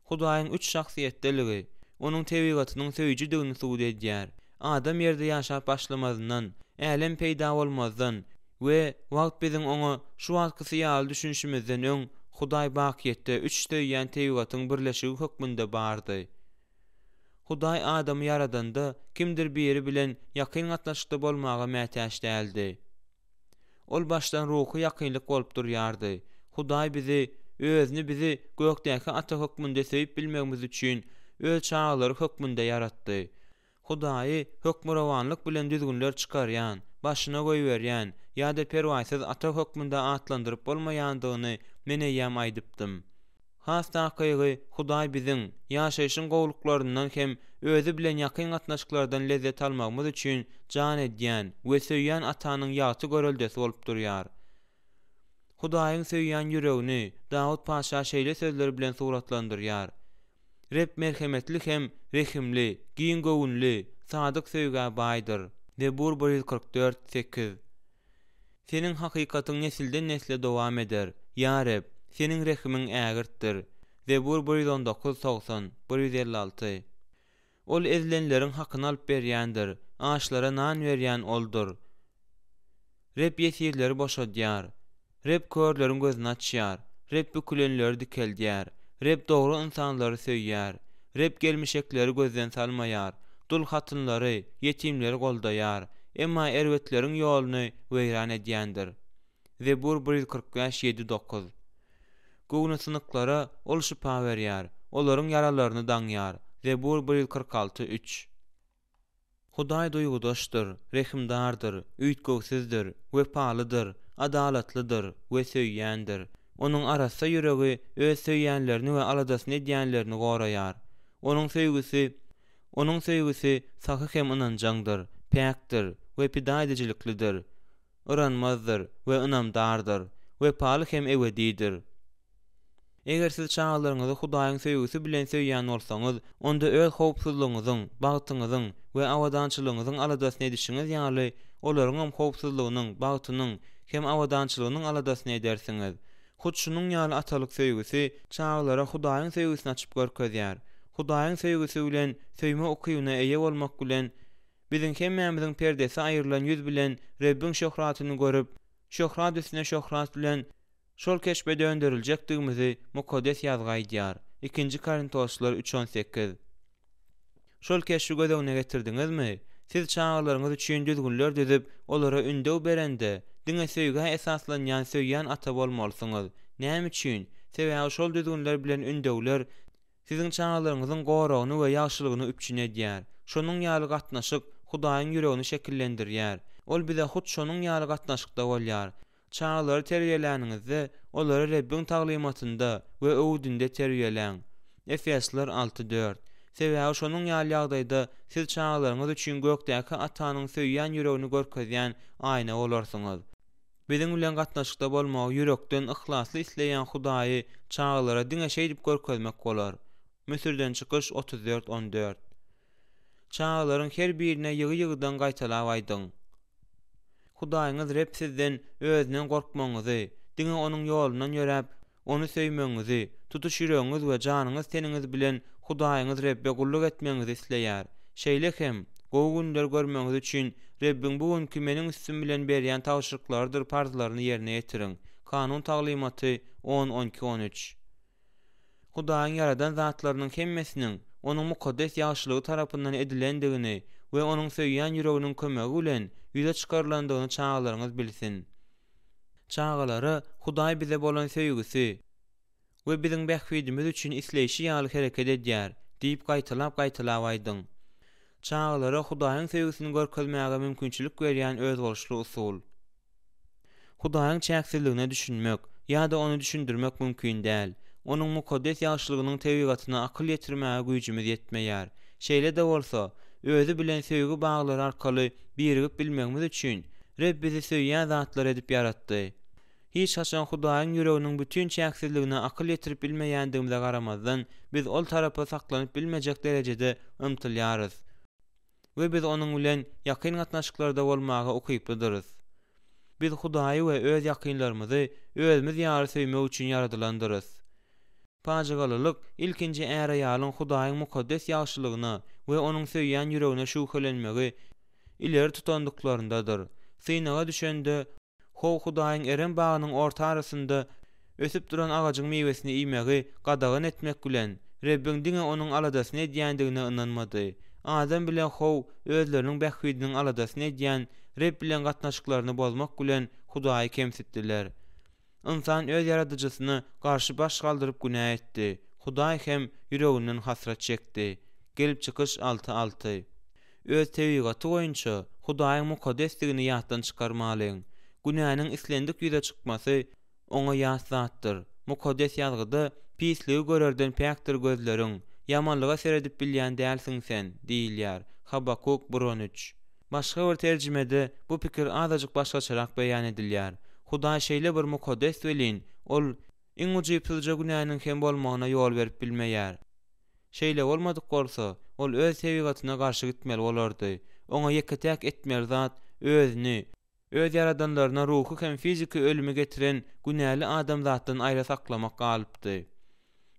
Hudaýyň üç şahsiýetdeligi, onuň tebigatynyň söýüjidigini suwd edýär. Adam ýerde ýaşap başlamazdan, älim peýda bolmazdan we wagt biziň oňa şu wagtky ýaly düşünşimizden öň Hudaý bakyetde üç söýýän tebigatyň birleşigi hökmünde bardy. Hudaý adamy yaradanda kimdir biri bilen ýakyn gatnaşykda bolmaga mätäç däldi. Ol başdan ruhy ýakynlyk bolup durýardy. Hudaý bizi gökdäki ata hökmünde söýüp bilmegimiz üçin öz çağlary hökmünde yaratdy. Hudaý hökmürawanlyk bilen düzgünler çykarýan, başyna goýberýän ýa-da perwaýsyz ata hökmünde atlandyryp bolmaýandygyny men eýäm aýdypdym. Hasta kaýgy Hudaý biziň ýaşaýyşyň gowluklaryndan hem özü bilen ýakyn gatnaşyklardan lezzet almagymyz üçin jan edýän we söýýän atanyň ýaty göreldesi bolup durýar. Hudaýyň söýýän ýüregini Dawud paşa şeýle sözleri bilen suratlandyrýar. Rep merhemetli hem rehimli, giň göwünli, sadyk söýgä baýdyr. Zebur 144:8. Senin hakykatyň nesilden nesle dowam eder. Ya Reb, senin rehimiň ägirtdir. Zebur 119:90, 156. Ol ezilenleriň hakyny alyp berýändir. Ağaçlara nan berýän oldur. Rep yesirleri boşadýar. Rep körleriň gözüni açýar. Rep bükülenleri dikeldýär. Rep dogry insanlary söýýär. Rep gelmişekleri gözden salmaýar. Dul hatynlary, yetimleri goldaýar. Emma erwetleriň ýoluny weýran edýändir. Zebur 145:7-9. Gowna sınyklara ol şypa berýär. Olaryň yaralaryny daňýar. Zebur 146:3. Hudaý duýgudaşdyr, rehimdardyr, üýtgöwsizdir, wepalydyr, adalatlydyr we söýýändir. Onuň arasa ýüregi öz söýýänlerini we aladasyny edýänlerini goraýar. Onuň söýgüsi sahy hem ynanjaňdyr, päkdir we pida ediciliklidir. Iranmazdyr we ynamdardyr, wepaly hem ebedidir. Eger siz çağalaryňyzy Hudaýyň söýgüsi bilen söýýän bolsaňyz, onda öz howpsuzlygyňyzyň, bagtyňyzyň we awadançylygyňyzyň aladasyny edişiňiz ýaly olaryň hem howpsuzlygynyň, bagtynyň hem awadançylygynyň aladasyny edersiňiz. Hut şunun ýaly atalyk söýgüsi çağalara Hudaýyň söýgüsini açyp görkezýär. Hudaýyň söýgüsi bilen söýme okyýyna eýe bolmak bilen biziň hemmämiziň perdesi aýrylan ýüz bilen Rebbiň şöhratyny görüp, şöhrat üstüne şöhrat bilen şol keşbe döndüriljekdigimizi mukaddes ýazgaýdýar. 2 Korintoslar 3:18. Şol keşbi gözegine getirdiňizmi? Siz çağalaryňyz üçin düzgünler düzüp, olara ündew berende, diňe söýgä esaslanýan söýýän ata bolmalysyňyz. Näme üçin? Sebäbi şol düzgünler bilen ündewler siziň çağalaryňyzyň goragyny we ýagşylygyny üpçün edýär. Şonuň ýaly gatnaşyk Hudaýyň ýüregini şekillendirýär. Ol bize hut şonuň ýaly gatnaşykda bolýar. Çağalary terbiýeläningizde olary Rebbiň taglymatynda we öwdünde terbiýeleň. Efesler 6:4. Sebäbi şonuň ýaly ýagdaýda siz çağalaryňyz üçin gökdäki atanyň söýýän ýüregini görkezýän aýna bolarsyňyz. Biziň bilen gatnaşykda bolmagy ýürekden ihlasly isleýän Hudaýy çağalara diňe şeý diýip görkezmek bolar. Müsirden çykyş 34:14. Çağalaryň her birine ýygy-ýygydan gaýtalap aýdyň. Hudaýyňyz Reb sizden özünden gorkmaňyzy, diňe onuň ýolundan ýörep, onu söýmeňizi, tutuş ýüregiňiz we janyňyz teniňiz bilen Hudaýyňyz Rebbe gulluk etmeňizi isleýär. Şeýle hem gowy günler görmeňiz üçin Rebbiň bugünkü meniň üstüm bilen berýän tawşyryklardyr parzlaryny ýerine ýetiriň. Kanun taglymaty 10-12-13. Hudaýyň yaradan zatlarynyň hemmesiniň onuň mukaddes ýagşylygy tarapyndan edilendigini we onuň söýýän ýüreginiň kömegi bilen ýüze çykarlandygyny çağalaryňyz bilsin. Çağalara Hudaý bize bolan söýgüsi we biziň bähwidimiz üçin isleýişi ýaly hereket edýär diýip gaýtalap aýdyň. Çağalara Hudaýyň söýgüsini görkezmäge mümkinçilik berýän öz bolşly usul. Hudaýyň çäksizligine düşünmek ýa-da onu düşündirmek mümkin däl. Onuň mukaddes ýagşylygynyň tebigatyna akyl ýetirmäge güýjümiz ýetmeýär. Şeýle de bolsa, özü bilen söýgü baglary arkaly birigip bilmegimiz üçin Reb bizi söýýän zatlar edip ýaratdy. Hiç haçan Hudaýyň ýüreginiň bütün çäksizligine akyl ýetirip bilmeýändigimize garamazdan biz ol tarapa saklanyp bilmejek derejede ymtylýarys. We biz onuň bilen ýakyn gatnaşyklarda bolmaga okypdyrys. Biz Hudaýy we öz ýakynlarymyzy özümiz ýary söýmek üçin yaradylandyrys. Pajygalylyk ilkinji äraýalyň Hudaýyň mukaddes ýagşylygyna we onuň söýýän ýüregine şuwhelenmegi ileri tutandyklaryndadyr. Synaga düşende Hudaýyň eren bagynyň orta arasynda ösüp duran agajyň mewesini iýmegi gadagan etmek bilen Rebbiň diňe onuň aladasyny edýändigine ynanmady. Adam bilen özleriniň bähwidiniň aladasyny edýän Reb bilen gatnaşyklaryny bozmak bilen Hudaýy kemsitdiler. İnsan öz yaradyjysyny garşy baş galdyryp günah etdi. Hudaý hem ýüreginden hasrat çekdi. Gelip çykyş 6:6. Öz tebigaty boýunça Hudaýyň mukaddesligini ýatdan çykarmalyň. Günahnyň islendik ýüze çykmasy oňa ýat zatdyr. Mukaddes ýazgyda pisligi görerden päkdir gözleriň, ýamanlyga seredip bilýän dälsiň sen diýilýär. Habakuk 1:13. Başga bir terjimede bu pikir azadyk başgaçarak beýan edilýär. Hudaý şeýle bir mukaddes welin, ol iň ujypsyzja günahnyň hem bolmagyna ýol berip bilmeýär. Şeýle bolmadyk bolsa, ol öz tebigatyna garşy gitmeli bolardy. Oňa ýeketäk etmeli zat özüni, öz yaradanlaryna ruhy hem fiziki ölümi getiren günäli adam zatdan aýra saklamak galypdy.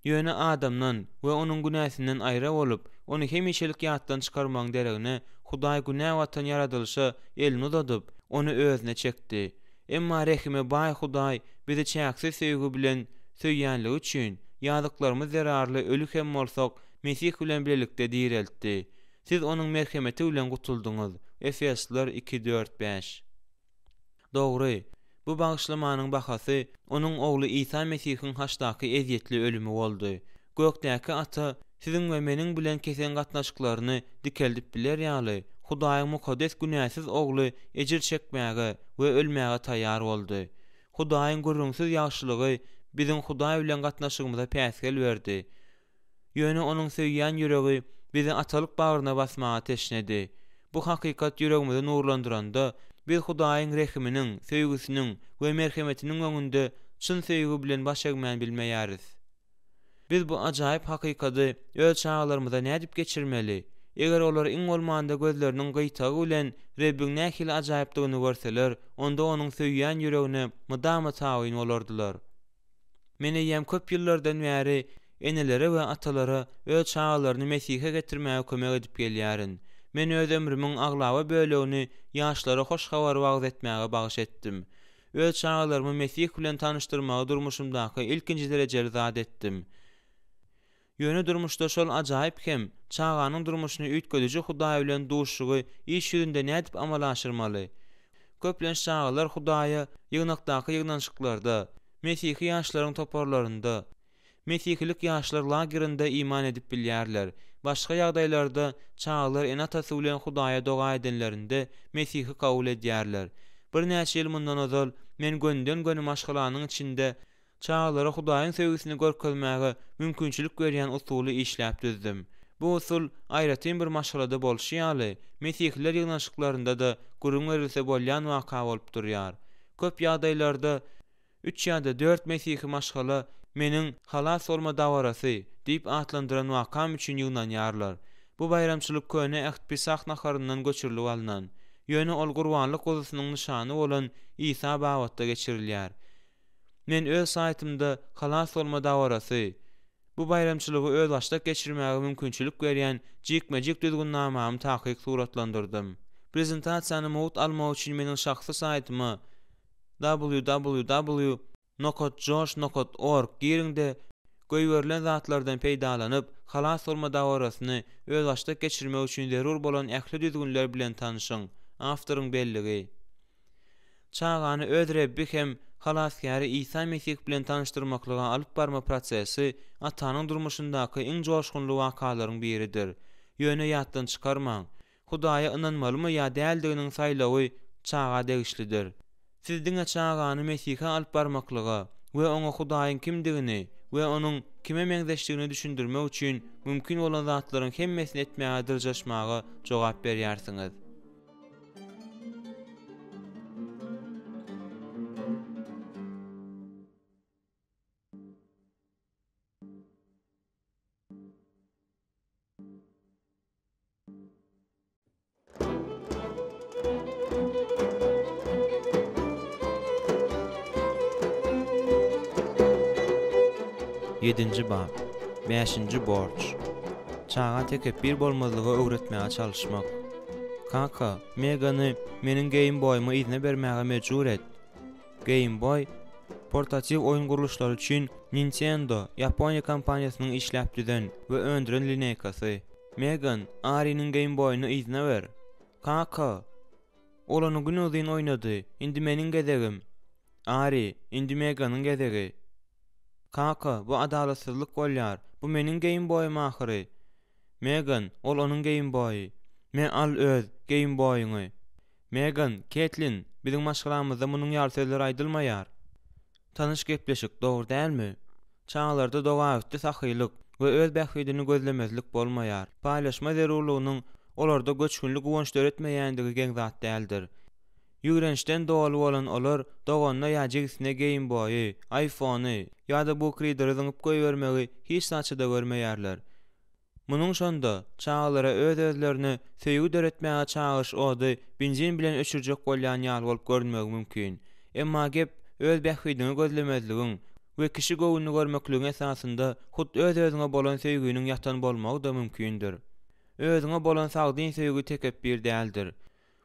Ýöne adamdan we onuň günäsinden aýra bolup, onu hemişelik ýatdan çykarmagyň deregine Hudaý günä watan yaradylşa elini uzadyp, onu özüne çekdi. Emma rehime baý Hudaý bizi çäksiz söýgü bilen söýýänligi üçin ýazyklarymyz zararly ölük hem bolsak Mesih bilen birlikde direltdi. Siz onuň merhemeti bilen gutuldyňyz. Efesler 2:4-5. Dogry, bu bagyşlamanyň bahasy onuň ogly İsa Mesihiň haçdaky eziýetli ölümi boldy. Gökdäki Ata siziň we meniň bilen kesen gatnaşyklaryny dikeldip biler ýaly. Hudaýyň mukaddes günäsiz ogly ejir çekmäge we ölmäge taýýar boldy. Hudaýyň gurrunsyz ýagşylygy biziň Hudaý bilen gatnaşygymyza päsgel berdi. Ýöne onuň söýýän ýüregi bizi atalyk bagyryna basmaga teşnedi. Bu hakykat ýüregimizi nurlandyranda biz Hudaýyň rehiminiň, söýgüsiniň we merhemetiniň öňünde çyn söýgü bilen baş egmän bilmeýäris. Biz bu ajaýyp hakykaty öz çağlarymyza nädip geçirmeli? Eger olar iň bolmanda gözleriniň gytagy bilen Rabbiň nähili ajaýypdygyny görseler, onda onuň söýýän ýüregine mydama tawyn bolardylar. Meni ýem köp ýyllardan bäri enelere we atalara öz çağlaryny Mesihe getirmäge kömek edip gelýärin. Men öz ömrümiň aglawa bölegini ýaşlara hoş habar wagt etmäge bagyş etdim. Öz çağlarymy Mesih bilen tanışdyrmagy durmuşymdaky ilkinji derejeli zat etdim. Ýöne durmuşda şol ajaýyp hem çağanyň durmuşyny üýtgediji Hudaý bilen duşugy iş ýüzünde nädip amal aşyrmaly? Köplen çağlar Hudaýa ýygnakdaky ýygnanşyklarda, Mesihi ýaşlaryň toparlarynda, Mesihlik ýaşlar lagerinde iman edip bilýärler. Başga ýagdaýlarda çağlar en atasy bilen Hudaýa doga edenlerinde Mesihi kabul edýärler. Bir näçe ýyl mundan ozal men gönden göni maşgalanyň içinde çağlara Hudaýyň sevgisini görkezmäge mümkinçilik berýän usuly işläp düzdüm. Bu usul aýratyn bir maşgalada bolşy ýaly, Mesihliler ýygnanşyklarynda da gurrun verilse bolýan waka bolup durýar. Köp ýagdaýlarda 3 ýa-da 4 Mesihi maşgala meniň halas bolma dawarasy diýip atlandyran wakam üçin ýygnanýarlar. Bu bayramçylyk köne Ähd-Pisah naharyndan göçürilip alynan. Ýöne ol gurbanlyk gozusynyň nyşany bolan İsa bawatda geçirilýär. Men öz saýtymda halas bolma dawarasy, bu bayramçylygy öz başda geçirmäge mümkinçilik berýän jikme-jik düzgünnamamy tahyk suratlandyrdym. Prezentasiýany mowut almak üçin meniň şahsy saýtyma www.nokotjosh.org giриňde goýberilen zatlardan peýdalanyp, halas bolma dawarasyny öz başda geçirmek üçin zerur bolan ähli düzgünler bilen tanyşyň. Awtoryň belligi. Çağany öz Rabbi hem halaskary İsa Mesih bilen tanışdyrmaklyga alyp barma prosesi atanyň durmuşyndaky iň joşgunly wakalaryň biridir. Ýöne ýatdan çykarmaň. Hudaýa ynanmalymy ýa däldiginiň saýlawy çağa degişlidir. Siz diňe çağany Mesihe alyp barmaklyga we oňa Hudaýyň kimdigini we onuň kime meňzeşdigini düşündirmek üçin mümkin bolan zatlaryň hemmesini etmäge dyrjaşmaga jogap berýärsiňiz. Yedinci bab 5-nji borç. Çağa tekebbir bolmazlygy öwretmäge çalışmak. Kaka, Megany meniň Game Boy'my izne bermäge mejbur et. Game Boy portativ oýun guruluşlary üçin Nintendo Ýaponiýa kompaniýasynyň işläp düzen we öndüren lineykasy. Megan, Ari'niň Game Boy'ny izne ber. Kaka, olany günüzin oýnady, indi meniň gezegim. Ari, indi Meganyň gezegi. Kaka, bu adalatsızlyk bolýar. Bu meniň Game Boy'ym ahyry. Megan, ol onuň Game Boy'y. Men al öz Game Boy'yny. Megan, Caitlin, biziň maşgalamyzda munyň ýaly sözler aýdylmaýar. Tanış gepleşik, dogry dälmi? Çağlarda dogaýykdy sahylyk we öz bähwidini gözlemezlik bolmaýar. Paýlaşma zerurlygynyň olarda göçkünlik gowunç döretmeýändigi geň zat däldir. Ýürençden dogaly bolan olar doganyna ýa jigisine Game Boy'y, iPhone'y ýa-da bu krederi zyňyp goýbermegi hiç saçyda görmeýärler. Munun şonda çağalara öz-özlerini söýgü döretmäge çağırş ody benzin bilen öçürjek bolýan ýaly bolup görünmegi mümkin. Emma gep öz bähwidini gözlemezligiň we kişi göwünü görmekligiň esasynda hut öz-özüňe bolan söýgüniň ýatan bolmagy da mümkindir. Özüňe bolan sagdyn söýgü tekep bir däldir.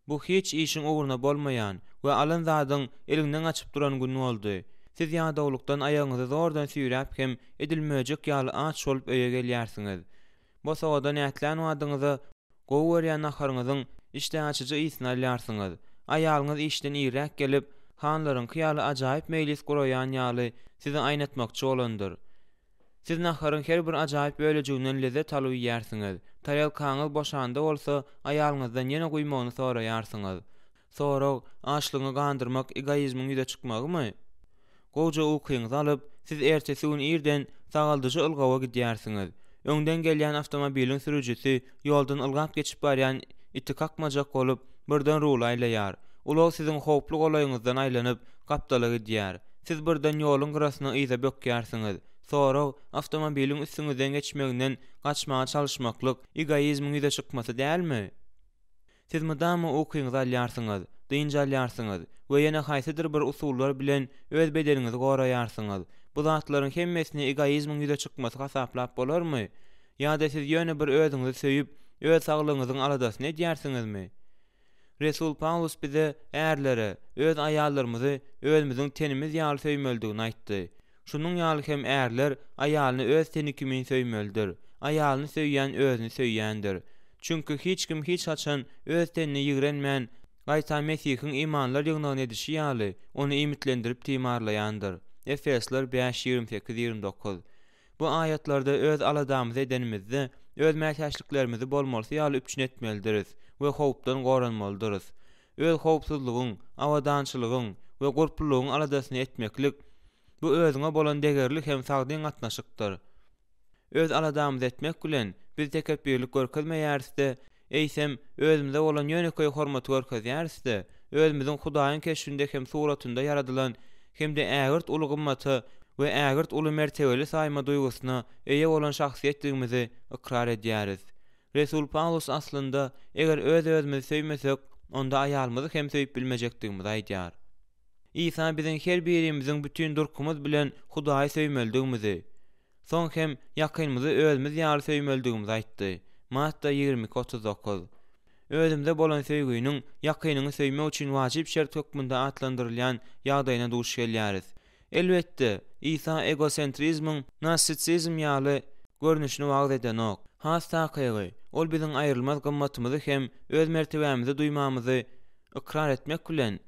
Bu hiç işin uğruna bolmayan we alan zadyň elinden açyp duran gün boldy. Siz ýa-dawlukdan aýagyňyzy zordan süýräp hem edilmejek ýaly aç bolup öýe gelýärsiňiz. Bu sowada nätlän wadyňyza gowy berýän naharyňyzyň işde açyjy ýysyny alýarsyňyz. Aýalyňyz işden ýerek gelip hanlaryň ýaly ajaýyp mejlis guraýan ýaly sizi aýnatmakçy bolandyr. Siz naharyň her bir ajaýyp bölejiginiň lezzet alyp ýersiňiz. Taýal kaňyz boşanda bolsa aýalyňyzdan ýene guýmagyny soraýarsyňyz. Sonra açlygyny gandyrmak egoizmiň ýüze çykmagymy? Goja ukyňyzy alyp siz ertesi gün ýerden sagaldyjy ylgawa gidýärsiňiz. Öňden gelýän awtomobiliň sürüjisi ýoldan ylgap geçip barýan iti kakmajak bolup birden rulaýlaýar. Ular siziň howply golaýyňyzdan aýlanyp gapdala gidýär. Siz birden ýoluň gyrasyna ýyza bökýärsiňiz. Sonra awtomobiliň üstüňizden geçmeginden gaçmaga çalışmaklyk egoizmiň ýüze çykmasy dälmi? Siz mydama ukyňyzy alýarsyňyz, dynjalýarsyňyz we ýene haýsydyr bir usullar bilen öz bedeniňizi goraýarsyňyz. Bu zatlaryň hemmesini egoizmiň ýüze çykmasy hasaplap bolarmy? Ýa-da siz ýöne bir özüňizi söýüp, öz saglygyňyzyň aladasyny edýärsiňizmi? Resul Paulus bize erlere, öz aýallarymyzy özümiziň tenimiz ýaly söýmeldigini aýtdy. Şunun ýaly hem erler aýalyny öz teni kimi söýmeldir. Aýalyny söýýän özüni söýýändir. Çünkü hiç kim hiç açan öz tenini ýigrenmän, gaýta Mesihiň imanlar ýygnagyny edişi ýaly onu ümitlendirip timarlaýandyr. Efesler 5:28-29. Bu ayetlarda öz aladamyzy edenimizde öz mätäçliklerimizi bolmalysy ýaly üpçün etmelidiriz we howpdan goranmalydyryz. Öz howpsuzlygyň, awadançylygyň we gurplulygyň aladasyny etmeklik bu özüňe bolan degerlik hem sagdyn gatnaşykdyr. Öz aladamyzy etmek bilen biz tekepbirlik görkezmeýärisde, eýsem özümize bolan ýöneköý hormaty görkezýärisde, özümiziň Hudaýyň keşfinde hem suratynda yaradylan hem de ägirt uly gymmaty we ägirt uly mertebeli saýma duýgusyna eýe bolan şahsiýetligimizi ikrar edýäris. Resul Paulus aslynda eger öz-özümizi söýmesek, onda aýalymyzy hem söýüp bilmejekdigimizi aýdýar. İsa biziň her birimiziň bütün durkumuz bilen Hudaýy söýmeldigimizi, soň hem ýakynymyzy özümiz ýaly söýmeldigimizi aýtdy. Matta 20:39. Özümde bolan söýgüniň ýakynyny söýmek üçin wajyp şert hökmünde atlandyrylýan ýagdaýyna duş gelýäris. Elbetde, İsa egosentrizmiň narsissizm ýaly görnüşini wagt edenok. Hasta kaýgy, ol biziň aýrylmaz gymmatymyzy hem öz mertebämizi duýmamyzy ikrar etmek bilen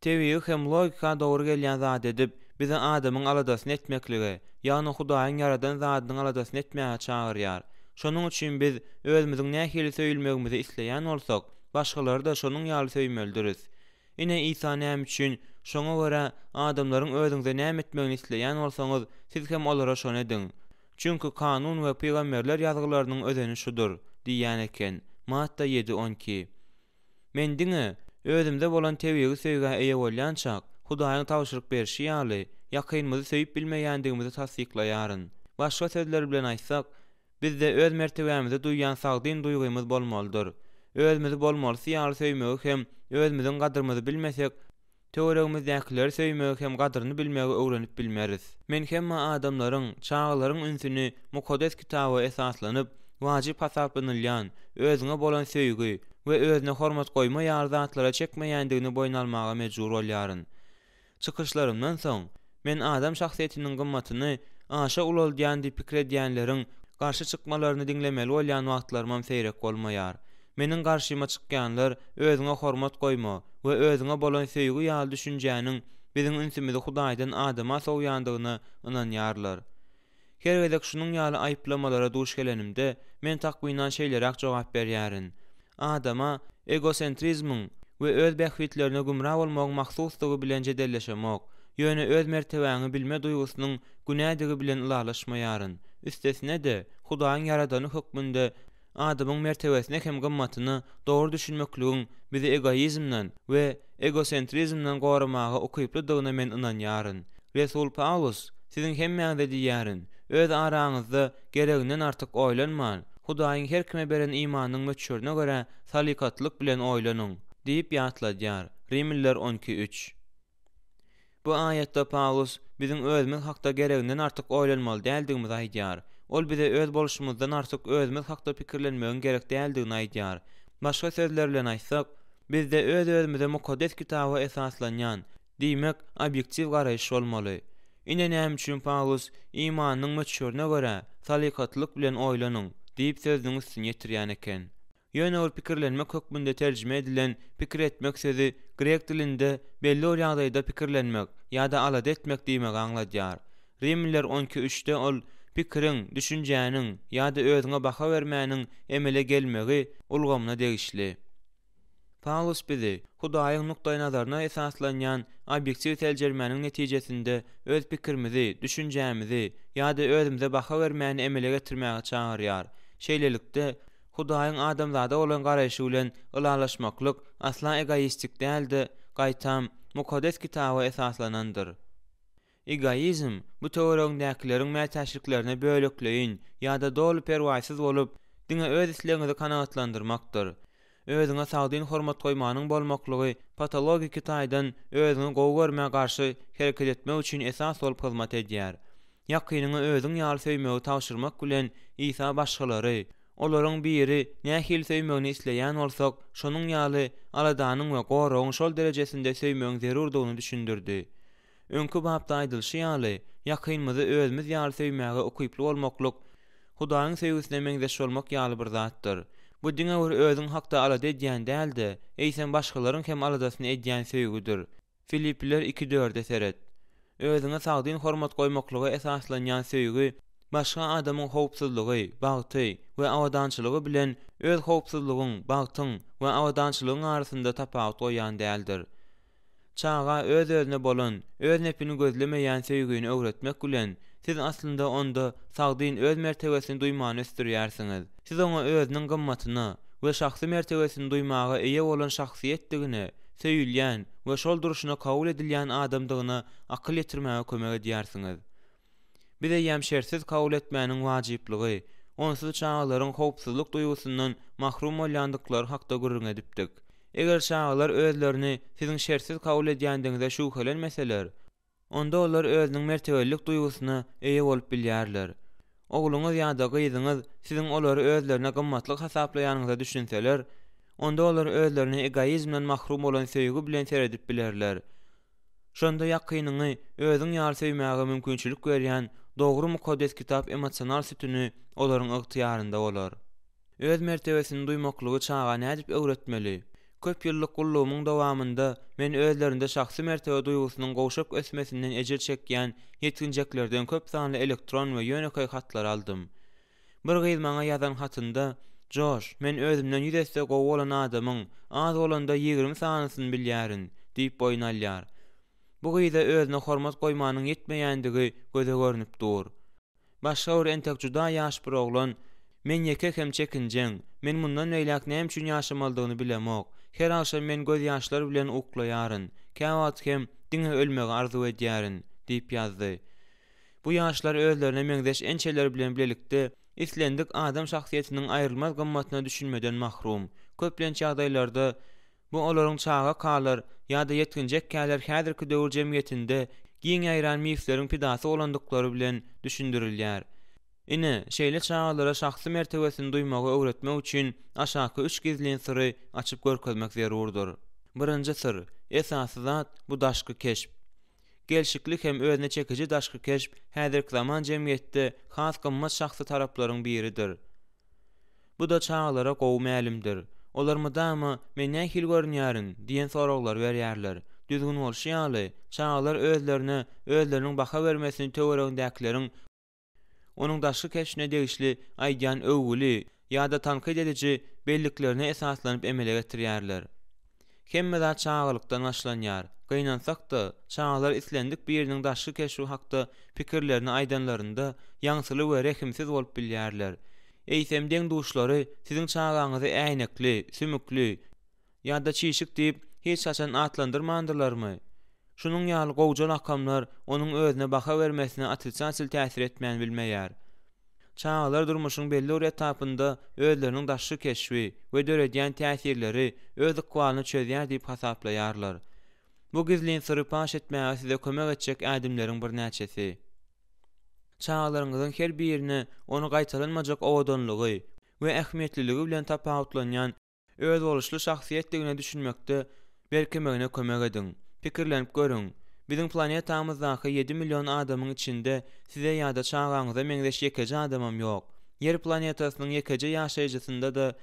tebiýi hem logika dogry gelýän zat edip bize adamyň aladasyny etmekligi, ýani Hudaýyň yaradan zadynyň aladasyny etmäge çagyrýar. Şonuň üçin biz özümiziň nähili söýülmegimizi isleýän bolsak, başgalary da şonuň ýaly söýmeldiriz. Ine İsa näme üçin şoňa görä adamlaryň özüňize näme etmegini isleýän bolsaňyz, siz hem olara şonu edin. Çünkü kanun we peýgamberler ýazgylarynyň özeni şudur, diýýän eken. Matta 7:12. Men diňe özümde bolan tebiýi söýge eýe bolýançak, Hudaýyň tawşyryk berişi ýaly ýakynymyzy söýüp bilmeýändigimizi tasdiklaýaryn. Başga sözler bilen aýtsak, bizde öz mertebämizi duýýan sagdyn duýgymyz bolmalydyr. Özümizi bolmalysy ýaly söýmegi hem özümiziň gadrymyzy bilmesek, töweregimizdäkileri söýmegi hem gadryny bilmegi öwrenip bilmeris. Men hemme adamlaryň, çağlaryň ünsüni mukaddes kitaby esaslanyp, wajyp hasaplanylýan özüňe bolan söýgi we özüne hormat goýma ýaly zatlara çekmeýändigini boýun almaga mejbur bolýaryn. Çykyşlarymdan soň men adam şahsiýetiniň gymmatyny aşa ulalýan diýip pikir edýänleriň garşy çykmalaryny diňlemeli bolýan wagtlarymam seýrek bolmaýar. Meniň garşyma çykýanlar özüňe hormat goýma we özüňe bolan söýgi ýaly düşünjäniň biziň ünsimizi Hudaýdan adama soňýandygyny ynanýarlar. Her gezek şunun ýaly aýplamalara duş gelenimde men takwynan şeýlerek jogap berýärin. Adama egosentrizmiň we öz bähwitlerine gumra bolmagyň mahsuslygy bilen jedelleşemek, ýöne öz mertebäni bilme duýgusynyň günädigi bilen ulalaşmaýaryn. Üstesine de Hudaýyň yaradany hökmünde adamyň mertebesine hem gymmatyny dogry düşünmekligiň bizi egoizmden we egosentrizmden goramaga okyplydygyna men ynanýaryn. Resul Paulus siziň hemmäňize diýýärin, öz araňyzda gereginden artyk oýlanman. Hudaýyň her kime beren imanynyň möçürine görä salikatlyk bilen oýlanyň diýip ýatladýar. Rimliler 12:3. Bu aýatda Paulus biziň özümiz hakda gereginden artyk oýlanmaly däldigimizi aýdýar. Ol bize öz boluşumyzdan artyk özümiz hakda pikirlenmegi gerek däldigini aýdýar. Başga sözler bilen aýtsak, bizde öz-özümize mukaddes kitaba esaslanýan, diýmek obyektiv garaýyş bolmaly. Ine näme üçin Paulus imanynyň möçürine görä salikatlyk bilen oýlanyň diýip sözüniň üstüne ýetirýän eken. Ýöne ol pikirlenmek hökmünde terjime edilen pikir etmek sözü grek dilinde belli ol ýagdaýda pikirlenmek ýa-da alad etmek diýmegi aňladýar. Rimliler 12:3'de ol pikiriň, düşünjäniň ýa-da özüňe baha bermäniň emele gelmegi ulgamyna degişli. Paulus bizi Hudaýyň nukdaý nazarına esaslanýan obyektiv terjimeniň netijesinde öz pikirimizi, düşünjämizi ýa-da özümize baha bermäni emele getirmäge çagyrýar. Şeýlelikde Hudaýyň adamzada bolan garaýşy bilen ılalaşmaklyk asla egoistik däldi, gaýtam mukaddes kitaba esaslanandyr. Egoizm bu töweregdäkileriň mätäşliklerine bölekleýin ýa-da dolu perwaýsyz bolup diňe öz islegiňizi kanagatlandyrmakdyr. Özüňe sagdyn hormat goýmanyň bolmaklygy patologik taýdan özüňi gowy görmäge garşy hereket etmek üçin esas bolup hyzmat edýär. Ýakynyňy özüň ýaly söýmegi tawşyrmak bilen İsa başgalary, olaryň biri nähil söýmegini isleýän bolsak, şonuň ýaly aladanyň we goragyň şol derejesinde söýmegiň zerurdygyny düşündirdi. Öňkü babda aýdylşy ýaly, ýakynymyzy özümiz ýaly söýmäge okyply bolmaklyk, Hudaýyň söýgüsine meňzeş bolmak ýaly bir zatdyr. Bu diňe bir özüň hakda alad edýän däldi, eýsem başgalaryň hem aladasyny edýän söýgüdir. Filipliler 2:4 seret. Özüňe sagdyn hormat goýmaklyga esaslanýan söýgü, başga adamyň howpsuzlygy, bagty we awadançylygy bilen öz howpsuzlygyň, bagtyň we awadançylygyň arasynda tapawut goýan däldir. Çağa öz-özüne bolan, öz nepini gözlemeýän söýgüni öwretmek bilen siz aslında onda sagdyn öz mertebesini duýmany ösdürýärsiňiz. Siz oňa özüniň gymmatyny we şahsy mertebesini duýmaga eýe bolan şahsiýetdigini, söýülýän we şol duruşuna kabul edilýän adamdygyny akyl ýetirmäge kömek edýärsiňiz. Bize ýemşersiz kabul etmäniň wajipligi, onsuz çağalaryň howpsuzlyk duýgusundan mahrum bolýandyklary hakda gürrüň edipdik. Eger çağalar özlerini siziň şersiz kabul edýändiňizde şüphelenmeseler, onda olar özüniň mertebelik duýgusuna eýe bolup bilýärler. Ogluňyz ýa-da gyzyňyz siziň olary özlerine gymmatlyk hasaplaýanyňyza düşünseler, onda olar özlerini egoizmden mahrum bolan söýgü bilen seredip bilerler. Şonda ýakynyňy özüň ýaly söýmäge mümkinçilik berýän dogry mukaddes kitap emosional sütüni olaryň ygtyýarynda bolar. Öz mertebesini duýmaklygy çağa nädip öwretmeli? Köp ýyllyk gullugymyň dowamında men özlerinde şahsy mertebe duýgusynyň gowşap ösmesinden ejir çekýän ýetginjeklerden köp sanly elektron we ýönekay hatlar aldym. Bir gyz maňa ýazan hatynda, "Josh, men özümden 100 gowy bolan adamyň az bolanda 20 sanysyny bilýärin" diýip boýnalýar. Bu gyza özüne hormat goýmanyň ýetmeýändigi göze görnüp dur. Başga bir entek juda ýaş bir oglan, "Men ýeke hem çekinjeň, men mundan öýläk näme üçin ýaşamalydygyny bilemok. Her akşam men göz ýaşlary bilen uklaýaryn, käwat hem diňe ölmegi arzu edýärin" diýip ýazdy. Bu ýaşlar özlerine meňzeş ençeler bilen bilelikde islendik adam şahsiýetiniň aýrylmaz gymmatyna düşünmeden mahrum. Köplenç ýagdaýlarda bu olaryň çağa kalar ýa-da ýetginjek käler häzirki döwür jemgyýetinde giň aýran misleriň pidasy bolandyklary bilen düşündirilýär. Ine şeýle çağalara şahsy mertebesini duýmagy öwretmek üçin aşaky 3 gizliň syry açyp görkezmek zerurdur. Birinji syr, esasy zat bu daşky keşp. Gelşiklik hem özüne çekici daşky keşp häzirki zaman jemgyýetde has gymmat şahsy taraplaryň biridir. Bu da çağalara gowy mälimdir. Olar mydama men nähil görnýärin diýen soraglar berýärler. Düzgün bolşy ýaly, çağalar özleriniň baha bermesini töweregdäkileriň onuň daşky keşfine degişli aýdýan öwgüli ýa-da tanqid edici belliklerine esaslanyp emele getirýärler. Hemme zat çağalykdan başlanýar. Gynansak-da çağalar islendik biriniň daşky keşfi hakda pikirlerini aýdanlarynda ýaňsyly we rehimsiz bolup bilýärler. Eýsem deň duşlary siziň çağaňyzy äýnekli, sümükli ýa-da çyşyk diýip hiç haçan atlandyrmandyrlarmy? Şunun ýaly gowjal akamlar onuň özüne baka bermesine atylçy täsir etmeýän bilmeýär. Çağlar durmuşyň belli bir etapynda özleriniň daşy keşfi we döredýän täsirleri öz ykbalyny çözýär diýip hasaplaýarlar. Bu gizliň syry paş etmäge size kömek etjek adimleriň bir näçesi. Çağlaryňyzyň her birini onu gaýtalanmajak owadanlygy we ähmiýetliligi bilen tapawutlanýan öz boluşly şahsiýetligine düşünmekde berkemegine kömek ediň. Pikirlenip görüň. Bizim planetamyzdaky 7 milyon adamyň içinde size ýa-da çağaňyza meňzeş ýekeje adamam ýok. Yer planetasynyň ýekeje ýaşaýjysynda da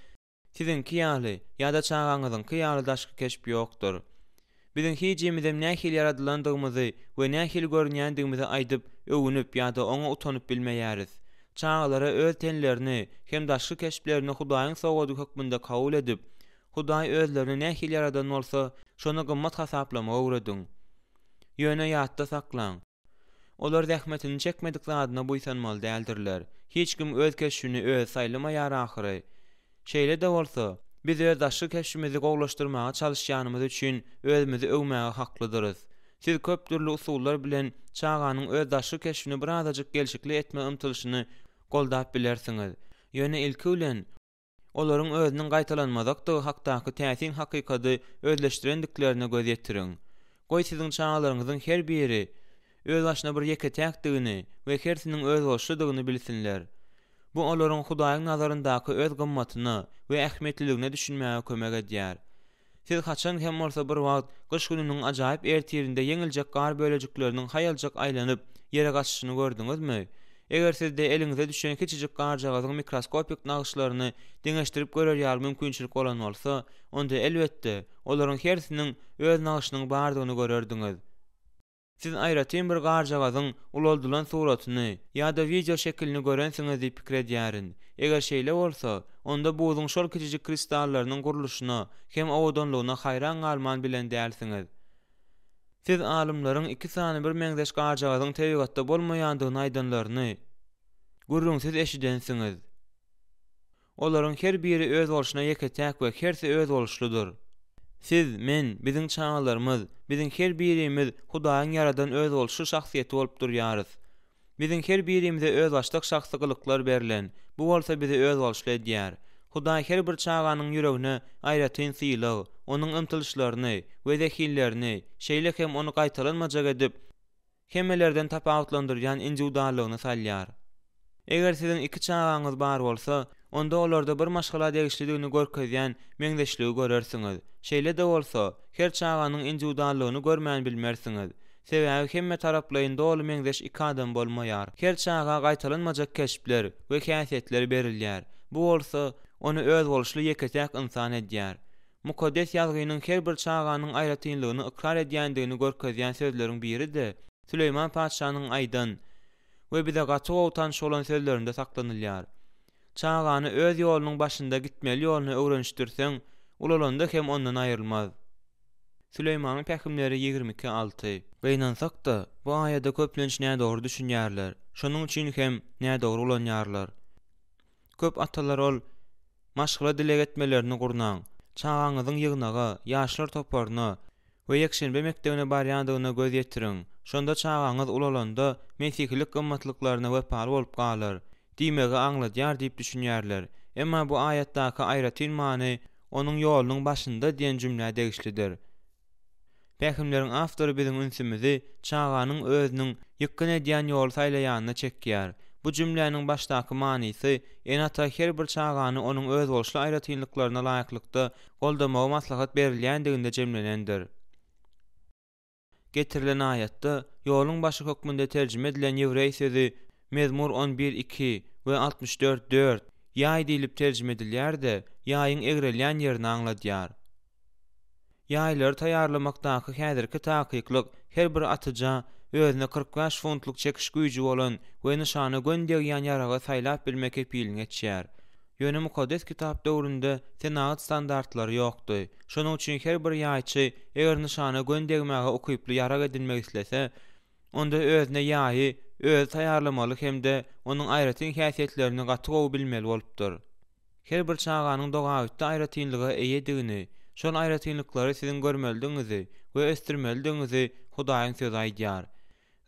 sizinki ýaly ýa-da çağaňyzyňky ýaly daşky keşp ýokdur. Bizim hijimize nähili yaradylandygymyzy we nähili görnýändigimizi aýdyp, öwünüp ýa-da oňa utanyp bilmeýäris. Çağalara öz tenlerini hem daşky keşplerini Hudaýyň sowgady hökmünde kabul edip, Hudaý özlerini nähili yaradan bolsa, şonu gymmat hasaplamaga öwrediň. Ýöne ýatda saklaň. Olar zähmetini çekmedik zadyna buýsanmaly däldirler. Hiç kim öz keşfini öz saýlamaýar ahyry. Şeýle de bolsa, biz öz daşky keşfimizi gowlaşdyrmaga çalışýanymyz üçin özümizi öwmäge haklydyryz. Siz köp türlü usullar bilen çağanyň öz daşky keşfini birazajyk gelşikli etme ymtylyşyny goldap bilersiňiz. Ýöne ilki bilen olaryň özüniň gaýtalanmazakdygy hakdaky täsin hakykady özleşdirendiklerine göz ýetiriň. Goý siziň çağalaryňyzyň her biri öz başyna bir ýeketäkdigini we hersiniň öz bolşudygyny bilsinler. Bu olaryň Hudaýyň nazaryndaky öz gymmatyny we ähmiýetliligine düşünmäge kömek edýär. Siz haçan hem bolsa bir wagt gyş gününiň ajaýyp ertirinde ýeňiljek gar bölejikleriniň haýaljak aýlanyp ýere gaçyşyny gördüňizmi? Eger sizde eliňize düşen kiçijik garjagazyň mikroskopik nagyşlaryny deňeşdirip görer ýaly mümkinçilik bolan bolsa, onda elbetde olaryň hersiniň öz nagyşynyň bardygyny görerdiňiz. Siz aýratyn bir garjagazyň ululdulan suratyny ýa-da video şekilini görensiňiz diýip pikir edýärin. Eger şeýle bolsa, onda buzyň şol kiçijik kristallarynyň guruluşyna hem owadanlygyna haýran galman bilen dälsiňiz. Siz alymlaryň iki sany bir meňzeş garjagazyň tebigatda bolmaýandygyny aýdanlaryny gurrunsiz eşidensiňiz. Olaryň her biri öz bolşyna ýeketäk we hersi öz bolşludur. Siz, men, biziň çağalarymyz, biziň her birimiz Hudaýyň yaradan öz bolşy şahsiýeti bolup durýarys. Biziň her birimize öz başlyk şahsylyklar berilen, bu bolsa bizi öz bolşly edýär. Hudaý her bir çağanyň ýüregine aýratyn syýlyk, onuň ymtylyşlaryny we zehillerini, şeýle hem onu gaýtalanmajak edip, hemmelerden tapawutlandyrýan individuallygyny salýar. Eger siziň iki çağaňyz bar bolsa, onda olarda bir maşgala degişliligini görkezýän meňzeşligi görersiňiz. Şeýle de bolsa, her çağanyň individuallygyny görmän bilmersiňiz. Sebäbi hemme taraplarynda ol meňzeş iki adam bolmaýar. Her çağa gaýtalanmajak keşpler we häsiýetler berilýär. Bu bolsa, onu öz bolşly ýeketäk insan edýär. Mukaddes ýazgynyň her bir çağanyň aýratynlygyny ikrar edýändigini görkezýän sözleriň biri de Süleyman Paşanyň aýdan we bize gaty tanış olan sözlerinde saklanylýar. Çağany öz ýolunyň başynda gitmeli ýoluny öwrenişdirseň, ulalanda hem ondan aýrylmaz. Süleymanyň Pähimleri 22:6. Beýnansak da, bu aýada köplenç näde dogry düşünýärler. Şonuň üçin hem näde dogry ulanýarlar. Köp atalar ol maşgala dile etmelerini gurnan, çağaňyzyň ýygnaga, ýaşlar toparyna we ýekşenbe mektebine barýandygyna göz ýetiriň. Şonda çağaňyz ulalanda mesihilik gymmatlyklaryna wepar bolup galar. Diýmegi aňladýar diýip düşünýärler. Emma bu aýatdaky aýratyn many onuň ýolunyň başynda diýen jümle degişlidir. Pähimleriň awtory biziň ünsümizi çağanyň özüniň ýykyn edýän ýol saýlaýanyna çekýär. Bu jümläniň başdaky manysy enata her bir çağany onuň öz bolşly aýratynlyklaryna laýyklykda goldamagy maslahat berilýändiginde jemlenendir. Getirilen aýatda ýoluň başy hökmünde terjime edilen Ýevrey sözi Mezmur 11:2 we 64:4 ýaý diýilip terjime edilýär-de, ýaýyň egrelýän ýerini aňladýar. Ýaýlary taýýarlamakdaky häzirki takyklyk her bir atyja özüne 45 funtluk çekiş güýji bolan we nyşany göndegýän ýaraga saýlap bilmek epiliň etýär. Ýöne mukaddes kitap döwründe senat standartlary ýokdy. Şonuň üçin her bir ýaýçy eger nyşany göndegmäge okyply ýarag edilmek islese, onda özüne ýaýy öz taýýarlamaly hemde onuň aýratyn häsiýetlerini gaty gowy bilmeli bolupdyr. Her bir çağanyň dogawitde aýratynlyga eýedigini, Şol aýratynlyklary siziň görmelidiňizi we östirmelidiňizi Hudaýyň sözi aýdýar.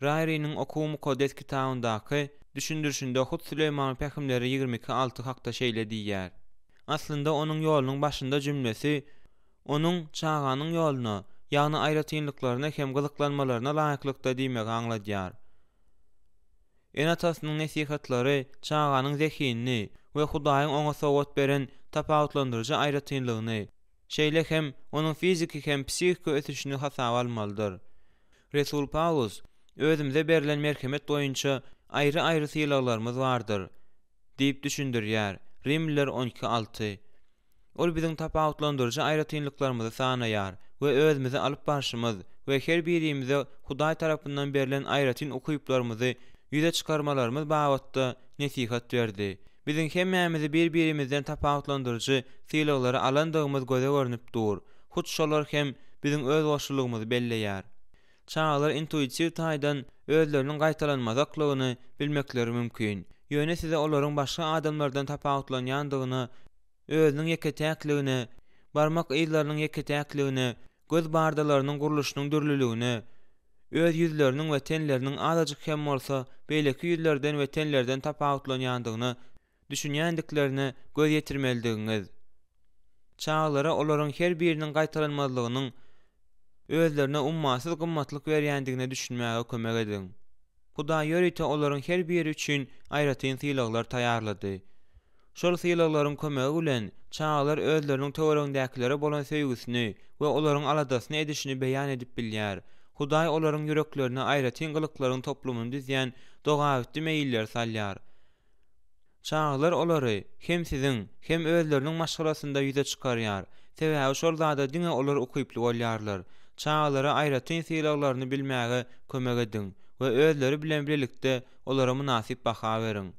Raýrynyň Okumy Kodes kitabyndaky düşündürüşinde Hud Süleyman Peygamberleri 22:6 hakda şeýle diýýär. Aslynda onuň ýolunyň başynda cümlesi onuň çağanyň ýoluna, ýagny aýratynlyklaryna hem gyzyklanmalaryna laýyklykda diýmegi aňladýar. Enatasynyň nesihatlary çağanyň zekini we Hudaýyň oňa sowgat beren tapawutlandyrjy aýratynlygyny, şeýle hem onuň fiziki hem psihiki ösüşini hasaba almalydyr. Resul Paulus özümize berilen merhemet boýunça aýry-aýry sylaglarymyz bardyr diýip düşündirýär. Rimliler 12:6. Ol biziň tapawutlandyrjy aýratynlyklarymyzy sanaýar we özümizi alyp barşymyz we her birimize Hudaý tarapyndan berilen aýratyn ukyplarymyzy ýüze çykarmalarymyz babatda nesihat berdi. Biziň hemmämizi bir-birimizden tapawutlandyrjy sylaglary alandygymyz göze görnüp dur. Hut şolar hem biziň öz goşulygymyzy belleýär. Çağlar intuitiv taýdan özleriniň gaýtalanmazaklygyny bilmekleri mümkin. Ýöne size olaryň başga adamlardan tapawutlanýandygyny, özüniň ýeketäkligini, barmak ýyllarynyň ýeketäkligini, göz bardalarynyň guruluşynyň dürlüligini, öz ýüzleriniň we tenleriniň azajyk hem bolsa beýleki ýüzlerden we tenlerden tapawutlanýandygyny düşünýändiklerini göz ýetirmelidiňiz. Çağlara olaryň her biriniň gaýtalanmazlygynyň özlerine ummasyz gymmatlyk berýändigine düşünmäge kömek ediň. Hudaý ýörite olaryň her biri üçin aýratyn sylaglar taýýarlady. Şol sylaglaryň kömegi bilen çağlar özleriniň töweregindäkilere bolan söýgüsini we olaryň aladasyny edişini beýan edip bilýär. Hudaý olaryň ýüreklerine aýratyn gylyklaryň toplumyny düzýän dogawitli meýiller salýar. Çağlar olary hem siziň hem özleriniň maşgalasynda ýüze çykarýar. Sebäbi şol zada diňe olar ukyply bolýarlar. Çağlara aýratyn sylaglaryny bilmäge kömek ediň we özleri bilen birlikde olara münasip baha beriň.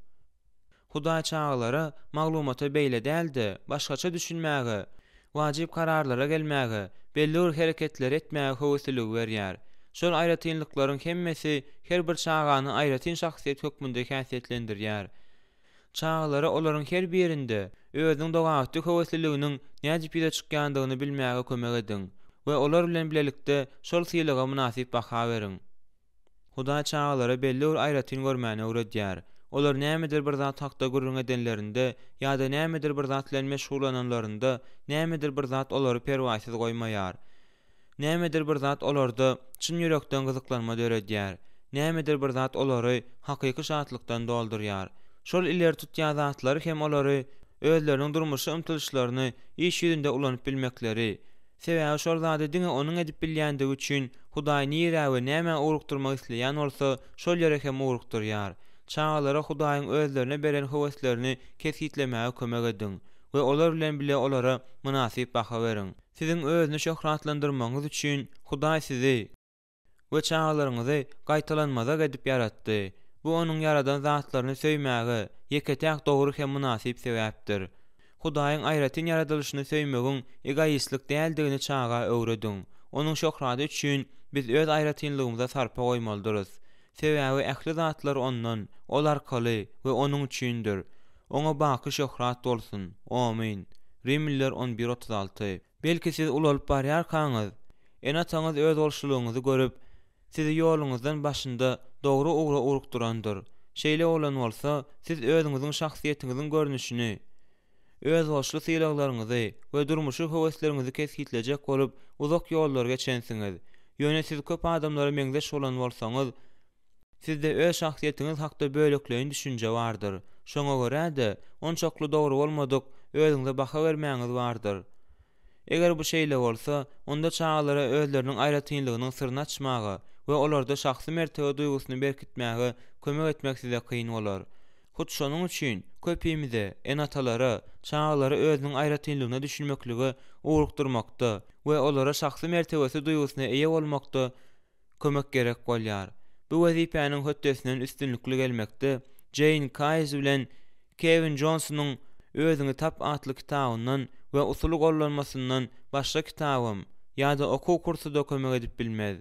Hudaý çağlara maglumata beýle däldi, başgaça düşünmäge, wajyp kararlara gelmäge, belli bir hereketler etmäge höweslilik berýär. Şol aýratynlyklaryň hemmesi her bir çağany aýratyn şahsiýet hökmünde häsiýetlendirýär. Çağlara olaryň her birinde özüniň dogawatly höwesliliginiň näjip ýyla çykýandygyny bilmäge kömek ediň we olar bilen birlikde şol sylaga münasip baha beriň. Hudaý çağlara belli bir aýratyn görmäni öwredýär. Olar nämedir bir zat hakda gurrun edenlerinde ýa-da nämedir bir zat bilen meşgulananlarynda nämedir bir zat olary perwasyz goýmaýar. Nämedir bir zat olarda çyn ýürekden gyzyklanma döredýär. Nämedir bir zat olary hakyky şatlykdan doldurýar. Şol ileri tutýan zatlar hem olary özleriniň durmuşy ymtylşlaryny iş ýüzünde ulanyp bilmekleri, sebäbi şol zady diňe onuň edip bilýändigi üçin Hudaý nire we näme urukturmak isleýän bolsa şol ýere hem urukturýar. Çağlara Hudaýyň özlerine beren höweslerini kesitlemäge kömek ediň we olar bilen bile olara münasip baha beriň. Siziň özüni şöhratlandyrmaňyz üçin Hudaý sizi we çağlaryňyzy gaýtalanmaza edip yaratdy. Bu onuň yaradan zatlaryny söýmäge ýeketäk dogry hem münasip sebäpdir. Hudaýyň aýratyn ýaradylyşyny söýmegiň egoistlik däldigini çağa öwrediň. Onuň şöhraty üçin biz öz aýratynlygymyza sarpa goýmalydyryz. Sebäbi ähli zatlar ondan, ol arkaly we onuň üçindir. Oňa baky şöhrat bolsun. Amin. Rimliler 11:36. Belki siz ulalyp barýarkaňyz, enataňyz öz bolşulugyňyzy görüp, sizi ýoluňyzdan başynda dogry ugra urukturandyr. Şeýle bolan bolsa, siz özüňiziň şahsiýetiňiziň görnüşini, öz bolşuly sylaglaryňyzy we durmuşy höwesleriniňizi kesgitlejek bolup uzak ýollara geçensiňiz. Ýöne siz köp adamlara meňzeş bolan bolsaňyz, sizde öz şahsiýetiňiz hakda bölekleýin düşünje bardyr. Şoňa görä-de onçakly dogry bolmadyk özüňize baha bermäňiz bardyr. Eger bu şeýle bolsa, onda çağlara özleriniň aýratynlygynyň syryny açmagy we olarda şahsy mertebe duýgusyny berkitmäge kömek etmek size kyn bolar. Hut şonuň üçin köpimize, enatalara, çağlara özüniň aýratynlygyna düşünmekligi urukturmakda we olara şahsy mertebesi duýgusyna eýe bolmakda kömek gerek bolýar. Bu wezipäniň höttesinden üstünlikli gelmekde Jane Kayes bilen Kevin Johnson'un özüňi tap atly kitabyndan we usuly gollanmasyndan başga kitabym ýa-da okuw kursuda kömek edip bilmez.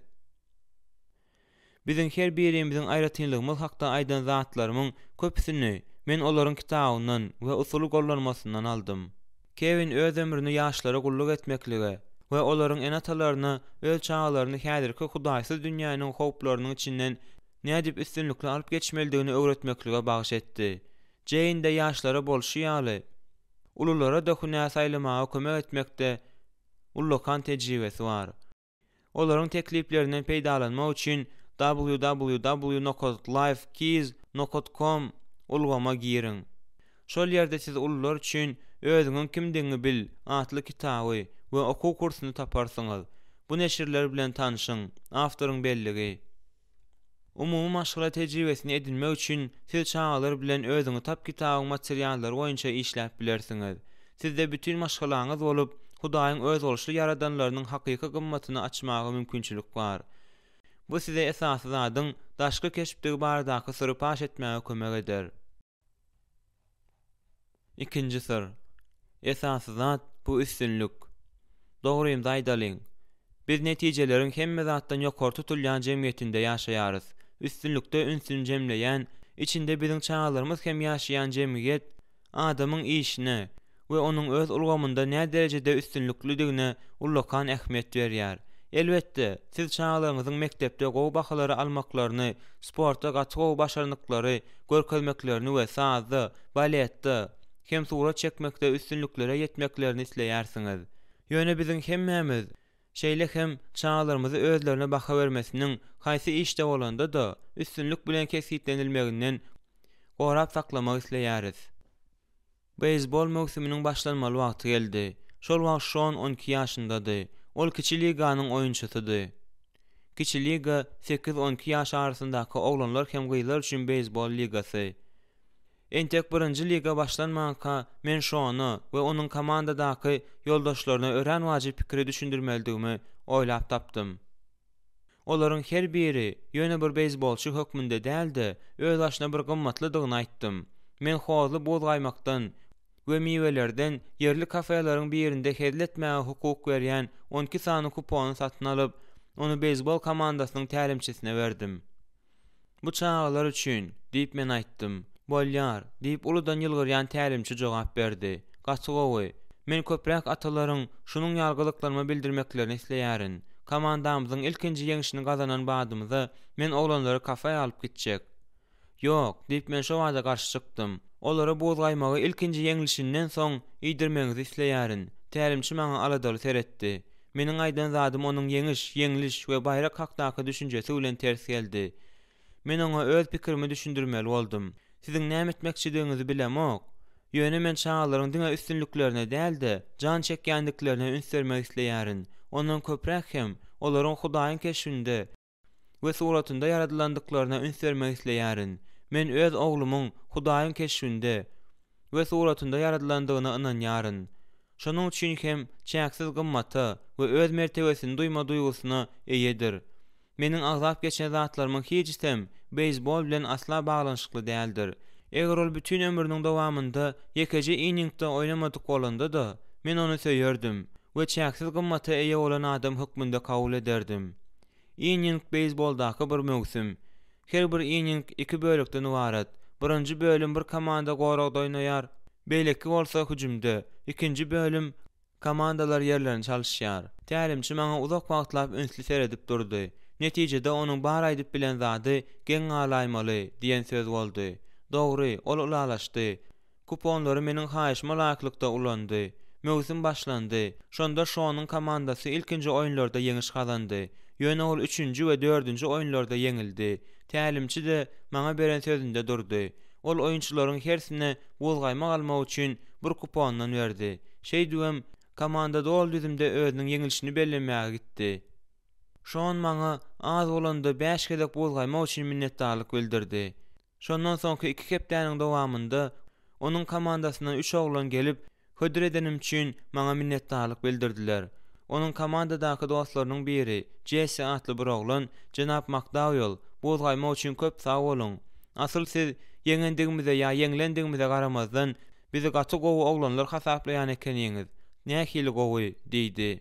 Biziň her birimiziň aýratynlygymyz hakda aýdan zatlarynyň köpsini men olaryň kitabyndan we usuly gollanmasyndan aldym. Kevin öz ömrüni ýaşlara gulluk etmeklige we olaryň enatalaryna öz çağlaryny häzirki hudaýsız dünýäniň howplarynyň içinden nädip üstünlikle alyp geçmelidigini öwretmeklige bagyş etdi. Jane de ýaşlara bolşy ýaly ululara dokuna saýlamaga kömek etmekde ullukan tejribesi bar. Olaryň tekliplerinden peýdalanmak üçin www.lifekeys.com ulgama girin. Şol ýerde siz ullar üçin özüňiň kimdigini bil atly kitaby we okuw kursuny taparsyňyz. Bu neşirler bilen tanyşyň. Awtoryň belligi. Umumy maşgala tejribesini edinmek üçin siz çağalar bilen özüňi tap kitabyň materialları boýunça işläp bilersiňiz. Sizde bütün maşgalaňyz bolup, Hudaýyň öz bolşy yaradanlarynyň hakyky gymmatyny açmagy mümkinçilik bar. Bu size esasy zadyň daşky keşpdigi baradaky syry paş etmäge kömek eder. Ikinji syr. Esasy zat bu üstünlük. Dogrymy daýdalyň. Biz netijeleriň hemme zatdan ýokary tutulýan jemgyýetinde ýaşaýarys. Üstünlükde ünsün jemleýän, içinde biziň çağalarymyz hem ýaşaýan jemgyýet adamyň işine we onuň öz ulgamynda näme derejede üstünlüklidigine ullukan ähmiýet berýär. Elbetde, siz çağalaryňyzyň mektepde gowy bahalary almaklaryny, sportda gaty gowy başarnyklary, görkezmeklerini we sazda, baletde, hem surat çekmekde üstünlüklere ýetmeklerini isleýärsiňiz. Ýöne biziň hemmemiz şeýle hem çağalarymyzy özlerine baha bermesiniň haýsy işde bolanda da üstünlük bilen kesitlenilmeginden gorap saklamak isleýäris. Beýsbol mövsüminiň başlanmaly wagty geldi. Şol wagt Sean 12 ýaşyndady. Ol kiçi liganyň oýunçusydy. Kiçi liga 8-12 ýaş arasyndaky oglanlar hem gyýlar üçin beýsbol ligasy. Entek birinji liga başlanmaka men Sean'y we onuň komandadaky ýoldaşlaryna ören wajyp pikiri düşündirmelidigimi oýlap tapdym. Olaryň her biri ýöne bir beýsbolçy hökmünde däldi, öz başyna bir gymmatlydygyny aýtdym. Men hozly boz gaýmakdan we miwelerden yerli kafelaryň birinde hezletmäge hukuk berýän 12 sany kupony satyn alyp, onu beýsbol komandasynyň tälimçisine berdim. Bu çağlar üçin diýip men aýtdym. Bolýar, diýip uludan ýylgyrýan tälimçi jogap berdi. Gaçygowy, men köpräk atalaryň şunuň ýalgylyklarymy bildirmeklerini isleýärin. Komandamyzyň ilkinji ýeňişini gazanan badymyza men oglanlary kafeýa alyp gitjek. Ýok, diýip men şo wada garşy çykdym. Olara boz gaýmagy ilkinji ýeňilişinden soň iýdirmeňizi isleýärin. Tälimçi maňa aladaly seretdi. Meniň aýdan zadym onuň ýeňiliş we bayrak hakdaky düşünjesi bilen ters geldi. Men oňa öz pikirimi düşündirmeli boldum. Siziň näme etmekçidiňizi bilemok. Ýöne men çağalaryň diňe üstünlüklerine däldi, jan çekýändiklerine üns bermek isleýärin. Ondan köpräk hem olaryň Hudaýyň keşfinde we suratynda yaradylandyklaryna üns bermek isleýärin. Men öz oglumyň Hudaýyň keşfinde we suratynda yaradylandygyna ynanýaryn. Şonuň üçin hem çäksiz gymmata we öz mertebesini duýma duýgusyna eýedir. Meniň agzap geçen zatlarymyň hiçtem beýsbol bilen asla baglanyşykly däldir. Eger ol bütün ömrüniň dowamynda ýekeje inningde oýnamadyk bolanda da men onu söýerdim we çäksiz gymmata eýe bolan adam hökmünde kabul ederdim. Inning beýsboldaky bir mövsüm. Her bir inning 2 bölükden ibaret. Birinji bölüm bir komanda goragda oýnaýar. Beýleki bolsa hüjümde. Ikinji bölüm komandalar ýerlerini çalyşýar. Tälimçi maňa uzak wagtlap ünsli seredip durdy. Netijede onuň bar aýdyp bilen zady geň alaýmaly diýen söz boldy. Dogry, ol ulalaşdy. Kuponlary meniň haýyşyma laýyklykda ulandy. Mövsüm başlandy. Şonda Şoanyň komandasy ilkinji oýunlarda ýeňiş kazandy. Ýöne ol 3-nji we 4-nji oýunlarda ýeňildi. Tälimçi de maňa beren sözünde durdy. Ol oýunçylaryň hersine boz gaýmak almak üçin bir kupondan berdi. Şeý diýem, komandada ol düzümde özüniň ýeňilişini bellemäge gitdi. Şoň maňa az bolanda 5 gezek boz gaýmak üçin minnetdarlyk bildirdi. Şondan soňky 2 kepdäniň dowamynda onuň komandasyna 3 oglan gelip hödür edenim üçin maňa minnetdarlyk bildirdiler. Onuň komandadaky dostlarynyň biri, Jesse atly bir oglan, Jenap McDowell, boz gaýmak üçin köp sag bolun. Asyl siz ýeňendigimize ýa ýeňlendigimize garamazdan bizi gaty gowy oglanlar hasaplaýan ekeniňiz. Nähili gowy diýdi.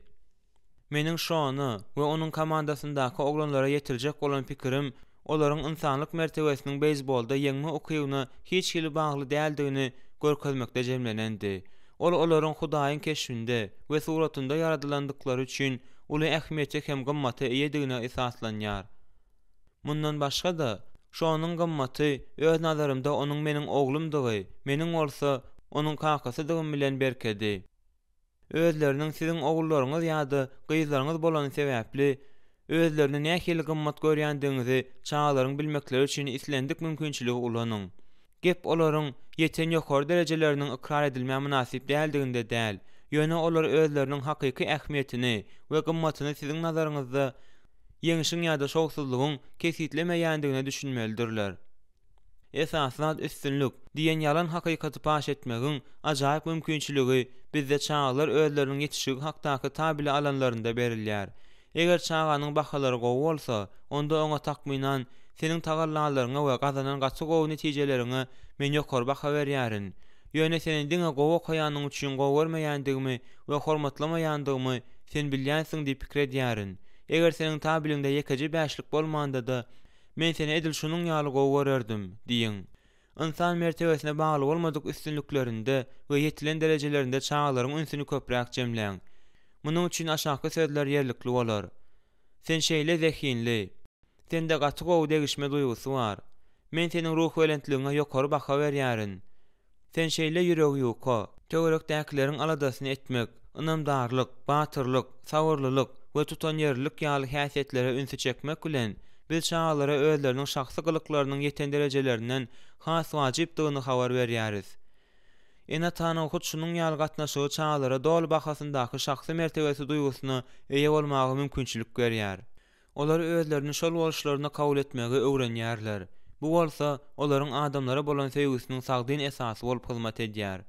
Meniň Sean'y we onuň komandasyndaky oglanlara ýetirjek bolan pikirim, olaryň insanlyk mertebesiniň beýsbolda ýeňme okywyna hiç hili bagly däldigini görkezmekde jemlenendi. Olaryň Hudaýyň keşfinde we suratynda yaradylandyklary üçin uly ähmiýete hem gymmaty eýedigine esaslanýar. Mundan başga da şonuň gymmaty öz nazarymda onuň meniň oglumdygy, meniň bolsa onuň kakasydygy bilen berkedi. Özleriniň siziň ogullarynız ýa-da gyzlaryňyz bolan sebäpli özlerini nähili gymmat görýändiňizi çağlaryň bilmekleri üçin islendik mümkinçiligi ulanyň. Gep olaryň ýeten ýokary derejeleriniň ikrar edilmä münasip däldiginde däl, ýöne olar özleriniň hakyky ähmiýetini we gymmatyny siziň nazaryňyzda ýeňişiň ýa-da şowsuzlygyň kesitlemeýändigine düşünmelidirler. Esasat üstünlük diýen ýalan hakykaty paş etmegiň ajaýyp mümkinçiligi bizde çağlar özleriniň ýetişigi hakdaky tabile alanlarynda berilýär. Eger çağanyň bahalary gowy bolsa, onda oňa takminan seniň tagallalaryňa we gazanan gaçy gowy netijeleriňe men ýokary baha berýärin. Ýöne seni diňe gowy okaýanyň üçin gowy görmeýändigimi we hormatlamaýandygymy sen bilýänsiň diýip pikir edýärin. Eger seniň tabiliňde ýekeji bäşlik bolmanda da men seni edil şunuň ýaly gowy görerdim diýin. İnsan mertebesine bagly bolmadyk üstünlüklerinde we ýetilen derejelerinde çağlaryň ünsüni köpräk jemläň. Munuň üçin aşaky sözler ýerlikli bolar. Sen şeýle zehinli. Sende gaty gowy degişme duýgusy bar. Men seniň ruh welentligiňe ýokary baha berýärin. Sen şeýle ýüregi ýoka. Töwerekdäkilerin aladasyny etmek, ynamdarlyk, batyrlyk, sawurlylyk we tutan ýerlik ýaly häsiýetlere ünsü çekmek bilen biz çağlara özleriniň şahsy gylyklarynyň ýeten derejelerinden has wajypdygyny habar berýäris. Ene tanyň hut şunuň ýaly gatnaşygy çağlara dol bahasyndaky şahsy mertebesi duýgusyna eýe bolmagy mümkinçilik berýär. Olar özlerini şol boluşlaryna kabul etmegi öwrenýärler. Bu bolsa olaryň adamlara bolan sevgisiniň sagdyn esasy bolup hyzmat edýär.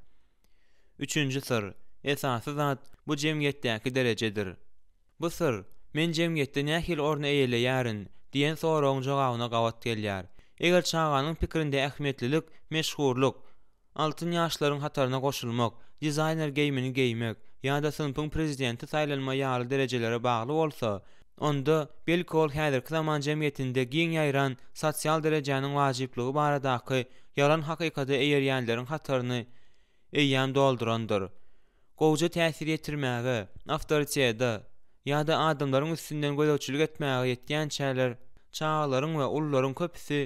3-nji syr. Esasy zat bu jemgyýetdäki derejedir. Bu syr men jemgyýetde nähili orny eýeleýärin diýen soragyň jogabyna gawat gelýär. Eger çağanyň pikirinde ähmiýetlilik, meşhurluk, altyn ýaşlaryň hataryna goşulmak, dizayner geýmini geýmek ýa-da sınıfyň prezidenti saýlanma ýaly derejelere bagly bolsa, onda belki ol häzirki zaman jemgyýetinde giň ýaýran sosial derejäniň wajyplygy baradaky ýalan hakykaty eýerýänleriň hataryny eýýäm doldurandyr. Gowja täsir ýetirmäge, awtoriteta ýa-da adamlaryň üstünden gözäçilik etmäge ýetýän çäler çağlaryň we ullaryň köpüsi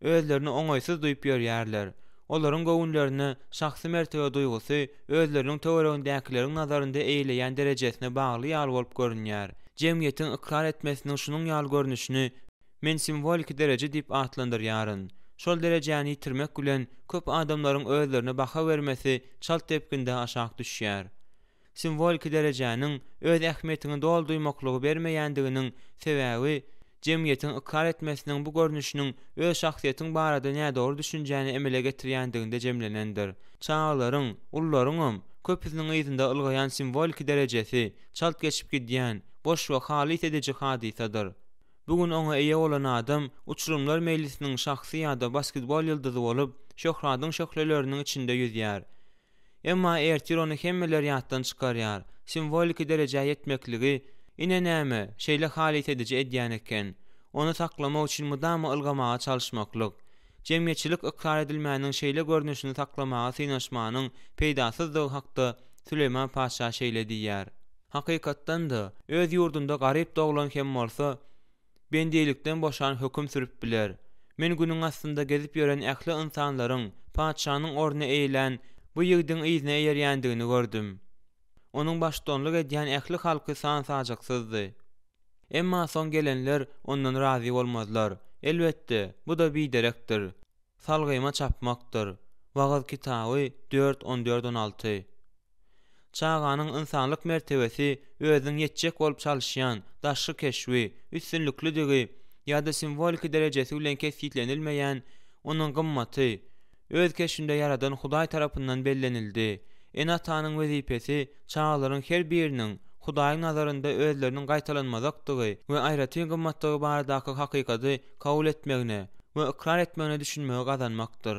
özlerini oňaýsyz duýup ýörýärler. Olaryň gowunlaryny şahsy mertebe duýgusy özleriniň töweregindäkileriň nazarynda eýleýän derejesine bagly ýaly bolup görünýär. Jemgyýetiň ikrar etmesiniň şunuň ýaly görnüşini men simbolik dereje diýip atlandyrýaryn. Şol derejäni ýitirmek bilen köp adamlaryň özlerine baha bermesi çalt tepkinde aşağı düşýär. Simbolik derejäniň öz ähmiýetini dol duýmaklygy bermeýändiginiň sebäbi jemgyýetiň ikrar etmesiniň bu görnüşiniň öz şahsiýetiň barada nädor düşünjäni emele getirýändiginde jemlenendir. Çağlaryň, ullaryň köpüsiniň ýyzynda ylgaýan simbolik derejesi çalt geçip gidýän, boş we halis edici hadisadyr. Bugün oňa eýe bolan adam uçurumlar mejlisiniň şahsy ýa-da basketbol ýyldyzy bolup, şöhratyň şöhleleriniň içinde ýüzýär. Emma ertir ony hemmeler ýatdan çykarýar. Simbolik dereje ýetmekligi ine näme şeýle halis edici edýän eken. Onu saklamak üçin mudama ylgamaga çalışmaklyk. Jemgyýetçilik ikrar edilmäniň şeýle görnüşini saklamaga synaşmanyň peýdasyzdygy hakda Süleyman Paşa şeýle diýär. Hakykatdan da öz ýurdunda garyp doglan hem bolsa, bendilikden boşan höküm sürüp biler. Men günüň astynda gezip ýören ähli insanlaryň paçanyň orny eýlen bu ýigdiň ýyzyna ýerýändigini gördüm. Onuň başdanlyk edýän ähli halky sansajyksyzdy. Emma son gelenler ondan razy bolmazlar. Elbetde, bu da biderekdir. Salgyma çapmakdyr. Wagaz kitaby 4-14-16. Çağanyň insanlyk mertebesi özüň ýetjek bolup çalışýan daşky keşwi, üstünlüklidigi ýa-da simbolik derejesi bilen kesitlenilmeýän onuň gymmaty öz keşinde yaradan Hudaý tarapyndan bellenildi. Enatanyň wezipesi çağlaryň her biriniň Hudaýyň nazarynda özleriniň gaýtalanmazakdygy we aýraty gymmatdygy baradaky hakykaty kabul etmegine we ikrar etmegine düşünmegi gazanmakdyr.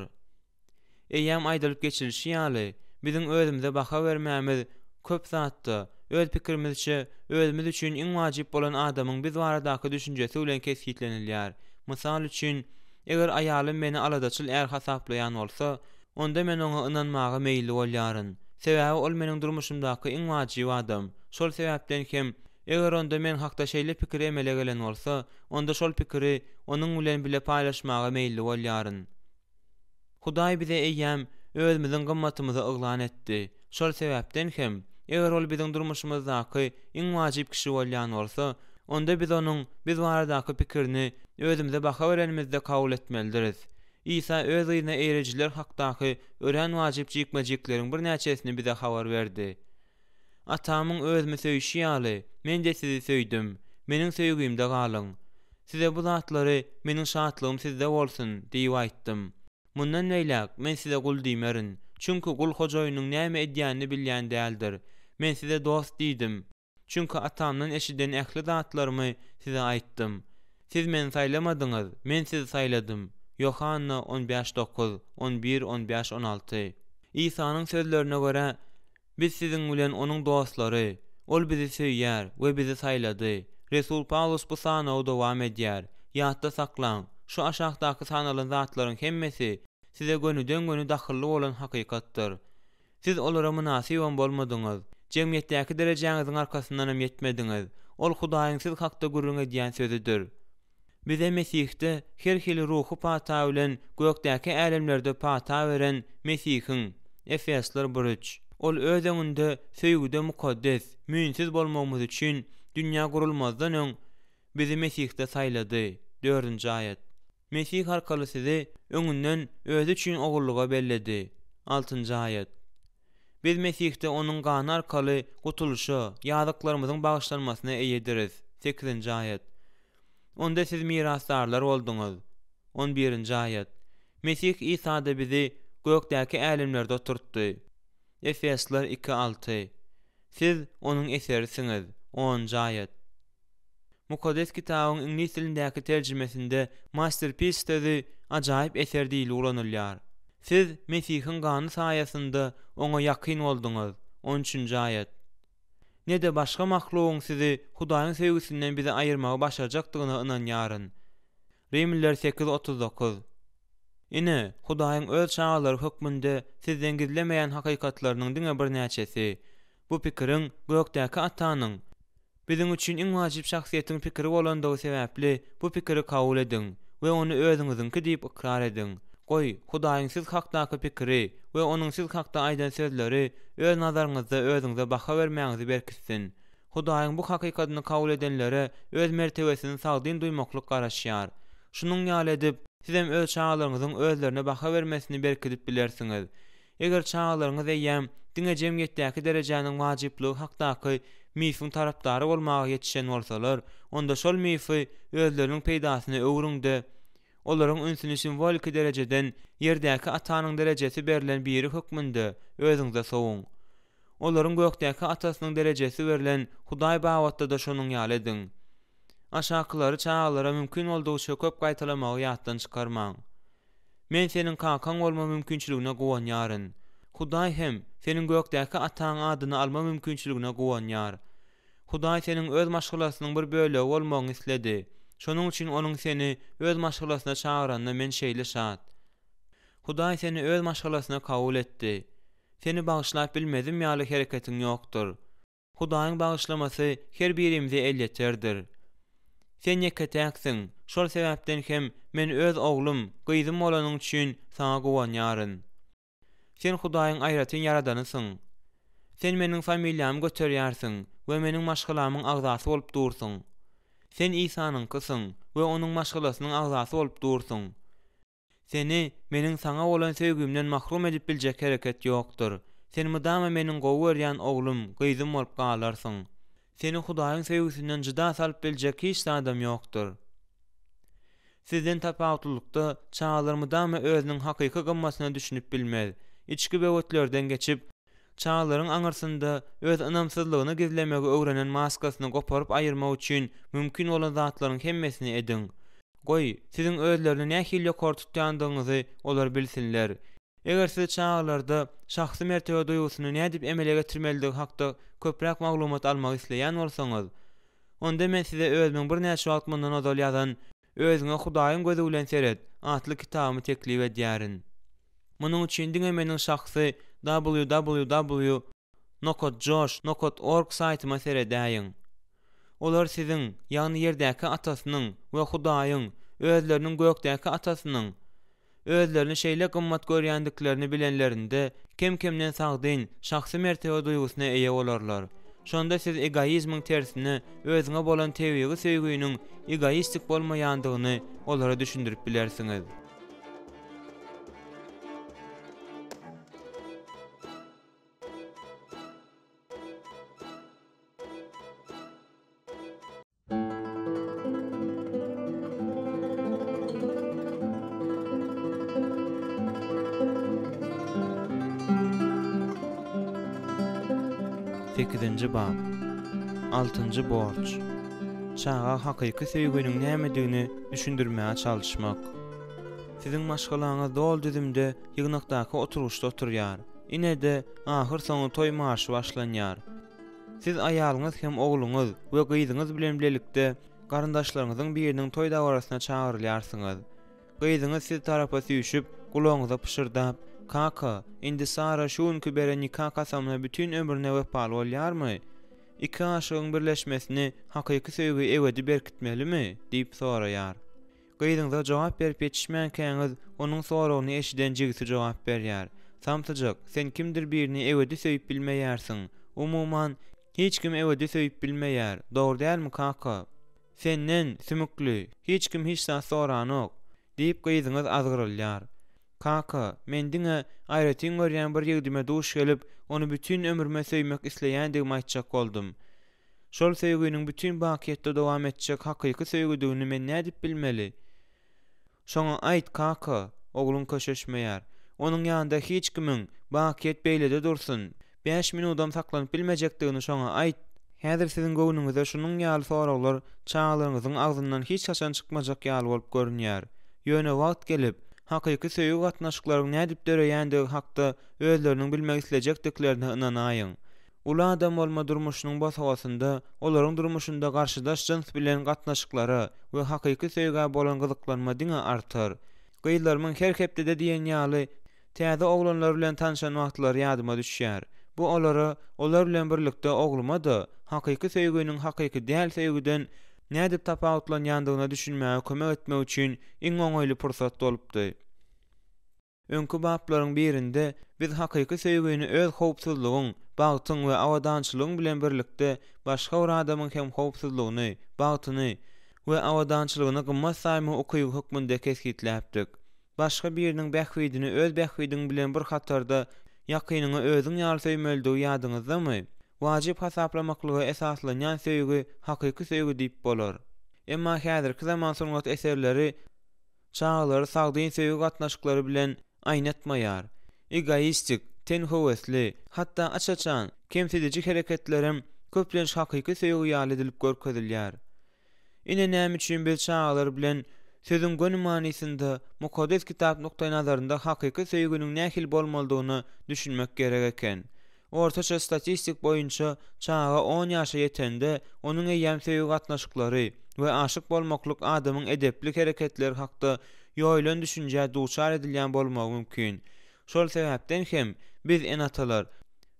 Eýäm aýdalyp geçilişi ýaly biziň özümize baha bermämiz köp zatda öz pikirimizçe özümiz üçin iň wajyp bolan adamyň biz baradaky düşünjesi bilen kesitlenilýär. Mysal üçin, eger aýalym meni aladaçyl er hasaplaýan bolsa, onda men oňa ynanmaga meýilli bolýaryn. Sebäbi ol meniň durmuşymdaky iň wajyb adam. Şol sebäpden hem eger onda men hakda şeýle pikir emele gelen bolsa, onda şol pikiri onuň bilen bile paýlaşmaga meýilli bolýaryn. Hudaý bize eýýäm özümizin gymmatymyzy yglan etdi. Şol sebäpden hem eger ol biziň durmuşymyzdaky iň wajyb kişi bolýan bolsa, onda biz onuň biz baradaky pikirini özümize baka berenimizde kabul etmelidiriz. İsa öz ýyna eýrejiler hakdaky ören wajyb jikmejiklerin bir näçesini bize habar berdi. Atamyň özümi söýüşi ýaly, men de sizi söýdüm. Meniň söýgüýümde galyň. Size bu zatlary meniň şatlygym sizde bolsun diýip aýtdym. Mundan näýlak men size gul diýmerin. Çünki gul hojaýynyň näme edýänini bilýän däldir. Men size dost diýdim. Çünki atamdan eşiden ähli zatlarymy size aýtdym. Siz meni saýlamadyňyz, men sizi saýladym. Yohanna 15:9, 11, 15, 16. İsa'nın sözlerine göre biz sizin bilen onun dostları, ol bizi söýýär we bizi saýlady. Resul Paulus bu sanaw dowam edýär. Ýatda saklan, şu aşağıdaky sanalan zatlaryň hemmesi size gönüden gönü dahilli bolan hakykatdyr. Siz olara münasib bolmadyňyz. Jemgyýetdäki derejeňiziň arkasyndan ýetmediňiz. Ol Hudaýyň siz hakda gurrun edýän sözüdür. Bize Mesih'te her hili ruhu pata bilen gökdäki älemlerde pata beren Mesihiň. Efesler 1:3. Ol öz öňünde söýgüde mukaddes, müýnsiz bolmagymyz üçin dünýä gurulmazdan öň bizi Mesih'te saýlady. 4-nji aýat. Mesih arkaly sizi öňünden özü üçin ogulluga belledi. 6-njy aýat. Biz Mesih'te onuň gany arkaly gutuluşa, ýazyklarymyzyň bagyşlanmasyna eýediriz. 8-nji aýat. Onda siz mirasdarlar oldunuz. 11-nji aýat. Mesih İsa'da bizi gökdäki älemlerde oturtdy. Efesler 2:6. Siz onuň eserisiňiz. 10-njy aýat. Mukaddes kitabyň ingliz dilindäki terjimesinde masterpiece sözü ajaýyp eser diýili ulanylýar. Siz Mesihiň gany saýasynda oňa ýakyn boldunuz. 13-nji aýat. Ne de başga mahlugyň sizi Hudaýyň sevgisinden bizi aýyrmagy başarajakdygyna ynanýaryn. Rimliler 8:39. Ine Hudaýyň öz çağalary hökmünde sizden gizlemeýän hakykatlarynyň diňe bir näçesi. Bu pikiriň gökdäki Atanyň biziň üçin iň wajyb şahsiýetiň pikiri bolandygy sebäpli bu pikiri kabul ediň we ony özüňiziňki diýip ikrar ediň. Goý, Hudaýyň siz hakdaky pikiri we onuň siz hakda aýdan sözleri öz nazaryňyzda özüňize baha bermäňizi berkitsin. Hudaýyň bu hakykatyny kabul edenlere öz mertebesini sagdyn duýmaklyk garaşýar. Şunuň ýaly edip siz hem öz çağalaryňyzyň özlerine baha bermesini berkitip bilersiňiz. Eger çağalaryňyz eýýäm diňe jemgyýetdäki derejäniň wajyplygy hakdaky mifiň tarapdary bolmagy ýetişen bolsalar, onda şol mifi özleriniň peýdasyny öwrüňde olaryň ünsüni simbolik derejeden ýerdäki Atanyň derejesi berilen biri hökmünde özüňize soňuň. Olaryň gökdäki Atasynyň derejesi berilen Hudaý bawatda da şonuň ýaly ediň. Aşakyları çağalara mümkin boldugyça köp gaýtalamagy ýatdan çykarmaň. Men seniň kankaň bolma mümkinçiligine gowanýaryn. Hudaý hem seniň gökdäki Ataň adyny alma mümkinçiligine gowanýar. Hudaý seniň öz maşgulasynyň bir bölegi bolmagyny isledi. Şonuň üçin onuň seni öz maşgulasyna çağıranyna men şeýle şat. Hudaý seni öz maşgulasyna kabul etdi. Seni bagyşlap bilmezim ýaly hereketiň ýokdur. Hudaýyň bagyşlamasy her birimize el ýeterdir. Sen ýeketäksiň, şol sebäpden hem men öz oglum, gyzym bolanyň üçin saňa gowanýaryn. Sen Hudaýyň aýratyn yaradanysyň. Sen meniň familiýamy göterýärsiň we meniň maşgulamyň agzasy bolup dursyň. Sen İsa'nyň kysyň we onuň maşgulasynyň agzasy bolup dursyň. Seni meniň saňa bolan söýgümden mahrum edip biljek hereket ýokdur. Sen mydama meniň gowy berýän oglum, gyzym bolup galarsyň. Seni Hudaýyň sevgisinden jyda salyp biljek hiç adam ýokdur. Sizden tapawutlykda çağalarymydama özüniň hakyky gymmasyna düşünüp bilmez. İçki böwetlerden geçip çağalaryň aňyrsynda öz ynamsızlygyny gizlemegi öwrenen maskasyny goparyp aýyrmak üçin mümkin bolan zatlaryň hemmesini ediň. Goý, siziň özlerini nähili ýokary tutýandygyňyzy olar bilsinler. Eger siz çağalarda şahsy mertebe duýgusyny nädip emele getirmeligi hakda köpräk maglumat almak isleýän bolsaňyz, onda men size özümiň bir näçe wagt mundan ozal ýazan Özüňe Hudaýyň gözü bilen seret atly kitabymy teklip edýärin. Munyň üçin diňe meniň şahsy www.nokotjosh.org saytyma seredäýiň. Olar siziň ýagny ýerdäki atasynyň we Hudaýyň özleriniň gökdäki atasynyň özlerini şeýle gymmat görýändiklerini bilenlerinde kem-kemden sagdyn şahsy mertebe duýgusyna eýe bolarlar. Şonda siz egoizmiň tersine özüňe bolan tebigi söýgüýüniň egoistik bolmaýandygyny olara düşündirip bilersiňiz. Bab 6. borç. Çağa hakyky söýgüniň nämedigini düşündirmäge çalışmak. Siziň maşgalaňyz dol düzümde ýygnakdaky oturuşda oturýar. Inede ahyr soňy toý marşy başlanýar. Siz aýalyňyz hem ogluňyz we gyzyňyz bilen birlikde garyndaşlaryňyzyň biriniň toý dawarasyna çağırylýarsyňyz. Gyzyňyz siz tarapa süýşüp, gulagyňyza pişirdap, "Kaka, indi Sara şuňky beren nikah kasamyna bütün ömrüne wepaly bolýarmy? Iki aşygyň birleşmesini hakyky söýgü ewedi berkitmelimi?" diýip soraýar. Gyzyňyza jogap berip ýetişmänkäňiz onuň soragyny eşiden jigisi jogap berýär. "Samsyjak, sen kimdir birini ewedi söýüp bilmeýärsiň. Umumyň hiç kim ewedi söýüp bilmeýär. Dogry dälmi kaka? Senden sümükli hiç kim hiç zat soranok" diýip gyzyňyz azgyrylýar. "Kaka, men diňe aýratyn görýän bir ýigdime duş gelip, onu bütün ömrüme söýmek isleýändigimi aýtjak boldum. Şol söýgüniň bütün bakiýetde dowam etjek hakyky söýgüdigini men nädip bilmeli? Şoňa aýt kaka." Oglun köşeşmeýär. Onuň ýanynda hiç kimiň bakiýet beýlede dursun. 5 minutdan saklanyp bilmejekdigini şoňa aýt. Häzir siziň göwnüňizde şunuň ýaly soraglar çağlaryňyzyň agzyndan hiç haçan çykmajak ýaly bolup görünýär. Ýöne wagt gelip, hakyky söýgü gatnaşyklaryň nädip döreýändigi hakda özleriniň bilmek isleýekdiklerine ynanaýyň. Ula adam bolma durmuşynyň bosawasynda, olaryň durmuşynda garşydaş jins bilen gatnaşyklary we hakyky söýgüge bolan gyzyklanma diňe artar. Gyýlaryň her hepde diýen ýaly täze oglanlar bilen tanışan wagtlary ýadyma düşýär. Bu olar bilen birlikde ogluma da hakyky söýgüniň hakyky däl söýgüden nädip tapawutlanýandygyna düşünmäge kömek etmek üçin iň oňaýly pursat bolupdy. Öňkü baplaryň birinde biz hakyky söýgüni öz howpsuzlygyň, bagtyň we awadançylygyň bilen birlikde başga bir adamyň hem howpsuzlygyny, bagtyny we awadançylygyny gymmat saýmy okuýy hukmunda kesgitläpdik. Başga biriniň bähwidini öz bähwidiň bilen bir hatarda ýakynyňy özüň ýaly söýmeldigi ýadyňyzdamy? Wajib hasaplamaklygy esaslanýan söýgü hakyky söýgü diýip bolar. Emma häzirki zaman sungat eserleri çağlary sagdyn söýgü gatnaşyklary bilen aýnatmaýar. Egoistik, tenhowesli, hatda açaçan, kemsedici hereketlerim köplenç hakyky söýgü ýaly edilip görkezilýär. Ine näme üçin biz çağlar bilen sözüň gönü manysynda mukaddes kitap nokta nazarynda hakyky söýgüniň nähil bolmalydygyny düşünmek gerek eken. Ortaça statistik boýunça çağa 10 ýaşa ýetende onuň eýem söýgü gatnaşyklary we aşyk bolmaklyk adamyň edeplik hereketleri hakda ýoýlan düşünje duçar edilýän bolmagy mümkin. Şol sebäpden hem biz enatalar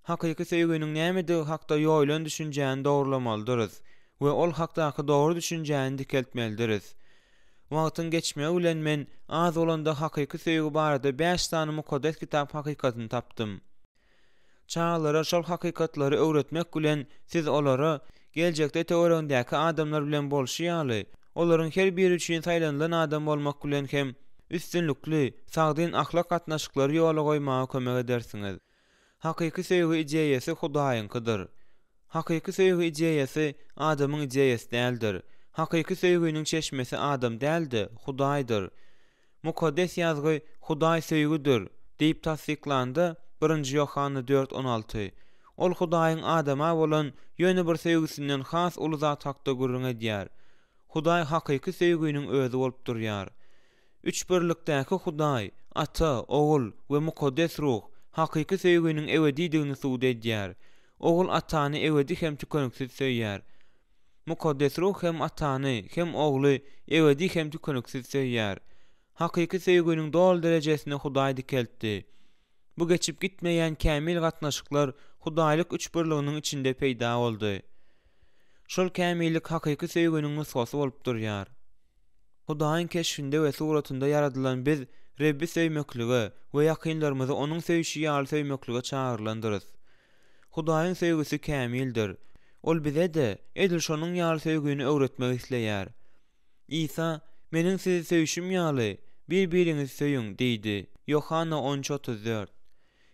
hakyky söýgüniň nämedige hakda ýoýlan düşünjäni dogrulamaldyrys we ol hakdaky dogry düşünjäni dikeltmeldiriz. Wagtyň geçmegi bilen men az bolanda hakyky söýgü barada 5 tane mukaddes kitap hakykatyny tapdym. Çağlara şol hakykatlary öwretmek bilen siz olara geljekde teoriýandäki adamlar bilen bolşýaly, olaryň her biri üçin saýlanlan adam bolmak bilen hem üstünlükli, sagdyn ahlak gatnaşyklary ýola goýmaga kömek edersiňiz. Hakyky söýgü ideýasy Hudaýynkydyr. Hakyky söýgü ideýasy adamyň ideýasy däldir. Hakyky söýgüniň çeşmesi adam däldi, Hudaýdyr. Mukaddes ýazgy Hudaý söýgüdir diýip tasdiklandy 1-nji Ýohanna 4:16. Ol Hudaýyň adama bolan ýöne bir söýgüsinden has uly zat hakda gurrun edýär. Hudaý hakyky söýgüniň özü bolup durýar. Üç birlikdäki Hudaý, Ata, Ogul we Mukaddes Ruh hakyky söýgüniň ebedidigini suwd edýär. Ogul Atany ebedi hem tükeniksiz söýýär. Mukaddes Ruh hem Atany hem Ogly ebedi hem tükeniksiz söýýär. Hakyky söýgüniň dol derejesine Hudaý dikeltdi. Bu geçip gitmeyen kämil gatnaşyklar Hudaýlyk üç birliginiň içinde peýda boldy. Şol kämillik hakyky söýgüniň nusgasy bolup durýar. Hudaýyň keşfinde we suratynda yaradylan biz Rebbi söýmekligi we ýakynlarymyzy onuň söýüşi ýaly söýmeklige çagyrlandyrys. Hudaýyň söýgüsi kämildir. Ol bize de edil şonuň ýaly söýgüni öwretmek isleýär. İsa meniň sizi söýüşim ýaly bir-biriňizi söýüň diýdi. Yohana 13:34.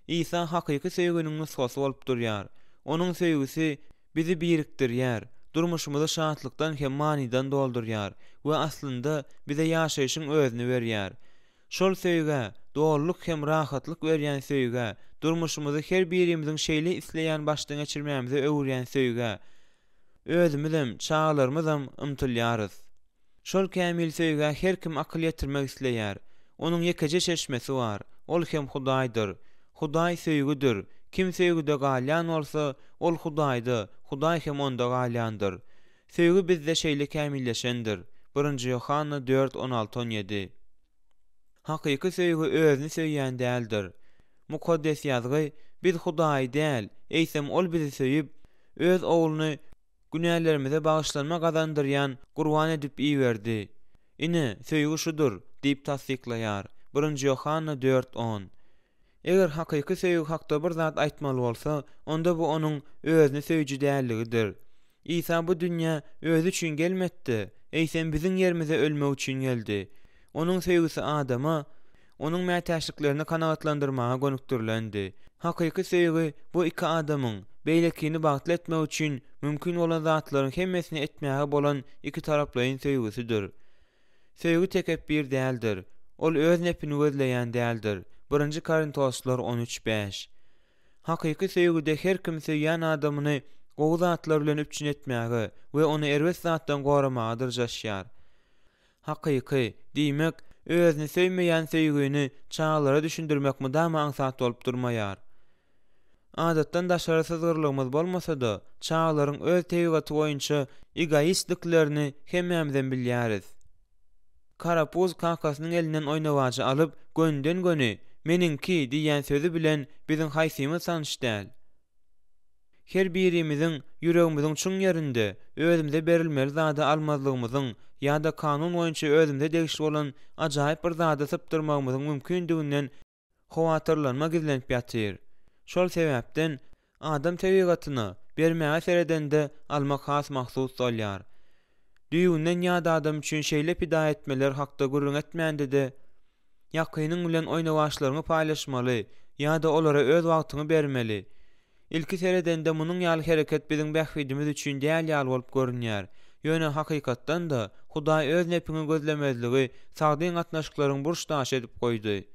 İsa hakyky söýgüniň nusgasy bolup durýar. Onuň söýgüsi bizi birikdirýär, durmuşymyzy şahatlykdan hem manydan doldurýar we aslynda bize ýaşaýyşyň özüni berýär. Şol söýgü dogrulyk hem rahatlyk berýän söýgü, durmuşymyzy her birimiziň şeýle isleýän başdan geçirmämize öwrýän söýgü. Özümizem, çağlarymyzam ymtylýarys. Şol kämil söýgü her kim akyl ýetirmek isleýär. Onuň ýekeje çeşmesi bar. Ol hem Hudaýdyr. Hudaý söýgüdir. Kim söýgüde galyan bolsa, ol Hudaýdy. Hudaý hem onda galyandyr. Söýgü bizde şeýle kämilleşendir. 1 Yohana 4:16-17. Hakyky söýgü özüni söýýän däldir. Mukaddes ýazgy biz Hudaý däl, eýsem ol bizi söýüp öz ogluny günälerimize bagyşlanma gazandyrýan gurban edip iýerdi. Ine söýgü şudur diýip tasdiklaýar. 1 Yohana 4:10. Eger hakyky söýgü hakda bir zat aýtmaly bolsa, onda bu onuň özüni söýüji dälligidir. İsa bu dünýä özü üçin gelmedi, eýsem biziň ýerimize ölmek üçin geldi. Onuň söýgüsi adama, onuň mätäşliklerini kanagatlandyrmaga gönükdirilendi. Hakyky söýgü bu iki adamyň beýlekini bagtly etmek üçin mümkin bolan zatlaryň hemmesini etmäge bolan iki taraplyň söýgüsidir. Söýgü tekep bir däldir. Ol öz nepini gözleýän däldir. 1 Korintoslar 13:5. Hakyky söýgüde her kim söýýän adamyny gowy zatlar bilen üpçün etmäge we ony erbet zatdan goramaga dyrjaşýar. Hakyky diýmek özüni söýmeýän söýgüni çağlara düşündirmek mydama aňsat bolup durmaýar. Adatdan daşary sızgyrlygymyz bolmasa-da, çağlaryň öz tebigaty boýunça egoistliklerini hemmemizden bilýäris. Karapuz kakasynyň elinden oýnawajy alyp, gönden göni meninki diýen sözü bilen biziň haýsymyz sanış däl. Her birimiziň ýüregimiziň çuň ýerinde özümize berilmeli zady almazlygymyzyň ýa-da kanun boýunça özümize degişli bolan ajaýyp bir zady sypdyrmagymyzyň mümkindiginden howatyrlanma gizlenip ýatyr. Şol sebäpden adam tebigatyny bermäge seredende almak has mahsus bolýar. Düýünden ýa-da adam üçin şeýle pida etmeler hakda gurrun etmände de ýakynyň bilen oýnawaşlaryny paýlaşmaly ýa-da olara öz wagtyny bermeli. İlki seredende munyň ýaly hereket biziň bähwidimiz üçin däl ýaly bolup görünýär. Ýöne hakykatdan da Hudaý öz nepini gözlemezligi sagdyň gatnaşyklaryň burçdaş edip goýdy.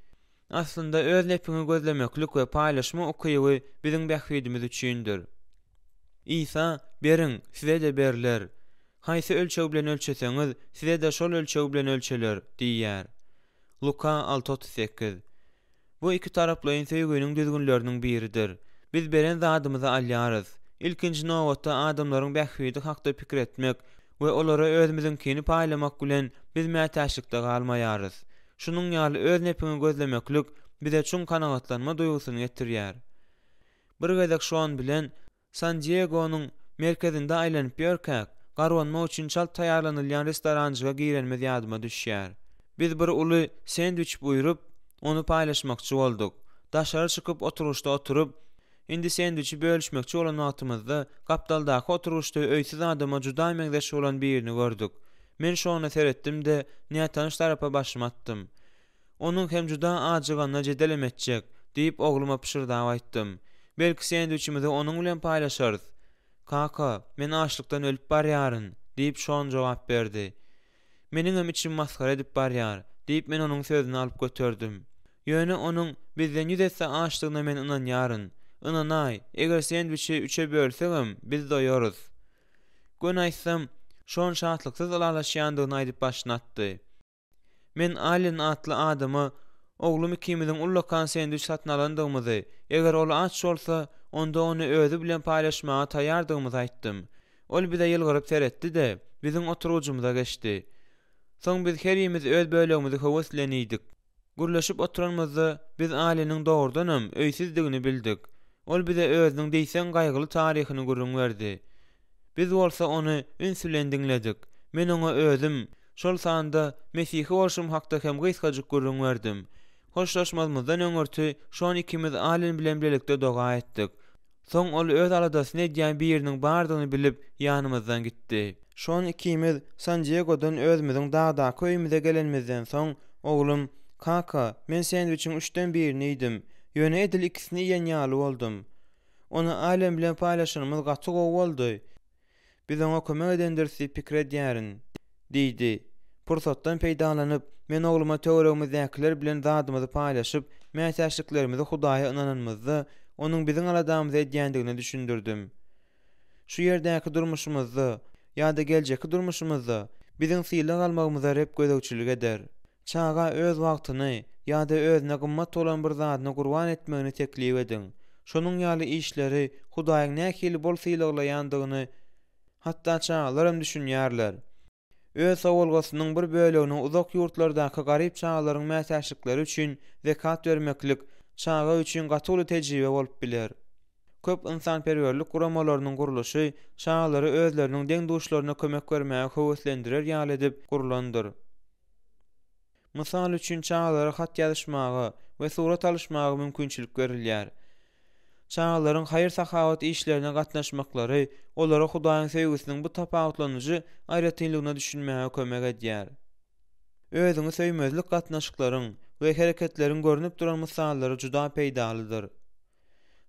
Aslynda öz nepini gözlemeklik we paýlaşma okygy biziň bähwidimiz üçindir. İsa beriň size de berler. Haýsy ölçeg bilen ölçeseňiz, size de şol ölçeg bilen ölçeler diýýär. Luka 6:38. Bu iki taraplyň söýgüniň düzgünleriniň biridir. Biz beren zadymyzy alýarys. İlkinji nowatda adamlaryň bähwidi hakda pikir etmek we olara özümizinkini paýlamak bilen biz mätäşlikde galmaýarys. Şunun ýaly öz nepini gözlemeklik bize çuň kanagatlanma duýgusyny getirýär. Bir gezek şu an bilen San Diego'nun merkezinde aýlanyp ýörkäk, garwanma üçin çal taýýarlanylýan restoranjyga girenmez ýadyma düşýär. Biz bir uly sendwiç buýrup, onu paýlaşmakçy bolduk. Daşary çykyp oturuşda oturup, indi sendwiçi bölüşmekçi bolan wagtymyzda gapdaldaky oturuşda öýsiz adama juda meňzeş bolan birini gördük. Men şonu seretdim de nätanış tarapa başymy attym. Onuň hem juda ajyganyna jedel etjek diýip ogluma pişirdi aýtdym. Belki sendwiçimizi onuň bilen paýlaşarys. Kaka, men açlykdan ölüp barýaryn diýip şon jogap berdi. Meniň içim maskara edip barýar diýip men onuň sözüni alyp götürdüm. Ýöne onuň bizden ýüzetse açlygyna men inanýaryn. Inanay, eger sendwiçi 3'e bölsegem biz doýarys. Gün aýsam, şon şahatlyksyz alalaşýandygyny aýdyp başlatdy. Men Alin atly adamy oglum ikimizin ullakan sendwiç satyn alandygymyzy, eger ol aç bolsa, onda onu özü bilen paýlaşmaga taýýardygymyzy aýtdym. Ol bize ýylgyryp seretdi de, biziň oturujymyza geçdi. Soň biz herimiz öz bölegimizi höwüslenýdik. Gurlaşyp oturanmyzda biz ailenin doğrudanam öýsizdigini bildik. Ol bize özüniň diýsen gaýgyly taryhyny gurrun berdi. Biz bolsa onu ünsülen diňledik. Men oňa özüm şol sanda Mesihi bolşum hakda hem gysgadyk gurrun berdim. Hoşlaşmazmyzdan öňürti şon ikimiz ailen bilen birlikde doga etdik. Soň ol öz aladasyny edýän biriniň bardygyny bilip ýanymyzdan gitdi. Şon ikimiz San Diego'dan özümiziň dağda köýümize gelenimizden soň oglum "Kaka, men sen üçin 3-den 1-ni idim. Ýöne edil ikisini ýen ýaly boldum. Onu ailem bilen paýlaşanymyz gaty gowy boldy. Biz oňa kömek edendirsi pikir edýärin" diýdi. Pursatdan peýdalanyp, men ogluma töweregimizdäkiler bilen zadymyzy paýlaşyp, mätäçliklerimizi Hudaýa ynananymyzda onuň biziň aladamyza edýändigini düşündirdim. Şu ýerdäki durmuşymyzda ýa-da geljeki durmuşymyzda biziň syýla galmagymyza rep gözegçilik eder. Çaga öz wagtyny ýa-da özüne gymmat bolan bir zadyny gurban etmegini teklip ediň. Şonuň ýaly işleri Hudaýyň nähili bol syýlaglaýandygyny hatda çağlarym düşünýärler. Öz sowalgasynyň bir bölegini uzak ýurtlardaky garyp çağlaryň mätäçlikleri üçin zekat bermeklik çaga üçin gatyly tejribe bolup biler. Köp insanperwerlik guramalarynyň guruluşy çağlary özleriniň deňduşlaryna kömek bermäge höweslendirer ýaly edip gurulandyr. Mysal üçin çağlara hat ýazyşmagy we surat alışmagy mümkinçilik berilýär. Çağlaryň haýyr-sahawat işlerine gatnaşmaklary olara Hudaýyň sevgisiniň bu tapawutlanyjy aýratynlygyna düşünmäge kömek edýär. Özüňi söýmezlik gatnaşyklaryň we hereketleriň görünip duran mysallary juda peýdalydyr.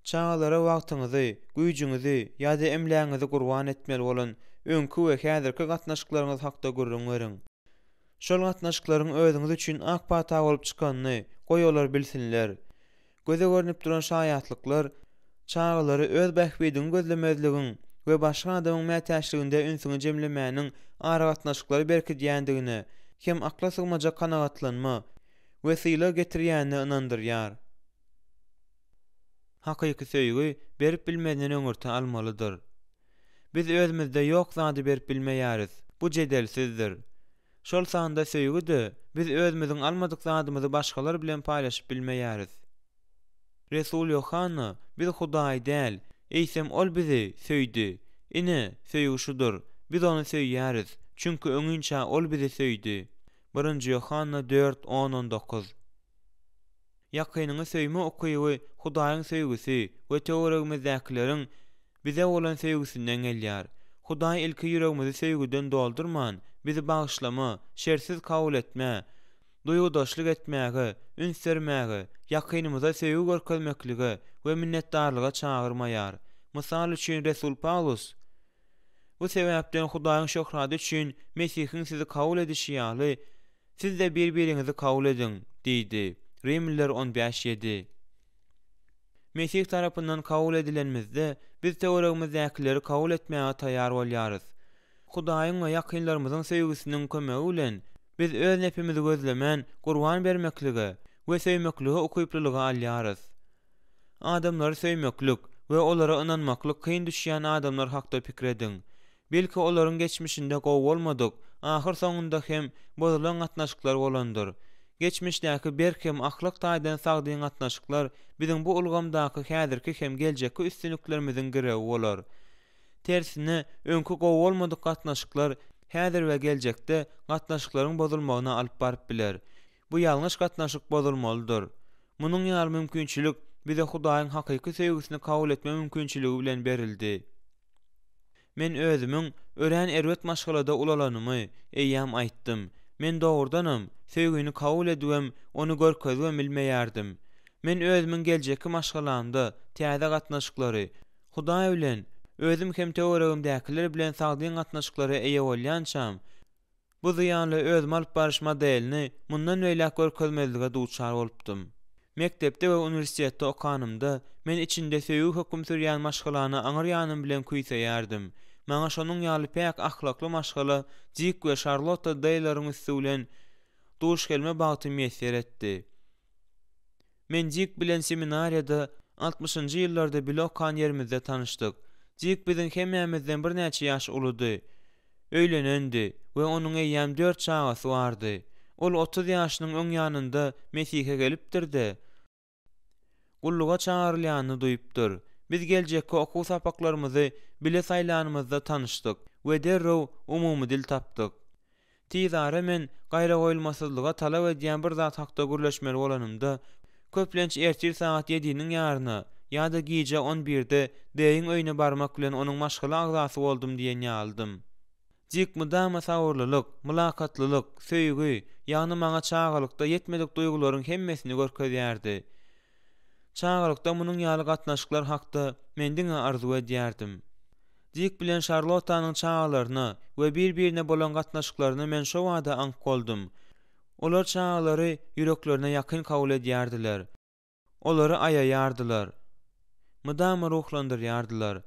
Çağlara wagtyňyzy, güýjüňizi ýa-da emläňizi gurban etmeli bolan öňkü we häzirki gatnaşyklaryňyz hakda gurrun beriň. Şol gatnaşyklaryň özüňiz üçin akpata bolup çykanyny goýolar bilsinler. Göze görünip duran şaýatlyklar çağlary öz bähbidini gözlemezligiň we başga adamyň mätäçliginde ünsüňi jemlemäniň ara gatnaşyklary berkidýändigine hem akla sygmaja kanagatlanma we syla getirýänine ynandyrýar. Hakyky söýgü berip bilmeden öňürti almalydyr. Biz özümizde ýok zady berip bilmeýäris. Bu jedelsizdir. Şol sanda söýgüde biz özümiziň almadyk zadymyzy başgalar bilen paýlaşyp bilmeýäris. Resul Yohanna biz Hudaý däl, eýsem ol bizi söýdi. Ine söýgü şudur, biz onu söýýäris, çünkü öňünçä ol bizi söýdi. 1 Yohanna 4:10-19. Yakynyňy söýme okuýy Hudaýyň söýgüsi we töweregimizdäkileriň bize bolan söýgüsinden gelýär. Hudaý ilki ýüregimizi söýgüden doldurman, bizi bağışlama, şersiz kabul etme, duýgudaşlyk etmäge, üns bermäge, yakynymyza söýgü görkezmeklige we minnetdarlyga çağırmaýar. Mysal üçin Resul Paulus bu sebäpden Hudaýyň şöhrady üçin Mesihiň sizi kabul edişi ýaly siz de bir-biriňizi kabul ediň diýdi. Rimliler 15:7. Mesih tarapyndan kabul edilenmizde biz töweregimizdäkileri kabul etmäge taýýar bolýarys. Hudaýyň we yakynlarymyzyň söýgüsiniň kömegi bilen biz öz nepimizi gözlemän gurban bermeklige we söýmeklige okuyplylygy alýarys. Adamlary söýmeklik we olara ynanmaklyk kyn düşýän adamlar hakda pikir ediň. Belki olaryň geçmişinde gowy bolmadyk, ahyr soňunda hem bozulan gatnaşyklar bolandyr. Geçmişdäki berkem ahlak taýdan sagdyň gatnaşyklar biziň bu ulgamdaky häzirki hem geljeki üstünliklerimiziň girewi bolar. Tersine öňkü gowy bolmadyk gatnaşyklar häzir we geljekde gatnaşyklaryň bozulmagyna alyp baryp biler. Bu ýalňyş gatnaşyk bozulmalydyr. Munyň ýaly mümkinçilik bize Hudaýyň hakyky sevgisini kabul etme mümkinçiligi bilen berildi. Men özümiň ören erwet maşgalada ulalanymy eýýäm aýtdym. Men dogrudanam, sevgini kabul edýäm, onu görkezmem bilmeýärdim. Men özümiň geljeki maşgalamda täze gatnaşyklary Hudaý bilen özüm hem töweregimdäkiler bilen sagdyň gatnaşyklary eýe bolýançam, bu zyýanly özüm alyp barışma delini mundan öýle görkezmezlige duçar bolupdym. Mektepde we uniwersitetde okanymda men içinde söýgü hökm sürýän maşgalany aňyr ýanym bilen kuýsaýardım. Maňa şonuň ýaly pek ahlakly maşgala Jik we Charlotte Daylaryň üstülen duş gelme bagty mesir etdi. Men Jik bilen seminariýada 60-njy ýyllarda bir okan ýerimizde tanışdyk. Jik biziň hemmämizden bir näçe ýaş ulydy. Öýlenendi we onuň eýýäm 4 çagasy bardy. Ol 30 ýaşynyň öň ýanynda Mesihe gelipdir-de. Gulluga çağırylýany duýupdyr. Biz geljekkä okuw sapaklarymyzy bile saýlanymyzda tanışdyk we derrew umumy dil tapdyk. Tizara men gaýra goýulmasyzlyga talap edýän bir zat hakda gürleşmeli bolanymda köplenç ertir saat 7-niň ýaryna ýa-da giýje 11-de deýiň öýüne barmak bilen onuň maşgala agzasy boldum diýen ýalydym. Jik mydama sagurlylyk, mülakatlylyk, söýgü, ýagny maňa çağalykda ýetmedik duýgularyň hemmesini görkezýärdi. Çağalykda munyň ýaly gatnaşyklar hakda men diňe arzu edýärdim. Jik bilen Charlottanyň çağalaryna we bir-birine bolan gatnaşyklaryna men şo wada ank boldum. Olar çağalary ýüreklerine ýakyn kabul edýärdiler. Olary aýaýardylar. Mydama ruhlandyrýardylar.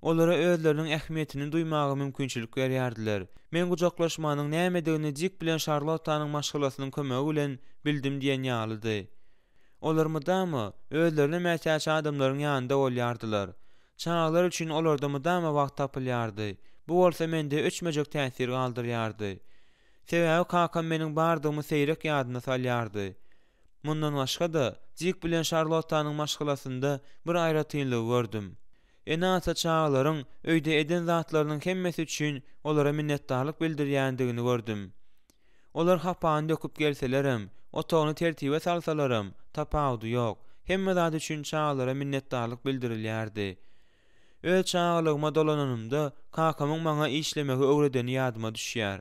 Olara özleriniň ähmiýetini duýmagy mümkinçilik berýärdiler. Men gujaklaşmanyň nämedigini Jik bilen Charlottanyň maşgalasynyň kömegi bilen bildim diýen ýalydy. Olar mydama özlerine mätäçi adamlaryň ýanynda bolýardylar. Çağalar üçin olarda mydama wagt tapylýardy. Bu bolsa mende öçmejek täsir galdyrýardy. Sebäbi kakam meniň bardygymy seýrek ýadyna salýardy. Mundan başga da Jik bilen Charlottanyň maşgalasynda bir aýratynlyk gördüm. Enasa çağalaryň öýde eden zatlarynyň hemmesi üçin olara minnetdarlyk bildirýändigini gördüm. Olar hapan döküp gelselerem, otagyny tertibe salsalarym, tapawdy ýok. Hemme zat üçin çağalara minnetdarlyk bildirilýärdi. Öz çağalygyma dolananymda kakamyň maňa işlemegi öwredeni ýadyma düşýär.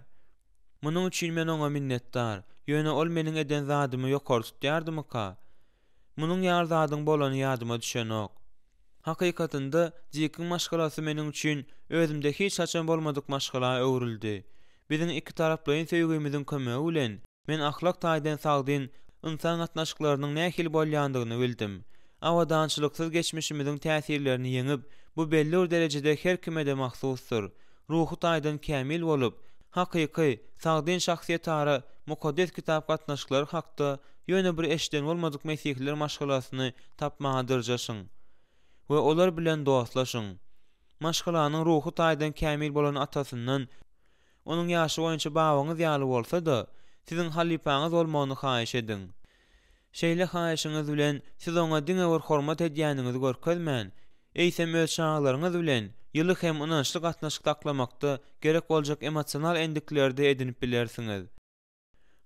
Munyň üçin men oňa minnetdar, ýöne ol meniň eden zadymy ýokary tutýardymyka? Munyň ýar zadyň bolany ýadyma düşenok. Hakykatynda Jikiň maşgalasy meniň üçin özümde hiç haçan bolmadyk maşgala öwrüldi. Biziň iki taraplaryň söýgümiziň kömegi bilen men ahlak taýdan sagdyn insan gatnaşyklarynyň nähili bolýandygyny bildim. Awadançylyksyz geçmişimiziň täsirlerini ýeňip, bu belli bir derejede her kime de mahsusdur. Ruhu taýdan kämil bolup, hakyky, sagdyn şahsiýet ara mukaddes kitap gatnaşyklary hakda ýöne bir eşden bolmadyk mesihler maşgalasyny tapmaga dyrjaşyň we olar bilen dostlaşyň. Maşgalanyň ruhu taýdan kämil bolan atasyndan onuň ýaşy boýunça babaňyz ýaly bolsa-da, siziň halipaňyz bolmagyny haýyş ediň. Şeýle haýyşyňyz bilen siz oňa diňe bir hormat edýäniňizi görkezmän. Eýsem öz çağalaryňyz bilen ýyly hem ynançly gatnaşyk taklamakda gerek boljak emosional endiklerdi edinip bilersiňiz.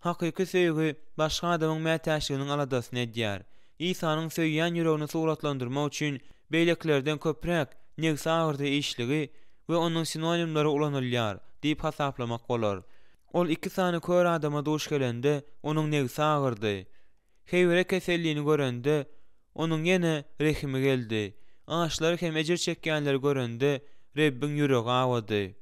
Hakyky söýgü başga adamyň mätäçliginiň aladasyny edýär. İsa'nyň söýýän ýüregini suratlandyrmak üçin beýleklerden köprek negsi agyrdy işligi we onuň sinonimlary ulanylýar diýip hasaplamak bolar. Ol iki sany kör adama duş gelende onuň negsi agyrdy. Heýwere keselligini görende onuň ýene rehimi geldi. Ağaçları hem ejir çekýänleri görende Rebbiň ýüregi awady.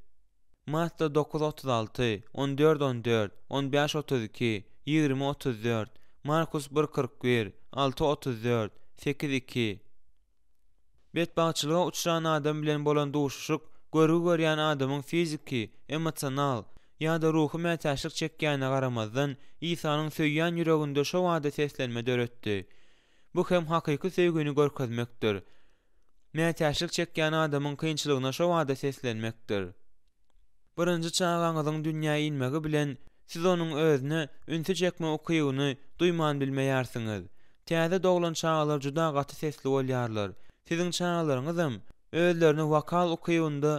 Matta 9:36, 14:14, 15:32, 20:34, Markus 1:41, 6:34, 8:2. Betbaçylyga uçran adam bilen bolan duşuşyk, görüp görýän adamyň fiziki, emosional ýa-da ruhy mätäçlik çekýäne garamazdan İsa'nyň söýýän ýüreginde şo wada seslenme döretdi. Bu hem hakyky söýgüni görkezmekdir. Mätäçlik çekýän adamyň kynçylygyna şo wada seslenmekdir. Birinji çağaňyzyň dünýäge inmegi bilen siz onuň özüne ünsü çekme okuýuny duýman bilmeýärsiňiz. Täze doglan çağalar juda gaty sesli bolýarlar. Siziň çağalaryňyzam özlerini wakal okuýunda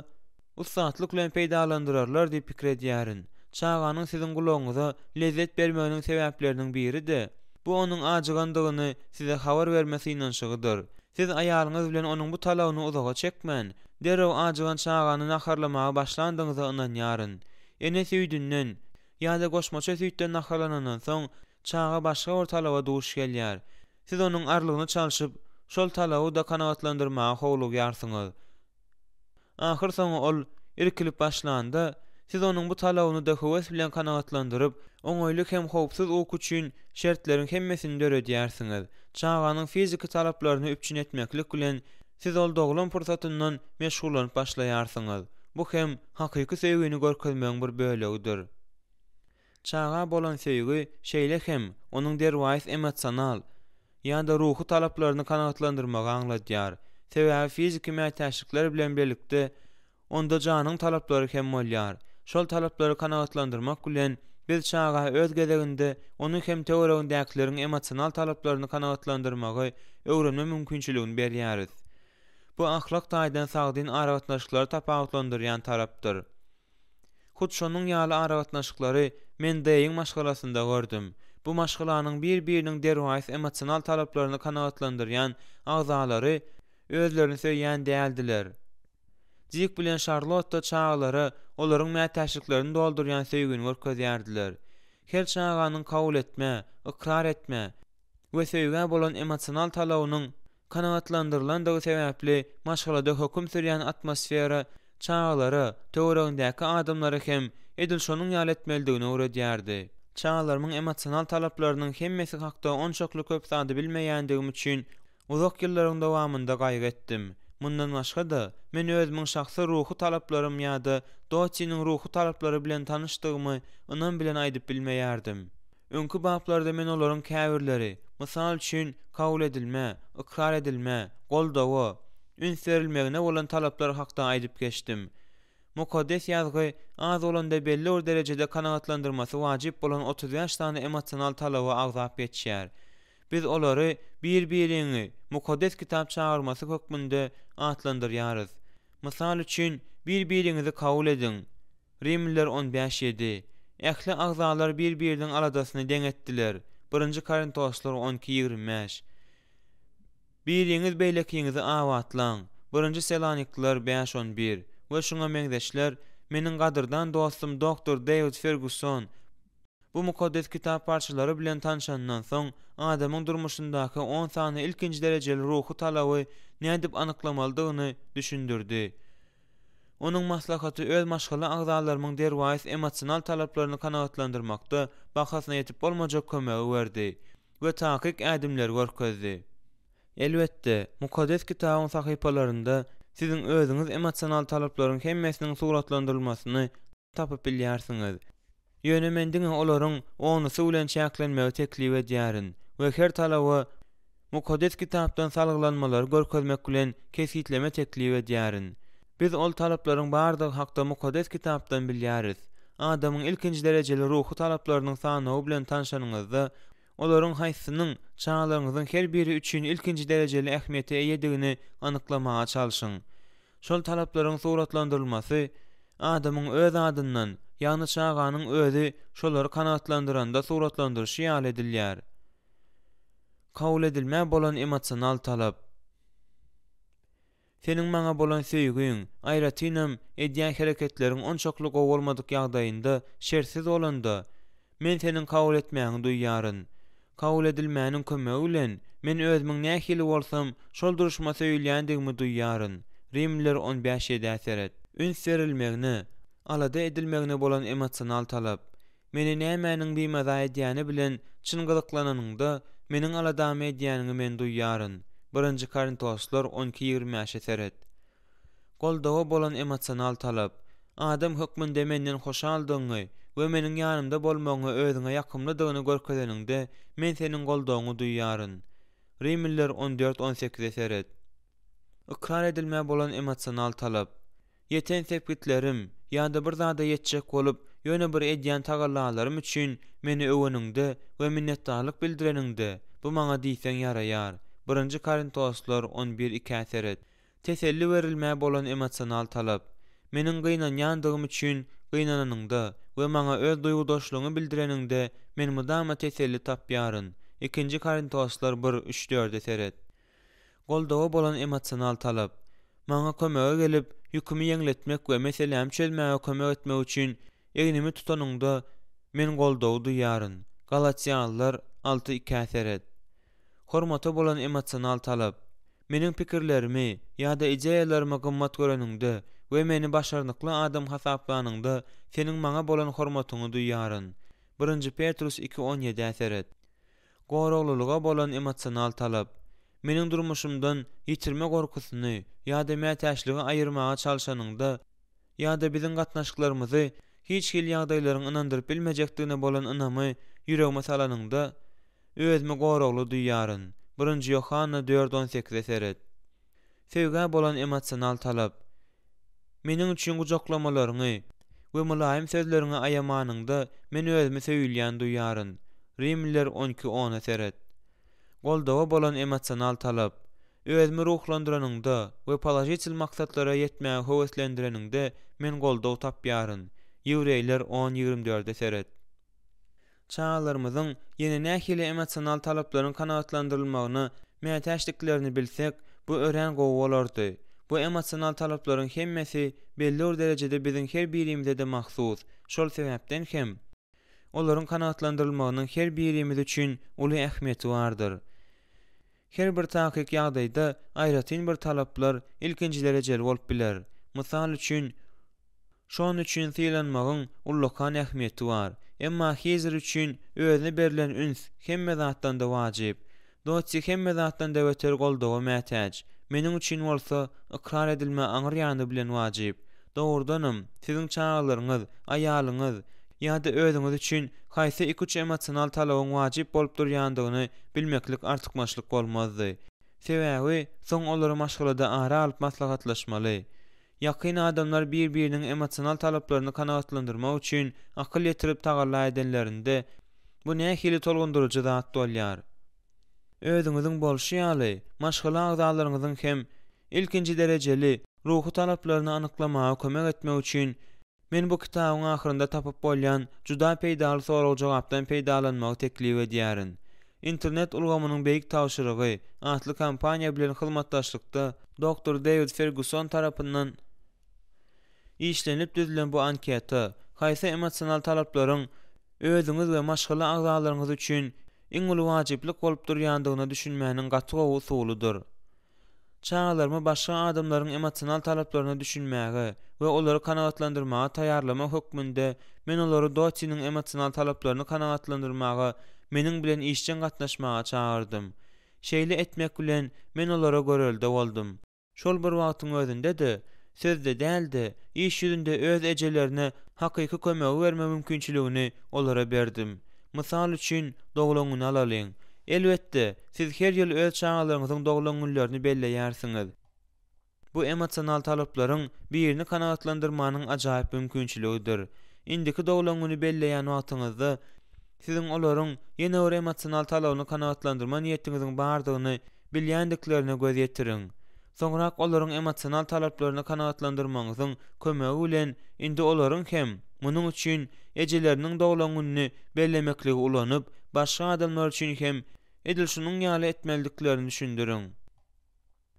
ussatlyk bilen peýdalandyrarlar diýip pikir edýärin. Çağanyň siziň gulagyňyza lezzet bermeginiň sebäpleriniň biri de bu onuň ajygandygyny size habar bermesi inançygydyr. Siz aýalyňyz bilen onuň bu talabyny uzaga çekmän, derew ajygan çağany naharlamaga başlandyňyza ynanýaryn. Ene süýdünden ýa-da goşmaça süýtden naharlanandan soň çağa başga bir talaba duş gelýär. Siz onuň arlygyny çalyşyp şol talaby da kanagatlandyrmaga howlugýarsyňyz. Ahir soň ol irkilip başlanda siz onuň bu talabyny da höwes bilen kanagatlandyryp, oňoýlyk hem howpsuz ok üçin şertlerin hemmesini döredýärsiňiz. Çağanyň fiziki talaplaryny üpçün etmeklik bilen siz ol doglan pursatyndan meşgullanyp başlaýarsyňyz. Bu hem hakyky söýgüni görkezmegiň bir bölegidir. Çağa bolan söýgü şeýle hem onuň derwäs emosional ýa-da ruhy talaplaryny kanagatlandyrmagy aňladýar. Sebäbi fiziki mätäçlikler bilen birlikde onda janyň talaplary hem bolýar. Şol talaplary kanagatlandyrmak bilen Biz çağa öz gezeginde onu hem teoriýagyndakylaryň emosional talaplaryny kanagatlandyrmagy öwrenme mümkinçiligini berýäris. Bu ahlak taýdan sagdyn aragatnaşyklary tapawutlandyrýan tarapdyr. Hut şonuň ýaly aragatnaşyklary men deýiň maşgalasynda gördüm. Bu maşgalanyň bir-biriniň derwäs emosional talaplaryny kanagatlandyrýan agzalary özlerini söýýän däldiler. Jik bilen Charlotte çağları olaryň mätäşliklerini doldurýan söýgüni görkezýärdiler. Her çağanyň kabul etme, ikrar etme we söýgä bolan emosional talawynyň kanagatlandyrylandygy sebäpli maşgalada höküm sürýän atmosfera çağları, töweregindäki adamlara hem edil şonuň ýaly etmelidigini öwredýärdi. Çağlarymyň emosional talaplarynyň hemmesi hakda onçakly köp zady bilmeýändigim üçin uzak ýyllaryň dowamynda gaýgy etdim. Mundan başga da men özümiň şahsy ruhy talaplarym ýa-da doçynyň ruhy talaplary bilen tanışdygymy onan bilen aýdyp bilmeýärdim. Öňkü bablarda men olaryň käbirleri, mysal üçin kabul edilme, ikrar edilme, goldawy, üns berilmegine bolan talaplar hakda aýdyp geçdim. Mukaddes ýazgy az bolanda belli bir derejede kanagatlandyrmasy wajyp bolan 35 tane emosional talaby agzap geçýär. Biz olary bir-birini mukaddes kitap çağırması hökmünde atlandyrýarys. Mysal üçin bir-birinizi kabul edin. Rimliler 15:7. Ähli agzalar bir-biriniň aladasyny deň etdiler. 1-nji Korintoslar 12:25. Biriňiz beýlekiňizi awatlaň. 1-nji Selanikliler 5:11. We şoňa meňzeşler, meniň gadyrdan dostum Dr. David Ferguson bu mukaddes kitap parçalary bilen tanışandan soň adamyň durmuşyndaky 10 sany ilkinji derejeli ruhy talaby nädip anyklamalydygyny düşündirdi. Onuň maslahaty öz maşgala agzalarynyň derwäs emosional talaplaryny kanagatlandyrmakda bahasyna ýetip bolmajak kömegi berdi we takyk ädimler görkezdi. Elbetde, mukaddes kitabyň sahypalarynda siziň özüňiz emosional talaplaryň hemmesiniň suratlandyrylmasyny tapyp bilýärsiňiz. Ýönemendiňe olaryň onu bilen çäklenmegi teklip edýärin we her talaby mukaddes kitapdan salgılanmalary görkezmek bilen kesitleme teklip edýärin. Biz ol talaplaryň bardygy hakda mukaddes kitapdan bilýäris. Adamyň ilkinji derejeli ruhy talaplarynyň sanawy bilen tanışanyňyzda olaryň haýsynyň çağlaryňyzyň her biri üçin ilkinji derejeli ähmiýete eýedigini anyklamaga çalyşyň. Şol talaplaryň suratlandyrylmasy adamyň öz adyndan, ýagny çağanyň özü şolary kanagatlandyranda suratlandyryşy ýaly edilýär. Kabul edilmä bolan emosional talap. Seniň maňa bolan söýgüň, aýratynam edýän hereketleriň onçakly gowy bolmadyk ýagdaýynda şersiz bolanda, men seniň kabul etmäňi duýýaryn. Kabul edilmäniň kömegi bilen men özümiň nähili bolsam şol duruşma söýülýändigimi duýýaryn. Rimliler 15:7. Üns berilmegine, alada edilmegine bolan emosional talap. Meni nämäniň bimaza edýäni bilen çyngylyklananyňda meniň aladamy edýänimi men duýýaryn. 1-nji Korintoslar 12:20. Goldawa bolan emosional talap. Adam hökmünde menden hoşaldygyny we meniň ýanymda bolmagyny özüňe ýakymlydygyny görkezeniňde men seniň goldawyňy duýýaryn. Rimliler 14:18. Ikrar edilmä bolan emosional talap. Yeten sepgitlerim ýa-da bir zada ýetjek bolup ýöne bir edýän tagallalarym üçin meni öweniňde we minnetdarlyk bildireniňde bu maňa diýseň ýaraýar. 1-nji Korintoslar 11:2. Teselli berilmä bolan emosional talap. Meniň gynanýandygym üçin gynananyňda we maňa öz duýgudaşlygyny bildireniňde men mudama teselli tapýaryn. 2-nji Korintoslar 1:3-4. Goldawa bolan emosional talap. Maňa kömege gelip ýükümi ýeňletmek we meselem çözmäge kömek etmek üçin egnimi tutanyňda men goldawy duýýaryn. Galatiýalılar 6:2. Hormata bolan emosional talap. Meniň pikirlerimi ýa-da ideýalarymy gymmat göreniňde we meni başarnykly adam hasaplanyňda seniň maňa bolan hormatyňy duýýaryn. 1-nji Petrus 2:17. Goraglylyga bolan emosional talap. Meniň durmuşymdan ýitirme gorkusyny ýa-da mätäçligi aýyrmaga çalşanyňda ýa-da biziň gatnaşyklarymyzy hiç hil ýagdaýlaryň inandyryp bilmejekdigine bolan ynamy ýüregime salanyňda özümi goragly duýýaryn. 1-nji Yohanna 4:18. Sevgi bolan emosional talap. Meniň üçin gujaklamalaryňy we mulayim sözlerine ayamanynda men özüme söýülýän duýaryn. Rimliler 12:10 seret. Goldawa bolan emosional talap, özümi ruhlandyranyňda we palajitil maksatlara ýetmäge höweslendireniňde men goldaw tapýaryn. Ýüreýler 10:24 seret. Çağlarymyzyň ýene nähili emosional talaplaryň kanagatlandyrylmagyny mätäşdiklerini bilsek, bu ören gowy bolardy. Bu emosional talaplaryň hemmesi belli bir derejede biziň her birimizde de mahsus. Şol sebäpden hem olaryň kanagatlandyrylmagynyň her birimiz üçin uly ähmiýeti bardyr. Her bir takyk ýagdaýda aýratyn bir talaplar ilkinji derejeli bolup biler. Mysal üçin, şon üçin sylanmagyň ullukan ähmiýeti bar. Emma hezir üçin özüne berilen üns hemme zatdan da wajyp. Doçy hemme zatdan da öter goldawa mätäç. Meniň üçin bolsa ikrar edilme aňyr ýany bilen wajyp. Dogrudanam, siziň çağlaryňyz, aýalyňyz ýa-da özüňiz üçin haýsy 2-3 emosional talabyň wajyp bolup durýandygyny bilmeklik artykmaçlyk bolmazdy. Sebäbi soň olary maşgalada ara alyp maslahatlaşmaly. Ýakyn adamlar bir-biriniň emosional talaplaryny kanagatlandyrmak üçin akyl ýetirip tagalla edenlerinde bu nähili tolgundurujy zat bolýar. Özüňiziň bolşy ýaly, maşgala agzalaryňyzyň hem ilkinji derejeli ruhy talaplaryny anyklamaga kömek etmek üçin men bu kitabyň ahyrynda tapyp bolýan juda peýdaly soraw jogapdan peýdalanmagy teklip edýärin. İnternet ulgamynyň beýik tawşyrygy atly kampaniýa bilen hyzmatdaşlykda Dr. David Ferguson tarapyndan işlenip düzülen bu anketa haýsy emosional talaplaryň özüňiz we maşgala agzalaryňyz üçin iň uly wajyplyk bolup durýandygyny düşünmäniň gaty usulydyr. Çağlarymı başga adamlaryň emosional talaplaryny düşünmäge we olary kanagatlandyrmaga taýýarlama hökmünde men olary doçynyň emosional talaplaryny kanagatlandyrmaga meniň bilen işçen gatnaşmaga çağırdym. Şeýle etmek bilen men olara görelde boldum. Şol bir wagtyň özünde de sözde däldi, iş ýüzünde öz ejelerine hakyky kömegi berme mümkinçiligini olara berdim. Mysal üçin doglaňyny alalyň. Elbetde, siz her ýyl öz çağalaryňyzyň doglaňylaryny belleýärsiňiz. Bu emosional talaplaryň birini kanagatlandyrmanyň ajaýyp mümkinçiligidir. Indiki doglaňyny belleýän wagtyňyzda siziň olaryň ýene bir emosional talabyny kanagatlandyrma niýetiňiziň bardygyny bilýändiklerine göz ýetirin. Soňrak olaryň emosional talaplaryny kanagatlandyrmagyňyzyň kömegi bilen indi olaryň hem munyň üçin ejeleriniň doglaňyny bellemekligi ulanyp, başga adamlar üçin hem edilşiniň ýaly etmeliklerini düşündirin.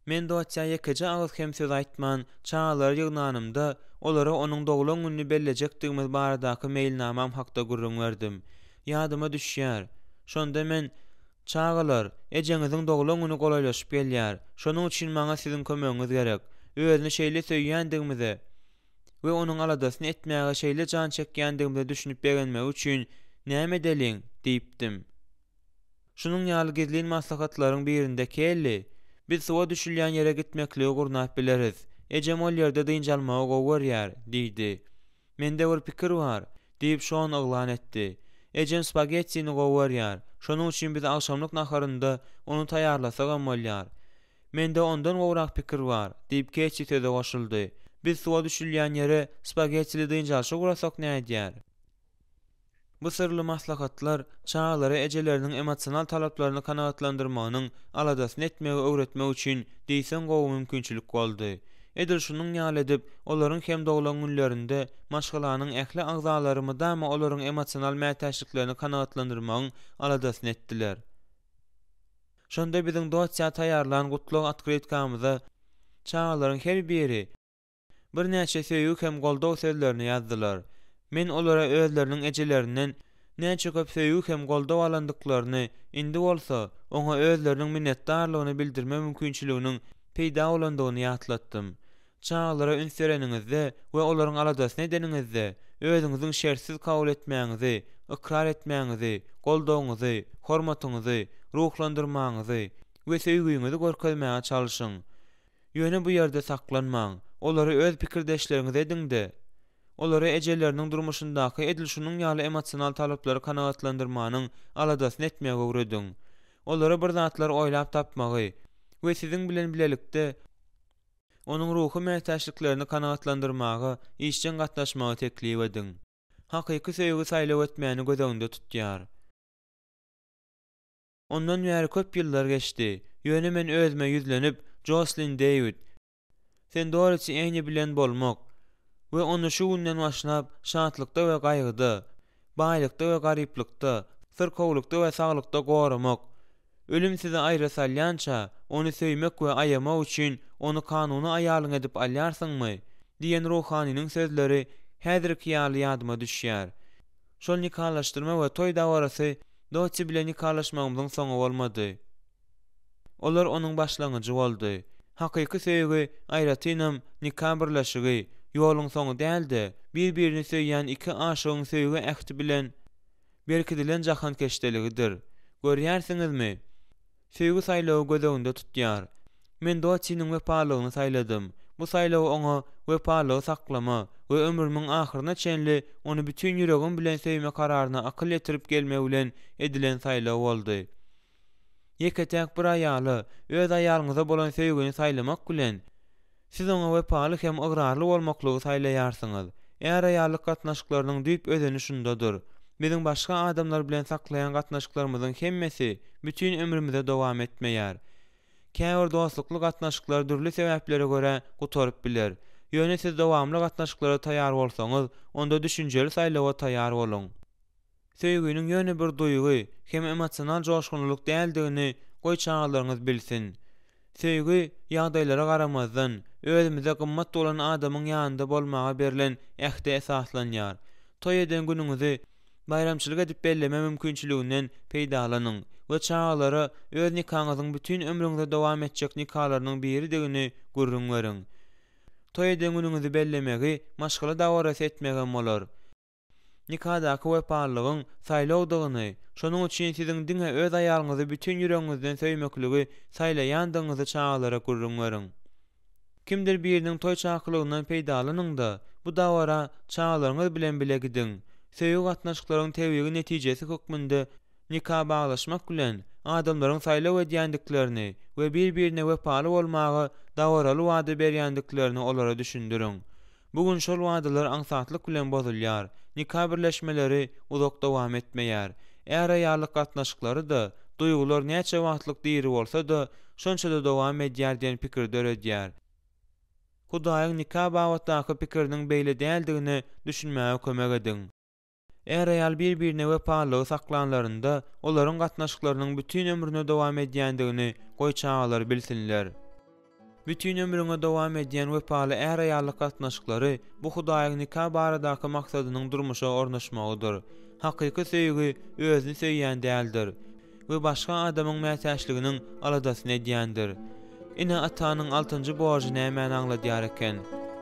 Men doçya ýekeje agyz hem söz aýtman, çağalar ýygnanymda olara onuň doglaňyny bellejekdigimiz baradaky meýilnamam hakda gurrun berdim. Ýadyma düşýär. Şonda men çağalar, ejeňiziň doglaňyny golaýlaşyp gelýär. Şonuň üçin maňa siziň kömegiňiz gerek. Özüne şeýle söýýändigimize we onuň aladasyny etmäge şeýle jan çekýändigimize düşünip berenmek üçin näme edeliň diýipdim. Şunun ýaly gizlin maslahatlaryň birinde kelli. Biz suwa düşülýän ýere gitmekligi gurnap bileriz. Ejem ol ýerde dynjalmagy gowurýar, diýdi. Mende bir pikir bar, diýip şonu oglan etdi. Ejem spagettini gowurýar. Şonuň üçin biz akşamlyk naharynda onu taýýarlasak bolýar. Mende ondan gowrak pikir bar, diýip keçi söze goşuldy. Biz suwa düşülýän ýere spagettili dynjalşy gurasak nädýär? Bu sırlı maslahatlar çağalara ejeleriniň emosional talaplaryny kanagatlandyrmagynyň aladasyny etmegi öwretmek üçin diýsen gowy mümkinçilik boldy. Edil şunuň ýaly edip, olaryň hem doglaňynlarynda maşgalanyň ähli agzalarymy dama olaryň emosional mätäçliklerini kanagatlandyrmagyň aladasyny etdiler. Şonda biziň doçya taýýarlan gutluk atkrytkamyza çağalaryň her biri bir näçe söýük hem goldaw sözlerini ýazdylar. Men olara özleriniň ejelerinden näçe köp söýük hem goldaw alandyklaryny, indi bolsa oňa özleriniň minnetdarlygyny bildirme mümkinçiliginiň peýda bolandygyny ýatlatdym. Çağalara üns bereningizde we olaryň aladasyny edeningizde özüňiziň şersiz kabul etmäňizi, ikrar etmäňizi, goldawyňyzy, hormatyňyzy, ruhlandyrmaňyzy we söýgüňizi görkezmäge çalyşyň. Ýöne bu ýerde saklanmaň. Olary öz pikirdeşleriňiz ediňde. Olary ejeleriniň durmuşyndaky edilşiniň ýaly emosional talaplary kanagatlandyrmanyň aladasyny etmäge öwrediň. Olara bir zatlar oýlap tapmagy we siziň bilen bilelikde Onuň ruhy mätäçliklerini kanagatlandyrmagy, işçen gatnaşmagy teklip ediň. Hakyky söýgü saýlaw etmäni gözüňde tutýar. Ondan bäri köp ýyllar geçdi. Ýöne men özüme ýüzlenip, Jocelyn David, sen doğruçy eňi bilen bolmak we onu şu günden başlap şatlykda we gaýgyda, baýlykda we garyplykda, syrkowlykda we saglykda goramak, ölüm sizi aýra salýança, onu söýmek we aýamak üçin onu kanuny aýalyň edip alýarsyňmy? Diýen ruhanynyň sözleri häzirki ýaly ýadyma düşýär. Şol nikalaşdyrma we toý dawarasy doçy bilen nikalaşmagymyň soňy bolmady. Olar onuň başlangyjy boldy. Hakyky söýgü aýratynam nikah birleşigi ýoluň soňy däldi. Bir-birini söýýän iki aşygyň söýgü ähdi bilen berkidilen jahan keşdeligidir. Görýärsiňizmi? Söýgü saýlawy gözüňde tutýar. Men doçynyň wepalygyny saýladym. Bu saýlaw oňa wepalygy saklama we ömrümiň ahyryna çenli onu bütün ýüregim bilen söýme kararyna akyl ýetirip gelmek bilen edilen saýlaw boldy. Ýeketäk bir aýaly öz aýalyňyza bolan söýgüni saýlamak bilen siz oňa wepaly hem ograrly bolmaklygy saýlaýarsyňyz. Eger aýallyk gatnaşyklarynyň düýp özeni şundadyr. Biziň başga adamlar bilen saklaýan gatnaşyklarymyzyň hemmesi bütün ömrümizde dowam etmeýär. Käbir dostlukly gatnaşyklar dürli sebäplere görä gutaryp biler. Ýöne siz dowamly gatnaşyklara taýýar bolsaňyz, onda düşünjeli saýlawa taýýar boluň. Söýgüniň ýöne bir duýgy hem emosional joşgunlyk däldigini goý çağalaryňyz bilsin. Söýgü ýagdaýlara garamazdan özümize gymmat bolan adamyň ýanynda bolmaga berilen ähde esaslanýar. Toý eden günüňizi bayramçylyk edip belleme mümkinçiliginden peýdalanyň we çağalara öz nikahyňyzyň bütün ömrüňizde dowam etjek nikahalarynyň biridigini gurrun veriň. Toý eden günüňizi bellemegi maşgala dawarasy etmegem bolar. Nikahdaky wepalygyň saýlawdygyny, şonuň üçin siziň diňe öz aýalyňyzy bütün ýüregiňizden söýmekligi saýlaýandygyňyzy çağalara gurrun veriň. Kimdir biriniň toý çaklygyndan peýdalanyňda bu dawara çağalaryňyz bilen bile gidiň. Söýgü gatnaşyklaryň tebigi netijesi hökmünde nikah baglaşmak bilen adamlaryň saýlaw edýändiklerini we bir-birine wepaly bolmagy dawaraly wada berýändiklerini olara düşündiriň. Bugün şol wadalar aňsatlyk bilen bozulýar. Nikah birleşmeleri uzak dowam etmeýär. Eger aýallyk gatnaşyklary da duýgular näçe wagtlyk diýri bolsa da şonça da dowam edýär diýen pikirde öredýär. Hudaýyň nikah babatdaky pikiriniň beýle däldigini düşünmäge kömek ediň. Eger aýal bir-birine wepalygy saklanlarynda olaryň gatnaşyklarynyň bütün ömrüne dowam edýändigini goý çağalar bilsinler. Bütün ömrüne dowam edýän wepaly eger aýallyk gatnaşyklary bu Hudaýyň nikah baradaky maksadynyň durmuşa ornaşmagydyr. Hakyky söýgü özüni söýýän däldir we başga adamyň mätäçliginiň aladasyny edýändir. Ine atanyň 6-njy borjy näme aňladýar eken?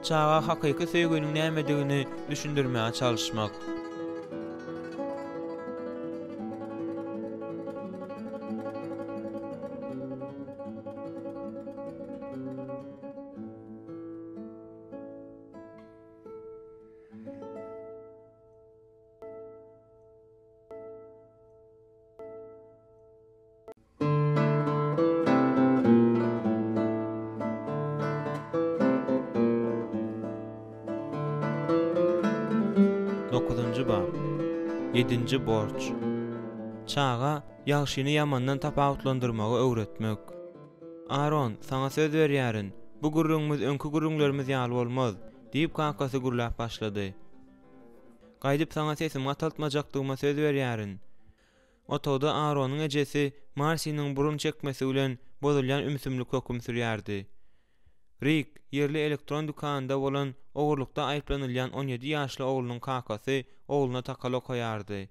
Çağa hakyky söýgüniň nämedigini düşündirmäge çalışmak. Yedinci borç. Çağa ýagşyny ýamandan tapawutlandyrmagy öwretmek. Aron, saňa söz berýärin. Bu gurrunmyz öňkü gurrunlarymyz ýaly bolmaz, diýip kakasy gurlap başlady. Gaýdyp saňa sesim ataltmajakdygyma söz berýärin. Otowda Aronyň ejesi Marsynyň burun çekmesi bilen bozulýan ümsümlik hökm sürýärdi. Rick, yerli elektron dükanda bolan ogurlukda aýplanylýan 17 ýaşly oglunyň kakasy ogluna takala koýardy.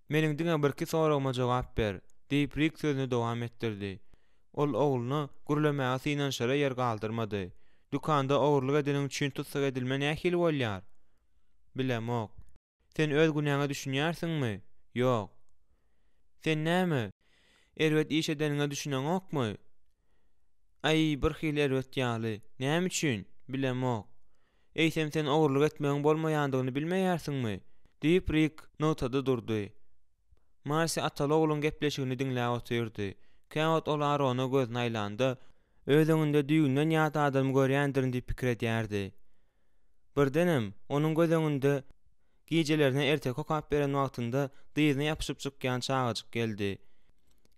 Meniň diňe birki soragma jogap ber, diýip Rick sözüni dowam etdirdi. Ol ogluny gurulamagy synan şara ýer galdyrmady. Dükanda ogurlyk edeniň üçin tutsak edilme nähili bolýar? Bilemok. Sen öz günäňe düşünýärsiňmi? Ýok. Sen näme? Erwet iş edeniňe düşüneň okmy? Ay, bir hili erwet ýaly. Näme üçin? Bilemok. Eýsem sen ogurlyk etmegiň bolmaýandygyny bilmeýärsiňmi? Diýip Rick notada durdy. Marsi ataly ogluň gepleşigini diňläp otyrdy. Käwat ol Arona gözüni aýlandy öz öňünde düýünden ýat adam görýändirin diýip pikir edýärdi. Birdenem onuň göz öňünde gijelerine ertek kokap beren wagtynda dyzyna ýapyşyp çykýan çagajyk geldi.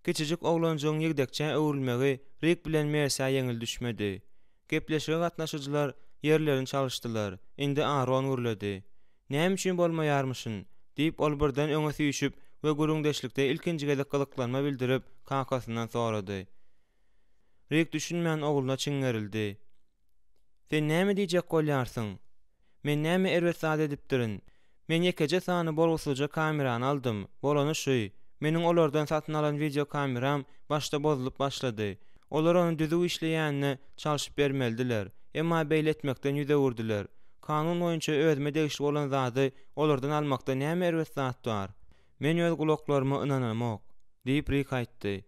Kiçijik oglanjyň ýigdekçe öwrülmegi Rick bilen Mersa ýeňil düşmedi. Gepleşige gatnaşyjylar yerlerini çalyşdylar. Indi Aaron gürledi. "Näme üçin bolmaýarmyşyn?" diýip ol birden öňe süýşüp we gurungdeşlikde ilkinji gezek gylyklanma bildirip kakasyndan sorady. Rick düşünmän ogluна çiňerildi. "Sen näme diýjek bolýarsyň? Men näme erwetsat edipdirin? Men ýekece sany bolgusyjy kamerany aldym. Bolany şuý. Meniň olardan satyn alan video kameram başda bozulup başlady. Olar onu düzüp işleýänini çalyşyp bermelidiler. Emma beýle etmekden ýüze urdiler. Kanun boýunça özüme degişli bolan zady olardan almakda näme erwetsat bar? Men öz gulaklaryma ynanamok" diýip Rick aýtdy.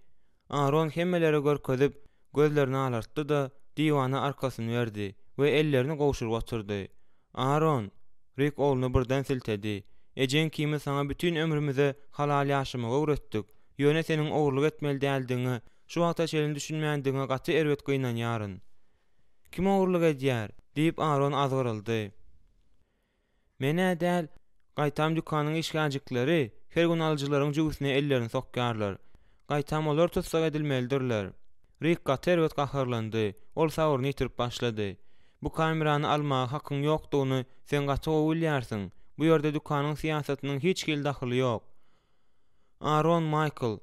Aaron hemmeleri görkezip gözlerini alartdy da diwana arkasyny berdi we ellerini gowşuryp oturdy. "Aaron," Rick oğlunu birden siltedi. "Ejen kimi sana bütün ömrümüze halal ýaşamagy öwretdik. Ýöne seniň owurluk etmeli däldiňi, şu wagta şeýle düşünmändiňe gaty erwet gynanýaryn." "Kim owurluk edýär?" diýip Aaron azgyryldy. "Men ädäl, gaýtam dükanyň işgäjikleri her gün alyjylaryň jügüsine ellerini sokýarlar. Gaýtam olar tutsak edilmelidirler." Rick gaty erwet gaharlandy. Ol sawyryny ýitirip başlady. "Bu kamerany almaga hakyň ýokdugyny sen gaty öwülýärsiň. Bu ýerde dükanyň syýasatynyň hiç gil dahyly ýok." "Aaron Michael,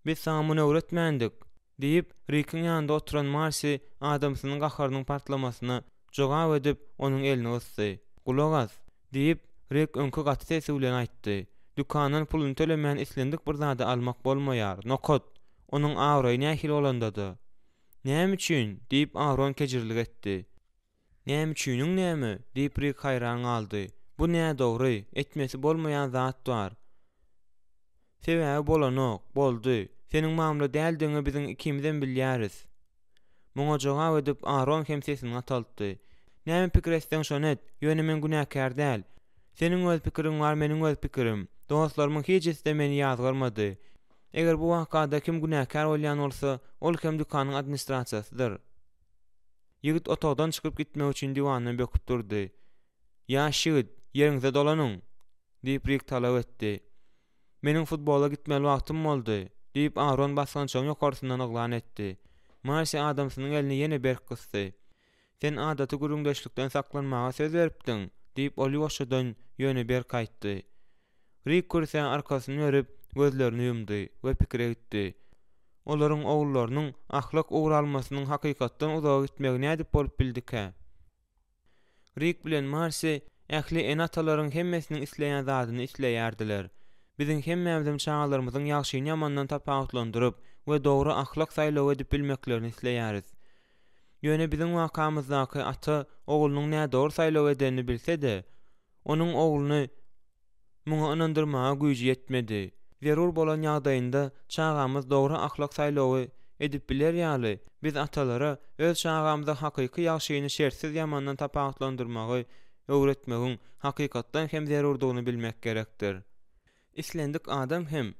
biz sana muny öwretmändik" diýip Rick'in ýanynda oturan Marcy adamsynyň gaharynyň partlamasyna jogap edip onuň elini ysdy. "Gulak as" diýip Rick öňkü gaty sesi bilen aýtdy. "Dükanyň puluny tölemän islendik bir zady almak bolmaýar. Nokot, onuň awraýy nähili bolanda-da." "Näme üçin?" diýip Aaron kejirlik etdi. "Näme üçiniň näme?" diýip Rick haýran galdy. "Bu nä dogry, etmesi bolmaýan zat bar. Sebäbi bolanok, boldy. Seniň mamla däldiňi biziň ikimizden bilýäris." Muňa jogap edip Aaron hem sesini ataltdy. "Näme pikir etseň şonu et, ýöne men günäkär däl. Seniň öz pikiriň bar, meniň öz pikirim. Dostlarymyň hiçbirisi de meni ýazgyrmady. Eger bu wakada kim günäkär bolýan bolsa, ol hem dükanyň administrasiýasydyr." Ýigit otogdan çykyp gitmek üçin diwanyny böküp durdy. "Ya şigit, ýeriňizde dolanyň" diýip Rick talap etdi. "Meniň futbola gitmeli wagtym boldy" diýip Aaron basgançyň ýokarysyndan yglan etdi. Marcy adamsynyň elini ýene berk gysdy. "Sen adaty gurungdeşlikden saklanmaga söz beripdiň" diýip ol ýoşadan ýöne berk aýtdy. Rick kursa arkasyny berip gözlerini ýumdy we pikire gitdi. Olaryň ogullarynyň ahlak ugralmasynyň hakykatdan uzak gitmegi nädip bolup bildik-hä? Rick bilen Marcy ähli enatalaryň hemmesiniň isleýän zadyny isleýärdiler. Biziň hemmämiziň çağlarymyzyň ýagşyny ýamandan tapawutlandyryp we dogry ahlak saýlaw edip bilmeklerini isleýäris. Ýöne biziň wakamyzdaky ata ogulunyň näde dogry saýlaw edenini bilse-de, onuň oguluny muňa ynandyrmaga güýji ýetmedi. Zerur bolan ýagdaýynda çağamyz dogry ahlak saýlawy edip biler ýaly, biz atalara öz çağamyzda hakyky ýagşyny şertsiz ýamandan tapawutlandyrmagy öwretmegiň hakykatdan hem zerurdygyny bilmek gerekdir. Islendik adam hem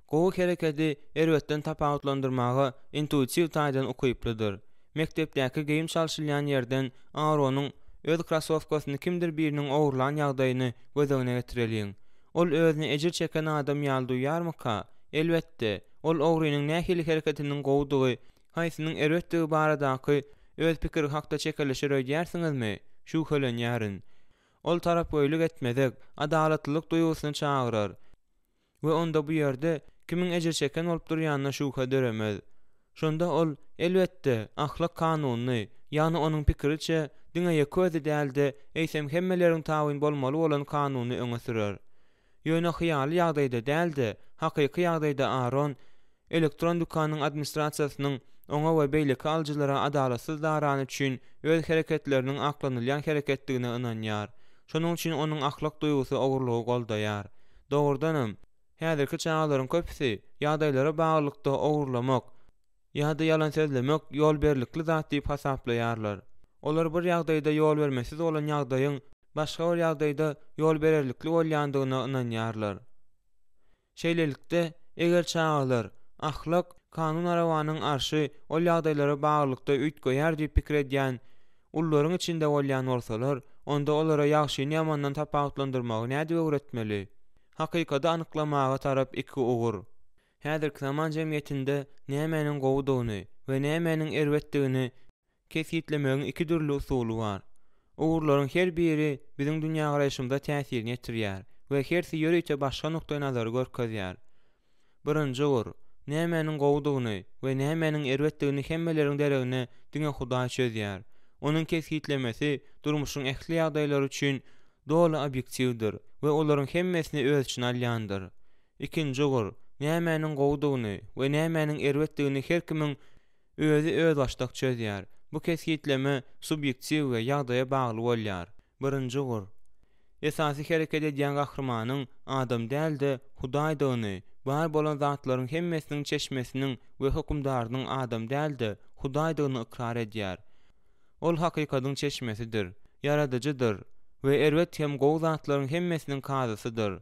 gowy hereketi erwetden tapawutlandyrmagy intuitiw taýdan okyplydyr. Mektepdäki geyim çalşylýan ýerden Aaron'un öz krasowkasyny kimdir biriniň owurlan ýagdaýyny gözüne getireliň. Ol özüni ejir çeken adam ýaly duýarmyka? Elbetde, ol owrynyň nähili hereketiniň gowdugy, haýsynyň erwetdigi baradaky öz pikiri hakda çekeleşir öýdýärsiňizmi? Şüphelenýärin. Ol tarap goýluk etmezek, adalatlylyk duýgusyny çagyrar we onda bu ýerde kimiň ejir çeken bolup durýanyna şüphe döremez. Şonda ol elbetde ahlak kanunyny, ýani onuň pikiriçe diňe közi däldi, eýsem hemmeleriň tabyn bolmaly bolan kanuny öňe sürer. Ýöne hyýaly ýagdaýda däldi, hakyky ýagdaýda Aaron elektron dükanyň administrasiýasynyň oňa we beýleki aljylara adalatsız darany üçin öz hereketleriniň aklanylýan hereketdigine ynanýar. Şonuň üçin onuň ahlak duýgusy ogurlugy goldaýar. Dogrudanam, häzirki çağlaryň köpüsi ýagdaýlara baglykda ogurlamak ýa-da ýalan sözlemek ýol berlikli zat diýip hasaplaýarlar. Olar bir ýagdaýda ýol bermesiz bolan ýagdaýyň başga bir ýagdaýda ýol bererlikli bolýandygyna ynanýarlar. Şeýlelikde eger çağlar ahlak Kanun arawanyň arşy ol ýagdaýlara baglykda üýt goýar diýip pikir edýän ullaryň içinde bolýan bolsalar, onda olara ýagşy ýamandan tapawutlandyrmagy näde öwretmeli? Hakykata anyklamaga tarap iki ugur. Häzirki zaman jemgyýetinde nämenin gowudygyny we nämenin erwetdigini kesitlemegiň iki türlü usuly bar. Ugurlaryň her biri biziň dünýä garaýşymyza täsirini ýetirýär we hersi ýöreýçe başga nokta nazary görkezýär. Birinji ugur, nämenin gowudygyny we nämenin erwetdigini hemmeleriň deregine diňe Hudaý çözýär. Onuň kesitlemesi durmuşyň ähli ýagdaýlary üçin doly obyektiwdir we olaryň hemmesini öz üçin alýandyr. Ikinji ugur, nämenin gowudygyny we nämenin erwetdigini her kimiň özü öz başdak çözýär. Bu kesgitleme subyektiv we ýagdaýa bagly bolýar. Birinji ugur, esasy hereket edýän gahrymanyň adam däldi, Hudaýdygyny, bar bolan zatlaryň hemmesiniň çeşmesiniň we hukmdarynyň adam däldi, Hudaýdygyny ikrar edýär. Ol hakykatyň çeşmesidir, yaradyjydyr we erwet hem gowy zatlaryň hemmesiniň kazasydyr.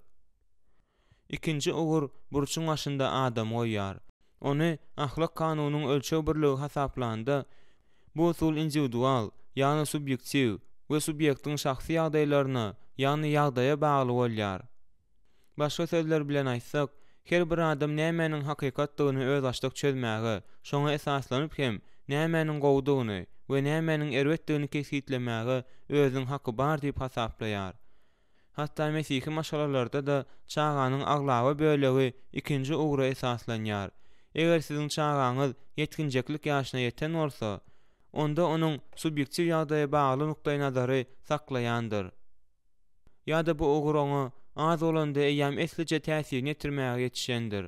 Ikinji ugur burçun başynda adam goýýar. Ony ahlak kanunynyň ölçew birligi hasaplanda bu usul individual, ýani subyektiv we subyektiň şahsy ýagdaýlaryna, ýani ýagdaýa bagly bolýar. Başga sözler bilen aýtsak, her bir adam nämenin hakykatdygyny öz başdak çözmäge, şoňa esaslanyp hem nämenin gowudygyny we nämenin erwetdigini kesitlemäge özüň haky bar diýip hasaplaýar. Hatda Mesihî maşalalarda da çağanyň aglawa bölegi ikinji ugura esaslanýar. Eger siziň çağaňyz yetkinjeklik ýaşyna ýeten bolsa, onda onuň subyektiv ýagdaýa bagly nukdaý nazary saklaýandyr. Ýa-da bu ugur oňa az bolanda eýäm esliçe täsirini ýetirmäge ýetişendir.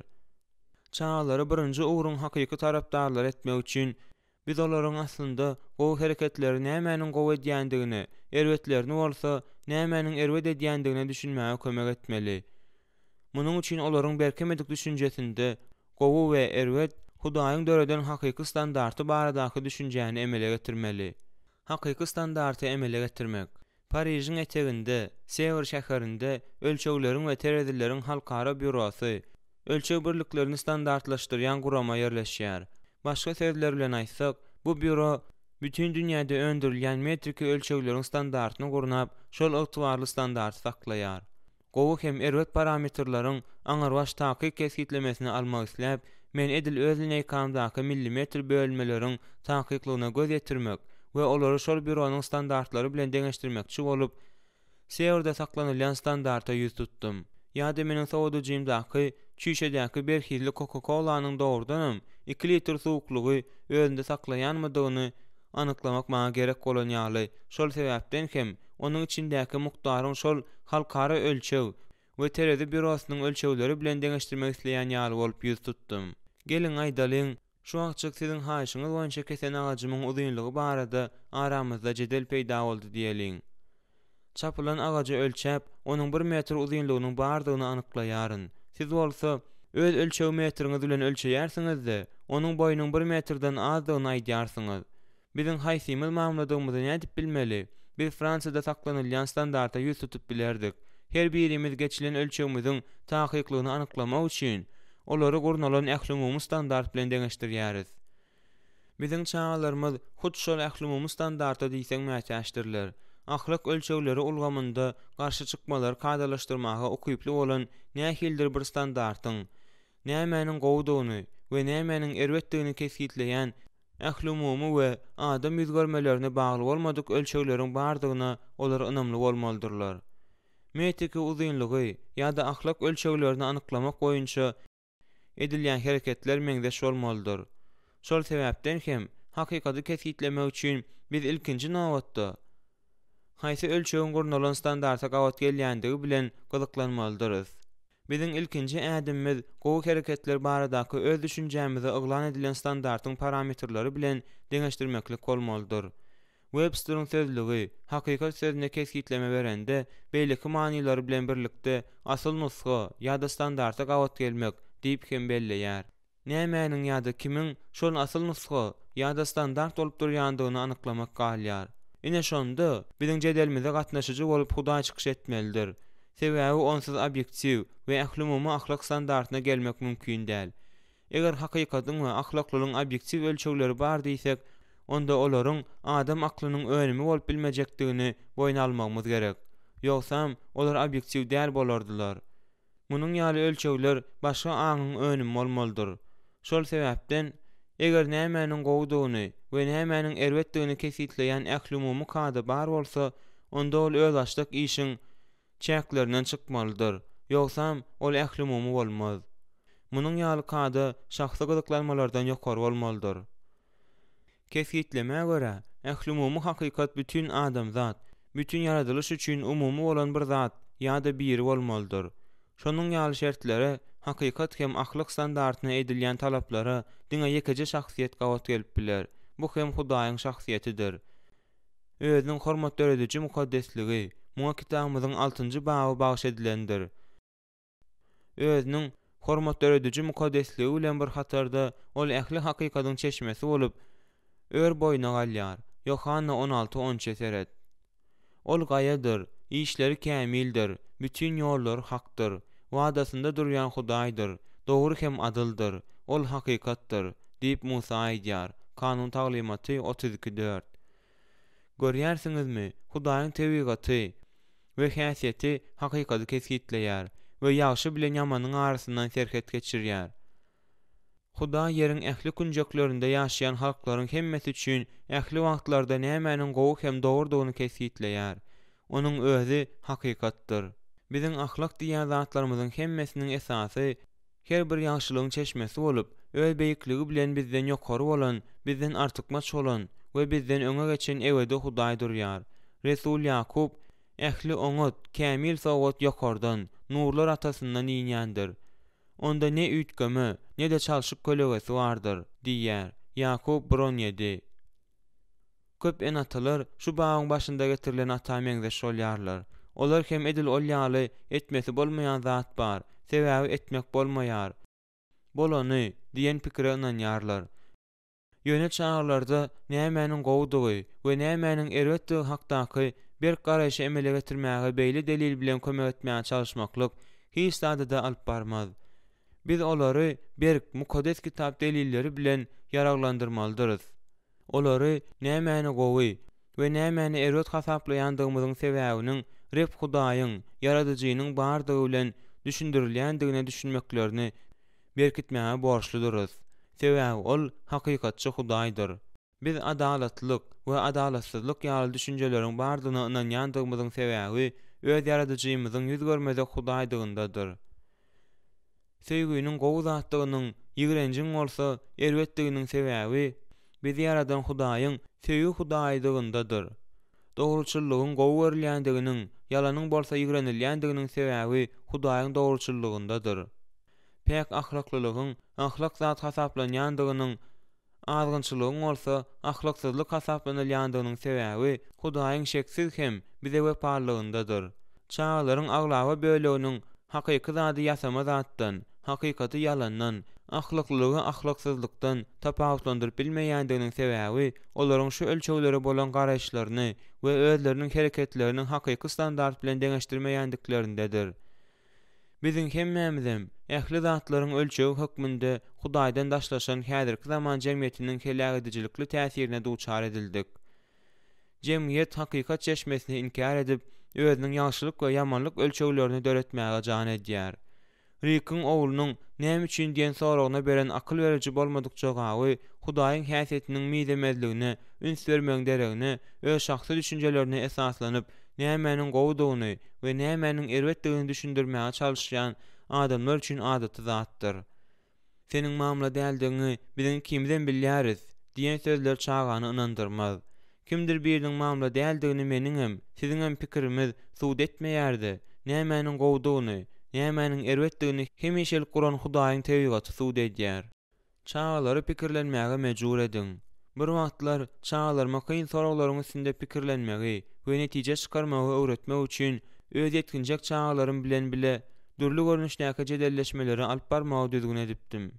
Çağalary birinji uguryň hakyky tarapdarlary etmek üçin biz olaryň aslynda gowy hereketleri nämenin gowy edýändigini, erwetlerini bolsa nämenin erwet edýändigini düşünmäge kömek etmeli. Munyň üçin olaryň berkemedik düşünjesinde gowy we erwet Hudaýyň döreden hakyky standarty baradaky düşünjäni emele getirmeli. Hakyky standarty emele getirmek Parijiň eteginde, Sevr şäherinde ölçegleriň we terezileriň halkara bürosy, ölçew birliklerini standartlaşdyrýan gurama ýerleşýär. Başga sözler bilen aýtsak, bu büro bütün dünýäde öndürilýän metriki ölçegleriň standartyny gurnap, şol ygtybarly standarty saklaýar. Gowy hem erwet parametrlaryň aňarbaş takyk kesitlemesini almak isläp, men edil özüne ýekandaky millimetr bölmeleriň takyklygyna göz ýetirmek we olary şol büronyň standartlary bilen deňeşdirmekçi bolup, Sevrde saklanylýan standarta ýüz tutdum. Ýa-da meniň sowadyjymdaky çüşedäki berhili Coca-Cola'nyň dogrudanam 2 litr suwuklugy özünde saklaýanmydygyny anyklamak maňa gerek bolan ýaly. Şol sebäpden hem onuň içindäki mukdaryň şol halkara ölçew we terezi bürosynyň ölçewleri bilen deňeşdirmek isleýän ýaly bolup ýüz tutdum. Gelin aýdalyň, şu wagtçyk siziň haýyşyňyz boýunça kesen agajymyň uzunlygy barada aramyzda jedel peýda boldy diýeliň. Çapylan agajy ölçäp, onuň 1 metr uzunlygynyň bardygyny anyklaýaryn. Siz bolsa, öz ölçew metriňiz bilen ölçeýärsiňiz-de, onuň boýunyň 1 metrden azdygyny aýdýarsyňyz. Biziň haýsymyz mamladygymyzy nädip bilmeli? Biz Fransada saklanylýan standarta ýüz tutup bilerdik. Her birimiz geçilen ölçewimiziň takyklygyny anyklamak üçin olary gurnalan ähli standart bilen deňeşdirýäris. Biziň çağalarymyz hut şol ähli standarta diýseň mätäşdirler. Ahlak ölçewleri ulgamynda garşy çykmalar kadalaşdyrmaga okyply bolan nähildir bir standartyň, nämenin gowudygyny we nämenin erwetdigini kesitleýän ähli we adam ýüzgörmelerini bagly bolmadyk ölçegleriň bardygyna olar ynamly bolmalydyrlar. Metriki uzunlygy ýa-da ahlak ölçewlerini anyklamak boýunça edilýän hereketler meňzeş bolmalydyr. Şol sebäpden hem hakykaty kesitlemek üçin biz ilkinji nawatda haýsy ölçegiň gurnalan standarta gawat gelýändigi bilen gyzyklanmalydyryz. Biziň ilkinji ädimimiz gowy hereketler baradaky öz düşünjämize yglan edilen standartyň parametrleri bilen deňeşdirmeklik bolmalydyr. Webster'ın sözlüğü, hakykat sözüne keskitleme berende, beýleki manylary bilen birlikde asyl nusga ýa-da standarta gawat gelmek diýip hem belleýär. Nämenin ýa-da kimiň şol asyl nusga ýa-da standart bolup durýandygyny anyklamak galýar. Ine şonda biziň jedelimize gatnaşyjy bolup Hudaý çykyş etmelidir. Sebäbi onsuz obyektiv we ähli ahlak standartyna gelmek mümkin däl. Eger hakykatyň we ahlaklylygyň obyektiv ölçegleri bar diýsek, onda olaryň adam aklynyň önemi bolup bilmejekdigini boýna almagymyz gerek. Ýogsam olar obyektiv däl bolardylar. Munyň ýaly ölçegler başga aňyň önemi bolmalydyr. Şol sebäpden eger nämäniň gowdugyny we nämäniň erwetdigini kesitleýän ähli-umumy kady bar bolsa, onda ol öz açlyk işiň çäklerinden çykmalydyr. Ýogsam ol ähli-umumy bolmaz. Munyň ýaly kady şahsy gyzyklanmalardan ýokary bolmalydyr. Kesitleme görä, ähli-umumy hakykat bütün adamzat, bütün yaradylış üçin umumy bolan bir zat ýa-da biri bolmalydyr. Şonuň ýaly şertleri hakykat hem ahlak standartyna edilýän talaplara diňe ýekeje şahsiýet gawat gelip biler. Bu hem Hudaýyň şahsiýetidir. Özüniň hormat dörediji mukaddesligi muňa kitabymyzyň 6-njy baby bagyş edilendir. Özüniň hormat dörediji mukaddesligi bilen bir hatarda ol ähli hakykatyň çeşmesi bolup ör boýuna galýar. Yohanna 16:13 seret. Ol gaýadyr, işleri kämildir, bütün ýollar hakdyr. Wadasynda durýan Hudaýdyr, dogry hem adyldyr, ol hakykatdyr, diýip Musa aýdýar. Kanun taglimaty 32:4. Görýärsiňizmi? Hudaýyň tebigaty we häsiýeti hakykaty kesgitleýär we ýagşy bilen ýamanyň arasyndan serhet geçirýär. Huda ýeriň ähli kunjaklarynda ýaşaýan halklaryň hemmesi üçin ähli wagtlarda nämäniň gowy hem dogrudygyny kesgitleýär. Onuň özü hakykatdyr. Biziň ahlak diýen zatlarymyzyň hemmesiniň esasy her bir ýagşylygyň çeşmesi bolup, öz beýikligi bilen bizden ýokary bolan, bizden artykmaç bolan we bizden öňe geçen ebedi Hudaý durýar. Resul Ýakub ähli oňat, kämil sowgat ýokardan, nurlar atasyndan iňändir. Onda ne üýtgemi, ne de çalşyk kölegesi bardyr, diýär. Ýakub 1:17. Köp enatalar şu bagyň başynda getirilen ata meňzeş bolýarlar. Olar hem edil olýaly etmesi bolmaýan zat bar, sebäbi etmek bolmaýar. Bolany diýen pikire ynanýarlar. Ýöne çağlarda nämäniň gowdugy we nämäniň erwetdigi hakdaky bir garaşy emele getirmäge beýle delil bilen kömek etmäge çalışmaklyk hiç da alyp barmaz. Biz olary berk mukaddes kitap delilleri bilen yaraglandyrmalydyryz. Olary nämäni gowy we nämäni erwet hasaplaýandygymyzyň sebäbiniň Rep Hudaýyň, yaradyjynyň bardygy bilen düşündirilýändigine düşünmeklerini berkitmäge borçludyrys. Sebäbi ol hakykatçy Hudaýdyr. Biz adalatlyk we adalatsızlyk ýaly düşünjeleriň bardygyna ynanýandygymyzyň sebäbi öz yaradyjymyzyň ýüz görmezek Hudaýdygyndadyr. Söýgüniň gowy zatdygynyň ýigrenjiň bolsa erwetdiginiň sebäbi bizi yaradan Hudaýyň söýgü Hudaýdygyndadyr. Dogruçylygyň gowy berilýändiginiň, ýalanyň bolsa ýigrenilýändiginiň sebäbi Hudaýyň dogruçylygyndadyr. Pek ahlaklylygyň ahlak zat hasaplanýandygynyň, azgynçylygyň bolsa ahlaksyzlyk hasaplanýandygynyň sebäbi Hudaýyň şeksiz hem bize wepatlygyndadyr. Çağlaryň aglawa böleginiň hakyky zady ýasama zatdan, hakykaty ýalandan, ahlaklylygy ahlaksyzlykdan tapawutlandyryp bilmeýändiginiň sebäbi olaryň şu ölçeglere bolan garaşlaryny we özleriniň hereketlerini hakyky standart bilen deňeşdirmeýändiklerинdedir. Biziň hemmämizem ähli zatlaryň ölçegi hökmünde Hudaýdan daşlaşan häzirki zaman jemgyýetiniň helak edijilikli täsirine duçar edildik. Jemgyýet hakykat çeşmesini inkar edip, özüniň ýagşylyk we ýamanlyk ölçeglerini döretmäge jan edýär. Rikiň owlunyň näme üçin diýen soragyna beren akyl beriji bolmadyk jogaby Hudaýyň häsiýetiniň miýdemezligine, üns bermegiň deregine, öz şahsy düşünjelerini esaslanyp nämäniň gowdugyny we nämäniň erwetdigini düşündirmäge çalışýan adamlar üçin adaty zatdyr. Seniň mamla däldigini biziň kimden bilýäris diýen sözler çağany ynandyrmaz. Kimdir biriniň mamla däldigini meniň hem, siziň hem pikirimiz suwd etmeýärdi. Nämäniň gowdugyny, nämäniň erwetdigini hemişel Kur'an Hudaýyň tebigaty suwd edýär. Çağalary pikirlenmäge mejbur ediň. Bir wagtlar çağalarma kyn soraglaryň üstünde pikirlenmegi we netije çykarmagy öwretmek üçin öz etkinjek çağalarym bilen bile dürli görnüşdäki jedelleşmeleri alyp barmagy düzgün edipdim.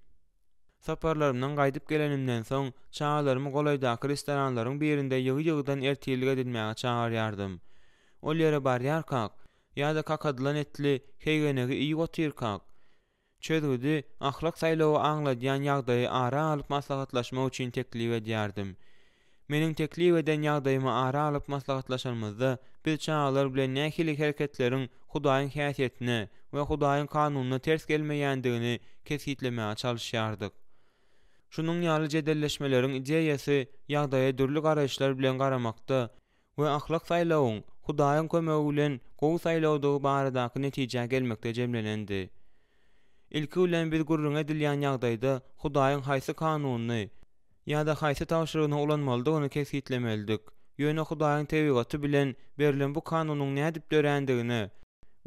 Saparlarymdan gaýdyp gelenimden soň çağalarymı golaýdaky restoranlaryň birinde ýygy-ýygydan ertilik edilmäge çağırýardym. Ol ýere barýarkak ýa-da kakadylan etli heýgenegi iý gotyrkak. çözüdi ahlak saýlawy aňladýan ýagdaýy ara alyp maslahatlaşmak üçin teklip edýärdim. Meniň teklip eden ýagdaýymy ara alyp maslahatlaşanymyzda biz çağalar bilen nähili hereketleriň Hudaýyň häsiýetine we Hudaýyň kanunyna ters gelmeýändigini kesitlemäge çalışýardyk. Şunun ýaly jedelleşmeleriň ideýasy ýagdaýa dürli garaşlar bilen garamakda we ahlak saýlawyň Hudaýyň kömegi bilen gowy saýlawdygy baradaky netije gelmekde jemlenendi. Ilki bilen biz gurrun edilýän ýagdaýda Hudaýyň haýsy kanunyny ýa-da haýsy tawşyrygyna ulanmalydygyny kesitlemeldik. Ýöne Hudaýyň tebigaty bilen berilen bu kanunyň nädip dörändigini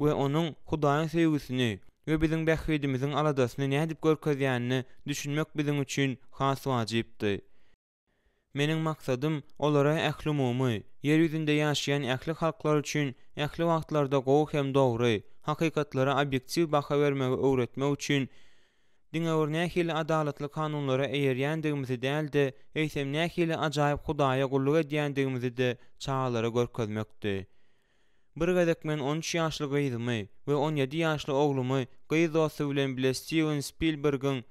we onuň Hudaýyň sevgisini we biziň bähwidimiziň aladasyny nädip görkezýänini düşünmek biziň üçin has wajypdy. Meniň maksadym olara ähli umumy, ýer ýüzünde ýaşaýan ähli halklar üçin ähli wagtlarda gowy hem dogry, hakykatlara obyektiv baha bermegi öwretmek üçin diňe nähili adalatly kanunlara eýerýändigimizi däl-de, eýsem nähili ajaýyp Hudaýa gulluk edýändigimizi de çağalara görkezmekdi. Bir gezek men 13 ýaşly gyzymy we 17 ýaşly oglumy gyz dosty bilen bile Steven Spielberg'in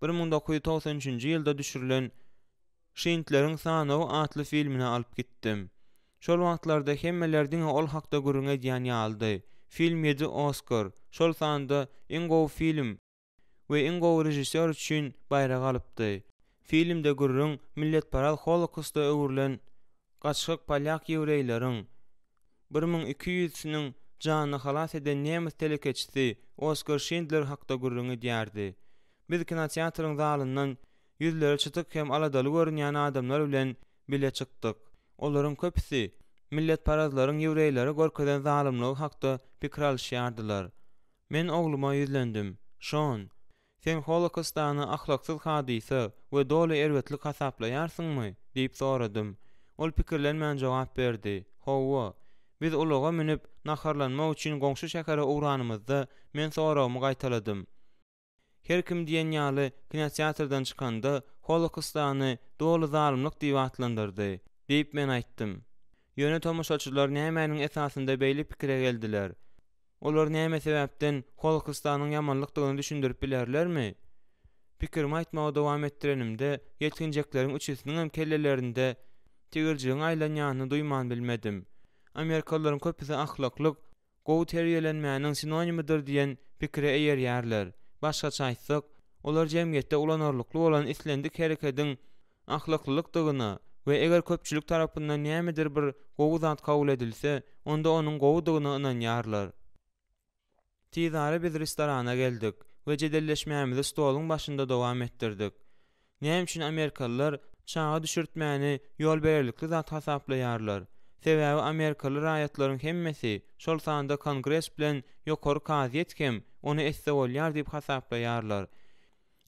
1993-nji ýylda düşürilen Şintleriň Sanawy atly filmine alyp gitdim. Şol wagtlarda hemmelerdiň ol hakda gurrun edýän ýaldy. Film 7 Oscar, şol sanda en gowy film we en gowy rejissör üçin bayrag alypdy. Filmde gurrun milletparal Holokostda öwrülen gaçyk polyak ýewreýleriň 1200-siniň janyny halas eden nemis telekeçisi Oskar Schindler hakda gurrun edýärdi. Biz kinoteatryň zalyndan ýüzleri çytyk hem aladaly görünýän adamlar bilen bile çykdyk. Olaryň köpüsi milletparazlaryň ýewreýleri görkezen zalymlygy hakda pikir alýardylar. Men ogluma ýüzlendim. Şon, sen Holokostany ahlaksyz hadise we doly erwetlik hasaplaýarsyňmy? Diýip soradym. Ol pikirlenmän jogap berdi. Howa, biz ulaga minip naharlanmak üçin goňşy şähere uğranymyzda men sorawmy gaýtaladym. Her kim diýen ýaly kinoteatrdan çykanda Holokostany doly zalymlyk diýip atlandyrdy, diýip men aýtdym. Ýöne tomoşaçylar nämäniň esasynda beýle pikire geldiler. Olar näme sebäpden Holokostanyň ýamanlykdygyny düşündirip bilerlermi? Pikirimi aýtmaga dowam etdirenimde ýetginjekleriň üçüsiniň hem kellelerinde tigirjiň aýlanýanyny duýman bilmedim. Amerikalıların köpüsi ahlaklyk, gowy terbiýelenmäniň sinonimidir diýen pikire eýerýärler. Başgaça aýtsak, olar jemgyýetde ulanarlykly bolan islendik hereketiň ahlaklylykdygyna we eger köpçülik tarapyndan nämedir bir gowy zat kabul edilse, onda onuň gowudygyna ynanýarlar. Tizara biz restorana geldik we jedelleşmämizi stoluň başynda dowam etdirdik. Näme üçin Amerikalılar çağa düşürtmäni ýol bererlikli zat hasaplaýarlar? Sebäbi Amerikalı raýatlaryň hemmesi şol sanda Kongres bilen ýokary kazy etkem onu esse bolýar diýip hasaplaýarlar.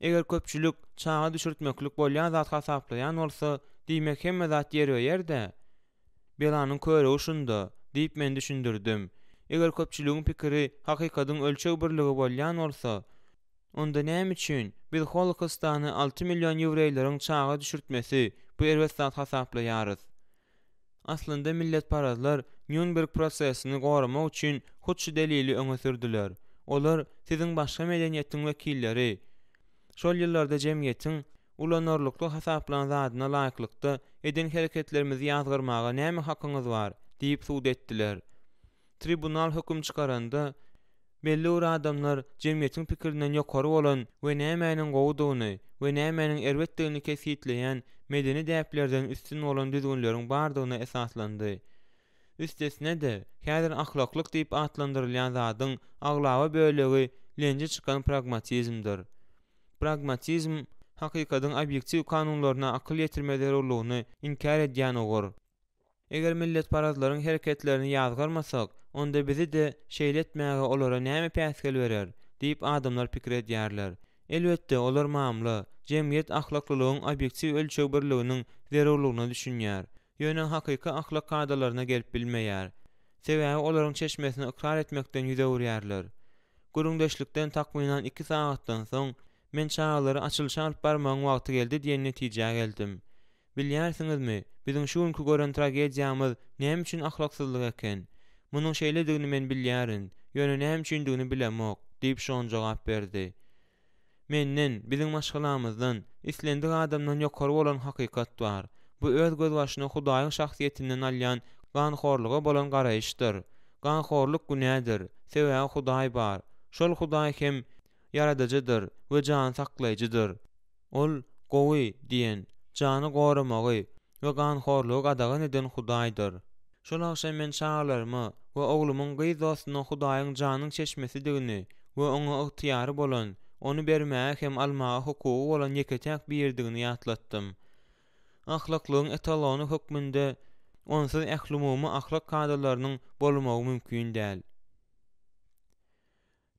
Eger köpçülik çağa düşürtmeklik bolýan zat hasaplaýan bolsa, diýmek hemme zat ýer ýerde. Belanyň köre uşunda diýip men düşündirdim. Eger köpçüligiň pikiri hakykatyň ölçeg birligi bolýan bolsa, onda näme üçin biz Holokostany 6 million ýewreýleriň çağa düşürtmesi bu erwet zat hasaplaýarys? Aslında milletparazlar Nürnberg prosesini goramak üçin hutşy delili öňe sürdiler. Olar siziň başga medeniýetiň wekilleri. Şol ýyllarda jemgyýetiň ulanarlykly hasaplanan zadyna laýyklykda eden hereketlerimizi ýazgyrmaga näme hakyňyz bar diýip suud etdiler. Tribunal höküm çykaranda belli bir adamlar jemgyýetiň pikirinden ýokary bolan we nämäniň gowudygyny we nämäniň erwetdigini kesitleýän medeni däplerden üstün bolan düzgünleriň bardygyna esaslandy. Üstesine de häzir ahlaklyk diýip atlandyrylýan zadyň aglawa bölegi lenji çykan pragmatizmdir. Pragmatizm hakykatyň obyektiv kanunlaryna akyl ýetirme zerurlygyny inkar edýän ogur. Eger milletparazlaryň hereketlerini ýazgyrmasak, onda bizi de şeýletmäge olara näme päsgel berer diýip adamlar pikir edýärler. Elbetde olar mamly, jemgyýet ahlaklylygyň obyektiv ölçeg birliginiň zerurlygyny düşünýär. Ýöne hakyky ahlak kadalaryna gelip bilmeýär. Sebäbi olaryň çeşmesini ikrar etmekden ýüzewürýärler. Gurundeşlikden takminan 2 saatdan soň men çağalary açylşa alyp barmagyň wagty geldi diýen netijäge geldim. Bilýärsiňizmi, biziň şu günkü gören tragediýamyz näme üçin ahlaksyzlyk eken? Munyň şeýledigini men bilýärin, ýöne näme üçindigini bilemok. diýip şoň jogap berdi. Menden, bizim maşgalamyzdan, islendik adamdan ýokary bolan hakykat bar. Bu öz göz başyna Hudaýyň şahsiýetinden alýan ganhorluga bolan garaýyşdyr. Ganhorluk günädir, sebäbi Hudaý bar. Şol Hudaý hem yaradyjydyr we jan saklaýjydyr. Ol gowy diýen, jany goramagy we ganhorlugy gadagan eden Hudaýdyr. Şol akşam men çağlarymı we oglumyň gyz dostunyň Hudaýyň janyň çeşmesidigini we oňa ygtyýary bolan, onu bermäge hem almaga hukugy bolan ýeketäk birdigini ýatlattym. Ahlaklygyň etalony hökmünde onsuz ählumumy ahlak kadrlarynyň bolmagy mümkin däl.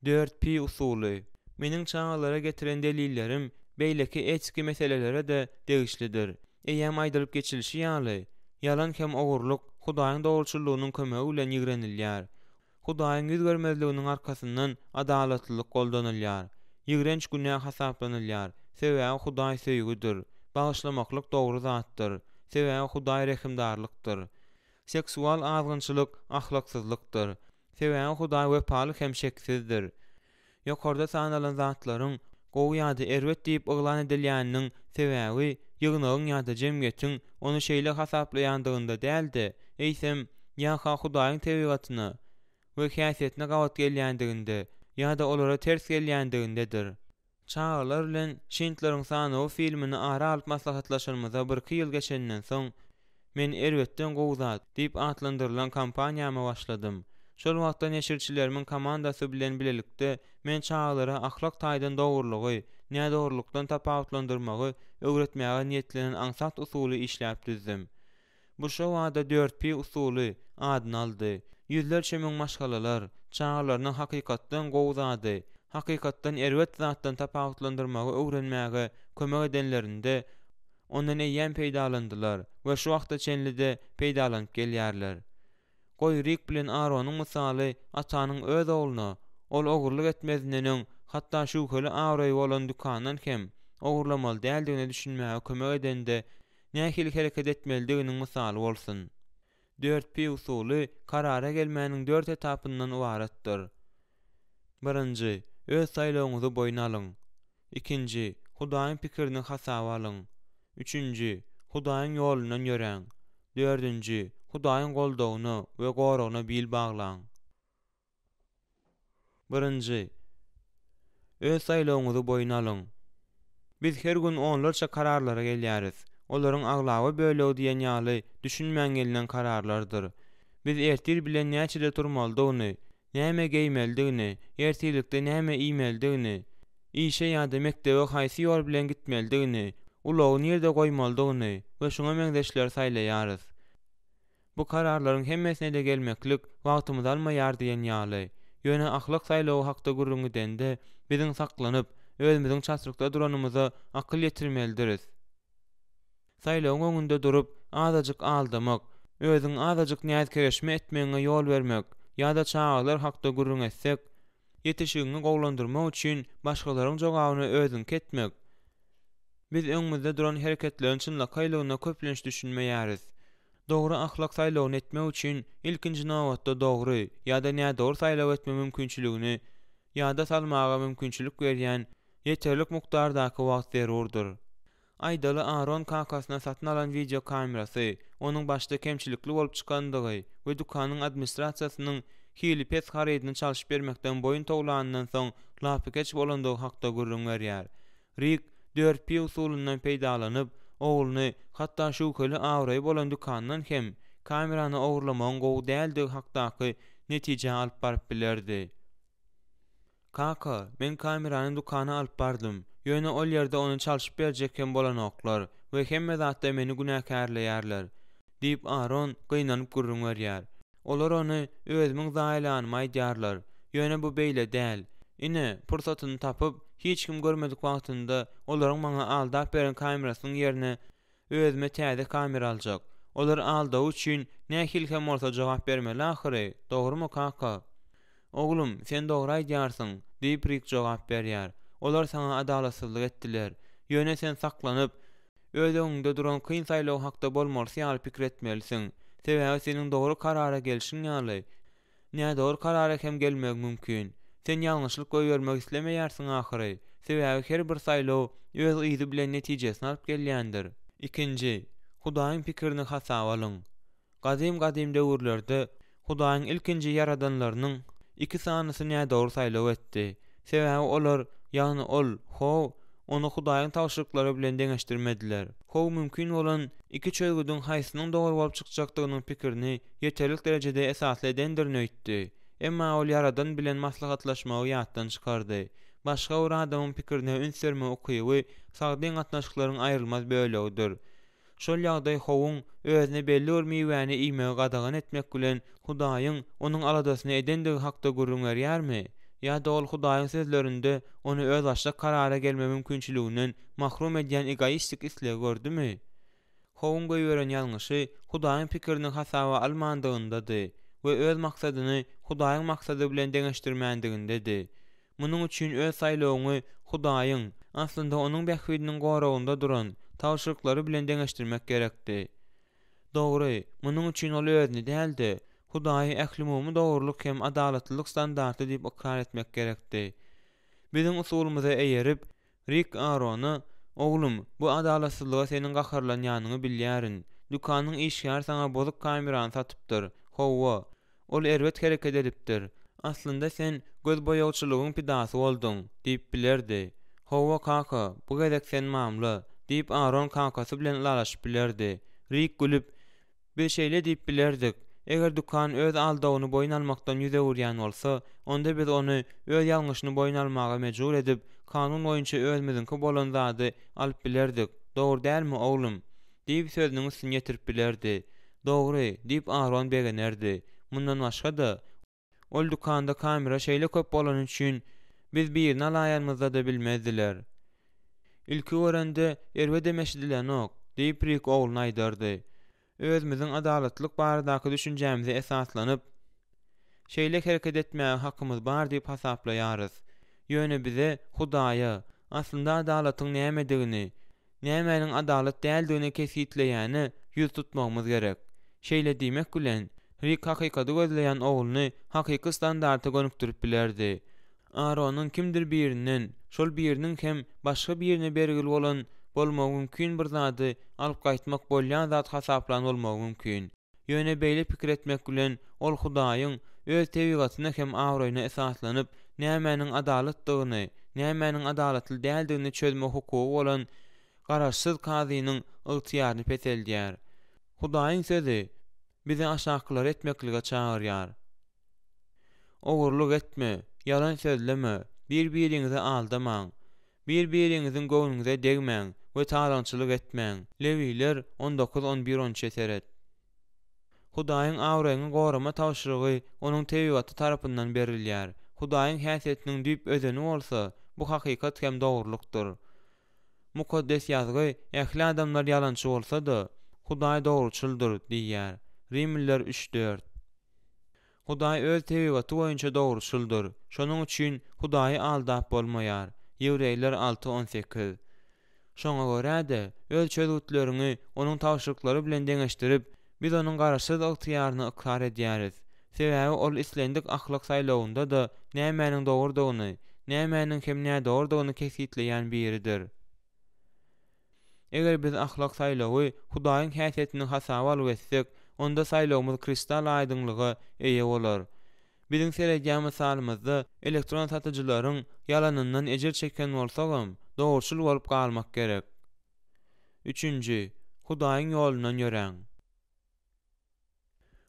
4P usuly. Meniň çağlara getiren delillerim beýleki eski meselelere de degişlidir. Eýem aýdyryp geçilişi ýaly, yalan hem ogurluk Hudaýyň dogruçylygynyň kömegi bilen ýigrenilýär. Hudaýyň ýüz görmezliginiň arkasyndan adalatlylyk goldanylýar. Ýigrenç günah hasaplanylýar. Sebäbi Hudaý söýgüdir. Bagyşlamaklyk dogry zatdyr. Sebäbi Hudaý rehimdarlykdyr. Seksual azgynçylyk ahlaksyzlykdyr. Sebäbi Hudaý wepaly hem şeksizdir. Ýokarda sanalan zatlaryň gowy ýa-da erwet diýip yglan edilýäniniň sebäbi ýygnagyň ýa-da jemgyýetiň onu şeýle hasaplaýandygynda däldi. Eýsem, ýa-ha Hudaýyň tebigatyna we häsiýetine gawat gelýändiginde ýa-da olara ters gelýändigindedir. Çağlar bilen şintleriň sany o filmini ara alyp maslahatlaşyrmyza 1 ýyl geçenden soň men erwetden gowzat diýip atlandyrylan kampaniýama başladym. Şol wagtda neşirçilerimin komandasy bilen bilelikde men çağlara ahlak taýdan dogurlugy, nädogurlukdan tapawutlandyrmagy öwretmäge niýetlenen ansat usuly işläp düzdüm. Bu şo wagda 4P usuly adyny aldy. Yüzlerçe müň maşgalalar çağlaryny hakykatdan gowzady, hakykatdan erwet zatdan tapawutlandyrmagy öwrenmäge kömek edenlerinde ondan eýýän peýdalandylar we şu wagta çenlide peýdalanyp gelýärler. Goýryk bilen Aronyň misaly atanyň öz ogluny, ol ogurlyk etmezneň hatda şuhly awraý bolan dukandan hem ogurlamaly däldigini düşünmäge kömek edende nähili hereket etmelidiginiň misaly bolsun. 4P usuly karara gelmäniň 4 etapyndan ibaratdyr. 1. Öz saýlawyňyzy boýna alyň. 2. Hudaýyň pikirini hasaba alyň. 3. Hudaýyň ýolundan ýöreň. 4. Hudaýyň goldawyny we goragyna bil baglaň. 1. Öz saýlawyňyzy boýna alyň. Biz her gün onlarça kararlara gelýäris. Olaryň aglawy bölegi diýen ýaly düşünmän gelinen kararlardyr. Biz ertir bilen näçede turmalydygyny, näme geýmelidigini, ertirlikde näme iýmelidigini, işe ýa-da mektebe haýsy ýol bilen gitmelidigini, ulagy nerede goýmalydygyny we şoňa meňzeşler saýlaýarys. Bu kararlaryň hemmesine de gelmeklik wagtymyzy almaýar diýen ýaly. Ýöne ahlak saýlawy hakda gürrüňdende biziň saklanyp, özümiziň çatyrykda duranymyza akyl ýetirmelidiriz. Saýlawyň öňünde durup, azadyk aldamak, özüň azadyk näzkereşme etmeňe ýol bermek, ýa-da çağlar hakda gürrüň etsek, ýetişigini gowlandyrmak üçin başgalaryň jogabyny özüň ketmek. Biz öňümizde duran hereketleriň çynlyklygyna köplenç düşünmeýäris. Dogry ahlak saýlawyny etmek üçin ilkinji nowatda dogry ýa-da nädogry saýlaw etme mümkinçiligini ýa-da salmaga mümkinçilik berýän ýeterlik mukdardaky wagt zerurdur. Aýdaly Aron kakasyna satyn alan video kamerasy, onuň başda kemçilikli bolup çykandygy we dukanyň administrasiýasynyň hili pes harydyny çalyşyp bermekden boyun toglanandan soň lapikeç bolandygy hakda gürrüň berýär. Rik 4P usulundan peýdalanyp, ogluny hatda şu köle awraý bolan dukandan hem kamerany ogurlamagyň gowy däldigi hakdaky netije alyp baryp bilerdi. Kaka, men kamerany dukana alyp bardym. Ýöne ol ýerde onu çalyşyp berjek hem bolan oklar we hemme zatda meni günäkärleýärler. Diýip Aron gynanyp gürrüň berýär. Olar onu özümiň zaýlanyma aýdýarlar. Ýöne bu beýle däl. Ine pursatyny tapyp, hiç kim görmedik wagtynda olaryň maňa aldap beren kamerasynyň ýerine özüme täze kamera aljak. Olar aldaw üçin nähili hem bolsa jogap bermeli ahyry. Dogrymy kaka? Oglum, sen dogry aýdýarsyň, diýip Rik jogap berýär. Olar sana adalatsızlyk etdiler. Ýöne sen saklanyp, öz öňünde duran kyn saýlaw hakda bolmaly ýaly pikir etmelisin. Sebäbi seniň dogry karara gelişiň ýaly. Nädogry karara hem gelmek mümkin. Sen ýalňyşlyk goýbermek islemeýärsiň ahyry. Sebäbi her bir saýlaw öz ýyzy bilen netijesini alyp gelýändir. Ikinji, Hudaýyň pikirini hasaba alyň. Gadym döwürlerde Hudaýyň ilkinji yaradanlarynyň iki sanysy nädogry saýlaw etdi. Sebäbi olar, ýagny onu Hudaýyň tawşyryklary bilen deňeşdirmediler. How mümkin bolan iki çözgüdüň haýsynyň dogry bolup çykjakdygynyň pikirini ýeterlik derejede esasly edendirini öýtdi. Emma ol yaradan bilen maslahatlaşmagy ýatdan çykardy. Başga bir adamyň pikirine üns berme okuýy, sagdyn gatnaşyklaryň aýrylmaz bölegidir. Şol ýagdaý Howuň özüne belli bir miwäni iýmegi gadagan etmek bilen Hudaýyň onuň aladasyny edendigi hakda gurrun berýärmi? Ýa-da ol Hudaýyň sözlerinde onu öz başda karara gelme mümkinçiliginden mahrum edýän egoistik isleg gördümi? Howuň goýberen ýalňyşy Hudaýyň pikirini hasaba almandygyndadyr we öz maksadyny Hudaýyň maksady bilen deňeşdirmändigindedir. Munuň üçin öz saýlawyny Hudaýyň aslynda onuň bähwidiniň goragynda duran tawşyryklary bilen deňeşdirmek gerekdi. Dogry, munuň üçin ol özüni däldi, Hudaýy ähli-umumy dogrulyk hem adalatlylyk standarty diýip ikrar etmek gerekdi. Biziň usulumyza eýerip, Rick Arony, "Oglum, bu adalatsızlyga seniň gaharlanýanyny bilýärin. Dukanyň işgär sana bozuk kamerany satypdyr. Howwa, ol erwet hereket edipdir. Aslynda sen göz boýagçylygyň pidasy boldun" diýip bilerdi. "Howwa kaka, bu gezek sen mamly" diýip Aron kakasy bilen lalaşyp bilerdi. Rick gülüp, "Biz şeýle diýip bilerdik. Eger dukan öz aldawyny boýun almakdan ýüze urýan bolsa, onda biz onu öz ýalňyşyny boýun almaga mejbur edip, kanun boýunça özümizinki bolan zady alyp bilerdik. Dogry dälmi oglum?" diýip sözüniň üstüne ýetirip bilerdi. "Dogry" diýip Aron begenerdi. Mundan başga-da ol dukanda kamera şeýle köp bolan üçin biz birini alaýanmyzda da bilmezdiler. "Ilki görende erwe demeşdilenok" diýip Rick ogluna aýdardy. Özümiziň adalatlyk baradaky düşünjämize esaslanyp şeýle hereket etmäge hakymyz bar diýip hasaplaýarys. Ýöne bize Hudaýa aslynda adalatyň nämedigini, nämäniň adalat däldigini kesitleýäni ýüz tutmagymyz gerek. Şeýle diýmek bilen Rick hakykaty gözleýän ogluny hakyky standarta gönükdirip bilerdi. Aronyň kimdir birinin, şol biriniň hem başga birine bergil bolan bolmagy mümkin bir zady alyp gaýtmak bolýan zat hasaplany bolmagy mümkin. Ýöne beýle pikir etmek bilen ol Hudaýyň öz tebigatyna hem awraýyna esaslanyp nämäniň adalatdygyny, nämäniň adalatly däldigini çözme hukugy bolan garaşsyz kazynyň ygtyýaryny peteldýär. Hudaýyň sözi bizi aşakylar etmeklige çagyrýar. Ogurluk etme, yalan sözleme, bir-biriňizi aldamaň, bir-biriňiziň göwnüňize degmäň we talançylyk etmäň. Lewiler 19-11 seret. Hudaýyň awraýyny gorama tawşyrygy onuň tebigaty tarapyndan berilýär. Hudaýyň häsiýetiniň düýp özeni bolsa, bu hakykat hem dogrulukdyr. Mukaddes ýazgy, ähli adamlar yalançy bolsa-da, Hudaý dogruçyldyr diýýär. Rimliler 3:4. Hudaý öz tebigaty boýunça dogruçyldyr. Şonuň üçin Hudaýy aldap bolmaýar. Ýewreýler 6:18. Şoňa görä-de öz çözgütlerini onuň tawşyryklary bilen deňeşdirip, biz onuň garaşsyz ygtyýaryny ikrar edýäris. Sebäbi ol islendik ahlak saýlawynda da nämäniň dogrudygyny, nämäniň hem nädogrudygyny kesitleýän biridir. Eger biz ahlak saýlawy Hudaýyň häsiýetini hasaba alyp etsek, onda saýlawymyz kristal aýdynlyga eýe bolar. Biziň serejämiz salymyzda elektron satyjylaryň yalanyndan ejir çeken bolsagam, dogruçyl bolup galmak gerek. 3. Hudaýyň ýolundan ýöreň.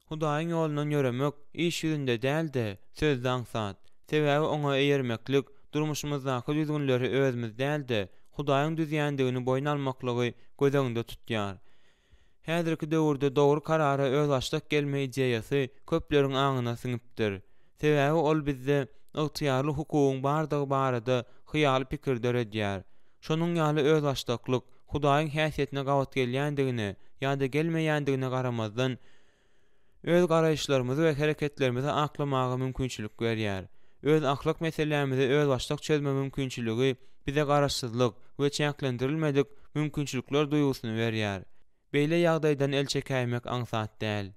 Hudaýyň ýolundan ýöremek iş ýüzünde däl-de sözde aňsat. Sebäbi oňa eýermeklik durmuşymyzdaky düzgünleri özümiz däl-de Hudaýyň düzýändigini boýun almaklygy gözeňde tutýar. Häzirki döwürde dogry karara öz başlyk gelme ideýasy köpleriň aňyna siňipdir. Sebäbi ol bizde ygtyýarly hukugyň bardygy barada hyýaly pikirler edýär. Şonuň ýaly öz başlyklyk Hudaýyň häsiýetine gabat gelýändigini ýa-da gelmeýändigine garamazdan öz garaýşlarymyzy we hereketlerimizi aklamaga mümkinçilik berýär. Öz ahlak meselemizi öz başlyk çözme mümkinçiligi bize garaşsyzlyk we çäklendirilmedik mümkinçilikler duýgusyny berýär. Beýle ýagdaýdan el çekäýmek aňsat däl.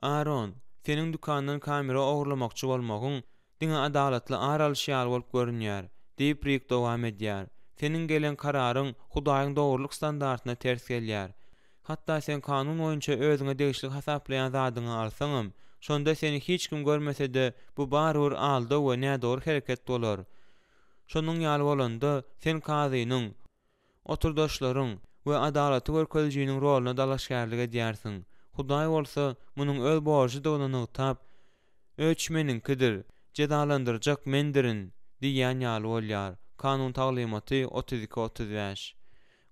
Aron, seniň dukandan kamera ogurlamakçy bolmagyň diňe adalatly aralşýar bolup görünýär, diýip Rick dowam edýär. Senin gelen kararyň Hudaýyň dogruluk standartyna ters gelýär. Hatda sen kanun boýunça özüňe degişlik hasaplayan zadyňy alsaňam, şonda seni hiç kim görmese-de bu barur alda we nädor hereket bolar. Şonuň ýaly bolanda sen kazynyň, oturdaşlaryň we adalaty görkezijiniň roluna dalaşgärlik edýärsiň. Hudaý bolsa munyň öz borjydygyny nytap, ölçmeniňkidir, cezalandyrjak mendirin diýýän ýaly bolýar. Kanun taglimaty 32-35.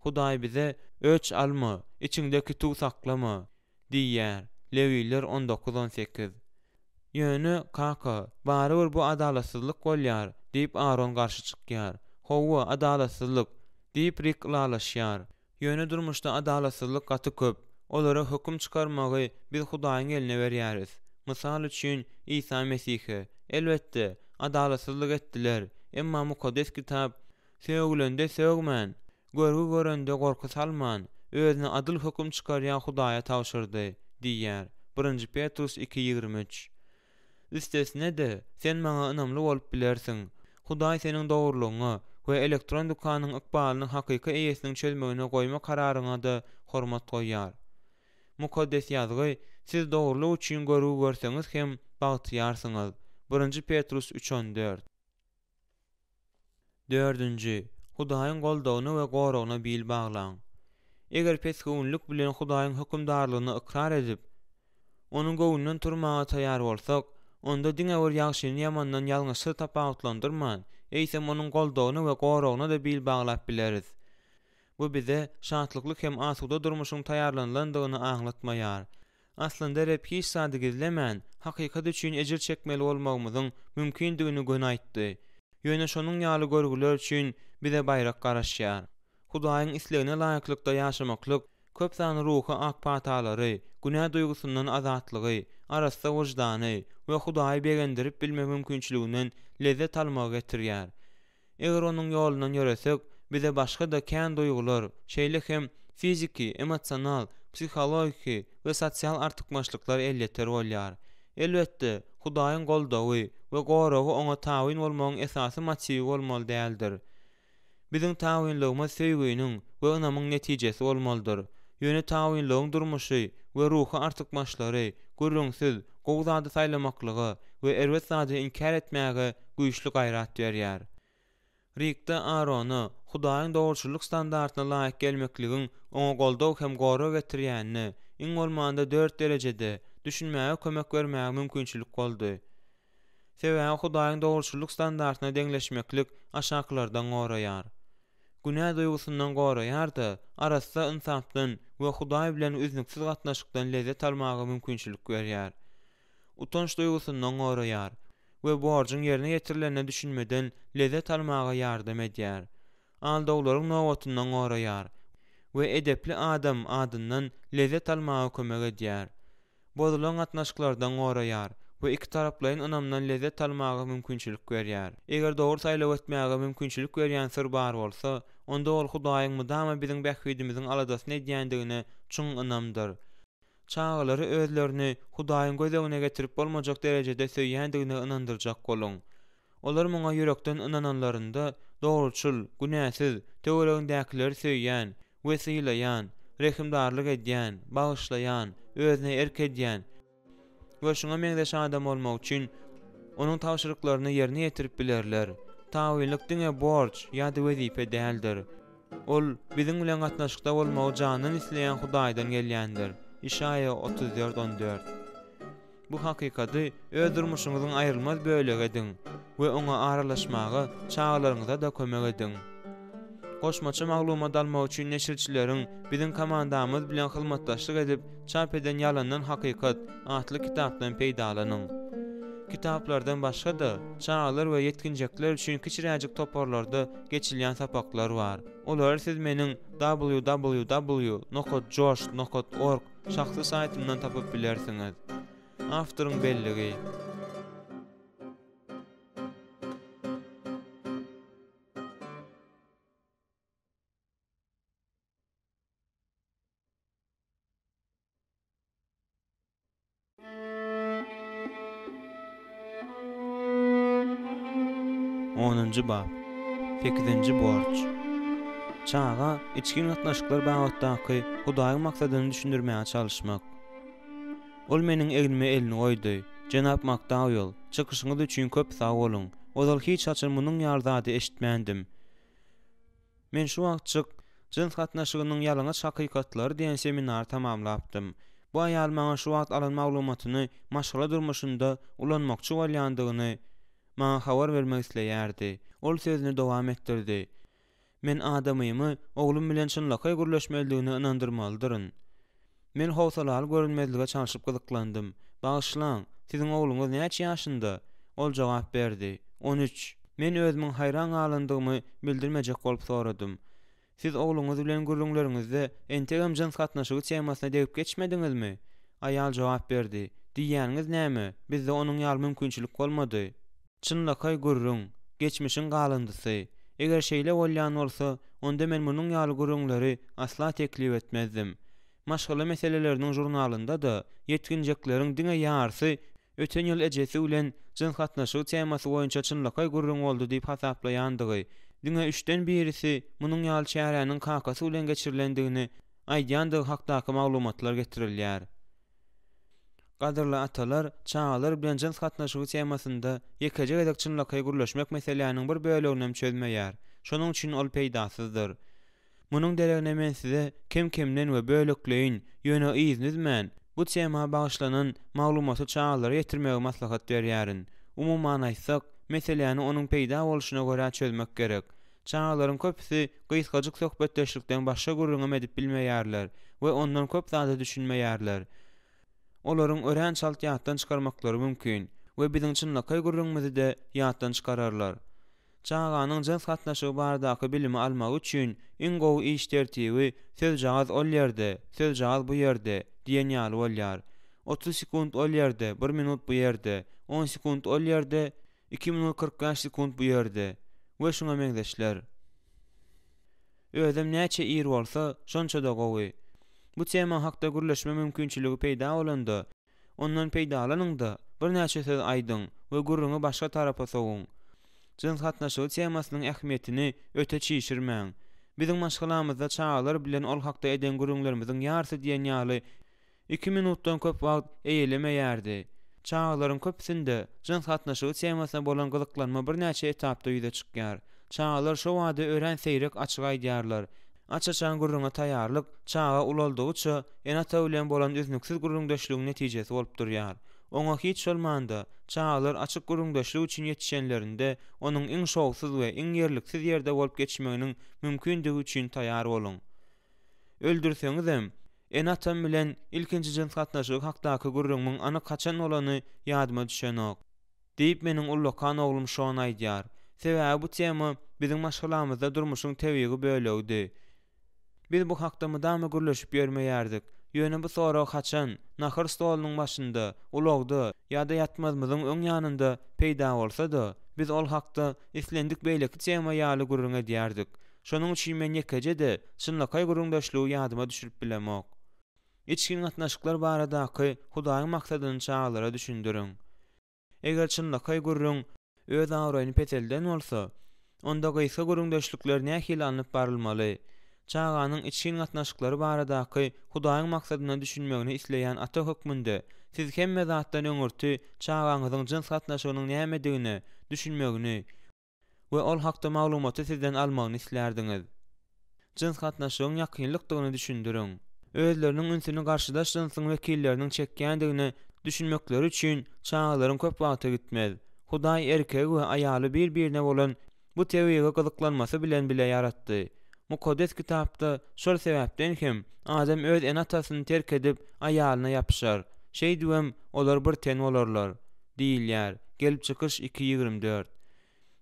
Hudaý bize ölç alma, içiňdeki tuw saklama diýýär. Lewiler 19-18. Ýöne kaka, barybir bu adalatsızlyk bolýar diýip Aron garşy çykýar. Howa adalatsızlyk diýip Rick lalaşýar. Ýöne durmuşda adalatsızlyk gaty köp. Olara hökm çykarmagy biz Hudaýyň eline berýäris. Mysal üçin İsa Mesih'e elbetde adalatsızlyk etdiler. Emma mukaddes kitap söýgülende söýgmän, görgü görende gorky salman, özüne adyl hökm çykarýan Hudaýa tawşyrdy diýýär. 1 Petrus 2:23. Üstesine de sen maňa ynamly bolup bilersiň. Hudaý seniň dogrulygyňa we elektron dukanyň ykbalyny hakyky eýesiniň çözmegine goýma kararyňa da hormat goýýar. Mukaddes ýazgy siz dogrulyk üçin görüp görseňiz hem bagtyarsınız. 1 Petrus 3:14. 4. Hudaýyň goldawyny we goragyna bil baglaň. Eger pesgünlük bilen Hudaýyň hökümdarlygyny ikrar edip, onuň gowundan turmaga taýýar bolsak, onda diňe bir ýagşyny ýamandan ýalňyşy tapawutlandyrman, eýsem onuň goldawyny we goragyna da bil baglap bileriz. Bu bize şatlyklyk hem asuda durmuşyň taýýarlandygyny aňlatmaýar. Aslynda rep hiç sady gizlemän, hakykat üçin ejir çekmeli bolmagymyzyň mümkindigini gönaýtdy. Ýöne şonuň ýaly görgüler üçin bize bayrak garaşýar. Hudaýyň islegine laýyklykda ýaşamaklyk, köp sany ruhy ak patalary, günä duýgusundan azatlygy, arasda wujdany we Hudaýy begendirip bilme mümkinçiliginden lezzet almagy getirýär. Eger onuň ýolundan ýöresek, bize başga da kän duýgular, şeýle hem fiziki, emosional, psihologiki we sosial artykmaçlyklar elleter bolýar. Elbetde, Hudaýyň goldawy we goragy oňa tawin bolmagyň esasy motiwi bolmaly däldir. Biziň tawinlygymyz söýgüniň we ynamyň netijesi bolmalydyr. Ýöne tawinlygyň durmuşy we ruhy artykmaçlary, gürrüňsiz, gowzady saýlamaklygy we erwet zady inkar etmäge güýçli gaýrat berýär. Rick'de Arony Hudaýyň dogruçylyk standartyna laýyk gelmekligiň oňa goldaw hem gora getirýänini, iň bolmanda 4 derejede düşünmäge kömek bermäge mümkinçilik boldy. Sebäbi Hudaýyň dogruçylyk standartyna deňleşmeklik aşakylardan goraýar. Günä duýgusundan goraýar-da, arasda insapdan we Hudaý bilen üzniksiz gatnaşykdan lezzet almagy mümkinçilik berýär. Utanç duýgusundan goraýar we borjyň ýerine ýetirilene düşünmeden lezzet almaga ýardam edýär. Aldaglaryň nowatyndan goraýar we edepli adam adyndan lezzet almaga kömek edýär. Bozulan gatnaşyklardan goraýar we iki taraplaryň ynamdan lezzet almaga mümkinçilik berýär. Eger dogry saýlap etmäge mümkinçilik berýän sır bar bolsa, onda ol Hudaýyň mydama biziň bähwidimiziň aladasyny edýändigine çyň ynamdyr. Çağlary özlerini Hudaýyň gözegine getirip bolmajak derejede söýýändigine ynandyrjak boluň. Olar muňa ýürekden ynananlarynda dogruçyl, günäsiz, töweregindäkileri söýýän, wesilaýan, rehimdarlyk edýän, bagyşlaýan, özüne erk edýän we şoňa meňdeş adam bolmak üçin onuň tawşyryklaryny ýerine ýetirip bilerler. Tawinlik diňe borç ýa-da wezipe däldir. Ol biziň bilen gatnaşykda bolmagy janyny isleýän Hudaýdan gelýändir. İşaya 34-14. Bu hakykaty öz durmuşyňyzyň aýrylmaz bölegi ediň we oňa aralaşmagy çağlaryňyza da kömek ediň. Goşmaça maglumat almak üçin neşirçileriň biziň komandamyz bilen hyzmatdaşlyk edip çap eden ýalandan hakykat atly kitapdan peýdalanyň. Kitaplardan başga da çağlar we yetkinjekler üçin kiçiräjik toparlarda geçilýän sapaklar bar. Olar siz meniň www.josh.org şahsy saytymdan tapyp bilersiňiz. Awtoryň belligi. 10-njy bab. 8-nji borç. Çağa içkin gatnaşyklar bagatdaky Hudaýyň maksadyny düşündirmäge çalışmak. Ol meniň egnime elini goýdy. Jenap Makdawyl, çykyşyňyz üçin köp sag bolun. Ozal hiç açan munyň ýardady eşitmändim. Men şu wagtçyk jins gatnaşygynyň ýalňaç hakykatlary diýen seminar tamamlapdym. Bu aýal maňa şu wagt alan maglumatyny maşgala durmuşynda ulanmakçy bolýandygyny maňa habar bermek isleýärdi. Ol sözüni dowam etdirdi. Men adamymy oglum bilen çynlakay gürleşmelidigine inandyrmalydyrin. Men howsalaly görünmezlige çalışyp gyzyklandym. Bagyşlaň, siziň ogluňyz näçe ýaşynda? Ol jogap berdi. 13. Men özümiň haýran galandygymy bildirmejek bolup soradym. Siz ogluňyz bilen gürrüňleriňizde entegam jins gatnaşygy temasyna degip geçmediňizmi? Aýal jogap berdi. Diýýäňiz näme? Bizde onuň ýaly mümkinçilik bolmady. Çynlakay gürrüň, geçmişiň galandysy. Eger şeýle bolýan bolsa, onda men munyň ýaly gürrüňleri asla teklip etmezdim. Maşgala meseleleriniň jurnalynda da yetkinjeklerin diňe ýarsy öten ýyl ejesi bilen jins gatnaşygy temasy boýunça çynlakay gürrüň boldy diýip hasaplaýandygy, diňe 3den birisi munyň ýaly çäräniň kakasy bilen geçirilendigini aýdýandygy hakdaky maglumatlar getirilýär. Gadyrly atalar, çağalar bilen jins gatnaşygy temasynda ýekejek edek çynlakay gürleşmek meseleläriniň bir bölegini çözmeýär. Şonuň üçin ol peýdasyzdyr. Munyň deregine men size kim-kimden we bölekleýin ýöne iznizmän bu tema bagyşlanan maglumaty çağalara ýetirmegi maslahat berýärin. Umumyň aýtsak, meseleni onuň peýda boluşyna görä çözmek gerek. Çağalaryň köpüsi gysgadyk söhbetdeşlikden başga gürrüňe edip bilmeýärler we ondan köp zada düşünmeýärler. Olaryň ören çalt ýatdan çykarmaklary mümkin we biziň çynlakay gürrüňimizi de ýatdan çykararlar. Çağanyň jins gatnaşygy baradaky bilimi almak üçin iň gowy iş tertibi söz jagaz ol ýerde, söz jagaz bu ýerde diýen ýaly bolýar. 30 sekund ol ýerde, 1 minut bu ýerde, 10 sekund ol ýerde, 2 minut 45 sekund bu ýerde we şoňa meňzeşler. Özüm näçe ýer bolsa, şonça da gowy. Bu tema hakda gürleşme mümkinçiligi peýda bolanda, ondan peýdalanynda bir näçe söz aýdyň we gürrüňi başga tarapa soguň. Jins gatnaşygy temasynyň ähmiýetini öte çiğişirmäň. Biziň maşgalamyzda çağalar bilen ol hakda eden gürrüňlerimiziň ýarsy diýen ýaly 2 minutdan köp wagt eýelemeýärdi. Çağalaryň köpsinde jins gatnaşygy temasyna bolan gyzyklanma bir näçe etapda ýüze çykýar. Çağalar şu wagda ören seýrek açyk aýdýarlar. Açaçan gürrüňe taýýarlyk çağa ulaldygyça enata bilen bolan üznüksiz gürrüňdeşligiň netijesi bolup durýar. Oňa hiç bolmanda çağalar açyk gürrüňdeşlik üçin ýetişenlerinde onuň iň şowsuz we iň ýerliksiz ýerde bolup geçmeginiň mümkindigi üçin taýýar bolun. Öldürseňizem enata bilen ilkinji jins gatnaşygy hakdaky gürrüňiň ana kaçan bolany ýadyma düşenok. Diýip meniň ullakan oglum şoň aýdýar. Sebäbi bu tema biziň maşgalamyzda durmuşyň tebigi bölegdi. Biz bu hakda mydamy gürleşip ýörmeýärdik. Ýöne bu sora kaçan, nahar stolunyň başynda, ulagda ýa-da ýatmazmyzyň öň ýanynda peýda bolsa-da, biz ol hakda islendik beýleki tema ýaly gürrüň edýärdik. Şonuň üçin men ýekeje-de çynlakay gürrüňdeşligi ýadyma düşürip bilemok. İçkin gatnaşyklar baradaky Hudaýyň maksadyny çağalara düşündüriň. Eger çynlakay gürrüň öz awraýyny petelden bolsa, onda gysga gürrüňdeşlikler nähili alınıp barylmaly. Çağanyň içkin gatnaşyklary baradaky Hudaýyň maksadyny düşünmegini isleýän ata hökmünde siz hemme zatdan öňürti çağanyňyzyň jins gatnaşygynyň nämedigini düşünmegini we ol hakda maglumaty sizden almagyny islerdiňiz. Jins gatnaşygyň ýakynlykdygyny düşündüriň. Özleriniň ünsüni garşydaş jinsyň wekilleriniň çekýändigini düşünmekleri üçin çağalaryň köp wagty gitmez. Hudaý erkek we aýaly bir-birine bolan bu tebiga gyzyklanmasy bilen bile yaratdy. Mukaddes kitapda şol sebäpden hem adam öz enatasyny terk edip aýalyna ýapyşar. Şeý diýem, olar bir ten bolarlar diýilýär. Gelip çykyş 2:24.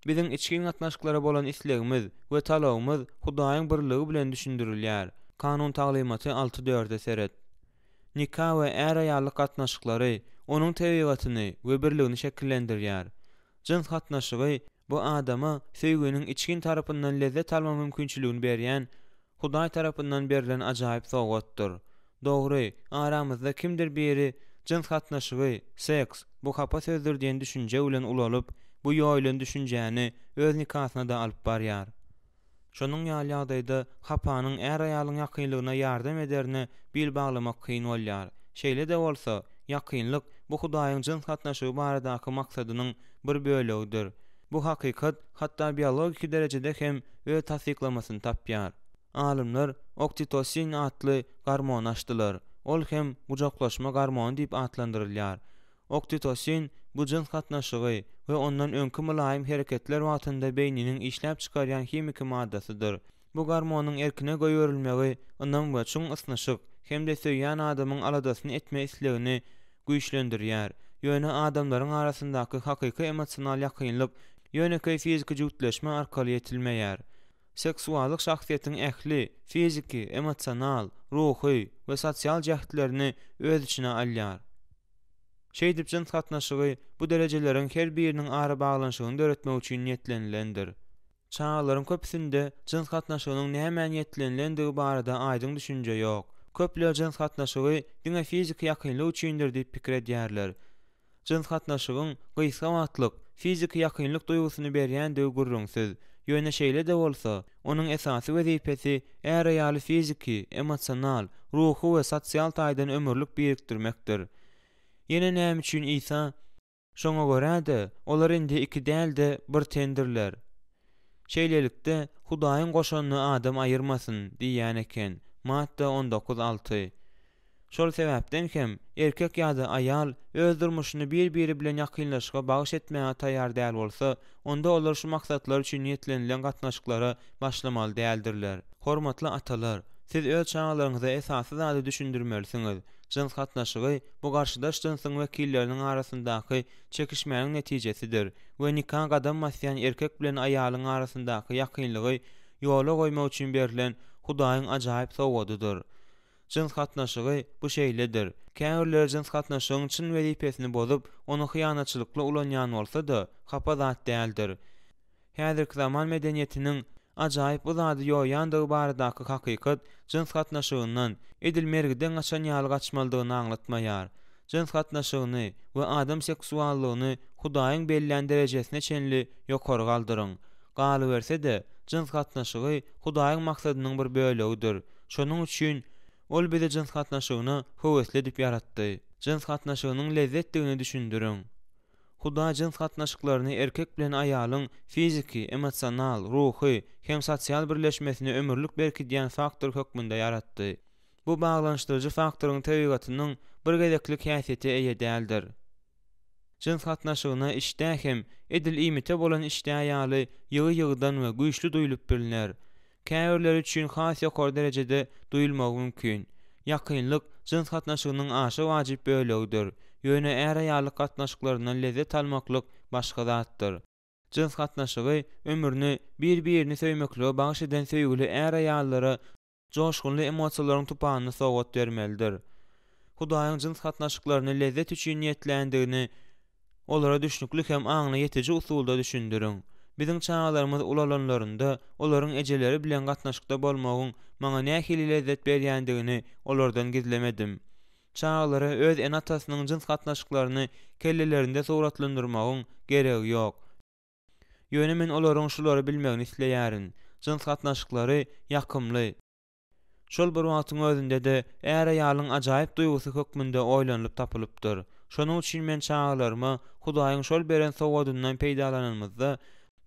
Biziň içkin gatnaşyklara bolan islegimiz we talawymyz Hudaýyň birligi bilen düşündirilýär. Kanun taglymaty 6:4-de seret. Nikah we er aýallyk gatnaşyklary onuň tebigatyny we birligini şekillendirýär. Jins gatnaşygy bu adama söýgüniň içkin tarapyndan lezzet alma mümkinçiligini berýän Hudaý tarapyndan berilen ajaýyp sowgatdyr. Dogry, aramyzda kimdir biri jins gatnaşygy, seks, bu hapa sözdür diýen düşünje bilen ulalyp, bu ýoýlan düşünjäni öz nikasyna da alyp barýar. Şonuň ýaly ýagdaýda hapanyň är aýalyň ýakynlygyna ýardam ederini bil baglamak kyn bolýar. Şeýle de bolsa, ýakynlyk bu Hudaýyň jins gatnaşygy baradaky maksadynyň bir bölegidir. Bu hakykat hatda biologik derejede hem öz tasdiklamasyny tapýar. Alymlar oksitosin atly gormon açdylar. Ol hem gujaklaşma gormonu diýip atlandyrylýar. Oksitosin bu jins gatnaşygy we ondan öňkü mülayim hereketler wagtynda beýniniň işläp çykarýan hemik maddasydyr. Bu gormonyň erkine goýurilmegi ondan we çuň ysnyşyk hem de söýýän adamyň aladasyny etme islegini güýçlendirýär. Ýöne adamlaryň arasyndaky hakyky emosional ýakynlyk ýöne fizik jütleşme arkaly yetilmeýär. Seksuallyk şahsiýetiň ähli, fiziki, emosional, ruhy we sosial jähtlerini öz içine alýar. Şeýdip jins gatnaşygy bu derejeleriň her biriniň ara baglanyşygyny öğretmek üçin niýetlenilendir. Çağlaryň köpsinde jins gatnaşygynyň näme niýetlenilendigi barada aýdyň düşünje ýok. Köpler jins gatnaşygy diňe fizik ýakynlyk üçindir diýip pikir edýärler. Jins gatnaşygyň gysga wagtlyk fizik ýakynlyk duýgusyny berýändigi gurrunsyz. Ýöne şeýle de bolsa, onuň esasy wezipesi är ýaly fiziki, emosional, ruhy we sosial taýdan ömürlük birikdirmekdir. Ýene näme üçin İsa? Şoňa görä-de olar indi iki däl-de bir tendirler. Şeýlelikde Hudaýyň goşanyny adam aýyrmasyn diýýän eken. Matta 19:6. Şol sebäpden hem erkek ýa-da aýal öz durmuşyny bir-biri bilen ýakynlaşyga bagyş etmäge taýýar däl bolsa, onda olar şu maksatlar üçin niýetlenilen gatnaşyklara başlamaly däldirler. Hormatly atalar, siz öz çağlaryňyza esasy zady düşündirmelisiňiz. Jins gatnaşygy bu garşydaş jinsyň wekilleriniň arasyndaky çekişmäniň netijesidir we nikah gadammasyan erkek bilen aýalyň arasyndaky ýakynlygy ýola goýmak üçin berilen Hudaýyň ajaýyp sowadydyr. Jins gatnaşygy bu şeýledir. Käwirler jins gatnaşygyň çyn wezipesini bozup, onu hyýanatçylykla ulanýan bolsa-da, hapa zat däldir. Häzirki zaman medeniýetiniň ajaýyp bu zady ýoýandygy baradaky hakykat jins gatnaşygyndan edilmergiden gaçan ýaly gaçmalydygyny aňlatmaýar. Jins gatnaşygyny we adam seksuallygyny Hudaýyň bellilen derejesine çenli ýokary galdyryň. Galyberse-de, jins gatnaşygy Hudaýyň maksadynyň bir bölegidir. Şonuň üçin ol bize jins gatnaşygyny höwesli edip yaratdy. Jins gatnaşygynyň lezzetligini düşündüriň. Huda jins gatnaşyklaryny erkek bilen aýalyň fiziki, emosional, ruhy hem sosial birleşmesini ömürlük berkidýän faktor hökmünde yaratdy. Bu baglanşdyrjy faktoryň tebigatynyň bir gezeklik häsiýeti eýe däldir. Jins gatnaşygyna işde hem edil imite bolan işde aýaly ýygy-ýygydan we güýçli duýulyp bilinär. Käwirler üçin has ýokary derejede duýulmagy mümkin. Ýakynlyk jins gatnaşygynyň aşy wajyp bölegidir. Ýöne är aýallyk gatnaşyklaryndan lezzet almaklyk başga zatdyr. Jins gatnaşygy ömürni bir-birini söýmekle bagyş eden söýgüli är aýallara joşgunly emosiýalaryň tupanyny sowgat bermelidir. Hudaýyň jins gatnaşyklaryny lezzet üçin niýetlendigini olara düşnüklik hem aňyna ýeteji usulda düşündüriň. Biziň çağlarymyz ulalanlarynda olaryň ejeleri bilen gatnaşykda bolmagyň maňa nähili lezzet berýändigini olardan gizlemedim. Çağlara öz enatasynyň jins gatnaşyklaryny kellelerinde suratlandyrmagyň geregi ýok. Ýöne men olaryň şulary bilmegini isleýärin. Jins gatnaşyklary ýakymly. Şol bir wagtyň özünde de är aýalyň ajaýyp duýgusy hökmünde oýlanyp tapylypdyr. Şonuň üçin men çağlaryma Hudaýyň şol beren sowadyndan peýdalanmamyzda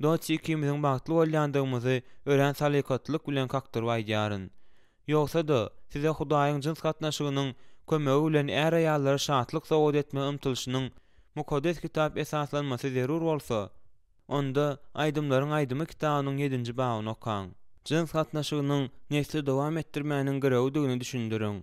doçy ikimiziň bagtly bolýandygymyzy ören salykatlyk bilen kakdyryp aýdýaryn. Ýogsa-da size Hudaýyň jins gatnaşygynyň kömegi bilen är aýallara şatlyk sowat etme ymtylşynyň mukaddes kitap esaslanmasy zerur bolsa, onda Aýdymlaryň Aýdymy kitabynyň 7-nji babyny okaň. Jins gatnaşygynyň nesli dowam etdirmäniň geregidigini düşündüriň.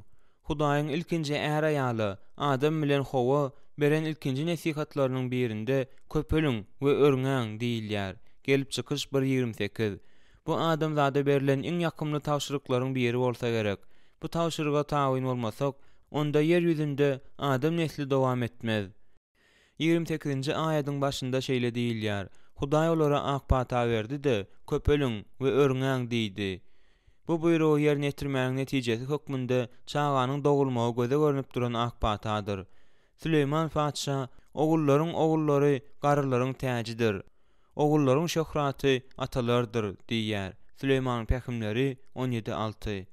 Hudaýyň ilkinji är aýaly Adam bilen Hawa beren ilkinji nesihatlarynyň birinde köpeliň we örňäň diýilýär. Gelip çykyş 1:28. Bu Adam zada berilen iň ýakymly tawşyryklaryň biri bolsa gerek. Bu tawşyryga tawyn bolmasak, onda yer ýüzünde Adam nesli dowam etmez. 28-nji aýatyň başynda şeýle diýilýär. Hudaý olara ak pata berdi-de, köpeliň we örňäň diýdi. Bu buýrugy ýerine ýetirmäniň netijesi hökmünde çağanyň dogulmagy göze görünip duran ak patadyr. Süleyman Fatşa Ogullaryň ogullary garalaryň täjidir. Ogullaryň şöhraty atalardyr diýär. Süleyman Pähimleri 17:6.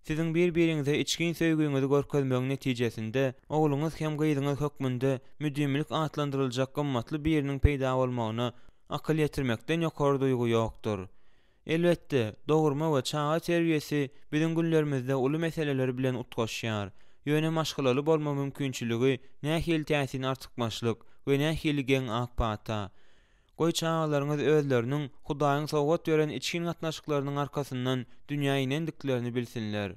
Siziň bir-biriňize içkin söýgüňizi görkezmegiň netijesinde ogluňyz hem gyzyňyz hökmünde müdimlik atlandyryljak gymmatly biriniň peýda bolmagyna akyl ýetirmekden ýokary duýgu ýokdur. Elbetde, dogurma we çağa terbiyesi biziň günlerimizde uly meseleler bilen utgaşýar. Ýöne maşgalaly bolma mümkinçiligi, nähili täsirini artykmaşlyk we nähili geň akpata. Goý çağalaryňyz özleriniň Hudaýyň sowgat beren içkin gatnaşyklarynyň arkasyndan dünýäni endiklerini bilsinler.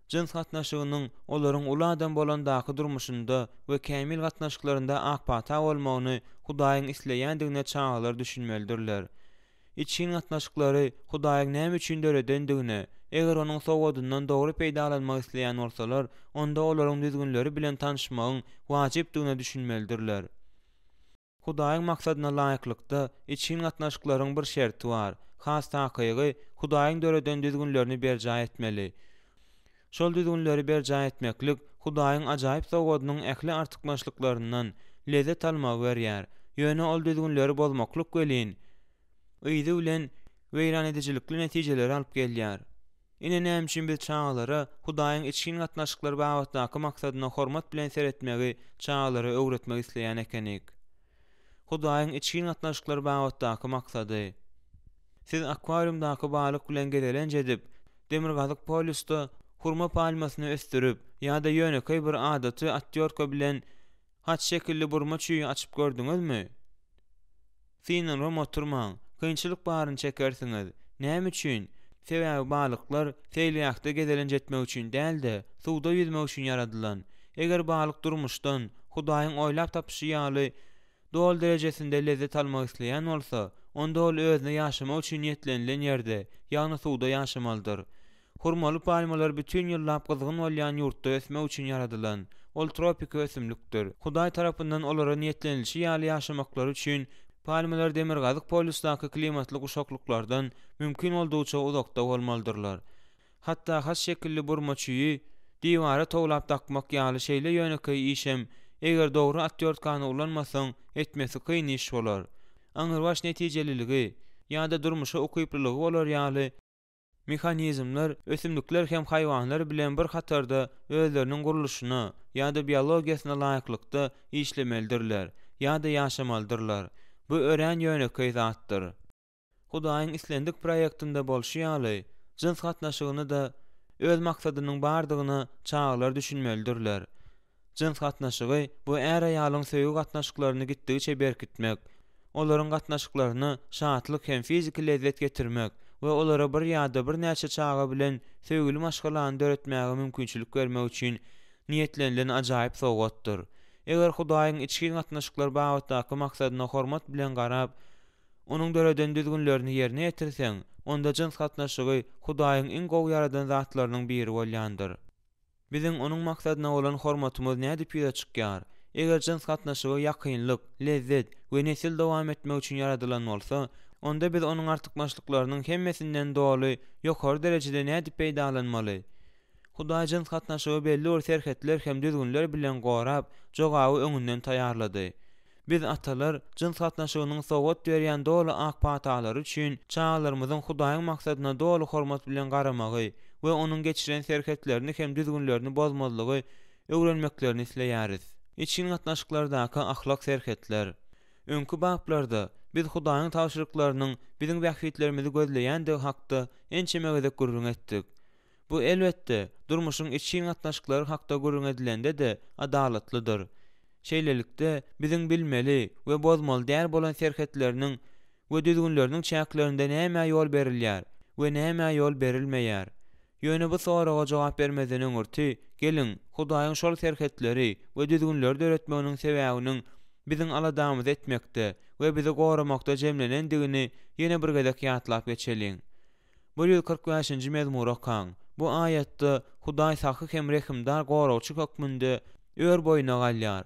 Jins gatnaşygynyň olaryň uly adam bolandaky durmuşynda we kämil gatnaşyklarynda akpata bolmagyny Hudaýyň isleýändigine çağalar düşünmelidirler. İçkin gatnaşyklary Hudaýyň näme üçin döredendigine, eger onuň sowgadyndan dogry peýdalanmak isleýän bolsalar, onda olaryň düzgünleri bilen tanışmagyň wajypdygyna düşünmelidirler. Hudaýyň maksadyna laýyklykda içkin gatnaşyklaryň bir şerti bar. Has takygy Hudaýyň döreden düzgünlerini berja etmeli. Şol düzgünleri berja etmeklik Hudaýyň ajaýyp sowgadynyň ähli artykmaşlyklaryndan lezzet almagy berýär. Ýöne ol düzgünleri bolmaklyk welin ýyzy bilen weýran edicilikli netijeler alyp gelýär. Ine näme üçin biz çağalara Hudaýyň içkin gatnaşyklary bagatdaky maksadyna hormat bilen seretmegi çağalara öwretmek isleýän ekenik. Hudaýyň içkin gatnaşyklary bagatdaky maksady. Siz akvariumdaky balyk bilen gelelen jedip, demirgazyk polisda hurma palmasyny östürüp, ýa-da ýöneki bir adaty aktyorka bilen haç şekilli burma çüýü açyp gördüňizmi? Sinanram oturmaň, kynçylyk baryn çekersiňiz. Näme üçin? Sebäbi balyklar seýleýakda gezelen jetmek üçin däl-de, suwda ýüzmek üçin yaradylan. Eger balyk durmuşdan Hudaýyň oýlap tapyşy ýaly dol derejesinde lezzet almak isleýän bolsa, onda ol özüne ýaşamak üçin niýetlenilen ýerde, ýagny suwda ýaşamaldyr. Hurmaly palmalar bütün ýyllap gyzgyn bolýan ýurtda ösmek üçin yaradylan. Ol tropik ösümlikdir. Hudaý tarapyndan olara niýetlenilşi ýaly ýaşamaklary üçin palmalar demirgazyk polisdaky klimatlyk uşaklyklardan mümkin boldugyça uzakda bolmalydyrlar. Hatda has şekilli burma çüýi diwara toglap takmak ýaly şeýle ýöneki işem eger dogry atýortkany ulanmasaň etmesi kyn iş bolar. Aňyrbaş netijeliligi ýa-da durmuşa okyplylygy bolar ýaly mehanizmler, ösümlikler hem haýwanlar bilen bir hatarda özleriniň guruluşyna ýa-da biologiýasyna laýyklykda işlemelidirler ýa-da ýaşamalydyrlar. Bu ören ýöneki zatdyr. Hudaýyň islendik proýektinde bolşy ýaly jins gatnaşygyny da öz maksadynyň bardygyny çağalar düşünmelidirler. Jins gatnaşygy bu är ýalyň söýgü gatnaşyklaryny gitdigiçe berkitmek, olaryň gatnaşyklaryny şatlyk hem fiziki lezzet getirmek we olara bir ýa-da bir näçe çağa bilen söýgüli maşgalany döretmäge mümkinçilik bermek üçin niýetlenilen ajaýyp sowgatdyr. Eger Hudaýyň içki gatnaşyklary bagatdaky maksadyna hormat bilen garap, onuň döreden düzgünlerini ýerine ýetirseň, onda jins gatnaşygy Hudaýyň iň gowy yaradan zatlarynyň biri bolýandyr. Biziň onuň maksadyna bolan hormatymyz näde pida çykýar? Eger jins gatnaşygy ýakynlyk, lezzet we nesil dowam etmek üçin yaradylan bolsa, onda biz onuň artykmaşlyklarynyň hemmesinden doly ýokary derejede näde peýdalanmaly? Hudaý jins gatnaşygy belli bir serhetler hem düzgünler bilen gorap, jogawy öňünden taýýarlady. Biz atalar jins gatnaşygynyň sowgat berýän doly akpatalary üçin çağalarymyzyň Hudaýyň maksadyna doly hormat bilen garamagy we onuň geçiren serhetlerini hem düzgünlerini bozmazlygy öwrenmeklerini isleýäris. İçkin gatnaşyklardaky ahlak serhetler. Öňkü bablarda biz Hudaýyň tawşyryklarynyň biziň bähwitlerimizi gözleýändigi hakda ençemegede gurrun etdik. Bu elbetde durmuşyň içkin gatnaşyklary hakda gurrun edilende de adalatlydyr. Şeýlelikde biziň bilmeli we bozmaly däl bolan serhetleriniň we düzgünleriniň çäklerinde näme ýol berilýär we näme ýol berilmeýär. Ýöne bu soraga jogap bermeden öňürti, gelin Hudaýyň şol serhetleri we düzgünleri öğretmeginiň sebäbiniň biziň aladamyz etmekde we bizi goramakda jemlenendigini ýene bir gezek ýatlap geçeliň. 145-nji mezmur okan. Bu aýatda Hudaý sahy hem rehimdar gorawçy hökmünde ör boýuna galýar.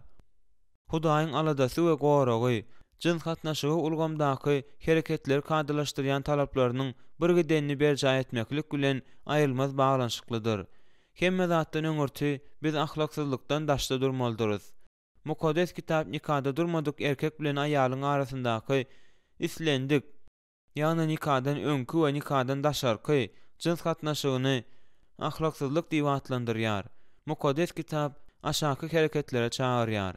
Hudaýyň aladasy we goragy jins gatnaşygy ulgamdaky hereketleri kadalaşdyrýan talaplarynyň bir gidenini berja etmeklik bilen aýrylmaz baglanşyklydyr. Hemme zatdan öňürti biz ahlaksyzlykdan daşda durmalydyryz. Mukaddes kitap nikada durmadyk erkek bilen aýalyň arasyndaky islendik, ýani nikadan öňkü we nikadan daşarky jins gatnaşygyny ahlaksyzlyk diýip atlandyrýar. Mukaddes kitap aşaky hereketlere çağırýar.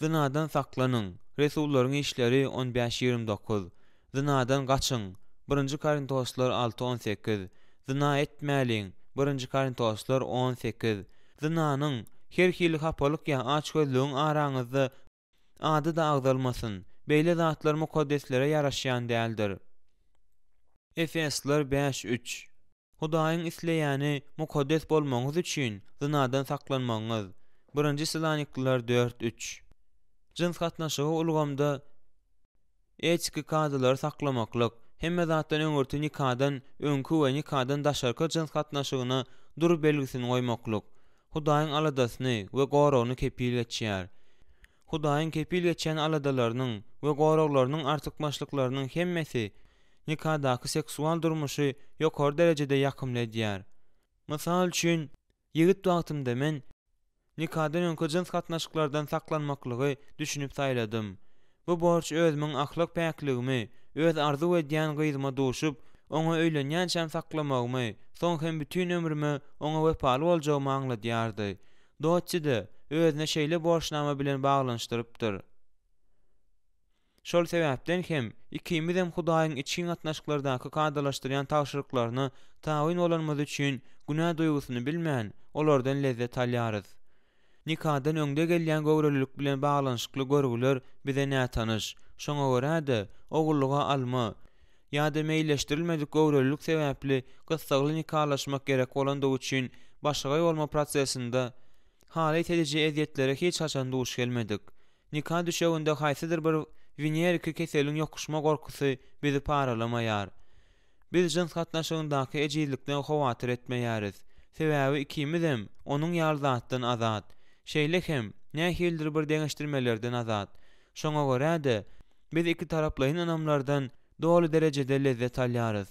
Zynadan saklanyň. Resullaryň işleri 15-29. Zynadan gaçyň. 1-nji Korintoslar 6-18. Zyna etmäliň. 1-nji Korintoslar 18. Zynanyň her hili hapalyk ýa açgözlüğün araňyzda ady da agdalmasyn. Beýle zatlar mukaddeslere ýaraşýan däldir. Efesler 5:3. Hudaýyň isleýäni mukaddes bolmaňyz üçin zynadan saklanmaňyz. 1-nji Selanikliler 4:3. Jins gatnaşygy ulgamda eçki kadalar saklamaklyk, hemme zatdan öňürti nikadan öňkü we nikadan daşarky jins gatnaşygyna dur belgisini goýmaklyk. Hudaýyň aladasyny we goragyny kepil etýär. Hudaýyň kepil etýän aladalarynyň we goraglarynyň artykmaşlyklarynyň hemmesi nikadaky seksual durmuşy ýokary derejede ýakymledýär. Mysal üçin, ýigit wagtymda men nikadan öňkü jins gatnaşyklardan saklanmaklygy düşünüp saýladym. Bu borç özümiň ahlak päkligimi, öz arzu edýän gyzyma duşup, oňa öýlenýänçem saklamagymy, soň hem bütün ömrümi oňa wepaly boljagymy aňladýardy. Doççydy, özüne şeýle borçnama bilen baglanyşdyrypdyr. Şol sebäpden hem ikimiz hem Hudaýyň içki gatnaşyklardaky kadalaşdyrýan tagşyryklaryny tawyn bolanmaz üçin günä duýgusyny bilmän, olardan lezzet alýarys. Nikadan öňde gelýän gowruluk bilen baglanyşykly görgüler bize nä tanyş. Şoňa görä-de ogulluga alma ýa-da meýilleşdirilmedik gowruluk sebäpli gyssagly nikalaşmak gerek bolandygy üçin başga ýolma prosesinde haly edici eziyetlere hiç haçan duş gelmedik. Nikah düşeginde haýsydyr bir veneriki keseliň ýokuşma gorkusy bizi paralamaýar. Biz jins gatnaşygyndaky ejizlikden hawatyr etmeýäris. Sebäbi ikimiz hem onuň ýarzatdan azat. Şeýle hem nähildir bir deňeşdirmelerden azat. Şoňa görä-de biz iki taraply inamlardan dolu derejede lezzet alýarys.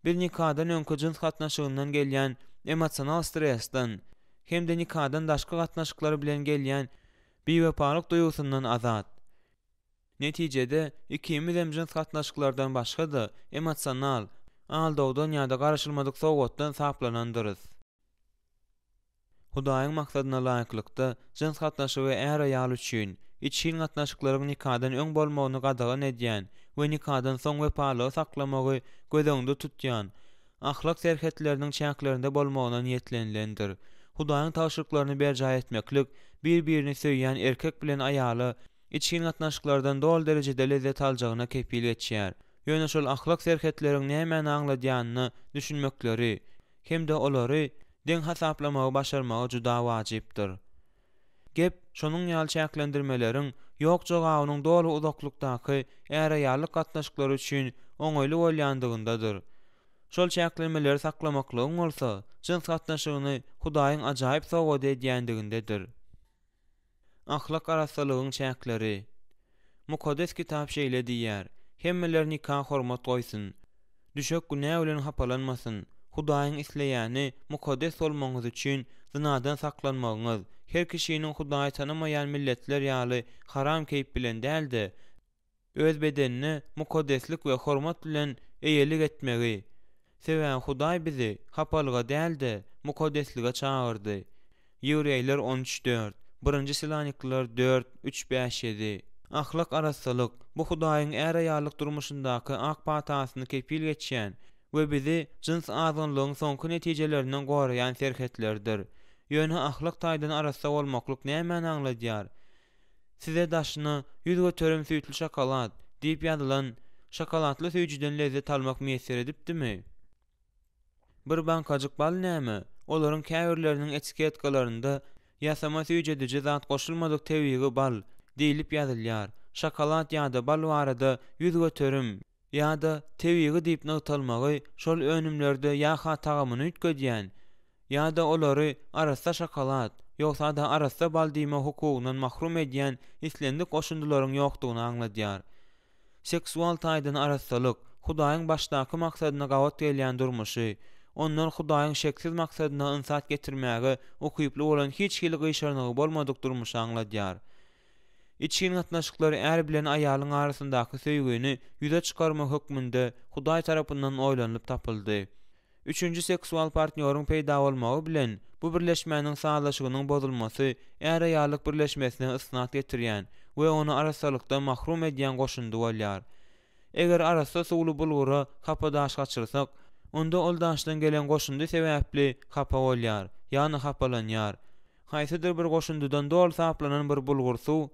Biz nikadan öňkü jins gatnaşygyndan gelýän emosional stressden hem-de nikadan daşky gatnaşyklary bilen gelýän biwepalyk duýgusundan azat. Netijede ikimiz hem jins gatnaşyklardan başga da emosional aldawdan ýa-da garaşylmadyk sowgatdan saplanandyrys. Hudaýyň maksadyna laýyklykda jins gatnaşygy äre ýaly üçin içki gatnaşyklaryň nikadan öň bolmagyny gadagan edýän we nikadan soň wepaly saklamagy gözüňde tutýan ahlak serhetleriniň çäklerinde bolmagyna niýetlenilendir. Hudaýyň tawşyryklaryny berja etmeklik, bir-birini söýýän erkek bilen aýaly içki gatnaşyklardan dol derejede lezzet aljagyna kepil etýär. Ýöne şol ahlak serhetleriň näme aňladýanyny düşünmekleri hem-de olary deň hasaplamagy başarmagy juda wajypdyr. Gep şonuň ýaly çäklendirmeleriň ýok jogabynyň dolu uzaklykdaky äre ýaly gatnaşyklary üçin oňoýly bolýandygyndadyr. Şol çäklenmeleri saklamaklygyň bolsa, jins gatnaşygyny Hudaýyň ajaýyp sowgat edýändigindedir. Ahlak arasalygyň çäkleri. Mukaddes kitap şeýle diýär: hemmeler nikah hormat goýsyn, düşek günä bilen hapalanmasyn. Hudaýyň isleýäni mukaddes bolmagyňyz üçin zynadan saklanmagyňyz, her kişiniň Hudaýy tanamaýan milletler ýaly haram keyip bilen däldi, öz bedenini mukaddeslik we hormat bilen eýelik etmegi. Sebäbi Hudaý bizi hapalyga däldi, mukaddeslige çağırdy. Ýüreýler 13:4, 1-nji Selanikliler 4:3-5-7. Ahlak arasalyk bu Hudaýyň äre ýalyk durmuşyndaky ak patasyny kepil geçýän we bizi jins azanlygyň soňky netijelerinden goraýan serhetlerdir. Ýöne ahlak taýdan arasa bolmaklyk näme aňladýar? Size daşyny 100 göterim süýtli şokolad diýip ýazylan şokoladly süýjüden lezzet almak meýser edipdimi? Bir bankajyk bal näme? Olaryň käwirleriniň etiketkalaryna ýasama süýjedici zat goşulmadyk tebigi bal diýilip ýazylýar. Şokolad ýa-da bal barada 100 göterim ýa-da tebigi diýip nytalmagy şol önümlerde ýa-ha tagamyny ütgedýän ýa-da olary arasa şokolad ýoksa da arasa bal diýme hukugynyň mahrum edýän islendik goşundylaryň ýokdugyny aňladýar. Seksual taýdan arasalyk Hudaýyň başdaky maksadyna gawat gelýän durmuşy, Ondan Hudaýyň şeksiz maksadyna ınsat getirmäge okuyuply bolan hiç hili gyşarnygy bolmadyk durmuşy aňladýar. İçin gatnaşyklary är bilen aýalyň arasyndaky söýgüni ýüze çykarma hökmünde Hudaý tarapyndan oýlanyp tapyldy. Üçüncü seksual partnýoryň peýda bolmagy bilen bu birleşmäniň sağlaşygynyň bozulmasy är aýalyk birleşmesine ysnat getirýän we onu arasalykda mahrum edýän goşundy bolýar. Eger arasa suwly bulgura hapadaş gaçyrsak, onda ol daşdan gelen goşundy sebäpli hapa bolýar, ýani hapalanýar. Haýsydyr bir goşundydan dol saplanan bir bulgur suw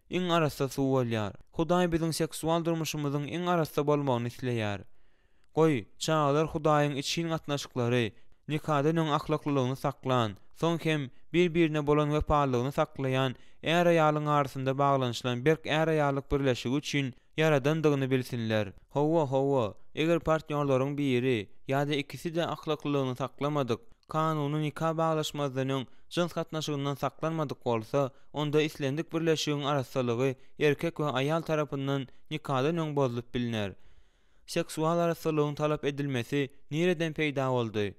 iň arasda suw bolýar. Hudaý biziň seksual durmuşymyzyň iň arasda bolmagyny isleýär. Goý, çağlar Hudaýyň için gatnaşyklary, nikahdan ahlaklylygyny saklan, soň hem bir-birine bolan wepalygyny saklayan, är aýalyň arasynda baglanyşylan berk är aýalyk birleşigi üçin yaradandygyny bilsinler. Hawa, eger partnýorlaryň biri ýa-da ikisi de ahlaklylygyny saklamadyk, kanuny nikah baglaşmazynyň jins gatnaşygyndan saklanmadyk bolsa, onda islendik birleşigiň arasalygy erkek we aýal tarapyndan nikahdan bozulup bilinär. Seksual arasalygyň talap edilmesi nireden peýda boldy?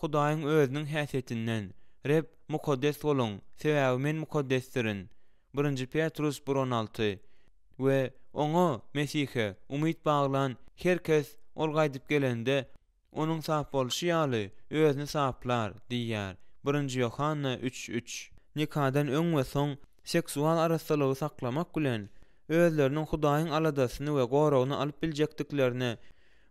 Hudaýyň özüniň häsiýetinden. Reb mukaddes bolun, sebäbi men mukaddesdirin. 1 Petrus 1:16 we oňa Mesihe umyt baglan herkes ol gaýdyp gelende onuň sap bolşy ýaly özüni saplar diýär. 1 Yohanna 3:3. Nikahdan öň we soň seksual arasalygy saklamak bilen özleriniň Hudaýyň aladasyny we goragyny alyp biljekdiklerini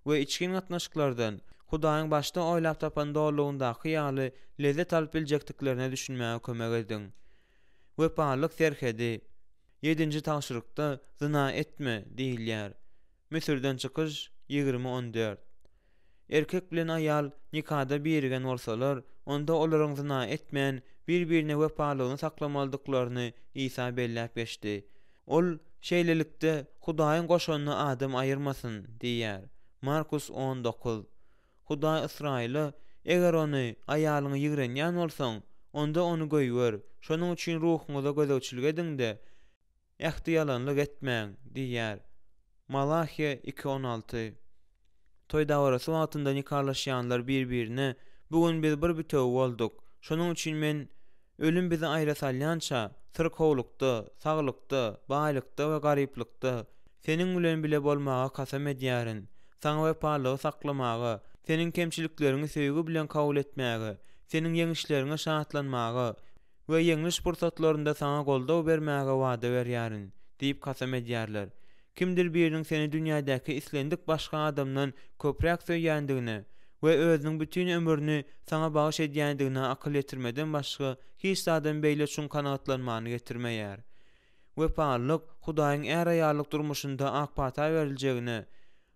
we içkin gatnaşyklardan Hudaýyň başda oýlap tapan dolugyndaky ýaly lezzet alyp biljekdiklerini düşünmäge kömek edin. Wepalyk serhedi 7-nji taşrykda zina etme diýilýär. Misirden çykyş 20:14. Erkek bilen aýal nikahda birgen bolsalar, onda olaryň zina etmeýän, bir-birine wepalygyny saklamalydyklaryny İsa belläp geçdi. Ol şeýlelikde Hudaýyň goşanyny adam aýyrmasyn diýär. Markus 19. Hudaý Israýla eger ony aýalyňy ýigrenýän bolsaň, onda onu goýber. Şonuň üçin ruhuňyza gözegçilik ediňde ähtiýalanlyk etmäň diýär. Malachi 2:16. Toy dawarasy wagtynda nikahlaşýanlar bir-birine bugün biz bir bütöw bolduk. Şonuň üçin men ölüm bizi aýra salýança syrkowlukda, saglykda, baýlykda we garyplykda seniň bilen bile bolmaga kasam edýärin. Saňa wepalygy saklamaga, seniň kemçiliklerini söýgü bilen kabul etmäge, seniň ýeňişlerine şatlanmaga we ýeňiş pursatlarynda saňa goldaw bermäge wada berýärin diýip kasam edýärler. Kimdir biriniň seni dünýädäki islendik başga adamdan köprek söýýändigine we özüniň bütün ömrüni saňa bagyş edýändigine akyl etirmeden başga hiç adam beýle şun kanatlanmany getirmeýär. Wepalyk Hudaýyň är aýalyk durmuşynda akpata beriljegine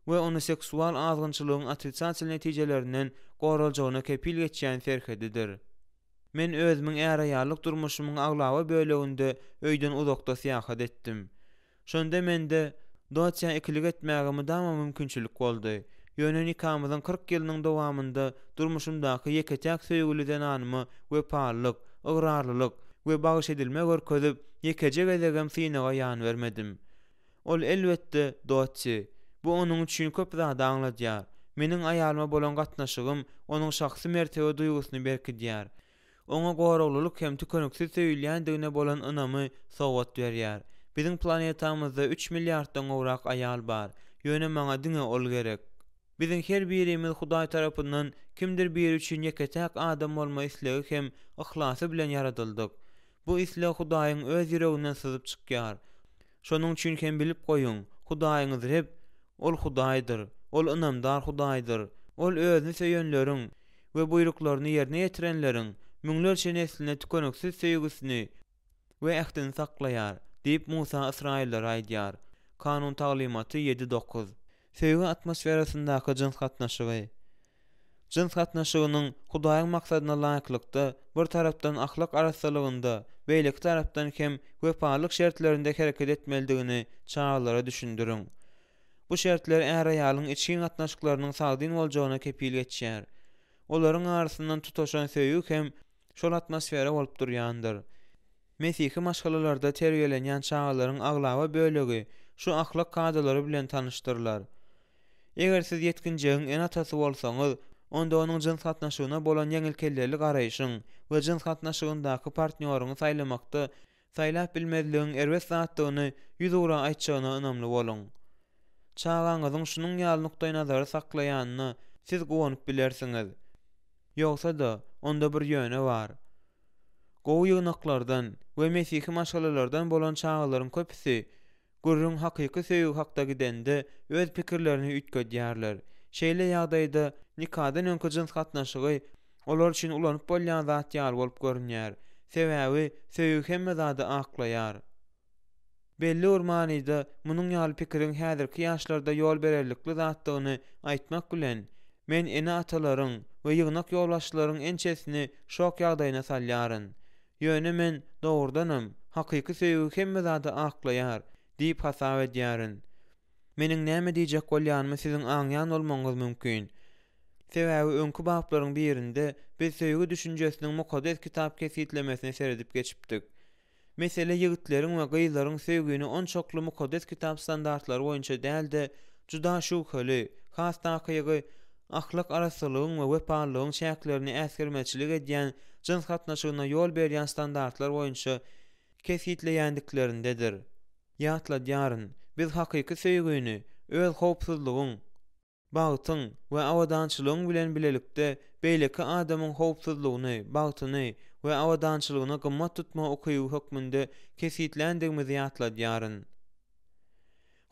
we onu seksual azgynçylygyň atritsasiýal netijelerinden goraljagyna kepil geçýän serhedidir. Men özümiň är aýalyk durmuşymyň aglawa böleginde öýden uzakda syýahat etdim. Şonda mende doçya ikilik etmägime dama mümkinçilik boldy. Ýöne nikamyzyň 40 ýylynyň dowamında durmuşymdaky ýeketek söýgüli denanymy wepalyk, ıgrarlylyk we bagyş edilme görkezip ýekejek edegem synaga ýan bermedim. Ol elbetde doçy. Bu onuň üçin köp zada aňladýar. Meniň aýalyma bolan gatnaşygym onuň şahsy mertebe duýgusyny berkidýär. Oňa goraglylyk hem tükenüksiz söýülýändigine bolan ynamy sowgat berýär. Biziň planetamyzda 3 milliarddan gowrak aýal bar. Ýöne maňa diňe ol gerek. Biziň her birimiz Hudaý tarapyndan kimdir bir üçin ýeketek adam bolma islegi hem ihlasy bilen yaradyldyk. Bu isleg Hudaýyň öz ýüreginden syzyp çykýar. Şonuň üçin hem bilip goýun, Hudaýyňyz hep ol Hudaýdyr, ol ynamdar Hudaýdyr. Ol özüni söýenleriň we buýruklaryny ýerine ýetirenleriň müňlerçe nesline tükenüksiz söýgüsini we ähdini saklaýar diýip Musa Israýillara aýdýar. Kanun taglimaty 7:9. Söýgü atmosferasyndaky jins gatnaşygy. Jins gatnaşygynyň Hudaýyň maksadyna laýyklykda bir tarapdan ahlak arasalygynda, beýleki tarapdan hem wepalyk şertlerinde hereket etmelidigini çağlara düşündürin. Bu şertler är aýalyň içki gatnaşyklarynyň sagdyn boljagyna kepil geçýär. Olaryň arasyndan tutaşan söýgü hem şol atmosfera bolup durýandyr. Mesihi maşgalalarda terbiýelenýän çağlaryň aglawa bölegi şu ahlak kadalary bilen tanışdyrlar. Eger siz yetkinjegiň en atasy bolsaňyz, onda onuň jins gatnaşygyna bolan ýeňilkelleri garaýşyň we jins gatnaşygyndaky partnýoryňy saýlamakda saýlap bilmezligiň erbet zatdygyny ýüzüra aýtjagyna ynamly boluň. Çağaňyzyň şunun ýaly nukdaý nazary saklaýanyny siz gowanyp bilersiňiz. Ýogsa-da onda bir ýöne bar. Gowy ýygnaklardan we mesih maşgalalardan bolan çağalaryň köpüsi gurrun hakyky söýgü hakda gidende öz pikirlerini ütgedýärler. Şeýle ýagdaýda nikadan öňkü jins gatnaşygy olar üçin ulanyp bolýan zat ýaly bolup görünýär. Sebäbi söýgü hemme zady aklaýar. Belli urmanyda munyň ýaly pikiriň häzirki ýaşlarda ýol bererlikli zatdygyny aýtmak bilen men ene atalaryň we ýygnak ýolbaşçylaryň ençesini şok ýagdaýyna salýaryn. Ýöne men dogrudanam, hakyky söýgü hemme zady aklaýar diýip hasap edýärin. Meniň näme diýjek bolýanymy siziň aňýan bolmaňyz mümkin. Sebäbi öňkü baplaryň birinde biz söýgü düşünjesiniň mukaddes kitap kesitlemesini seredip geçipdik. Mesele ýigitleriň we gyzlaryň söýgüni onçokly mukaddes kitap standartlary boýunça däl-de juda şuhly, hastakygy, ahlak arasylygyň we wepalygyň şäklerini äsgermeçilik edýän jins gatnaşygyna ýol berýän standartlar boýunça kesitleýändiklerindedir. Ýatladýaryn, biz hakyky söýgüni öz howpsuzlygyň, bagtyň we awadançylygyň bilen bilelikde beýleki adamyň howpsuzlygyny, bagtyny we awadançylygyna gymmat tutma okuýy hökmünde kesitlendigimizi ýatladýaryn.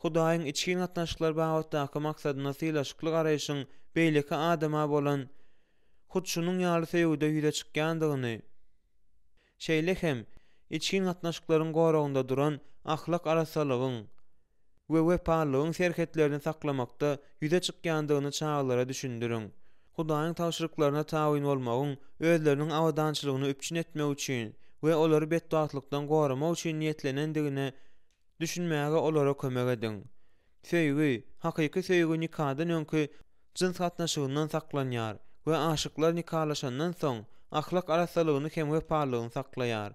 Hudaýyň içki gatnaşyklar bagatdaky maksadyna sylaşykly garaýşyň beýleki adama bolan hut şunun ýaly söýgüde ýüze çykýandygyny, şeýle hem içki gatnaşyklaryň goragynda duran ahlak arasalygyň we wepalygyň serhetlerini saklamakda ýüze çykýandygyny çağalara düşündiriň. Hudaýyň tawşyryklaryna tabyn bolmagyň, özleriniň awadançylygyny üpçün etmek üçin we olary bedbatlykdan goramak üçin niýetlenendigine düşünmäge olara kömek ediň. Söýgü, hakyky söýgü nikadan öňkü jins gatnaşygyndan saklanýar we aşyklar nikalaşandan soň ahlak arasalygyny hem wepalygyny saklaýar.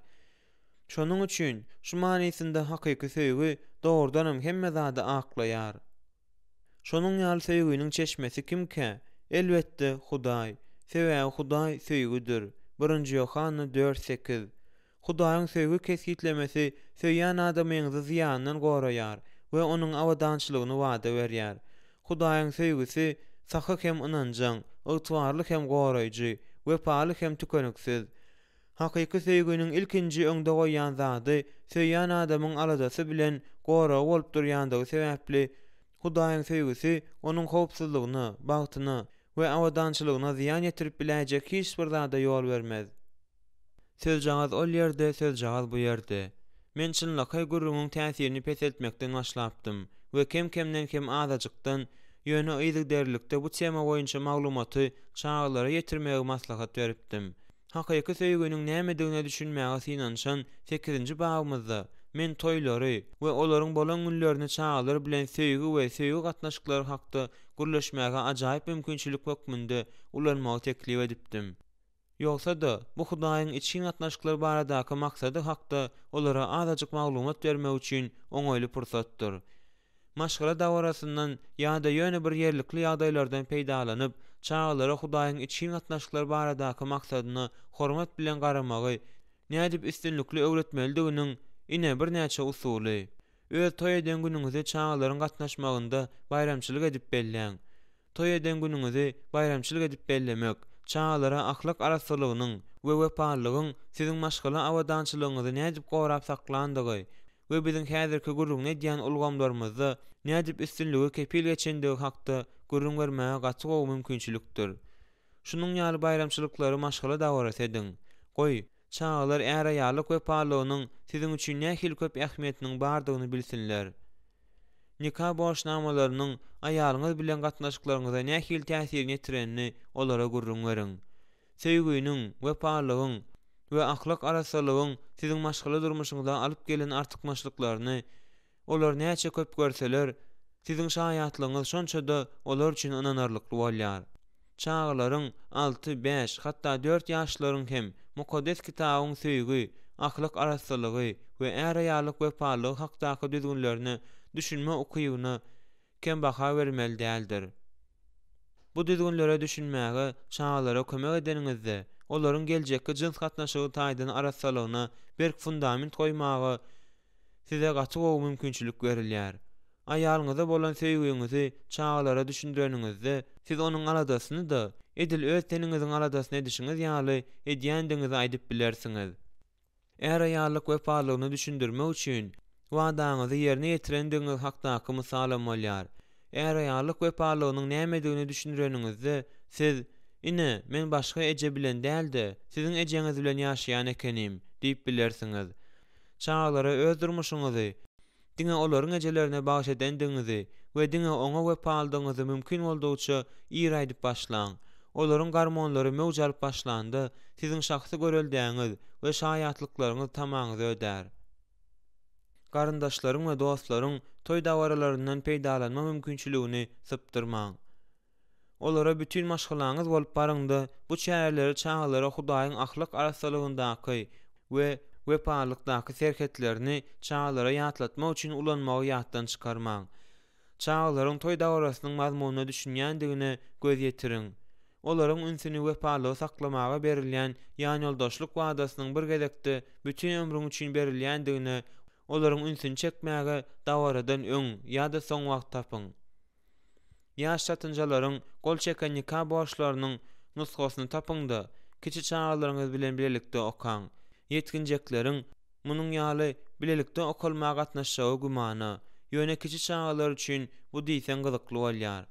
Şonuň üçin şu manysynda hakyky söýgü dogrudanam hemme zady aklaýar. Şonuň ýaly söýgüniň çeşmesi kimke? Elbetde Hudaý. Sebäbi Hudaý söýgüdir. 1-nji Ýohanna 4:8. Hudaýyň söýgü kesitlemesi söýýän adamyňyzy ziýandan goraýar we onuň awadançylygyny wada berýär. Hudaýyň söýgüsi sahy hem ynanjaň, ygtybarly hem goraýjy, wepaly hem tükeniksiz. Hakyky söýgüniň ilkinji öňde goýan zady söýýän adamyň aladasy bilen gora bolup durýandygy sebäpli Hudaýyň söýgüsi onuň howpsuzlygyna, bagtyna we awadançylygyna ziýan ýetirip biläjek hiç bir zada ýol bermez. Sözjaňyz ol ýerde, sözjaňyz bu ýerde. Men çynlakay gurrumyň täsirini peseltmekden başlapdym we kem-kemden kem azajykdan ýöne ýygyderlikde bu tema boýunça maglumaty çağalara ýetirmegi maslahat beripdim. Hakyky söýgüniň nämedigine düşünmäge synanşan 8-nji babymyzda men toýlary we olaryň bolan günlerini çağalar bilen söýgü we söýgü gatnaşyklary hakda gürleşmäge ajaýyp mümkinçilik hökmünde ulanmagy teklip edipdim. Ýogsa-da bu Hudaýyň içki gatnaşyklary baradaky maksady hakda olara azadyk maglumat bermek üçin oňoýly pursatdyr. Maşgala dawarasyndan ýa-da ýöne bir ýerlikli ýagdaýlardan peýdalanyp çağalara Hudaýyň içki gatnaşyklary baradaky maksadyna hormat bilen garamagy nädip üstünlikli öwretmelidiginiň ine bir näçe usuly. Öz toý eden günüňizi çağalaryň gatnaşmagynda bayramçylyk edip belläň. Toý eden günüňizi bayramçylyk edip bellemek çağalara ahlak arasalygynyň we wepalygyň siziň maşgala awadançylygyňyzy nädip gorap saklandygy we biziň häzirki gurrun edýän ulgamlarymyzda nädip üstünligi kepil geçendigi hakda gurrun bermäge gaty gowy mümkinçilikdir. Şunun ýaly bayramçylyklary maşgala dawarat ediň. Goý, çağalar ära ýalyk wepalygynyň siziň üçin nähili köp ähmiýetiniň bardygyny bilsinler. Nikah borçnamalarynyň aýalyňyz bilen gatnaşyklaryňyza nähili täsirini ýetirenini olara gurrun beriň. Söýgüniň, wepalygyň we ahlak arasalygyň siziň maşgala durmuşyňyza alyp gelen artykmaçlyklaryny olar näçe köp görseler, siziň şaýatlygyňyz şonça-da olar üçin ynanarlykly bolýar. Çağalaryň 6-5 hatda 4 ýaşlaryň hem mukaddes kitabyň söýgü, ahlak arasalygy we ära ýalyk wepalyk hakdaky düzgünlerini düşünme okuýugyna kem baha bermeli däldir. Bu düzgünlere düşünmäge, çağalara kömek edeniňizde, olaryň geljekde jyns gatnaşygy taýdyny arassalygyna berk fundament goýmagy size gaty gowy mümkinçilik berilýär. Aýalyňyza bolan söýgüňizi çağalara düşündireniňizde, siz onuň aladasyny da, edil öz teniňiziň aladasyny edişiňiz ýaly edýändiňizi aýdyp bilersiňiz. Eger aýallyk wepalygyny düşündirmek üçin wadaňyzy ýerine ýetirendiňiz hakdaky mysalam bolýar. Eger aýallyk wepalygynyň nämedigini düşündireniňizde, siz "Ine, men başga eje bilen däldi, siziň ejeňiz bilen ýaşaýan ekenim" diýip bilersiňiz. Çağalara öz durmuşyňyzy, diňe olaryň ejelerine bagyş edendiňizi we diňe oňa wepalydyňyzy mümkin boldugyça ýyraýdyp başlaň. Olaryň garmonlary mewjalyp başlandy, siziň şahsy göreldiňiz we şaýatlyklaryňyz tamaňyzy ödär. Garyndaşlaryň we dostlaryň toý dawaralaryndan peýdalanma mümkinçiligini sypdyrmaň. Olara bütün maşgalaňyz bolup barynda bu çäreleri çağalara Hudaýyň ahlak arassalygyndaky we wepalykdaky serketlerini çağalara ýatlatmak üçin ulanmagy ýatdan çykarmaň. Çağalaryň toý dawarasynyň mazmunyny düşünýändigine göz ýetiriň. Olaryň ünsüni wepalygy saklamaga berilýän ýani ýoldaşlyk wadasynyň bir gezekde bütün ömrüň üçin berilýändigine, olaryň ünsüni çekmäge dawaradan öň ýa-da soň wagt tapyň. Ýaş satynjalaryň gol çeken nikah borçlarynyň nusgasyny tapyňda, kiçi çağalaryňyz bilen bilelikde okaň. Yetkinjekleriň munyň ýaly bilelikde okalmaga gatnaşýagy gumana, ýöne kiçi çağalar üçin bu diýsen gyzykly bolýar.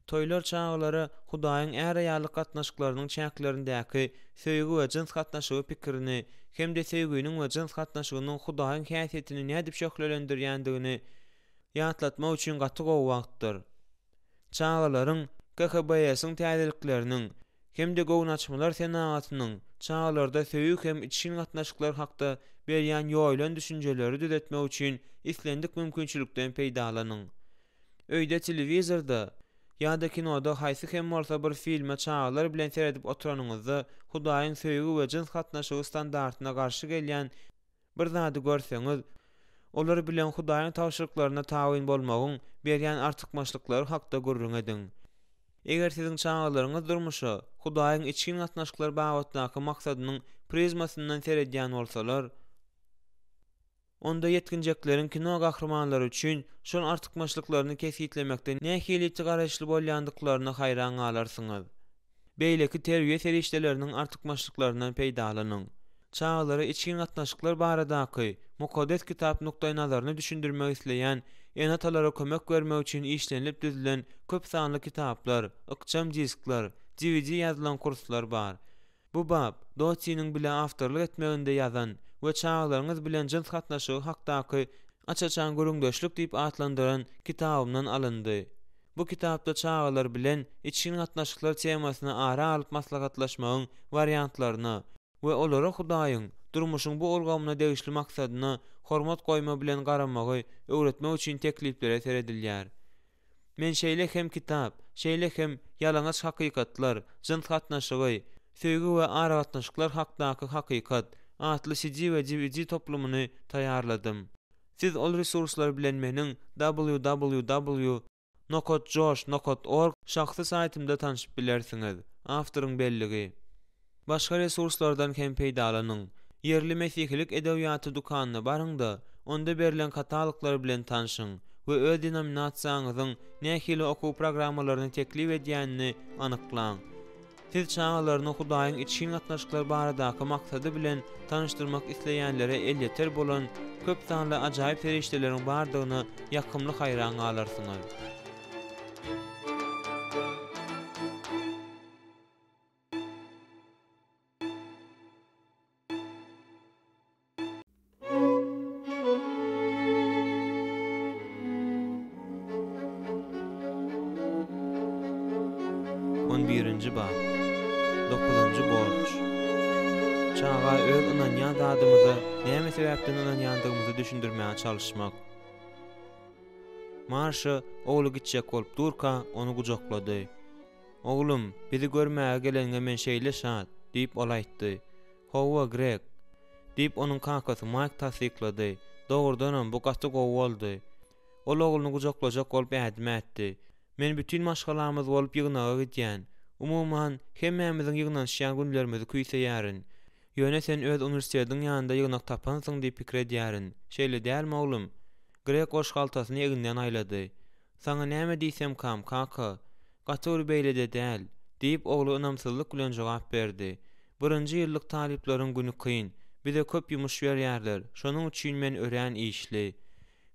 Toýlar çağalary Hudaýyň äreýärlik gatnaşyklarynyň çäklerindäki söýgü we jyns gatnaşygy pikirini, hemde söýgüniň we jyns gatnaşygynyň Hudaýyň häsiýetini nädip şöhrelendirýändigini ýatlatmak üçin gaty gowy wagtdyr. Çağalaryň KGB-syň täzelikleriniň hemde gownaçmalar senatynyň çağalarda söýgü hem için gatnaşyklar hakda berýän ýoýlan düşünjeleri düzetmek üçin islendik mümkinçilikden peýdalanyň. Öýde telewizorda ýa-da kinoda haýsy hem bolsa bir filme çağalar bilen seredip oturanyňyzda Hudaýyň söýgü we jyns gatnaşygy standartyna garşy gelýän bir zady görseňiz, olar bilen Hudaýyň tawşyrklaryna tabyn bolmagyň berýän artykmaçlyklary hakda gurrun ediň. Eger siziň çağalaryňyz durmuşy Hudaýyň içkin gatnaşyklar bagatdaky maksadynyň prizmasyndan seredýän bolsalar, onda yetkinjekleriň kino gahrymanlary üçin şol artykmaçlyklaryny kesitlemekde nähiliti garaşly bolýandyklaryna haýran galarsyňyz. Beýleki terbiýe serişdeleriniň artykmaçlyklarynyň peýdalanyň. Çağalara içkin gatnaşyklar baradaky mukaddes kitap nukdaý nazaryny düşündirmek isleýän, enatalara kömek bermek üçin işlenip düzülen köp sanly kitaplar, ykjam diskler, DVD ýazylan kurslar bar. Bu bab doçynyň bilen awtorlyk etmeginde ýazan we çağalaryňyz bilen jyns gatnaşygy hakdaky açaçan görüňdeşlik diýip atlandyran kitabymdan alyndy. Bu kitapda çağalar bilen içkin gatnaşyklar temasyna ara alyp maslahatlaşmagyň wariantlaryna we olara Hudaýyň durmuşyň bu olgamyna degişli maksadyna hormat goýma bilen garamagy öwretmek üçin teklipleri seredilýär. Men şeýle hem kitap, şeýle hem ýalňaç hakykatlar, jyns gatnaşygy, söýgü we ara gatnaşyklar hakdaky hakykat atly CD we DVD toplumyny taýýarladym. Siz ol resurslar bilen meniň www.nokotjosh.org şahsy saytymda tanyşyp bilersiňiz. Awtoryň belligi. Başga resurslardan hem peýdalanyň. Yerli mesihilik edebiýaty dukanyna baryňda, onda berilen kataloglar bilen tanışyň we öz denominasiýaňyzyň nähili okuw programmalaryny teklip edýänini anyklaň. Siz çağalaryny Hudaýyň içkin gatnaşyklar baradaky maksady bilen tanışdyrmak isleýänlere el ýeter bolan köp sanly ajaýyp serişdeleriň bardygyna ýakymly haýran galarsyňyz. Bab 9-njy borç. Çağa öz ynanýan zadymyzy näme sebäpden ynanýandygymyzy düşündirmäge çalışmak. Marşa ogly gitjek bolup durka onu gujaklady. "Oglum, bizi görmäge gelenge men şeýle şat" diýip ol aýtdy. "Howa Greg" diýip onuň kakasy Mike tasdiklady. Dogrudanam bu gaty gowy boldy. Ol oglyny gujaklajak bolup ädim etdi. Men bütün maşgalamyz bolup ýygnaga gidýän. Umuman hemmemizin ýygnanşýan günlerimizi küýseýärin. Ýöne sen öz universitetiň ýanynda ýygnak tapansyň diýip pikir edýärin. Şeýle dälmi oglum? Grek goşgaltasyny eginden aýlady. Saňa näme diýsem kam kaka? Gatyr beýlede däl diýip ogly ynamsızlyk bilen jogap berdi. Birinji ýyllyk talypleriň güni kyn. Bize köp ýumuş berýärler. Şonuň üçin men örän işli.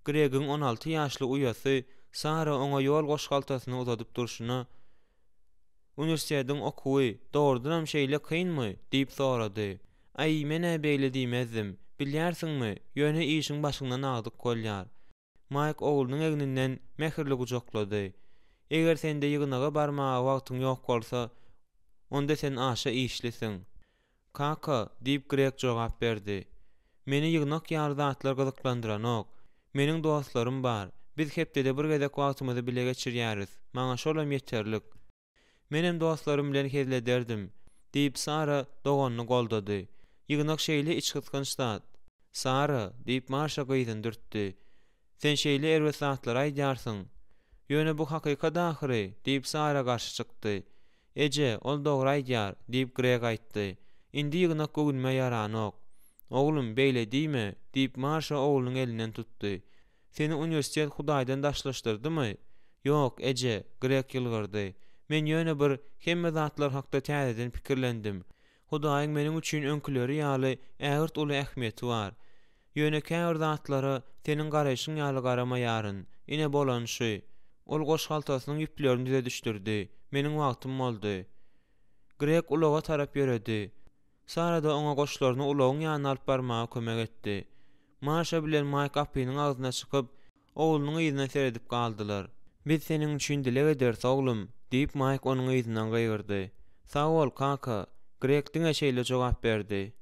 Gregin 16 ýaşly uýasy Sara oňa ýol goşgaltasyny uzadyp durşuna universitetiň okuwy dogrudan şeýle kynmy diýip sorady. Ay mene beýle diýmezdim. Bilýärsiňmi? Ýöne işiň başyndan agdyk bolýar. Mike oglunyň egninden mehirli gujaklady. Eger sende ýygnaga barmaga wagtyň ýok bolsa, onda sen aşa işlisiň. Kaka diýip Grek jogap berdi. Meni ýygnak ýardatlar gyzyklandyranyk. Meniň dostlarym bar. Biz hepde bir gezek wagtymyzy bile geçirýäris. Maňa şolam ýeterlik. Menem dostlarym bilen hezle derdim. Diýip Sara doganyny goldady. Ýygnak şeýle iç gysgynçda. Sara diýip Maşa gyýdyn dürtdi. Sen şeýle erwe saatlar aýdýarsyň. Ýöne bu hakykat ahyry diýip Sara garşy çykdy. Eje, ol dogry aýdýar diýip Greg aýtdy. Indi ýygnak göwnme ýaranok. Oglum beýle diýme diýip Maşa oglunyň elinden tutdy. Seni universitet Hudaýdan daşlaşdyrdymy? Ýok, eje, Grek ýylgyrdy. Men ýöne bir hemme zatlar hakda täzeden pikirlendim. Hudaýyň meniň üçin öňküleri ýaly ägirt uly ähmiýeti bar. Ýöne käwir zatlara seniň garaşyň ýaly garamaýaryn. Ine bolanşy. Ol goşgaltasynyň ýüplerini dize düşdirdi. Meniň wagtym boldy. Grek ulaga tarap ýöredi. Sara da oňa goşlaryny ulagyň ýanyna alyp barmaga kömek etdi. Maşa bilen Mike apynyň agzyna çykyp, oglunyň ýyzyna seredip galdylar. Biz seniň üçin dilek ederiz oglum, diýip Mike onuň ýyzyndan gaýyrdy. Sag ol kaka, Grek diňe şeýle jogap berdi.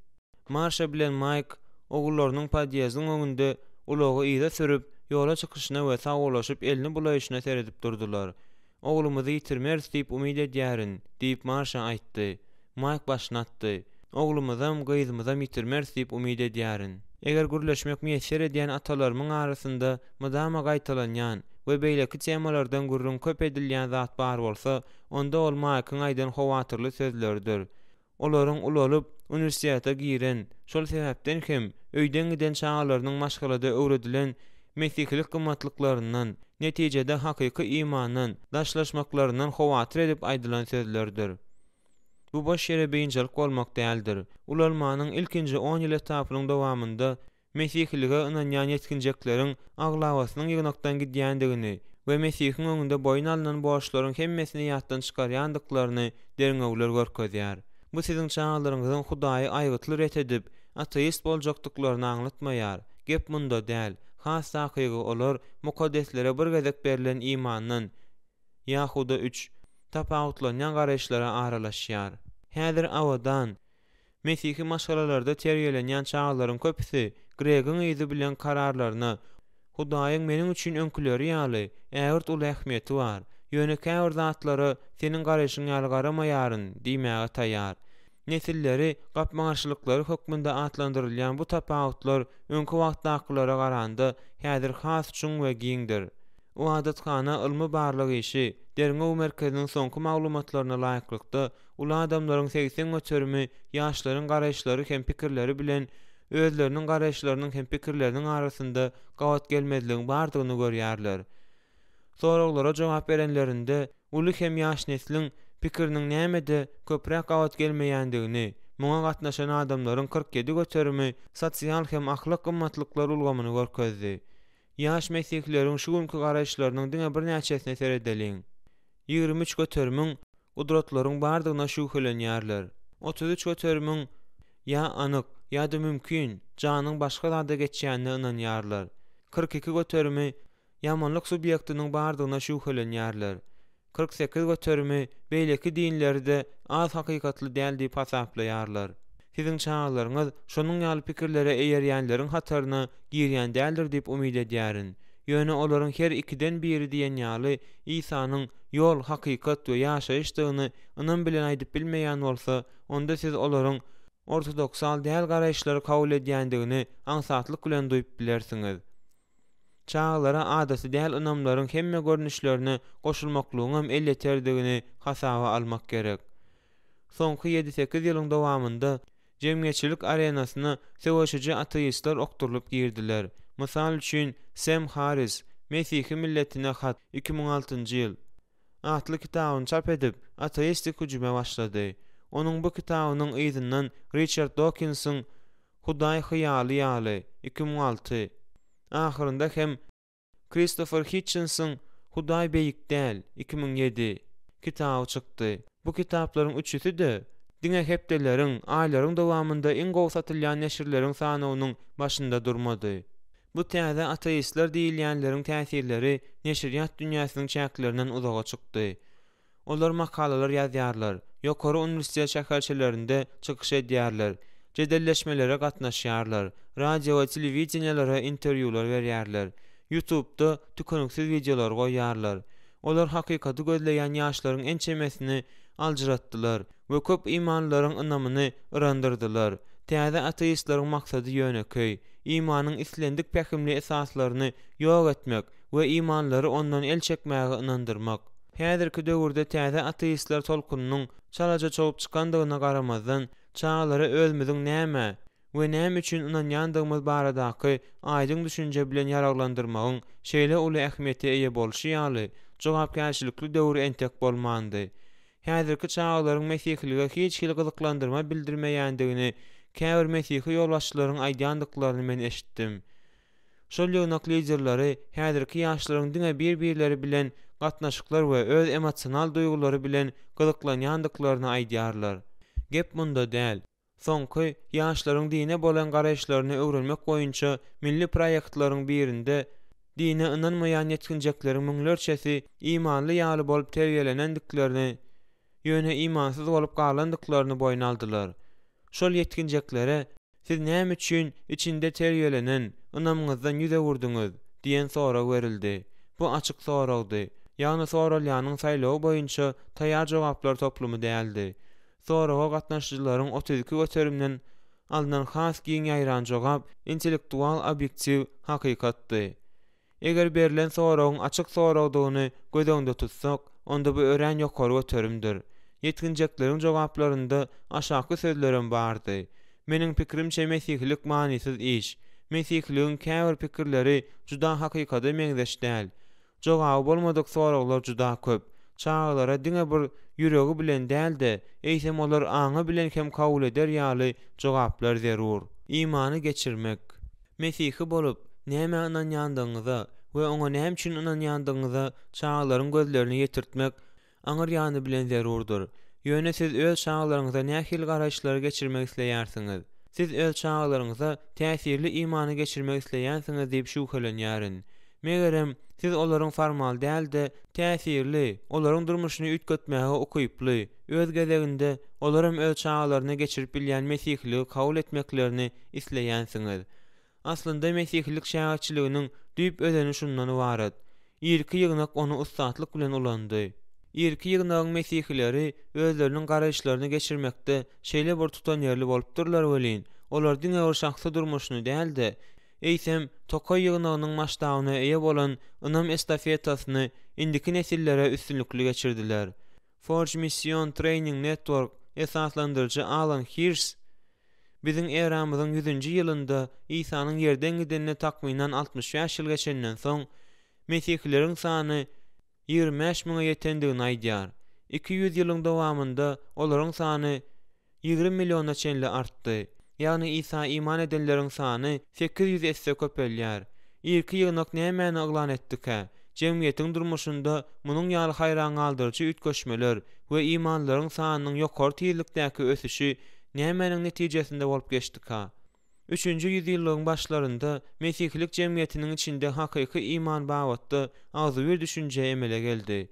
Maşa bilen Mike oglarynyň padýazynyň öňünde ulagy ýyza sürüp, ýola çykyşyna we saglaşyp elini bulaýyşyna seredip durdular. Oglumuzy ýitirmeris diýip umyt edýärin, diýip Maşa aýtdy. Mike başlatdy. Oglumyzam gyzymyzam ýitirmeris diýip umyt edýärin. Eger gürleşmek meýser edýän atalarymyň arasynda mydama gaýtalanýan we beýleki temalardan gurrun köp edilýän zat bar bolsa, onda ol Mike'ın aýdan howatyrly sözlerdir. Olaryň ulalyp universitete giren, şol sebäpden hem öýden giden çağalarynyň maşgalada öwredilen mesihlik gymmatlyklarynyň, netijede hakyky imandan, daşlaşmaklaryndan howatyr edip aýdylan sözlerdir. Bu boş ýere beýinçilik bolmak däldir. Ulanmanyň ilkinji 10 ýyl etapynyň dowamında mesihlige ynanýan ýetkinjekleriň aglawasynyň ýygnakdan gidýändigini we Mesihiň öňünde boyun alynan borçlaryň hemmesini ýatdan çykarýandyklaryny derňewler görkezýär. Bu siziň çağalaryňyzyň Hudaýy aýgytly ret edip, ateist boljakdyklaryny aňlatmaýar. Gep munda däl. Has hakyky olar mukaddesleri bir gezek berilen imandan ýa-huda 3 tapawutlanýan garaşlara aralaşýar. Häzir awadan Mesihi maşgalalarda terýelenýän çağalaryň köpüsi Gregin ýyzy bilen kararlaryna Hudaýyň meniň üçin öňküleri ýaly ägirt uly ähmiýeti bar. Ýöne käwir zatlara seniň garaşyň ýaly garamaýaryn diýmäge taýýar. Nesilleri gapmaňarçylyklary hökmünde atlandyrylýan bu tapawutlar öňkü wagtdakylara garanda häzir has çuň we giňdir. O adatkana ylmy barlygy işi, derňew merkeziniň soňky maglumatlaryna laýyklykda ula adamlaryň 80 götürmi ýaşlaryň garaşlary hem pikirleri bilen özleriniň garaşlarynyň hem pikirleriniň arasynda gawat gelmezligiň bardygyny görýärler. Soraglara jogap berenlerinde uly hem ýaş neslin pikiriniň nämede köprek gawat gelmeýändigini, muňa gatnaşan adamlaryň 47 götürmi sosial hem ahlak gymmatlyklary ulgamyny görkezdi. Ýaş mesihlilerin şu günkü garaşlarynyň diňe bir näçesine seredeliň. 23 götürmiň gudratlaryň bardygyna şüphelenýärler. 33 götürmiň ýa anyk ýa-da mümkin janyň başga zada geçýänine ynanýarlar. 42 götürmi ýamanlyk subýektining bardygyna şüphelenýärler. 48 götürmi beýleki dinlerde az hakykatly däl diýip hasaplaýarlar. Siziň çağalaryňyz şonuň ýaly pikirlere eýerýänleriň hataryna girýän däldir diýip umyt edýärin. Ýöne olaryň her ikiden biri diýen ýaly Isanyň ýol, hakykat we ýaşaýyşdygyny ynam bilen aýdyp bilmeýän bolsa, onda siz olaryň ortodoksal däl garaşlary kabul edýändigini aňsatlyk bilen duýup bilersiňiz. çağlara adaty däl ynamlaryň hemme görnüşlerini goşulmaklygyny elleterdigini hasaba almak gerek. Soňky 7-8 ýylyň dowamında jemgyýetçilik arenasyna söwüşiji ateistler okturulyp girdiler. Mysal üçin Sam Harris Mesihi milletine hat 2006-njy ýyl atly kitabyny çap edip ateistik hüjüme başlady. Onuň bu kitabynyň ýzynyň Richard Dawkins'yň Hudaý hyýaly ýaly 2006, ahyrynda hem Christopher Hitchens'yň Hudaý beýik däl 2007 kitaby çykdy. Bu kitaplaryň üçüsi de diňe hepdeleriň, aýlaryň dowamında iň gowy satylýan neşirleriň sanawynyň başynda durmady. Bu täze ateistler diýilýänleriň täsirleri neşriýat dünýäsiniň çäklerinden uzaga çykdy. Olar makalalar ýazýarlar, ýokary uniwersitet şäherçilerinde çykyş edýärler, jedelleşmelere gatnaşýarlar, radio we telewizionyalary interwýular berýärler, YouTube'da tükünüksiz videolar goýýarlar. Olar hakykaty gözleýän ýaşlaryň ençemesini aljaratdylar we köp imanlaryň ynamyny ırandyrdylar. Täze ateistleriň maksady ýöneköy, imanyň islendik pähimli esaslaryny ýok etmek we imanlary ondan el çekmäge ynandyrmak. Häzirki döwürde täze ateistler tolkunynyň çalaja çolup çykandygyna garamazdan çağlara özümizin näme we näme üçin ynanýandygymyz baradaky aýdyň düşünje bilen ýaraglandyrmagyň şeýle uly ähmiýete eýe bolşy ýaly jogapkärçilikli döwür entek bolmandy. Häzirki çağlaryň mesihlige hiç hili gyzyklandyrma bildirmeýändigini käbir mesihi ýolbaşçylaryň aýdýandyklaryny men eşitdim. Şol ýognak liderleri häzirki ýaşlaryň diňe bir-birleri bilen gatnaşyklar we öz emosional duýgulary bilen gyzyklanýandyklaryny aýdýarlar. Gep munda däl. Soňky ýaşlaryň dine bolan garaşlaryny öwrenmek boýunça milli proýektlaryň birinde dine ynanmaýan ýetkinjekleriň müňlerçesi imanly ýaly bolup terbiýelenendiklerini ýöne imansyz bolup galandyklaryny boýna aldylar. Şol ýetkinjeklere siz näme üçin içinde terbiýelenen ynamyňyzdan ýüze wurduňyz diýen sorak berildi. Bu açyk sorakdy. Ýagny soralýanyň saýlawy boýunça taýýar jogaplar toplumy däldi. Soraga gatnaşyjylaryň 32 göterimden alynan has giň ýaýran jogap intellektual obyektiv hakykatdy. Eger berilen soragyň açyk sorakdygyny göz öňünde tutsak, onda bu ören ýokary göterimdir. Ýetkinjekleriň jogaplarynda aşaky sözlerim bardy. Meniň pikirimçe mesihlik manisiz iş. Mesihligiň käbir pikirleri juda hakykata meňzeş däl. Jogaby bolmadyk soraklar juda köp. Çağlara diňe bir ýüregi bilen däl-de, eýsem olar aňy bilen hem kabul eder ýaly jogaplar zerur. İmany geçirmek. Mesihi bolup näme ynanýandygyňyza we oňa näme üçin ynanýandygyňyza çağlaryň gözlerini ýetirtmek aňyr ýany bilen zerurdur. Ýöne siz öz çağlaryňyza nähil garaşlary geçirmek isleýärsiňiz. Siz öz çağlaryňyza täsirli imany geçirmek isleýänsiňiz diýip şüphelenýärin. Megerem siz olaryň formal däl-de täsirli, olaryň durmuşyny ütgetmäge okuýply, öz gezeginde olarym öz çağlaryna geçirip bilýän mesihligi kabul etmeklerini isleýänsiňiz. Aslynda mesihlik şäherçiliginiň düýp özeni şundan ibaret. Irki ýygnak onu ustatlyk bilen ulandy. Irki ýygnagyň mesihleri özleriniň garaşlaryny geçirmekde şeýle bir tutan ýerli bolupdyrlar welin. Olar diňe bir şahsy durmuşyny däl-de eýsem tokoy ýygnagynyň maştabyna eýe bolan ynam estafetasyny indiki nesillere üstünlükli geçirdiler. Forge Mission Training Network esaslandyrjy Alan Hirsch biziň eramyzyň 100-nji ýylynda Isanyň ýerden gidenine takminan 65 ýyl geçenden soň mesihleriň sany 25 000-a ýetendigini aýdýar. 200 ýylyň dowamında olaryň sany 20 milliona çenli artdy. Ýagny Isa iman edenleriň sany 800 esse köpelýär. Irki ýygnak nämäni aglan etdik-hä? Jemgyýetiň durmuşynda munyň ýaly haýran galdyrjy ütköşmeler we imanlaryň sanynyň ýokary tizlikdäki ösüşi nämäniň netijesinde bolup geçdik-hä? 3-nji ýüzýyllygyň başlarynda mesihlik jemgyýetiniň içinde hakyky iman babatda agzy bir düşünje emele geldi.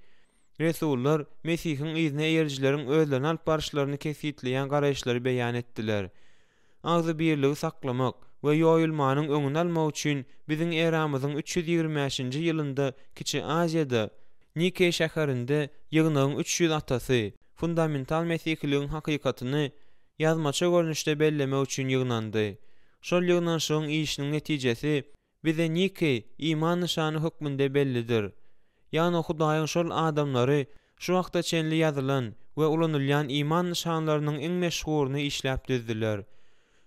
Resullar Mesihiň izne erjileriň özlerine alyp barşlaryny kesitleýän garaşlary beýan etdiler. Agzy birligi saklamak we ýoýulmanyň öňüni almak üçin biziň eramyzyň 325-nji ýylynda Kiçi Aziýada Nike şäherinde ýygnagyň 300 atasy fundamental mesihligiň hakykatyny ýazmaça görnüşde bellemek üçin ýygnandy. Şol ýygnanşygyň işiniň netijesi Bize niki iman nişany hukmünde bellidir. Ýani Hudaýyň şol adamlary şu wagta çenli ýazylan we ulanylýan iman nişanlarynyň iň meşhuruny işläp düzdiler.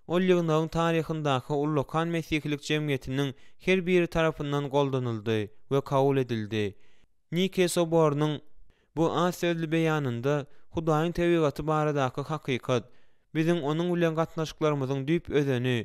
Ol ýygnagyň taryhyndaky ullukan mesihlik jemgyýetiniň her biri tarapyndan goldanyldy we kabul edildi. Nike soborunyň bu az sözli beýanynda Hudaýyň tebigaty baradaky hakykat, biziň onuň bilen gatnaşyklarymyzyň düýp özeni,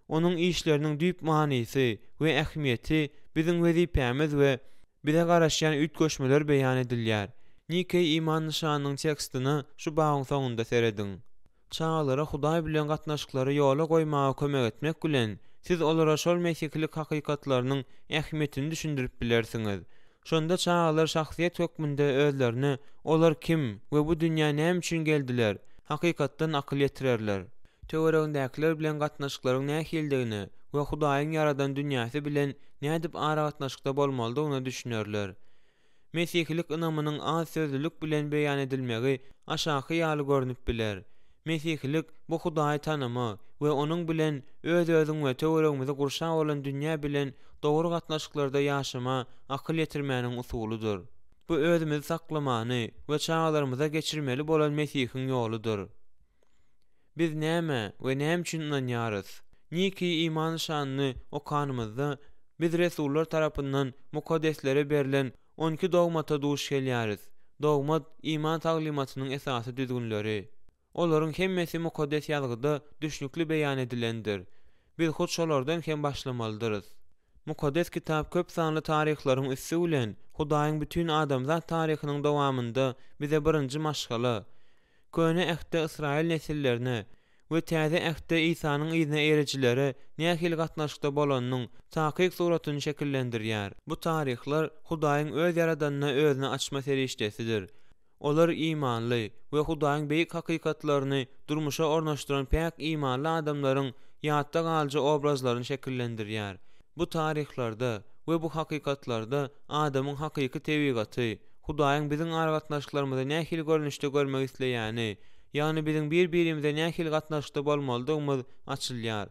onuň işleriniň düýp manysy we ähmiýeti, biziň wezipemiz we bize garaşýan ütköşmeler beýan edilýär. Nike iman nişanynyň tekstini şu bagyň soňunda seredin. Çağalara Hudaý bilen gatnaşyklary ýola goýmagy kömek etmek bilen siz olara şol mesihlik hakykatlarynyň ähmiýetini düşündirip bilersiňiz. Şonda çağalar şahsiýet hökmünde özlerini olar kim we bu dünýä näme üçin geldiler hakykatdan akyl ýetirerler. Töweregindäkiler bilen gatnaşyklaryň nähildigini we Hudaýyň yaradan dünýäsi bilen nädip ara gatnaşykda bolmalydygyny düşünýärler. Mesihlik ynamynyň az sözlülük bilen beýan edilmegi aşaky ýaly görnüp biler. Mesihlik bu Hudaýy tanımy we onuň bilen öz-özüň we töweregimizi gurşan bolan dünýä bilen dogry gatnaşyklarda ýaşama, akyl ýetirmäniň usulydyr. Bu özümizi saklamany we çağlarymyza geçirmeli bolan Mesihiň ýoludyr. Biz näme we näme üçin inanýarys? Niki iman şanyny okanymyzda biz resullar tarapyndan mukadeslere berilen 12 dogmata duş gelýäris. Dogmat iman taglimatynyň esasy düzgünleri. Olaryň hemmesi mukaddes ýazgyda düşnükli beýan edilendir. Biz hut şolardan hem başlamalydyryz. Mukaddes kitap köp sanly taryhlaryň üssü bilen Hudaýyň bütün adamzat taryhynyň dowamynda bize birinji maşgala, Köne ähde Israil nesillerine we täze ähde Isanyň izine ereçilere nähili gatnaşykda bolanynyň takyk suratyny şekillendirýär. Bu taryhlar Hudaýyň öz yaradanyna özüni açma serişdesidir. Olar imanly we Hudaýyň beýik hakykatlaryny durmuşa ornaşdyran päk imanly adamlaryň ýatda galyjy obrazlaryny şekillendirýär. Bu taryhlarda we bu hakykatlarda adamyň hakyky tebigaty, Hudaýyň biziň aragatnaşyklarymyzda nähili görnüşde görmek isleýäni, ýani biziň bir-birimize nähili gatnaşykda bolmalydygymyz açylýar.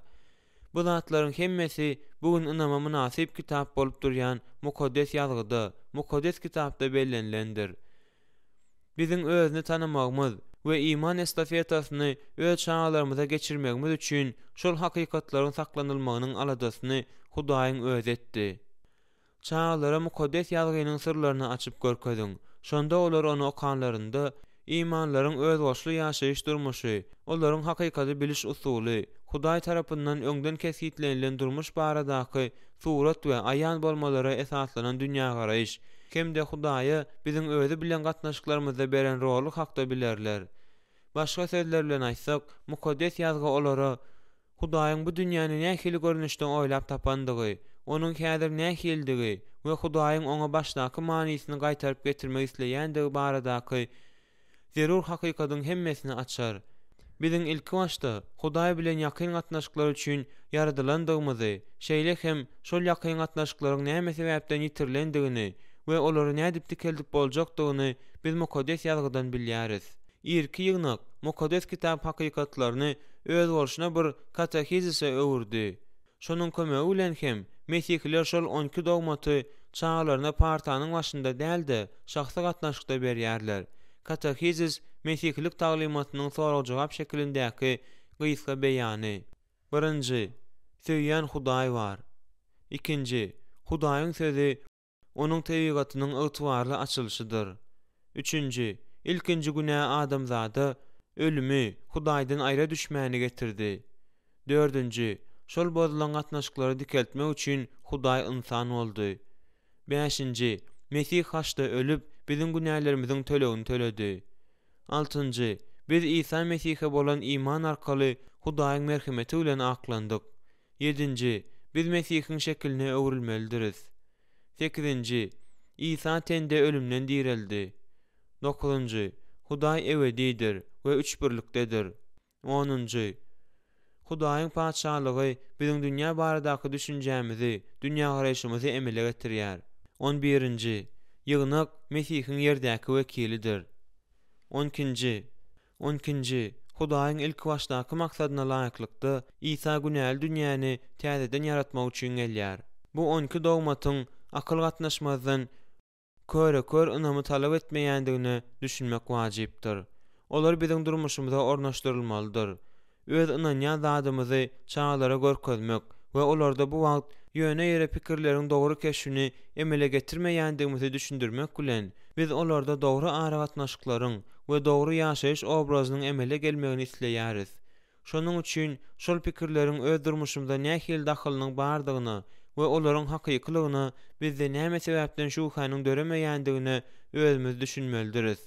Bu zatlaryň hemmesi bugün ynama münasip kitap bolup durýan mukaddes ýazgyda, mukaddes kitapda bellenlendir. Biziň özüni tanymagymyz we iman estafetasyny öz çağlarymyza geçirmegimiz üçin şol hakykatlaryň saklanylmagynyň aladasyny Hudaýyň özü etdi. Çağlara mukaddes ýazgynyň sırlaryny açyp görkezdiň. Şonda olar onu okanlarynda imanlaryň öz goşly ýaşaýyş durmuşy, olaryň hakykaty biliş usuly, Hudaý tarapyndan öňden kesgitlenilen durmuş baradaky surat we aýan bolmalary esaslanan dünýä garaýyş, hem de Hudaýa biziň özü bilen gatnaşyklarymyzda beren roly hakda bilerler. Başga sözler bilen aýtsak, mukaddes ýazgy olara Hudaýyň bu dünýäni nähili görnüşden oýlap tapandygy, onuň häzir nähildigi we Hudaýyň oňa başdaky manysyny gaýtaryp getirmek isleýändigi baradaky zerur hakykatyň hemmesini açar. Biziň ilki başda Hudaý bilen ýakyn gatnaşyklar üçin yaradylandygymyzy, şeýle hem şol ýakyn gatnaşyklaryň näme sebäpden ýitirilendigini we olary nädip dikeldip boljakdygyny biz mukaddes ýazgydan bilýäris. Irki ýygnak mukaddes kitap hakykatlaryny öz bolşuna bir katehizise öwürdi. Şonuň kömegi bilen hem Mesihler şol 12 dogmaty çağlaryna partanyň başynda däldi, şahsy gatnaşykda berýärler. Katehizis Mesihlik taglimatynyň sorag-jogap şeklindäki gysga beýany. 1. Söýýän Hudaý bar. 2. Hudaýyň sözi onuň tebigatynyň ygtybarly açylşydyr. 3. İlkinji günä adamzada ölümi Hudaýdan aýra düşmäni getirdi. 4. Şol bozulan gatnaşyklary dikeltmek üçin Hudaý insan boldy. 5. Mesih haçda ölüp biziň günälerimiziň tölegini töledi. 6. Biz İsa Mesihe bolan iman arkaly Hudaýyň merhemeti bilen aklandyk. 7. Biz Mesihiň şekline öwrülmelidiriz. 8. İsa tende ölümden dirildi. 9. Hudaý ebedidir we üç birlikdedir. 10. Hudaýyň paçalygy biziň dünýä baradaky düşünjämizi, dünýä garaýşymyzy emele getirýär. 11. Ýygnak Mesihiň ýerdäki wekilidir. 12. Hudaýyň ilk başdaky maksadyna laýyklykda Isa günäli dünýäni täzeden yaratmak üçin gelýär. Bu 12 dogmatyň akyl gatnaşmazdan kör ynamy talap etmeýändigini düşünmek wajypdyr. Olar biziň durmuşymyza ornaşdyrylmalydyr. Öz ynanýan zadymyzy çağlara görkezmek we olarda bu wagt ýöne ýere pikirleriň dogry keşfini emele getirmeýändigimizi düşündirmek bilen biz olarda dogry aragatnaşyklaryň we dogry ýaşaýyş obrazynyň emele gelmegini isleýäris. Şonuň üçin şol pikirleriň öz durmuşymyza nähili dahylynyň bardygyny we olaryň hakykylygyny bizde näme sebäpden şu hanyň döremeýändigini özümiz düşünmelidiriz.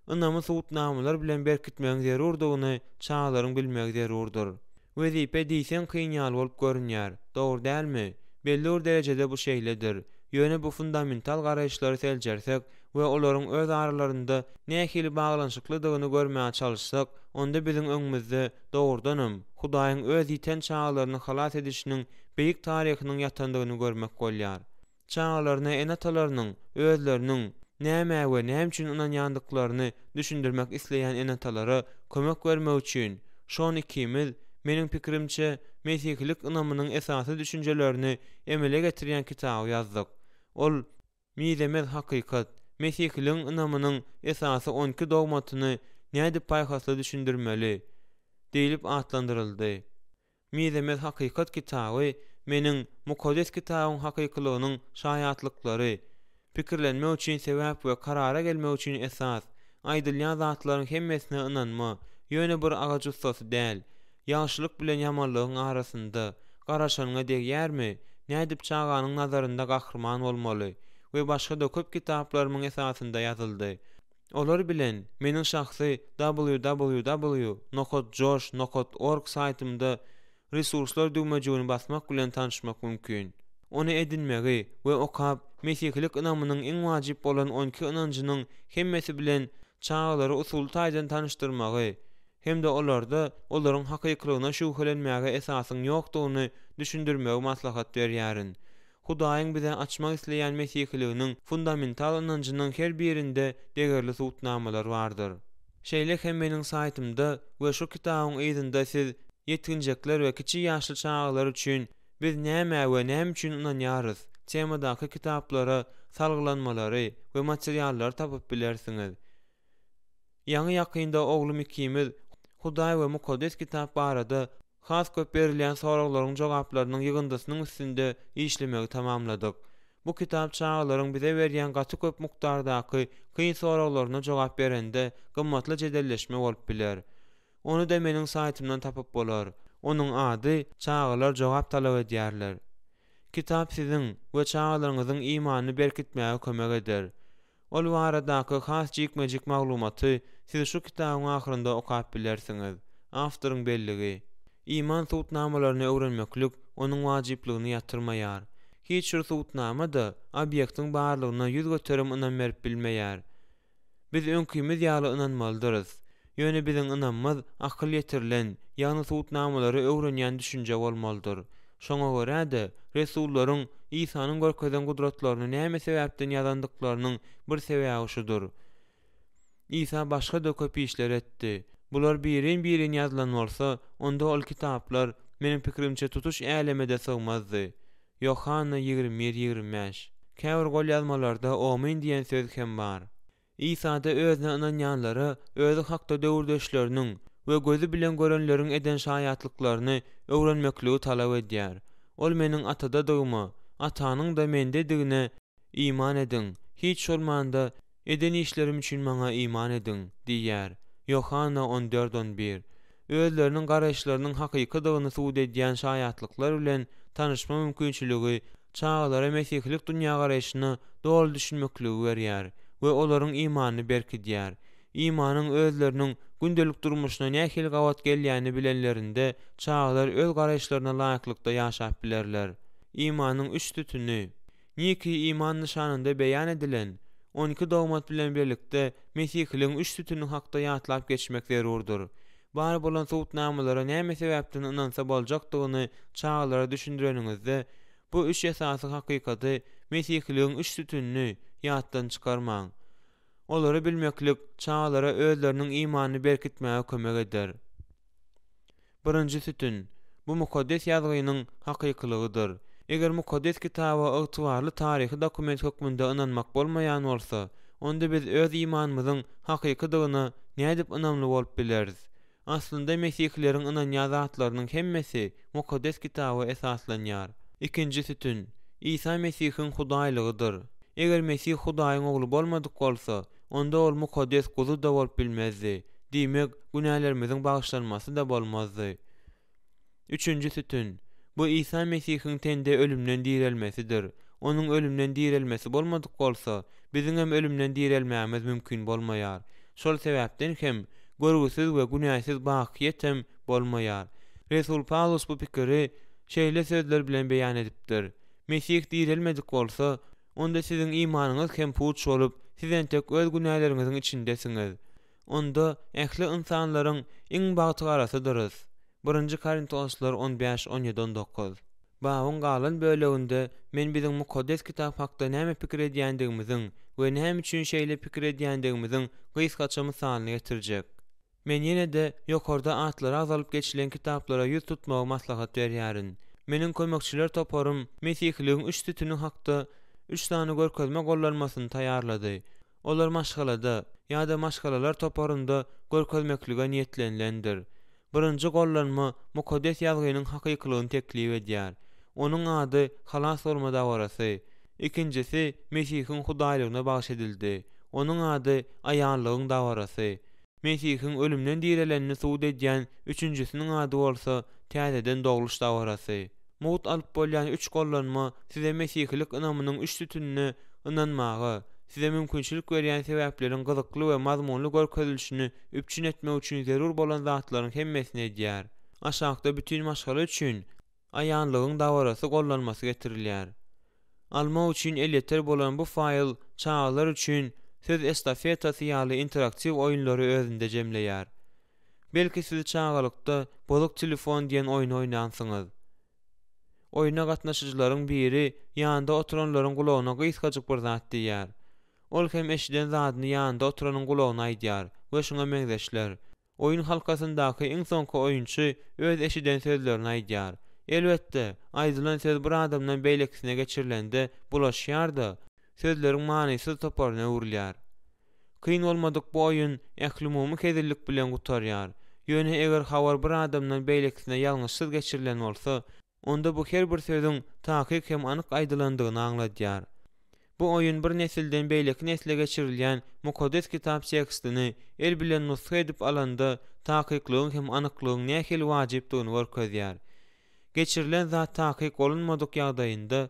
Ynamy suwutnamalar bilen berkitmegiň zerurdygyny çağlaryň bilmegi zerurdur. Wezipe diýsen kynýal bolup görünýär, dogry dälmi? Belli bir derejede bu şeýledir. Ýöne bu fundamental garaýşlary seljersek we olaryň öz aralarynda nähili baglanşyklydygyny görmäge çalyşsak, onda biziň öňümizde dogrudanam Hudaýyň öz ýiten çağlaryny halas edişiniň beýik taryhynyň ýatandygyny görmek bolýar. Çağlaryna enatalarynyň özleriniň näme we näme üçin ynanýandyklaryny düşündirmek isleýän enatalara kömek bermek üçin şon ikimiz meniň pikirimçe Mesihlik ynamynyň esasy düşünjelerini emele getirýän kitaby ýazdyk. Ol Mizemez hakykat, Mesihliň ynamynyň esasy 12 dogmatyny näde paýhasly düşündirmeli diýilip atlandyryldy. Mizemez hakykat kitaby meniň mukaddes kitabyň hakykylygynyň şaýatlyklary, pikirlenmek üçin sebäp we karara gelmek üçin esas, aýdylýan zatlaryň hemmesine ynanma, ýöne bir agaç ustasy däl. Ýagşylyk bilen ýamanlygyň arasynda garaşanyňa degýärmi? Nädip çağanyň nazarynda gahrman bolmaly we başga da köp kitaplarymyň esasynda ýazyldy. Olar bilen meniň şahsy www.josh.org saýtymda resurslar düýmejigini basmak bilen tanışmak mümkin. Onu edinmegi we okap Mesihlik ynamynyň iň wajyp bolan 12 ynanjynyň hemmesi bilen çağlary usul taýdan tanışdyrmagy hem de olarda olaryň hakykylygyna şüphelenmäge esasyň ýokdugyny düşündirmegi maslahat berýärin. Hudaýyň bize açmak isleýän Mesihliginiň fundamental ynanjynyň her birinde degerli suwutnamalar bardyr. Şeýle hem meniň saýtymda we şu kitabyň ýazynda siz ýetginjekler we kiçi ýaşly çağlar üçin biz näme we näme üçin ynanýarys temadaky kitaplara salgylanmalary we materiallar tapyp bilersiňiz. Ýa-ni ýakynda oglum ikimiz Hudaý we mukaddes kitap barada has köp berilýän soraklaryň jogaplarynyň ýygyndysynyň üstünde işlemegi tamamladyk. Bu kitap çağlaryň bize berýän gaty köp mukdardaky kyn soraklaryna jogap berende gymmatly jedelleşme bolup biler. Onu da meniň saýtymdan tapyp bolar. Onuň ady Çağlar jogap talap edýärler. Kitap siziň we çağlaryňyzyň imanyny berkitmäge kömek eder. Ol baradaky has jikmejik maglumaty siz şu kitabyň ahyrynda okap bilersiňiz. Awtoryň belligi. İman suwutnamalaryny öwrenmeklik onuň wajyplygyny ýatyrmaýar. Hiç bir suwutnama da obyektiň barlygyna ýüz göterim ynam berip bilmeýär. Biz öňkimiz ýaly ynanmalydyryz. Ýöne biziň ynanmaz akyl ýetirilen, ýa-ni suwutnamalary öwrenýän düşünje bolmalydyr. Şoňa görä de resullaryň İsa'nın görkezen gudratlaryny näme sebäpden ýazandyklarynyň bir sebäbi şudur. İsa başga da köp işler etdi. Bular birin ýazylan bolsa, onda ol kitaplar meniň pikirimçe tutuş älemede sığmazdy. Yohanna 21-25. Käbir gol ýazmalarda "Amin" diýen söz hem bar. İsa-da özüne ynanýanlara özü hakda döwürdeşleriniň we gözü bilen görenleriň eden şaýatlyklaryny öwrenmekligi talap edýär. Ol meniň atada dogma, atanyň da mende digine iman edin. Hiç olmanda eden işlerim üçin maňa iman edin diýär. Yohanna 14-11. Özleriniň garaýşlarynyň hakykydygyny suwut edýän şaýatlyklar bilen tanışma mümkinçiligi çağlara Mesihlik dünýä garaýşyny dogry düşünmekligi berýär we olaryň imanyny berkidýär. İmanyň özleriniň gündelik durmuşyna nähili gawat gelýäni bilenlerinde çağlar öz garaýşlaryna laýyklykda ýaşap bilerler. İmanyň üç tütünü niki iman nişanynda beýan edilen 12 dogmat bilen birlikde Mesihliň üç tütünü hakda ýatlap geçmek zerurdur. Bar bolan suwutnamalara näme sebäpden ynansa boljakdygyny çağlara düşündireningizde bu üç esasy hakykaty Mesihliň üç tütünü ýatdan çykarmaň. Olary bilmeklik çağlara özleriniň imanyny berkitmäge kömek eder. Birinji tütün bu mukaddes ýazgynyň hakyklygydyr. Eger mukaddes kitaba ygtybarly taryhy dokument hökmünde ynanmak bolmaýan bolsa, onda biz öz imanymyzyň hakykydygyna nädip ynanly bolup bileriz? Aslynda Mesihlilerin ynanýan zatlarynyň hemmesi mukaddes kitaba esaslanýar. Ikinji sütün, İsa Mesihiň Hudaýlygydyr. Eger Mesih Hudaýyň ogly bolmadyk bolsa, onda ol mukaddes guly da bolup bilmezdi. Diýmek, günählerimiziň bagyşlanmasy da bolmazdy. Üçüncü sütün, bu İsa Mesihiň tende ölümden dirilmesidir. Onuň ölümden dirilmesi bolmadyk bolsa, biziň hem ölümden dirilmämiz mümkin bolmaýar. Şol sebäpden hem görgüsiz we günäsiz bakyet hem bolmaýar. Resul Paulus bu pikiri şeýle sözler bilen beýan edipdir. Mesih dirilmedik bolsa, onda siziň imanyňyz hem puç bolup, siz entek öz günähleriňiziň içindesiňiz. Onda ähli insanlaryň iň bagty garasydyryz. 1 Korintoslar 15-17-19. Bagyň galan böleginde men biziň mukaddes kitap hakda näme pikir edýändigimiziň we näme üçin şeýle pikir edýändigimiziň gysgaça mysalyny getirjek. Men ýene de ýokarda atlary azalyp geçilen kitaplara ýüz tutmagy maslahat berýärin. Meniň kömekçiler toparym Mesihligiň 3 sütüni hakda 3 tane görkezme gollanmasyny taýýarlady. Olar maşgalada ýa-da maşgalalar toparynda görkezmeklige niýetlenlendir. Birinji gollanma mukaddes ýazgynyň hakyklygyny teklip edýär. Onuň ady halas bolma dawarasy. Ikincisi Mesihiň Hudaýlygyna bagyş edildi. Onuň ady aýanlygyň dawarasy. Mesihiň ölümden dirilenini suwd edýän üçünjüsiniň ady bolsa täzeden dogluş dawarasy. Mut alyp bolýan 3 gollanma size Mesihlik ynamynyň 3 sütünini ynanmagy, size mümkinçilik berýän sebäpleriň gyzykly we mazmunly görkezilişini üpçün etmek üçin zerur bolan zatlaryň hemmesini edýär. Aşagda bütün maşgala üçin aýanlygyň dawarasy gollanmasy getirilýär. Alma üçin elýeter bolan bu faýl çağlar üçin söz estafetasy ýaly interaktiw oýunlary özünde jemleýär. Belki siz çağalykda bozuk telefon diýen oýun oýnansyňyz. Oýuna gatnaşyjylaryň biri ýanynda oturanlaryň gulagyna gysgaçyk bir zat diýär. Ol hem eşiden zadyny ýanynda oturanyň gulagyna aýdýar we şoňa meňzeşler. Oýun halkasyndaky iň soňky oýunçy öz eşiden sözlerini aýdýar. Elbetde, aýdylan söz bir adamdan beýlekisine geçirilende bulaşýar-da, sözleriň manysyz toparyna urilýar. Kyn bolmadyk bu oýun ählumumy kezillik bilen gutarýar. Ýöne eger habar bir adamdan beýlekisine ýalňyşsyz geçirilen bolsa, onda bu her bir sözüň takyk hem anyk aýdylandygyny aňladýar. Bu oýun bir nesilden beýleki nesile geçirilýän mukaddes kitap tekstini el bilen nusha edip alanda takyklygyň hem anyklygyň nähili wajypdygyny görkezýär. Geçirilen zat takyk bolunmadyk ýagdaýynda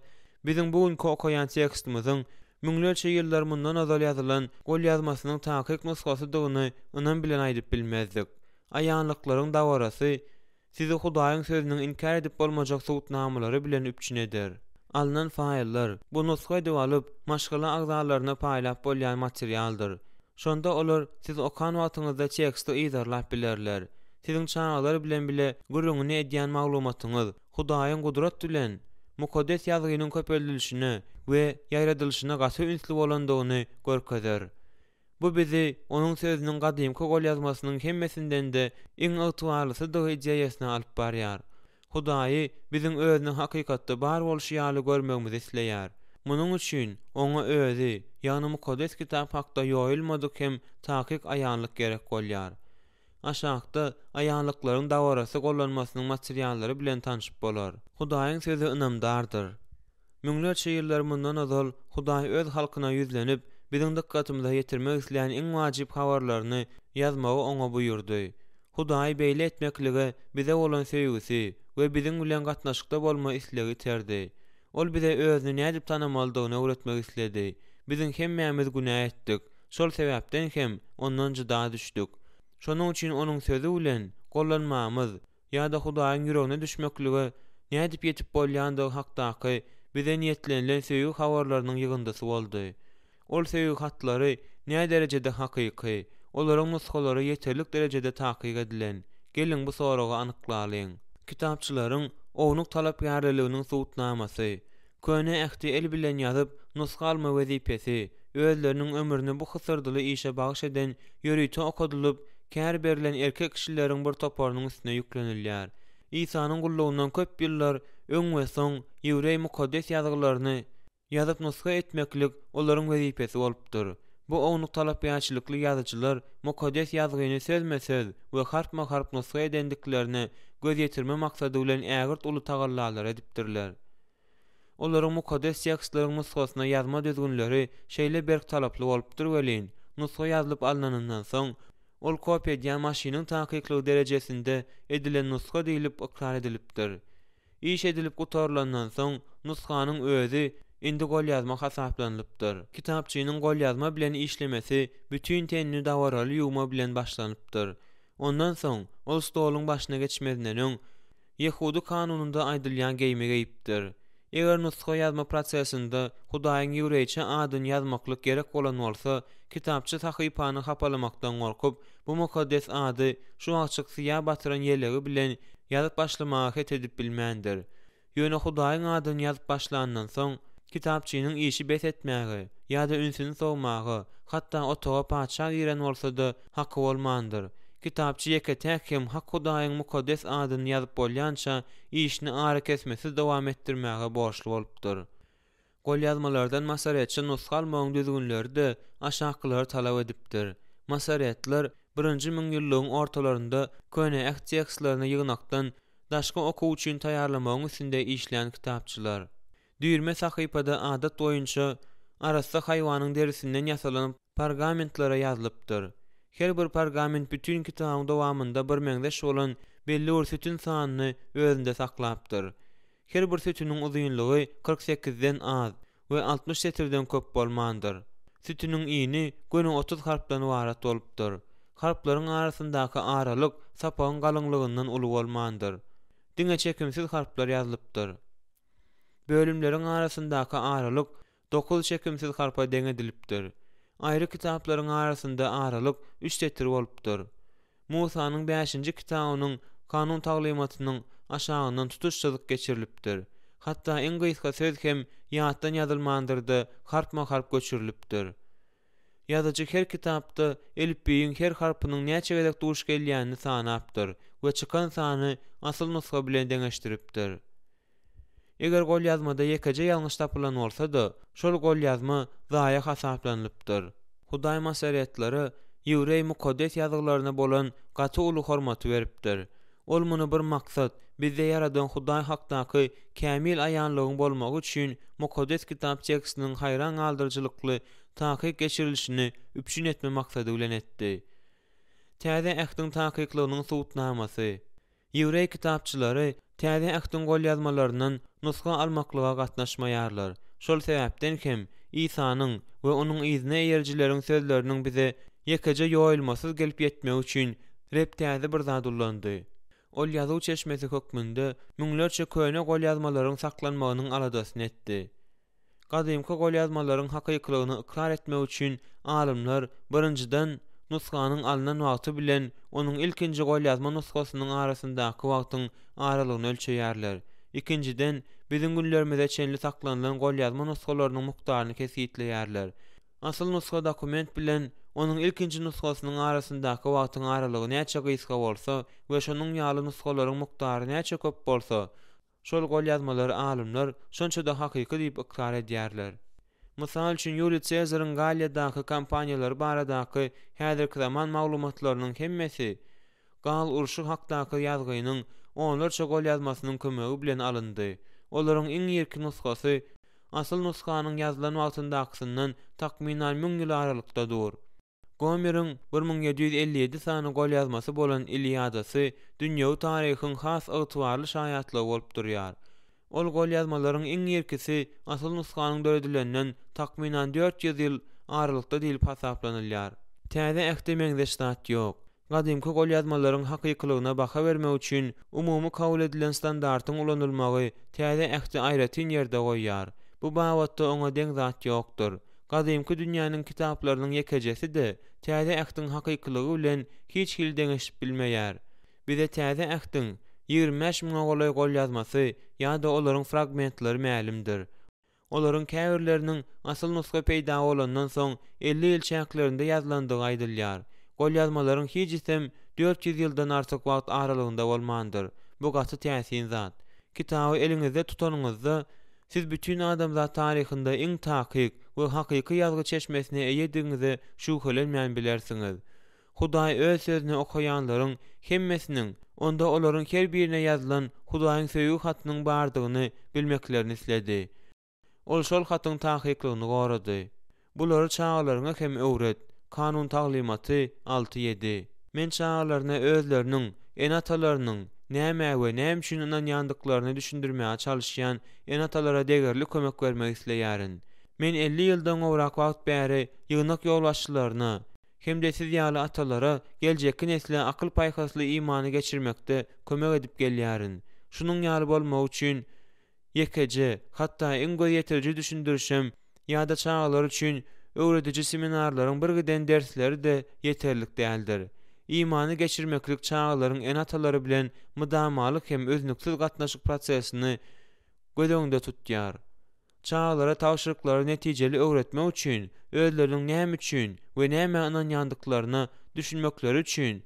biziň bugünkü okaýan tekstimiziň müňlerçe ýyllar mundan azal ýazylan gol ýazmasynyň takyk nusgasydygyny ynam bilen aýdyp bilmezdik. Aýanlyklaryň dawarasy sizi Hudaýyň sözüniň inkar edip bolmajak sowutnamalary bilen üpçün eder. Alınan faýllar bu nusga edip alyp maşgala agzalaryna paýlap bolýan materialdyr. Şonda olar siz okan wagtyňyzda teksti ýazarlap bilerler. Siziň çağlar bilen bile gürrüňini edýän maglumatyňyz Hudaýyň gudrat bilen mukaddes ýazgynyň köpeldilişine we ýaýradylyşyna gaty ünsli bolandygyny görkezer. Bu bizi onuň sözüniň gadymky gol ýazmasynyň hemmesinden de iň ygtybarlysydy diýýäsine alyp barýar. Hudaý biziň özüniň hakykatda bar bolşy ýaly görmegimizi isleýär. Munuň üçin oňa özü, ýani mukaddes kitap hakda ýoýulmadyk hem takyk aýanlyk gerek bolýar. Aşagda aýanlyklaryň dawarasy gollanmasynyň materiallary bilen tanışyp bolar. Hudaýyň sözü ynamdardyr. Müňlerçe ýyllar mundan azal Hudaý öz halkyna ýüzlenip biziň dikkatimize ýetirmek isleýän iň wajyp habarlaryny ýazmagy oňa buyurdy. Hudaý beýle etmekligi bize bolan söýgüsi we biziň bilen gatnaşykda bolma islegi terdi. Ol bize özüni nädip tanamalydygyny öwretmek isledi. Biziň hemmämiz günah etdik. Şol sebäpden hem ondan juda düşdük. Şonuň üçin onuň sözü bilen gollanmamyz ýa-da Hudaýyň ýüregine düşmekligi nädip ýetip bolýandygy hakdaky bize niýetlenilen söýgü habarlarynyň ýygyndysy boldy. Ol söýgü hatlary näme derejede hakyky, olaryň nusgalary ýeterlik derejede takyk edilen. Gelin bu soragy anyklayalım. Kitapçylaryň ownuň talapgärliginiň sowutnamasy, köne ähdi el bilen ýazyp nusga alma wezipesi, özleriniň ömrüni bu hysyrdyly işe bagyş eden ýörüýte okadylyp kär berilen erkek kişileriň bir toparynyň üstüne ýüklenilýär. İsa'nın gullugyndan köp ýyllar öň we soň Ýewrey mukaddes ýazgylaryny ýazyp nusga etmeklik olaryň wezipesi bolupdyr. Bu oňluk talapýarçylykly ýazyjylar mukaddes ýazgyny sözme-söz we harpma-harp nusga edendiklerini göz ýetirme maksady bilen ägirt uly tagallar edipdirler. Olaryň mukaddes tekstlaryň nusgasyna ýazma düzgünleri şeýle berk talaply bolupdyr welin. Nusga ýazylyp alnanyndan soň ol kopiýa maşynyň taýyklyk derejesinde edilen nusga diýilip ikrar edilipdir. İş edilip gutarlandan soň nusganyň özü indi gol ýazma hasaplanlypdyr. Kitapçynyň gol ýazma bilen işlemesi bütün tenni dawaraly ýuma bilen başlanypdyr. Ondan soň ol stoluň başyna geçmezden öň Ýehudi kanununda aýdylýan geýme geýipdir. Eger nusga ýazma prosesinde Hudaýyň ýüreçe adyny ýazmaklyk gerek bolan bolsa, kitapçy sahypany hapalamakdan gorkup, bu mukaddes ady şu açyk syýa batyran ýelegi bilen ýazyp başlamagy edip bilmändir. Ýöne Hudaýyň adyny ýazyp başlandan soň, kitapçynyň işi bes etmägi, ýa-da ünsüni sowmagy, hatda otaga paçak ýeren bolsa-da haky bolmandyr. Kitapçy ýeke-täk hem hak Hudaýyň mukaddes adyny ýazyp bolýança işini ara kesmesiz dowam etdirmäge borçly bolupdyr. Gol ýazmalardan masaretçi nusga almagyň düzgünleri de aşakylar talap edipdir. Masaretler 1-nji müňýyllygyň ortalarynda köne tekstlerini ýygnakdan daşky okuw üçin taýýarlamagyň üstünde işleýän kitapçylar. Düýrme sahypada adat boýunça arasda haýwanyň derisinden ýasalanyp pergamentlara ýazylypdyr. Her bir pergament bütün kitabyň dowamında bir meňzeş bolan belli bir sütün sanyny özünde saklapdyr. Her bir sütüniň uzunlygy 48-den az we 60 setirden köp bolmandyr. Sütüniň iňi göni 30 harpdan ibaret bolupdyr. Harplaryň arasyndaky aralyk sapagyň galyňlygyndan uly bolmandyr. Diňe çekimsiz harplar ýazylypdyr. Bölümleriň arasyndaky aralyk 9 çekimsiz harpa deň edilipdir. Ayrı kitaplaryň arasynda aralyk 3 setir bolupdyr. Musanyň 5-nji kitabynyň kanun taglymatynyň aşagyndan tutuşçylyk geçirilipdir. Hatda en gysga söz hem ýatdan ýazylmandyr-da harpma-harp göçürilipdir. Ýazyjy her kitapda elifbiň her harpynyň näçe gezek duruş gelýänini sanapdyr we çykan sany asyl nusga bilen deňeşdiripdir. Eger gol ýazmada ýekeje ýalňyş tapylan bolsa-da, şol gol ýazma zaýa hasaplanlypdyr. Hudaý masaretlary Ýewrey mukaddes ýazgylaryna bolan gaty uly hormaty beripdir. Ol muny bir maksat, bizde yaradan Hudaý hakdaky kämil aýanlygyň bolmagy üçin mukaddes kitap tekstiniň haýran galdyrjylykly takyk geçirilişini üpşün etme maksady bilen etdi. Täze ähdiň takyklygynyň suwutnamasy. Ýewrey kitapçylary täze ähdiň gol ýazmalaryndan nusga almaklyga gatnaşmaýarlar. Şol sebäpden hem İsa'nyň we onuň izine ýerjileriň sözleriniň bize ýekeje ýoýulmasyz gelip ýetmegi üçin rep täze bir zat ullandy. Ol ýazyw çeşmesi hökmünde müňlerçe köne gol ýazmalaryň saklanmagynyň aladasyny etdi. Gadymky gol ýazmalaryň hakyklygyny ikrar etmek üçin alymlar birinjiden nusganyň alynan wagty bilen onuň ilkinji gol ýazma nusgasynyň arasyndaky wagtyň aralygyny ölçeýärler. İkinciden, bizim günlerimizde çenli saklanylan gol ýazma nusgalarynyň mukdaryny kesitleýärler. Asyl nusga dokument bilen onuň ilkinji nusgasynyň arasyndaky wagtyň aralygy näçe gysga bolsa we şonuň ýaly nusgalaryň muktary näçe köp bolsa, şol gol ýazmalary alymlar şonça da hakyky diýip ikrar edýärler. Mysal üçin Julius Caesaryň Galiýadaky kampaniýalary baradaky häzirki zaman maglumatlarynyň hemmesi gal uruşy hakdaky ýazgynyň onlarça gol ýazmasynyň kömegi bilen alyndy. Olaryň iň ýerki nusgasy asyl nuskanyň ýazylan wagtyndakysynyň takminan 1000 ýyl aralykdadyr. Gomer'iň 1757 sany gol ýazmasy bolan Iliadasy dünýäwi taryhynyň has ygtybarly şaýatlygy bolup durýar. Ol gol ýazmalaryň iň ýerkisi asyl nuskanyň döredilenden takminan 400 ýyl aralykda diýilip hasaplanylýar. Täze ähde meňzeş zat ýok. Gadymky gol ýazmalaryň hakyklygyna baha bermek üçin umumy kabul edilen standartyň ulanylmagy täze ähde aýratyn ýerde goýýar. Bu babatda oňa deň zat ýokdur. Gadymky dünýäniň kitaplarynyň ýekejesi de täze ähdiň hakyklygy bilen hiç hil deňeşip bilmeýär. Bize täze ähdiň 25 000 golay gol ýazmasy ýa-da olaryň fragmentlary mälimdir. Olaryň käbirleriniň asyl nuska peýda bolandan soň 50 ýyl çäklerinde ýazlandygy aýdylýar. Gol ýazmalaryň hiç isem 400 ýyldan artyk wagt aralygynda bolmandyr. Bu gaty täsin zat. Kitabı eliňizde tutanyňyzda siz bütün adamzat taryhynda iň takyk we hakyky ýazgy çeşmesine eýediňizi şüphelenmän bilersiňiz. Hudaý öz sözüni okaýanlaryň hemmesiniň onda olaryň her birine ýazylan Hudaýyň söýgü hatynyň bardygyny bilmeklerini isledi. Ol şol hatyň tahyklygyny gorady. Bulary çağlaryňa hem öwret. Kanun taglimaty 6-7. Men çağlaryna özleriniň, enatalarynyň näme we näme üçin ynanýandyklaryny düşündirmäge çalışýan enatalara degerli kömek bermek isleýärin. Men 50 ýyldan gowrak wagt bäri ýygnak ýolbaşçylaryna hem-de siz ýaly atalara geljekki nesle akyl paýhasly imany geçirmekde kömek edip gelýärin. Şunuň ýaly bolmagy üçin ýekece, hatda iň göýetirji düşündirişim ýa-da çağlar üçin öwredici seminarlaryň bir giden dersleri de ýeterlik däldir. İmany geçirmeklik çağlaryň enatalary bilen mydamalyk hem öznüksiz gatnaşyk prosesini göz tutýar. Çağlara tawşyryklary netijeli öwretmek üçin, özleriniň näme üçin we näme ynanýandyklaryny düşünmekleri üçin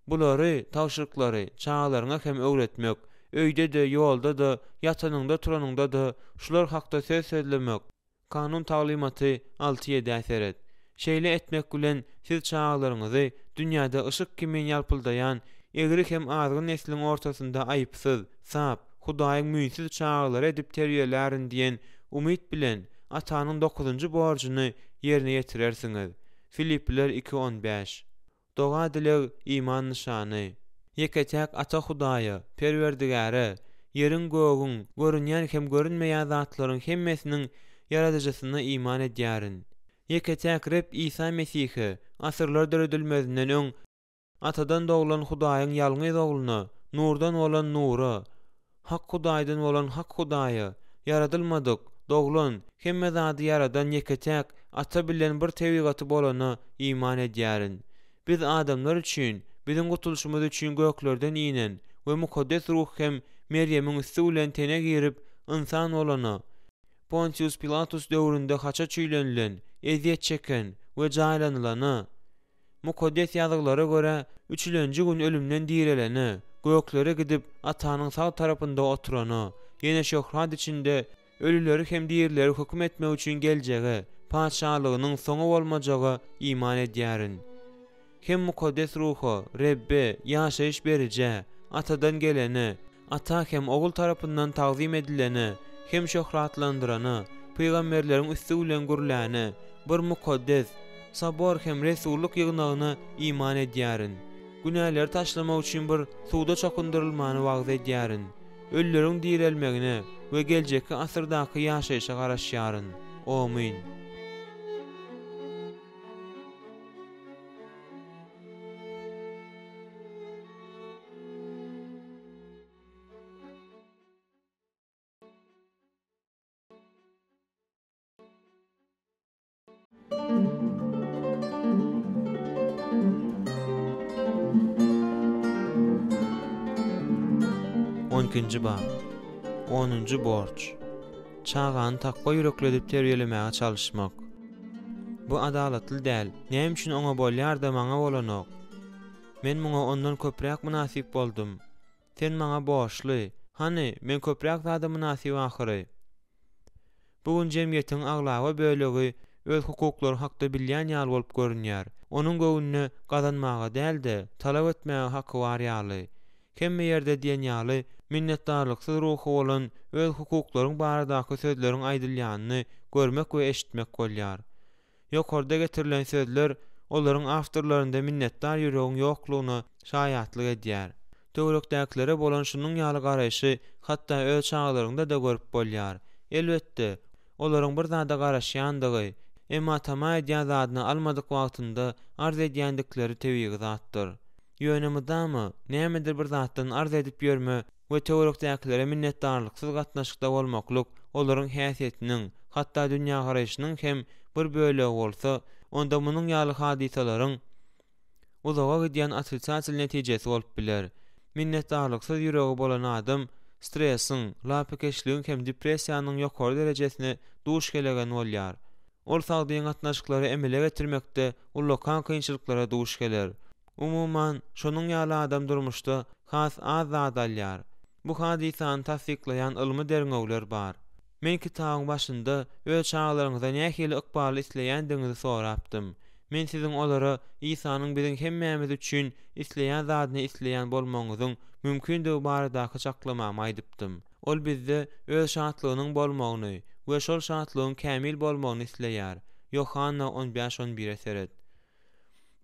bulary tawşyryklary çağlaryňa hem öwretmek, öýde de, ýolda da, ýatanyňda, turanyňda da şular hakda söz söylemek. Kanun taglimaty 6-7 äseret. Şeýle etmek bilen siz çağlaryňyzy dünýäde ışık kimin ýalpyldaýan, egri hem azgyn nesliniň ortasynda aýypsyz, sap, Hudaýyň müýnsiz çağlary edip terbiýelerin diýen umyt bilen atanyň 9-njy borjuny ýerine ýetirersiňiz. Filippiler 2:15. Doga dileg iman nişany. Ýeketäk ata Hudaýy, Perwerdigäre, ýeriň göwüň, görünýän hem görünmeýän zatlaryň hemmesiniň ýaradyjysyna iman edýärin. Ýeketäk Reb İsa Mesihi, asyrlar döredilmezinden öň atadan doglan Hudaýyň ýalňyz ogluny, nurdan bolan Nury, hak Hudaýdan bolan hak Hudaýy, yaradylmadyk, doglan, hemme zady yaradan ýeketäk ata bilen bir tebigaty bolana iman edýärin. Biz adamlar üçin, biziň gutulşymyz üçin göklerden inen we mukaddes ruh hem Meryemiň üstü bilen tene girip insan bolana, Pontius Pilatus döwründe haça çüýlenilen, eziyet çeken we jaýlanylany, mukaddes ýazgylary göre 3-nji gün ölümden dirileni, göklere gidip atanyň sağ tarapynda oturany, ýene şöhrat içinde ölüleri hem diýerleri hökm etmek üçin geljegi, paşalygynyň soňy bolmajagy iman edýärin. Hem mukaddes ruhu, Rebbe, ýaşaýyş berije, atadan geleni, ata hem ogul tarapyndan tagzim edileni, hem şöhratlandyrany, peýgamberleriň üstü bilen gürläni, bir mukaddes, sabor hem resulluk ýygnagyna iman edýärin. Günäleri taşlamak üçin bir suwda çokundyrylmany wagt edýärin. Ölleriň dirilmegine we geljekki asyrdaky ýaşaýyşa garaşýaryn. Amin. Onkinji bab. 10-njy borç. Çağany takwa ýürekledip terbiýelemäge çalışmak. Bu adalatly däl. Näme üçin oňa bolýar da maňa bolanok? Men muňa ondan köpräk münasip boldum. Sen maňa borçly. Hani men köpräk zada münasip ahyry. Bugun jemgyýetiň aglawa bölegi öz hukuklary hakda bilýän ýaly bolup görünýär. Onuň göwünni gazanmaga däldi, talap etmäge haky bar ýaly. Hemme ýerde diýen ýaly minnetdarlyksyz ruhy bolan öz hukuklaryň baradaky sözleriň aýdylýanyny görmek we eşitmek bolýar. Ýokarda getirilen sözler olaryň awtorlarynda minnetdar ýüregiň ýoklugyna şaýatlyk edýär. Töwerekdäkilere bolan şunuň ýaly garaşy hatda öz çağlarynda da görüp bolýar. Elbetde, olaryň bir zada garaşýandygy, emma tamam edýän zadyny almadyk wagtynda arz edýändikleri tebigi zatdyr. Ýönemidämi, nämedir bir zatdan arz edip ýörme we töwerekdäkilere minnetdarlyksyz gatnaşykda bolmaklyk olaryň häsiýetiniň, hatda dünýä garaşynyň hem bir bölegi bolsa, onda munyň ýaly hadisalaryň uzaga gidýän asosiasiýal netijesi bolup biler. Minnetdarlyksyz ýüregi bolan adam stresiň, lapkeşligiň hem depressiýanyň ýokary derejesine duş gelegen bolýar. Ol sagdyň gatnaşyklary emele getirmekde ullakan kynçylyklara duş geler. Umuman, şonuň ýaly adam durmuşda has az zat alýar. Bu hadisany tasdiklayan ilmi derňewler bar. Men kitabyň başynda öz çağlaryňyza nähili ykbaly isleýändiňizi sorapdym. Men siziň olara Isanyň biziň hemmämiz üçin isleýän zadyny isleýän bolmagyňyzyň mümkindigi baradaky çaklamamy aýdypdym. Ol bizde öz şatlygynyň bolmagyny we şol şatlygyň kämil bolmagyny isleýär. Yohanna 15-11 eseret.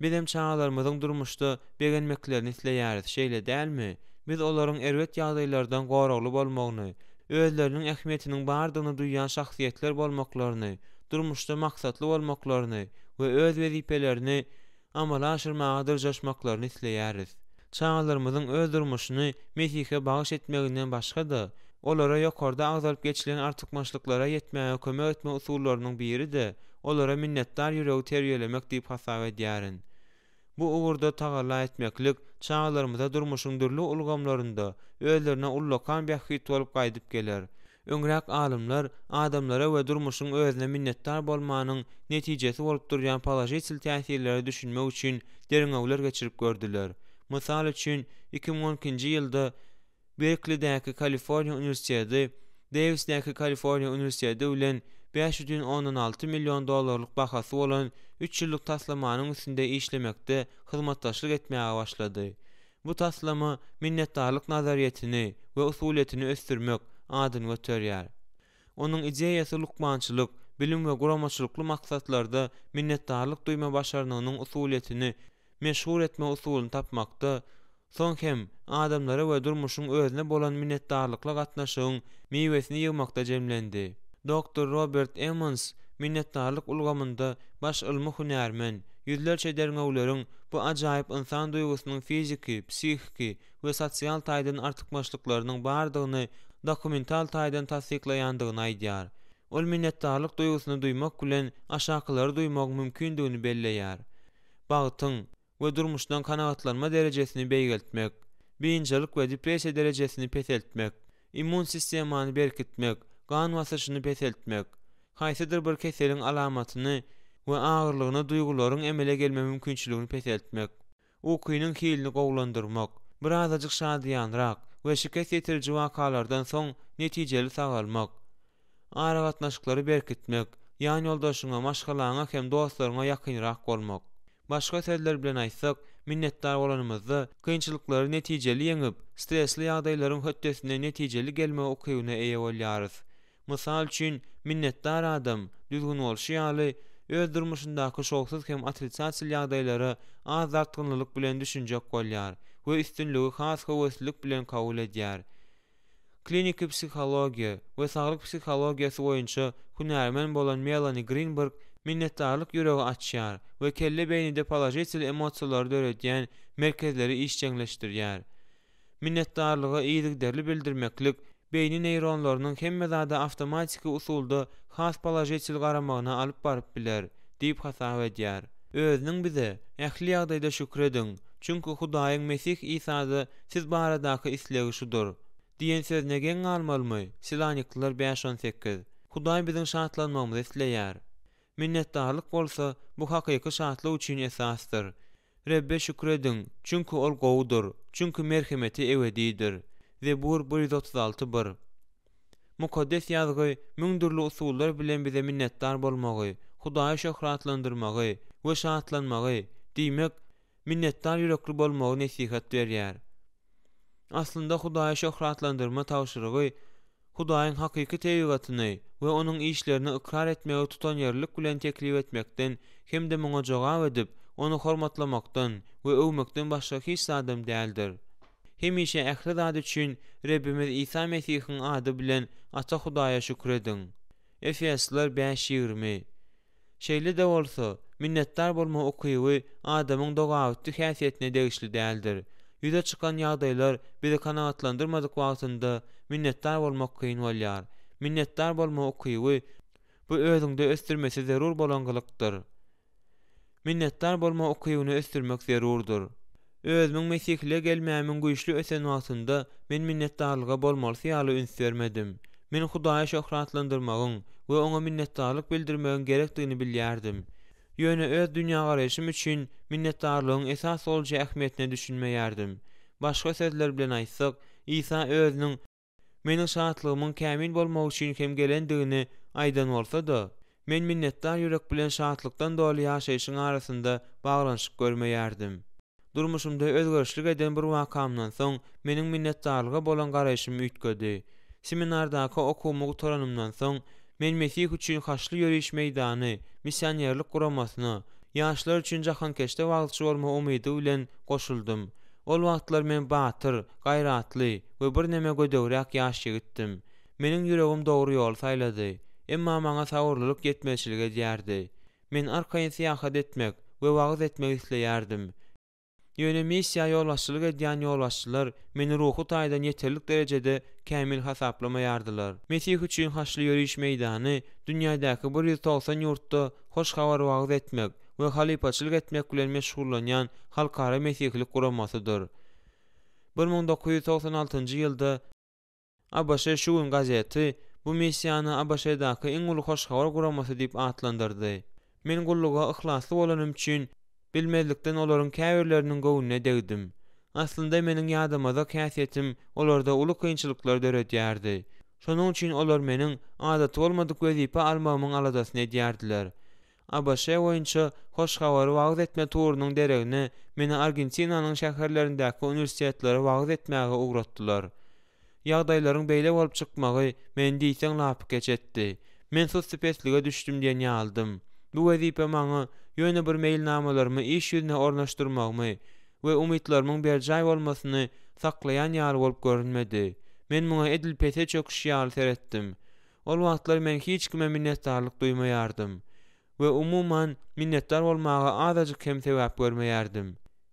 Bizim çağlarymyzyň durmuşda begenmeklerini isleýäris, şeýle dälmi? Biz olaryň erwet ýagdaýlardan goragly bolmagyny, özleriniň ähmiýetiniň bardygyny duýan şahsiýetler bolmaklaryny, durmuşda maksatly bolmaklaryny we öz wezipelerini amala aşyrmaga dyrjaşmaklaryny isleýäris. Çağlarymyzyň öz durmuşyny Mesihe bagyş etmeginden başga-da olara ýokarda agzalyp geçilen artykmaçlyklara ýetmäge kömek etme usullarynyň biri de olara minnetdar ýüregi terbiýelemek diýip hasap edýärin. Bu uğurda tagalla etmeklik çağlarymyza durmuşyň dürli ulgamlarynda özlerine ullakan bähit bolup gaýdyp geler. Öňrek alymlar adamlara we durmuşyň özüne minnetdar bolmanyň netijesi bolup durýan polajitiv täsirleri düşünmek üçin derňewler geçirip gördüler. Mysal üçin 2012-nji ýylda Berkeley'däki Kaliforniýa Uniwersiteti, Davis'däki Kaliforniýa Uniwersiteti bilen $516 milyon bahasy bolan 3 ýyllyk taslamanyň üstünde işlemekde hyzmatdaşlyk etmäge başlady. Bu taslama minnetdarlyk nazariýetini we usuliýetini ösdürmek adyny göterýär. Onuň ideýasy lukmançylyk, bilim we guramaçylykly maksatlarda minnetdarlyk duýma başaranynyň usuliýetini meşhur etme usulyny tapmakda, soň hem adamlara we durmuşyň özüne bolan minnetdarlykla gatnaşygyň meýwesini ýygmakda jemlendi. Dr. Robert Emmons minnetdarlyk ulgamynda baş ilmi hunärmen, ýüzlerçe derňewleriň bu ajaýyp insan duýgusynyň fiziki, psihiki we sosial taýdan artykmaçlyklarynyň bardygyny dokumental taýdan tasdiklaýandygyny aýdýar. Ol minnetdarlyk duýgusyny duýmak bilen aşakylary duýmak mümkindigini belleýär. Bagtyň we durmuşdan kanagatlanma derejesini beýgeltmek, beýinçilik we depressiýa derejesini peseltmek, immun sistemany berkitmek, gan basyşyny peseltmek, haýsydyr bir keseliň alamatyny we agyrlygyny duýgularyň emele gelme mümkinçiligini peseltmek, ukynyň hilini gowlandyrmak, birazajyk şadyanrak we şikayet ýetiriji wakalardan soň netijeli sagalmak, ara gatnaşyklary berkitmek, ýani ýoldaşyňa, maşgalaňa hem dostlaryňa ýakynrak bolmak. Başga sözler bilen aýtsak, minnetdar bolanymyzda kynçylyklary netijeli ýeňip, stresli ýagdaýlaryň höttesine netijeli gelme ukyny eýe bolýarys. Mysal üçin, minnetdar adam düzgün bolşy ýaly öz durmuşyndaky şoksuz hem atritsasiýal ýagdaýlara az artgynlyk bilen düşünjek bolýar we üstünligi has howeslik bilen kabul edýär. Klinik psihologiýa we saglyk psihologiýasy boýunça hunärmen bolan Melanie Greenberg minnetdarlyk ýüregi açýar we kelle beýninde polajitiv emosiýalary döredýän merkezleri işçiňleşdirýär. Minnetdarlyga iýdigderli bildirmeklik beýni neyronlarynyň hemme zada awtomatik usulda has polajitiv garamagyna alyp baryp biler, diýip hasap edýär. Özüniň bize ähli ýagdaýda şükredin, çünki Hudaýyň Mesih Isada siz baradaky islegi şudur diýen sözüne geň almalymy? Silanikler 5-18. Hudaý biziň şatlanmamyzy isleýär. Minnetdarlyk bolsa bu hakyky şatlyk üçin esasdyr. Rebbe şükredin, çünki ol gowdur, çünki merhemeti ebedidir. Zebur 136-1. Mukaddes ýazgy müňdürli usullar bilen bize minnetdar bolmagy, Hudaýy şöhratlandyrmagy we şatlanmagy diýmek minnetdar ýürekli bolmagy nesihat berýär. Aslynda Hudaýy şöhratlandyrma tawşyrygy Hudaýyň hakyky teýgatyny we onuň işlerini ikrar etmegi tutan ýerlik bilen teklip etmekden hem de muňa jogap edip onu hormatlamakdan we öwmekden başga hiç adam däldir. Hemişe ähli zat üçin Rebbimiz İsa Mesihiň ady bilen Ata Hudaýa şükredin. Efesler 5:20. Şeýle de bolsa, minnetdar bolma ukyby adamyň dogawutly häsiýetine degişli däldir. Ýüze çykan ýagdaýlar bizi kanagatlandyrmadyk wagtynda minnetdar bolmak kyn bolýar. Minnetdar bolma ukyby bu özüňde ösdürmesi zerur bolan gylykdyr. Minnetdar bolma ukybyny ösdürmek zerurdur. Özümiň Mesihile gelmämiň güýçli ösen wagtynda men minnetdarlyga bolmaly ýaly üns bermedim. Men Hudaýy şöhratlandyrmagyň we oňa minnetdarlyk bildirmegiň gerekdigini bilýärdim. Ýöne öz dünýä garaşym üçin minnetdarlygyň esas bolja ähmiýetine düşünmeýärdim. Başga sözler bilen aýtsak, İsa özüniň meniň şatlygymyň kämil bolmagy üçin hem gelendigini aýdan bolsa-da, men minnetdar ýürek bilen şatlykdan doly ýaşaýyşyň arasynda baglanyşyk görmeýärdim. Durmuşymda özgörüşlik eden bir wakamdan soň meniň minnetdarlyga bolan garaýşym üýtgedi. Seminardaky okuwmy gutaranymdan soň men Mesih üçin haşly ýörüş meýdany, missionerlik guramasyna, ýaşlar üçin jahankeşde wagtçy bolma umydy bilen goşuldum. Ol wagtlar men batyr, gaýratly we bir neme gödöwrek ýaş ýigitdim. Meniň ýüregim dogry ýol saýlady, emma maňa sagyrlyk ýetmeçilik edýärdi. Men arkaýy syýahat etmek we wagt etmek isleýärdim. Ýöne missiýa ýolbaşçylyk edýän ýolbaşçylar meni ruhy taýdan ýeterlik derejede kämil hasaplamaýardylar. Mesih üçin haşly ýörüş meýdany dünýädäki 190 ýurtda hoş habar wagt etmek we halipaçylyk etmek bilen meşgullanýan halkara mesihlik guramasydyr. 1996-njy ýylda ABC Şuun gazeti bu missiýany ABC-daky iň uly hoş habar guramasy diýip atlandyrdy. Men gulluga ihlasly bolanym üçin bilmezlikden olaryň käbirleriniň gowunyna degdim. Aslynda meniň ýadyma käsetim olarda uly kynçylyklar döredýärdi. Şonuň üçin olar meniň adaty bolmadyk wezipe almamyň aladasyny edýärdiler. ABC boýunça hoş habar wagt etme turunyň deregine meni Argentinanyň şäherlerindäki universitetlere wagt etmäge ugratdylar. Ýagdaýlaryň beýle bolup çykmagy meni diýseň lapy geçetdi. Men sosipeslige düşdüm diýen ýaldım. Bu wezipe maňa ýöne bir meýilnamalarymy iş ýüzüne ornaşdyrmagymy we umytlarymyň berjaý bolmasyny saklaýan ýaly bolup görünmedi. Men muňa edil pete çöküş ýaly seretdim. Ol wagtlar men hiç kime minnetdarlyk duýmaýardım we umumyň minnetdar bolmaga azadyk hem sebäp görmeýärdim.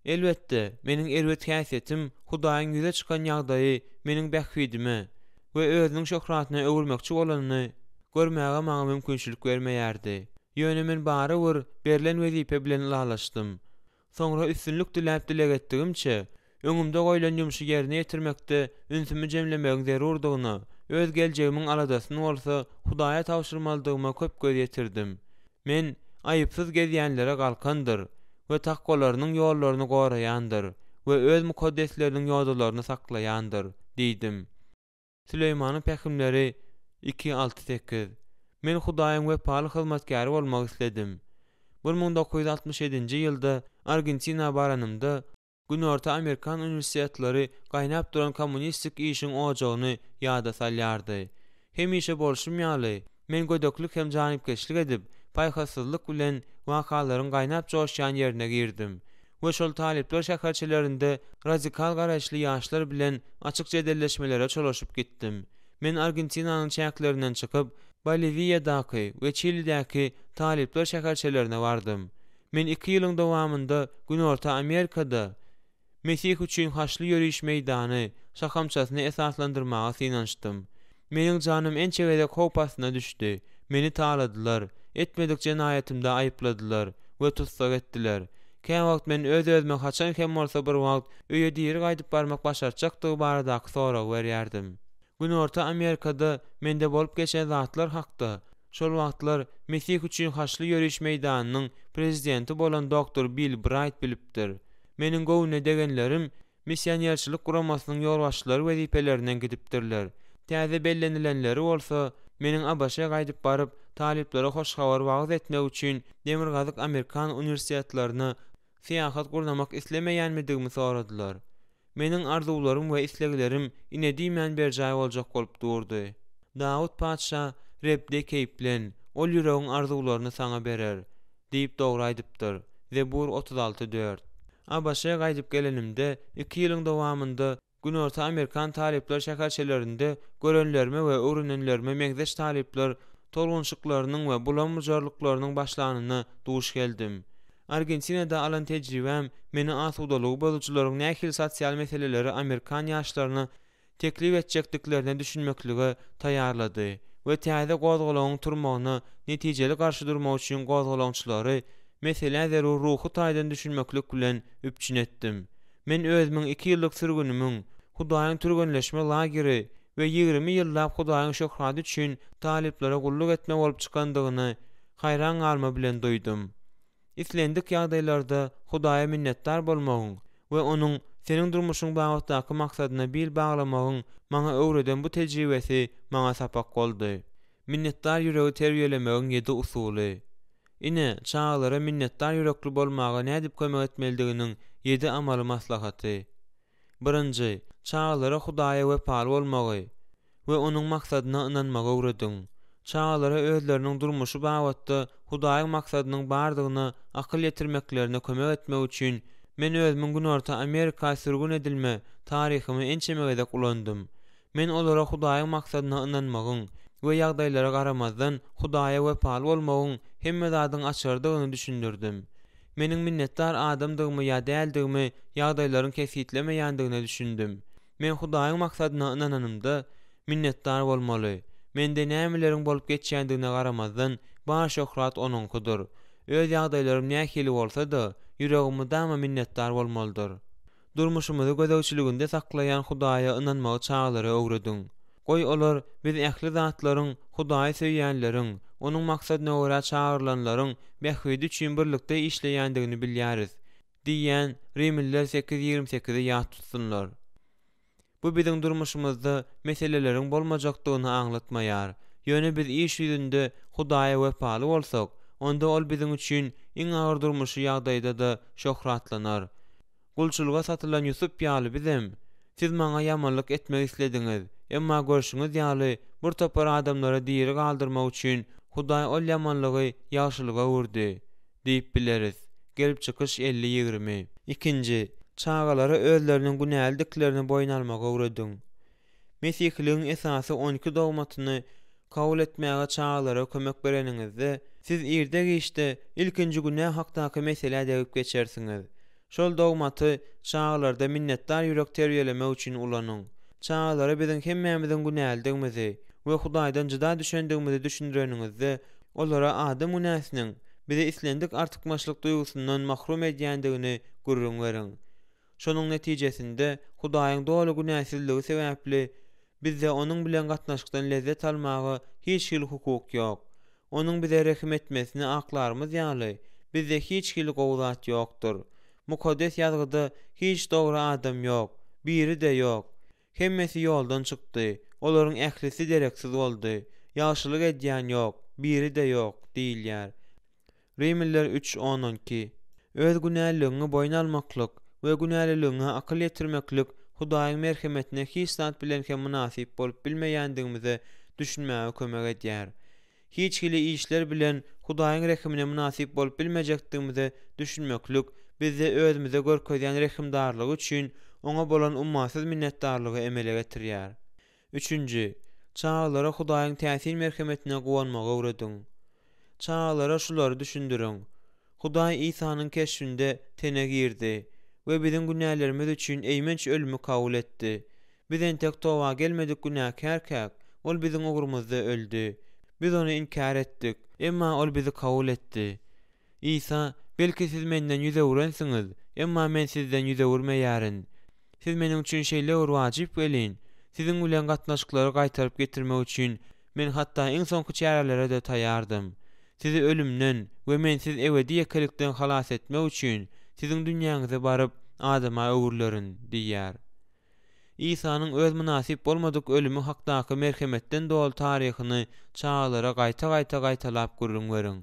Elbetde, meniň erwet häsiýetim Hudaýyň ýüze çykan ýagdaýy meniň bähwidime we özüniň şöhratyna öwürmekçi bolanyny görmäge maňa mümkinçilik bermeýärdi. Ýöne men bary bir berilen wezipe bilen lalaşdym. Soňra üstünlük diläp dileg etdigimçe, öňümde goýulan ýumuşy ýerine ýetirmekde ünsümi jemlemegiň zerurdygyna, öz geljegimiň aladasyny bolsa Hudaýa tawşyrmaldygyma köp göz ýetirdim. Men aýypsyz gezýänlere galkandyr we takkolarynyň ýollaryny goraýandyr we öz mukaddesleriniň ýodalaryny saklaýandyr diýdim. Süleýmanyň pähimleri 268. Men Hudaýyň wepaly hyzmatkary bolmak isledim. 1967-nji ýylda Argentina baranymda Günorta Amerikan universitetleri gaýnap duran kommunistik işiň ojagyny ýada salýardy. Hemişe bolşum ýaly, men gödöklük hem janypkeşlik edip, paýhasyzlyk bilen wakalaryň gaýnap joşýan ýerine girdim. We şol talipler şäherçilerinde radikal garaýşly ýaşlar bilen açyk jedelleşmelere çolaşyp gitdim. Men Argentinanyň çäklerinden çykyp, Boliviýadaky we Çilidäki talipler şäherçilerine bardym. Men 2 ýylyň dowamında Günorta Amerikada Mesih üçin haşly ýörüş meýdany şahamçasyny esaslandyrmaga synançdym. Meniň janym en çegede kopasyna düşdi. Meni taladylar, etmedik jenaýatymda aýypladylar we tutsak etdiler. Käme wagt men öz-özüme haçan hem bolsa bir wagt öýe diýeri gaýdyp barmak başarjakdygy baradaky sorag berýärdim. Günorta Amerikada mende bolup geçen zatlar hakda. Şol wagtlar Mesih üçin haşly ýörüş meýdanynyň prezidenti bolan doktor Bill Bright bilipdir. Meniň gowunyna degenlerim missionerçilik guramasynyň ýolbaşçylary wezipelerinden gidipdirler. Täze bellenilenleri bolsa meniň abaşa gaýdyp baryp taliplere hoş habar wagt etmek üçin Demirgazyk Amerikan universitetlerine syýahat gurnamak islemeýänmidigimi soradylar. Meniň arzuwlarym we isleglerim inedimän berjaý boljak bolup durdy. Daud Paşa Rebde keýplen ol ýüregiň arzuwlaryny saňa berer diýip dogry aýdypdyr. Zebur 36:4. Abaşa gaýdyp gelenimde 2 ýylyň dowamında Günorta Amerikan talipler şäherçilerinde görenlerime we öwrünenlerime meňzeş talipler tolgunçyklarynyň we bulanmyjarlyklarynyň başlanyna duş geldim. Argentinada alan tejribem meni asudalyk bozucularyň nähil sosial meseleleri Amerikan ýaşlaryna teklip etjekdiklerini düşünmeklige taýýarlady we täze gozgalagyň turmagyna netijeli garşy durmak üçin gozgalaňçylary mesele zerur ruhy taýdan düşünmeklik bilen üpçün etdim. Men özümiň 2 ýyllyk sürgünimiň Hudaýyň türgenleşme lageri we 20 ýyllap Hudaýyň şöhraty üçin taliplere gulluk etme bolup çykandygyny haýran galma bilen duýdum. Islendik ýagdaýlarda Hudaýa minnetdar bolmagyň we onuň Senin durmuşyň bagtdaky maksadyna bil baglamagyň maňa öwreden bu tejribesi maňa sapak boldy. Minnetdar ýüregi terbiyelemegiň 7 usuly. Ine çağalara minnetdar yürekli bolmaga nädip kömek etmelidiginiň 7 amaly maslahaty. 1. Çağalara Hudaýa wepaly bolmagy we onuň maksadyna ynanmagy öwredin. Çağalara özleriniň durmuşy bagatda Hudaýyň maksadynyň bardygyna akyl ýetirmeklerine kömek etmek üçin men özümiň günorta Amerika sürgün edilme taryhymy ençemegede kullandym. Men olara Hudaýyň maksadyna ynanmagyň we ýagdaýlara garamazdan Hudaýa wepaly bolmagyň hemme zadyň açardygyny düşündirdim. Meniň minnetdar adamdygymy ýa däldigimi ýagdaýlaryň kesitlemeýändigine düşündim. Men Hudaýyň maksadyna ynananymda minnetdar bolmaly. Mende nämeleriň bolup geçýändigine garamazdan baş şöhrat onunkudur. Öz ýagdaýlarym nähili bolsa-da ýüregimi dama minnetdar bolmalydyr. Durmuşymyzy gözegçiliginde saklaýan Hudaýa ynanmagy çağalara öwredin. Goý olar biz ähli zatlaryň, Hudaýy söýýänleriň, onuň maksadyna görä çağırlanlaryň bähwidi üçin birlikde işleýändigini bilýäris diýen Rimliler 8:28-de ýat tutsunlar. Bu biziň durmuşymyzda meseleleriň bolmajakdygyny aňlatmaýar. Ýöne biz iş ýüzünde Hudaýa wepaly bolsak, onda ol biziň üçin iň agyr durmuşy ýagdaýda da şöhratlanar. Gulçulga satylan Ýusup ýaly bizem. Siz maňa ýamanlyk etmek islediňiz, emma görşüňiz ýaly bir topar adamlara diýeri galdyrmak üçin Hudaý ol ýamanlygy ýagşylyga urdy diýip bileris. Gelip çykyş 50-20. 2. Çağalara özleriniň günäldiklerini boýun almagy öwredin. Mesihligiň esasy 12 dogmatyny kabul etmäge çağalara kömek bereniňizde siz irde işte ilkinji günä hakdaky mesele edip geçersiňiz. Şol dogmaty çağalarda minnetdar ýürek terbiyelemek üçin ulanyň. Çağalara biziň hemmämiziň günäldigimizi we Hudaýdan jyda düşendigimizi düşündireniňizde olara adam günäsiniň bize islendik artykmaçlyk duýgusundan mahrum edýändigini görüň beriň. Şonuň netijesinde Hudaýyň doly günäsizligi sebäpli bizde onuň bilen gatnaşykdan lezzet almagy hiç hil hukuk ýok. Onuň bize rehim etmesini aklarymyz ýaly bizde hiç hil gowzat ýokdur. Mukaddes ýazgyda hiç dogry adam ýok, biri de ýok. Hemmesi ýoldan çykdy. Olaryň ählisi dereksiz boldy. Ýagşylyk edýän ýok, biri de ýok diýilýär. Rimliler 3:10-12. Öz günälligini boýun almaklyk we günälligiňe akyl ýetirmeklik Hudaýyň merhemetine hiç zat bilen hem münasip bolup bilmeýändigimizi düşünmäge kömek edýär. Hiç hili işler bilen Hudaýyň rehimine münasip bolup bilmejekdigimizi düşünmeklik bizde özümize görkezýän rehimdarlygy üçin oňa bolan ummasyz minnetdarlygy emele getirýär. 3. Çağalara Hudaýyň täsir merhemetine gowanmagy öwredin. Çağalara şulary düşündirin. Hudaý Isanyň keşfinde tene girdi we biziň günälerimiz üçin eýmenç ölümi kabul etdi. Biz entek towa gelmedik günäkärkäk, ol biziň ugurumyzda öldü. Biz onu inkar etdik, emma ol bizi kabul etdi. İsa, belki siz menden ýüze uransyňyz, emma men sizden ýüze urmaýarin. Siz meniň üçin şeýle wajyp gelin. Siziň bilen gatnaşyklary gaýtaryp getirmek üçin men hatda iň soňky çärelere de taýýardym. Sizi ölümden we mensiz ebedi ýekelikden halas etmek üçin siziň dünýäňize baryp adama öwürlerin diýär. İsanyň öz münasip bolmadyk ölümi hakdaky merhemetden dol taryhyny çağalara gaýta-gaýtalap görüň beriň.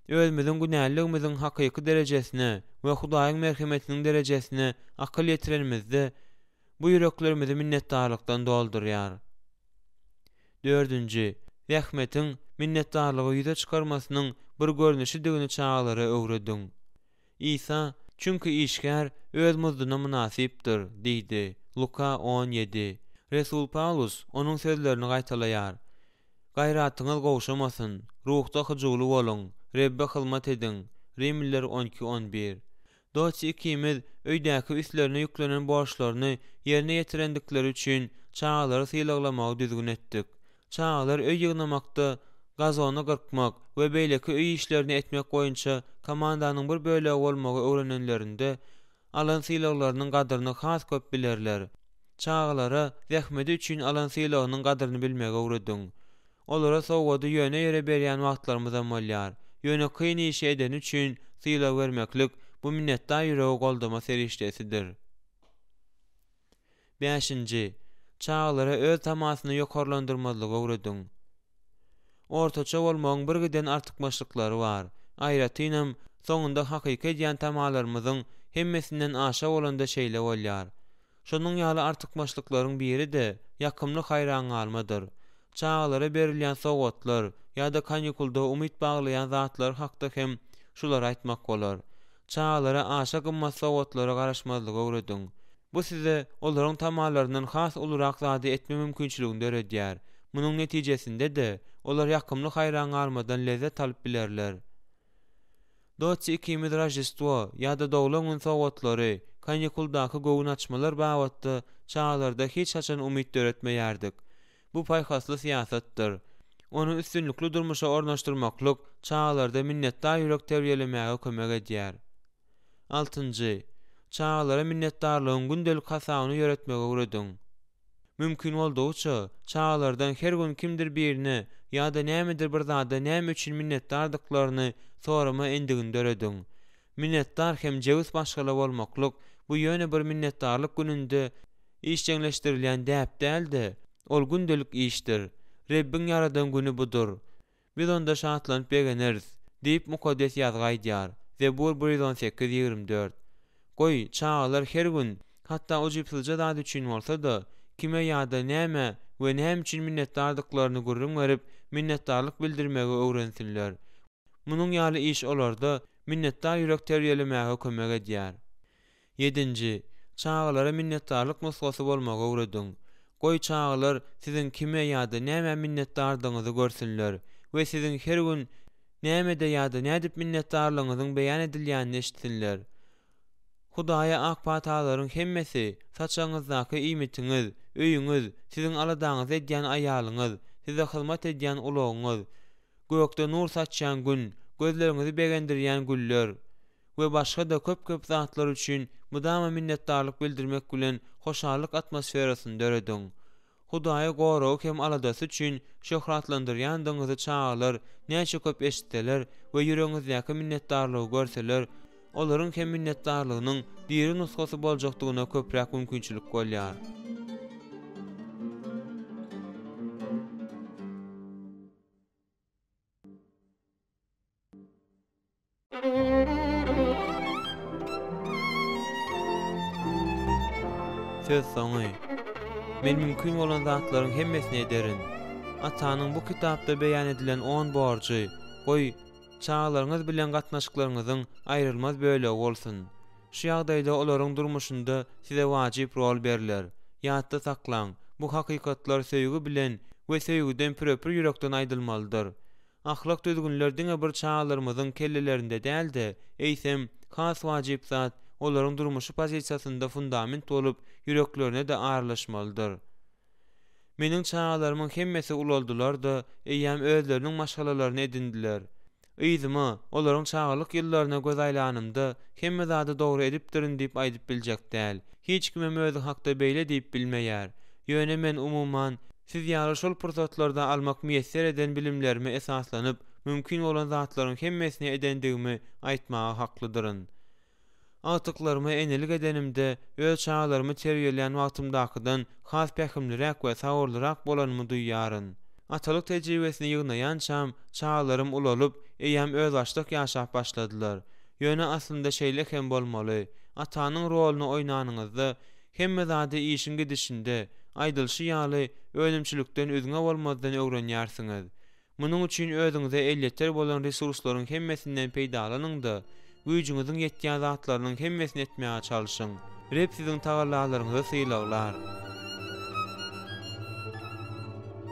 Özümiziň günälligimiziň hakyky derejesine we Hudaýyň merhemetiniň derejesine akyl ýetirenimizde bu ýüreklerimizi minnetdarlykdan doldurýar. 4. Rahmetiň minnetdarlygy ýüze çykarmasynyň bir görnüşi digini çağalara öwredin. İsa, çünkü işgär öz muzdyna münasipdir, diýdi. Luka 17. Resul Paulus onuň sözlerini gaýtalaýar. Gaýratyňyz gowşamasyn, ruhda hyjyly boluň, Rebbe hyzmat edin. Rimliler 12:11. Doçy ikimiz öýdäki üstlerine yüklenen borçlaryny ýerine ýetirendikleri üçin çağalary sylaglamagy düzgün etdik. Çağalar öý ýygnamakda, gazony gyrkmak we beýleki öý işlerini etmek boýunça komandanyň bir bölegi bolmagy öwrenenlerinde alan sylaglarynyň gadyryny has köp bilerler. Çağalara rahmeti üçin alan sylagynyň gadyryny bilmegi öwredin. Olara sowgady ýöne ýere berýän wagtlarymyz bolýar. Ýöne kyn iş eden üçin sylag bermeklik bu minnetdar ýüregi goldama serişdesidir. 5. Çağlara öz tamasyny ýokarlandyrmalyga öwredin. Ortaça bolmagyň bir giden artykmaçlyklary bar. Aýratynam soňunda hakyky diýen tamalarymyzyň hemmesinden aşa bolanda şeýle bolýar. Şonuň ýaly artykmaçlyklaryň biri de ýakymlyk haýran almadyr. Çağlara berilýän sowgatlar ýa-da kanikulda umyt baglaýan zatlar hakda hem şular aýtmak bolar. Çağlara aşa gymmat sowgatlara garaşmazlyga öwredin. Bu size olaryň tamalaryndan has olarak zady etme mümkinçiligini öğretýär. Munyň netijesinde de olar ýakymlyk haýran almadan lezzet alyp bilerler. Doçy ikimiz Rojdestvo ýa-da dowlagyň sowgatlary, kanikuldaky gowun açmalar babatda çağlarda hiç haçan umyt öğretmeýärdik. Bu paýhasly siýasatdyr. Onu üstünlükli durmuşa ornaşdyrmaklyk çağlarda minnetdar ýürek terbiýelemäge kömek edýär. 6. Çağlara minnetdarlygyň gündelik hasabyny ýöretmege öwredin. Mümkin boldugyça çağlardan her gün kimdir birine ýa-da nämedir bir zada näme üçin minnetdardyklaryny sorama endiginde öwredin. Minnetdar hem jewis başgala bolmaklyk bu ýöne bir minnetdarlyk gününde işçiňleşdirilýän däp däldi. Ol gündelik işdir. Rebbin yaradan günü budur. Biz onda şahatlanyp begeneriz diýip mukaddes ýazga aýdýar. Zebur 118-24. Goý çağlar her gün hatta o jypsylja zat üçin bolsa da kime ýa-da näme we näme üçin minnetdardyklaryny gurrun berip minnetdarlyk bildirmegi öwrensinler. Munyň ýaly iş olarda minnetdar ýürek terbiýelemäge kömek edýär. 7. Çağlara minnetdarlyk nusgasy bolmagy öwredin. Goý çağlar sizin kime ýa-da näme minnetdardygyňyzy görsinler we sizin her gün näme de ýa-da nädip minnetdarlygyňyzyň beýan edilýänini eşitsinler. Hudaýa akpatalaryň hemmesi saçaňyzdaky iýmitiňiz, öýüňiz, siziň aladaňyz edýän aýalyňyz, size hyzmat edýän ulogyňyz, gökde nur saçýan gün, gözleriňizi begendirýän güller we başga da köp zatlar üçin mudama minnetdarlyk bildirmek bilen hoşallyk atmosferasyny döredin. Hudaýa goraw hem aladasy üçin şöhratlandyrýandyňyzy çağlar näçe köp eşitseler we ýüregiňizdäki minnetdarlygy görseler, olaryň hem minnetdarlygynyň diri nusgasy boljakdygyna köprek mümkinçilik bolýar. Söz soňy. Men mümkin bolan zatlaryň hemmesini ederin. Atanyň bu kitapda beýan edilen 10 borjy, goý çağlaryňyz bilen gatnaşyklaryňyzyň aýrylmaz bölegi bolsun. Şu ýagdaýda olaryň durmuşynda size wajyp rol berler. Ýatda saklaň, bu hakykatlar söýgü bilen we söýgüden püröpür ýürekden aýdylmalydyr. Ahlak düzgünler diňe bir çağlarymyzyň kellelerinde däldi, eýsem has wajyp zat olaryň durmuşy pozisiýasynda fundament bolup ýüreklerine de ağırlaşmalydyr. Meniň çağlarymyň hemmesi uloldular da eýýäm özleriniň maşgalalaryny edindiler. Ýzyma olaryň çağalyk ýyllaryna göz aýlanymda hemme zady dogry edipdirin diýip aýdyp biljek däl. Hiç kimem özü hakda beýle diýip bilmeýär. Ýöne men umuman siz ýaly şol pursatlarda almak müýesser eden bilimlerime esaslanyp mümkin bolan zatlaryň hemmesini edendigimi aýtmaga haklydyrin. Atyklarymy enelik edenimde öz çağlarymy terbiýeleýän wagtymdakydan has pähimliräk we sagorlyrak bolanymy duýýaryn. Atalyk tejribesini ýygnaýançam çağlarym ulolup eýäm öz açlyk ýaşap başladylar. Ýöne aslynda şeýle hem bolmaly. Atanyň roluny oýnanyňyzda hemme zady işin gidişinde aýdylşy ýaly ölümçilikden özüňe bolmazdan öwrenýärsiňiz. Munyň üçin özüňize elýetler bolan resurslaryň hemmesinden peýdalanyňda güýjüňiziň ýetýän zatlarynyň hemmesini etmäge çalyşyň. Rep siziň tagallalaryňyzy syýlaglar.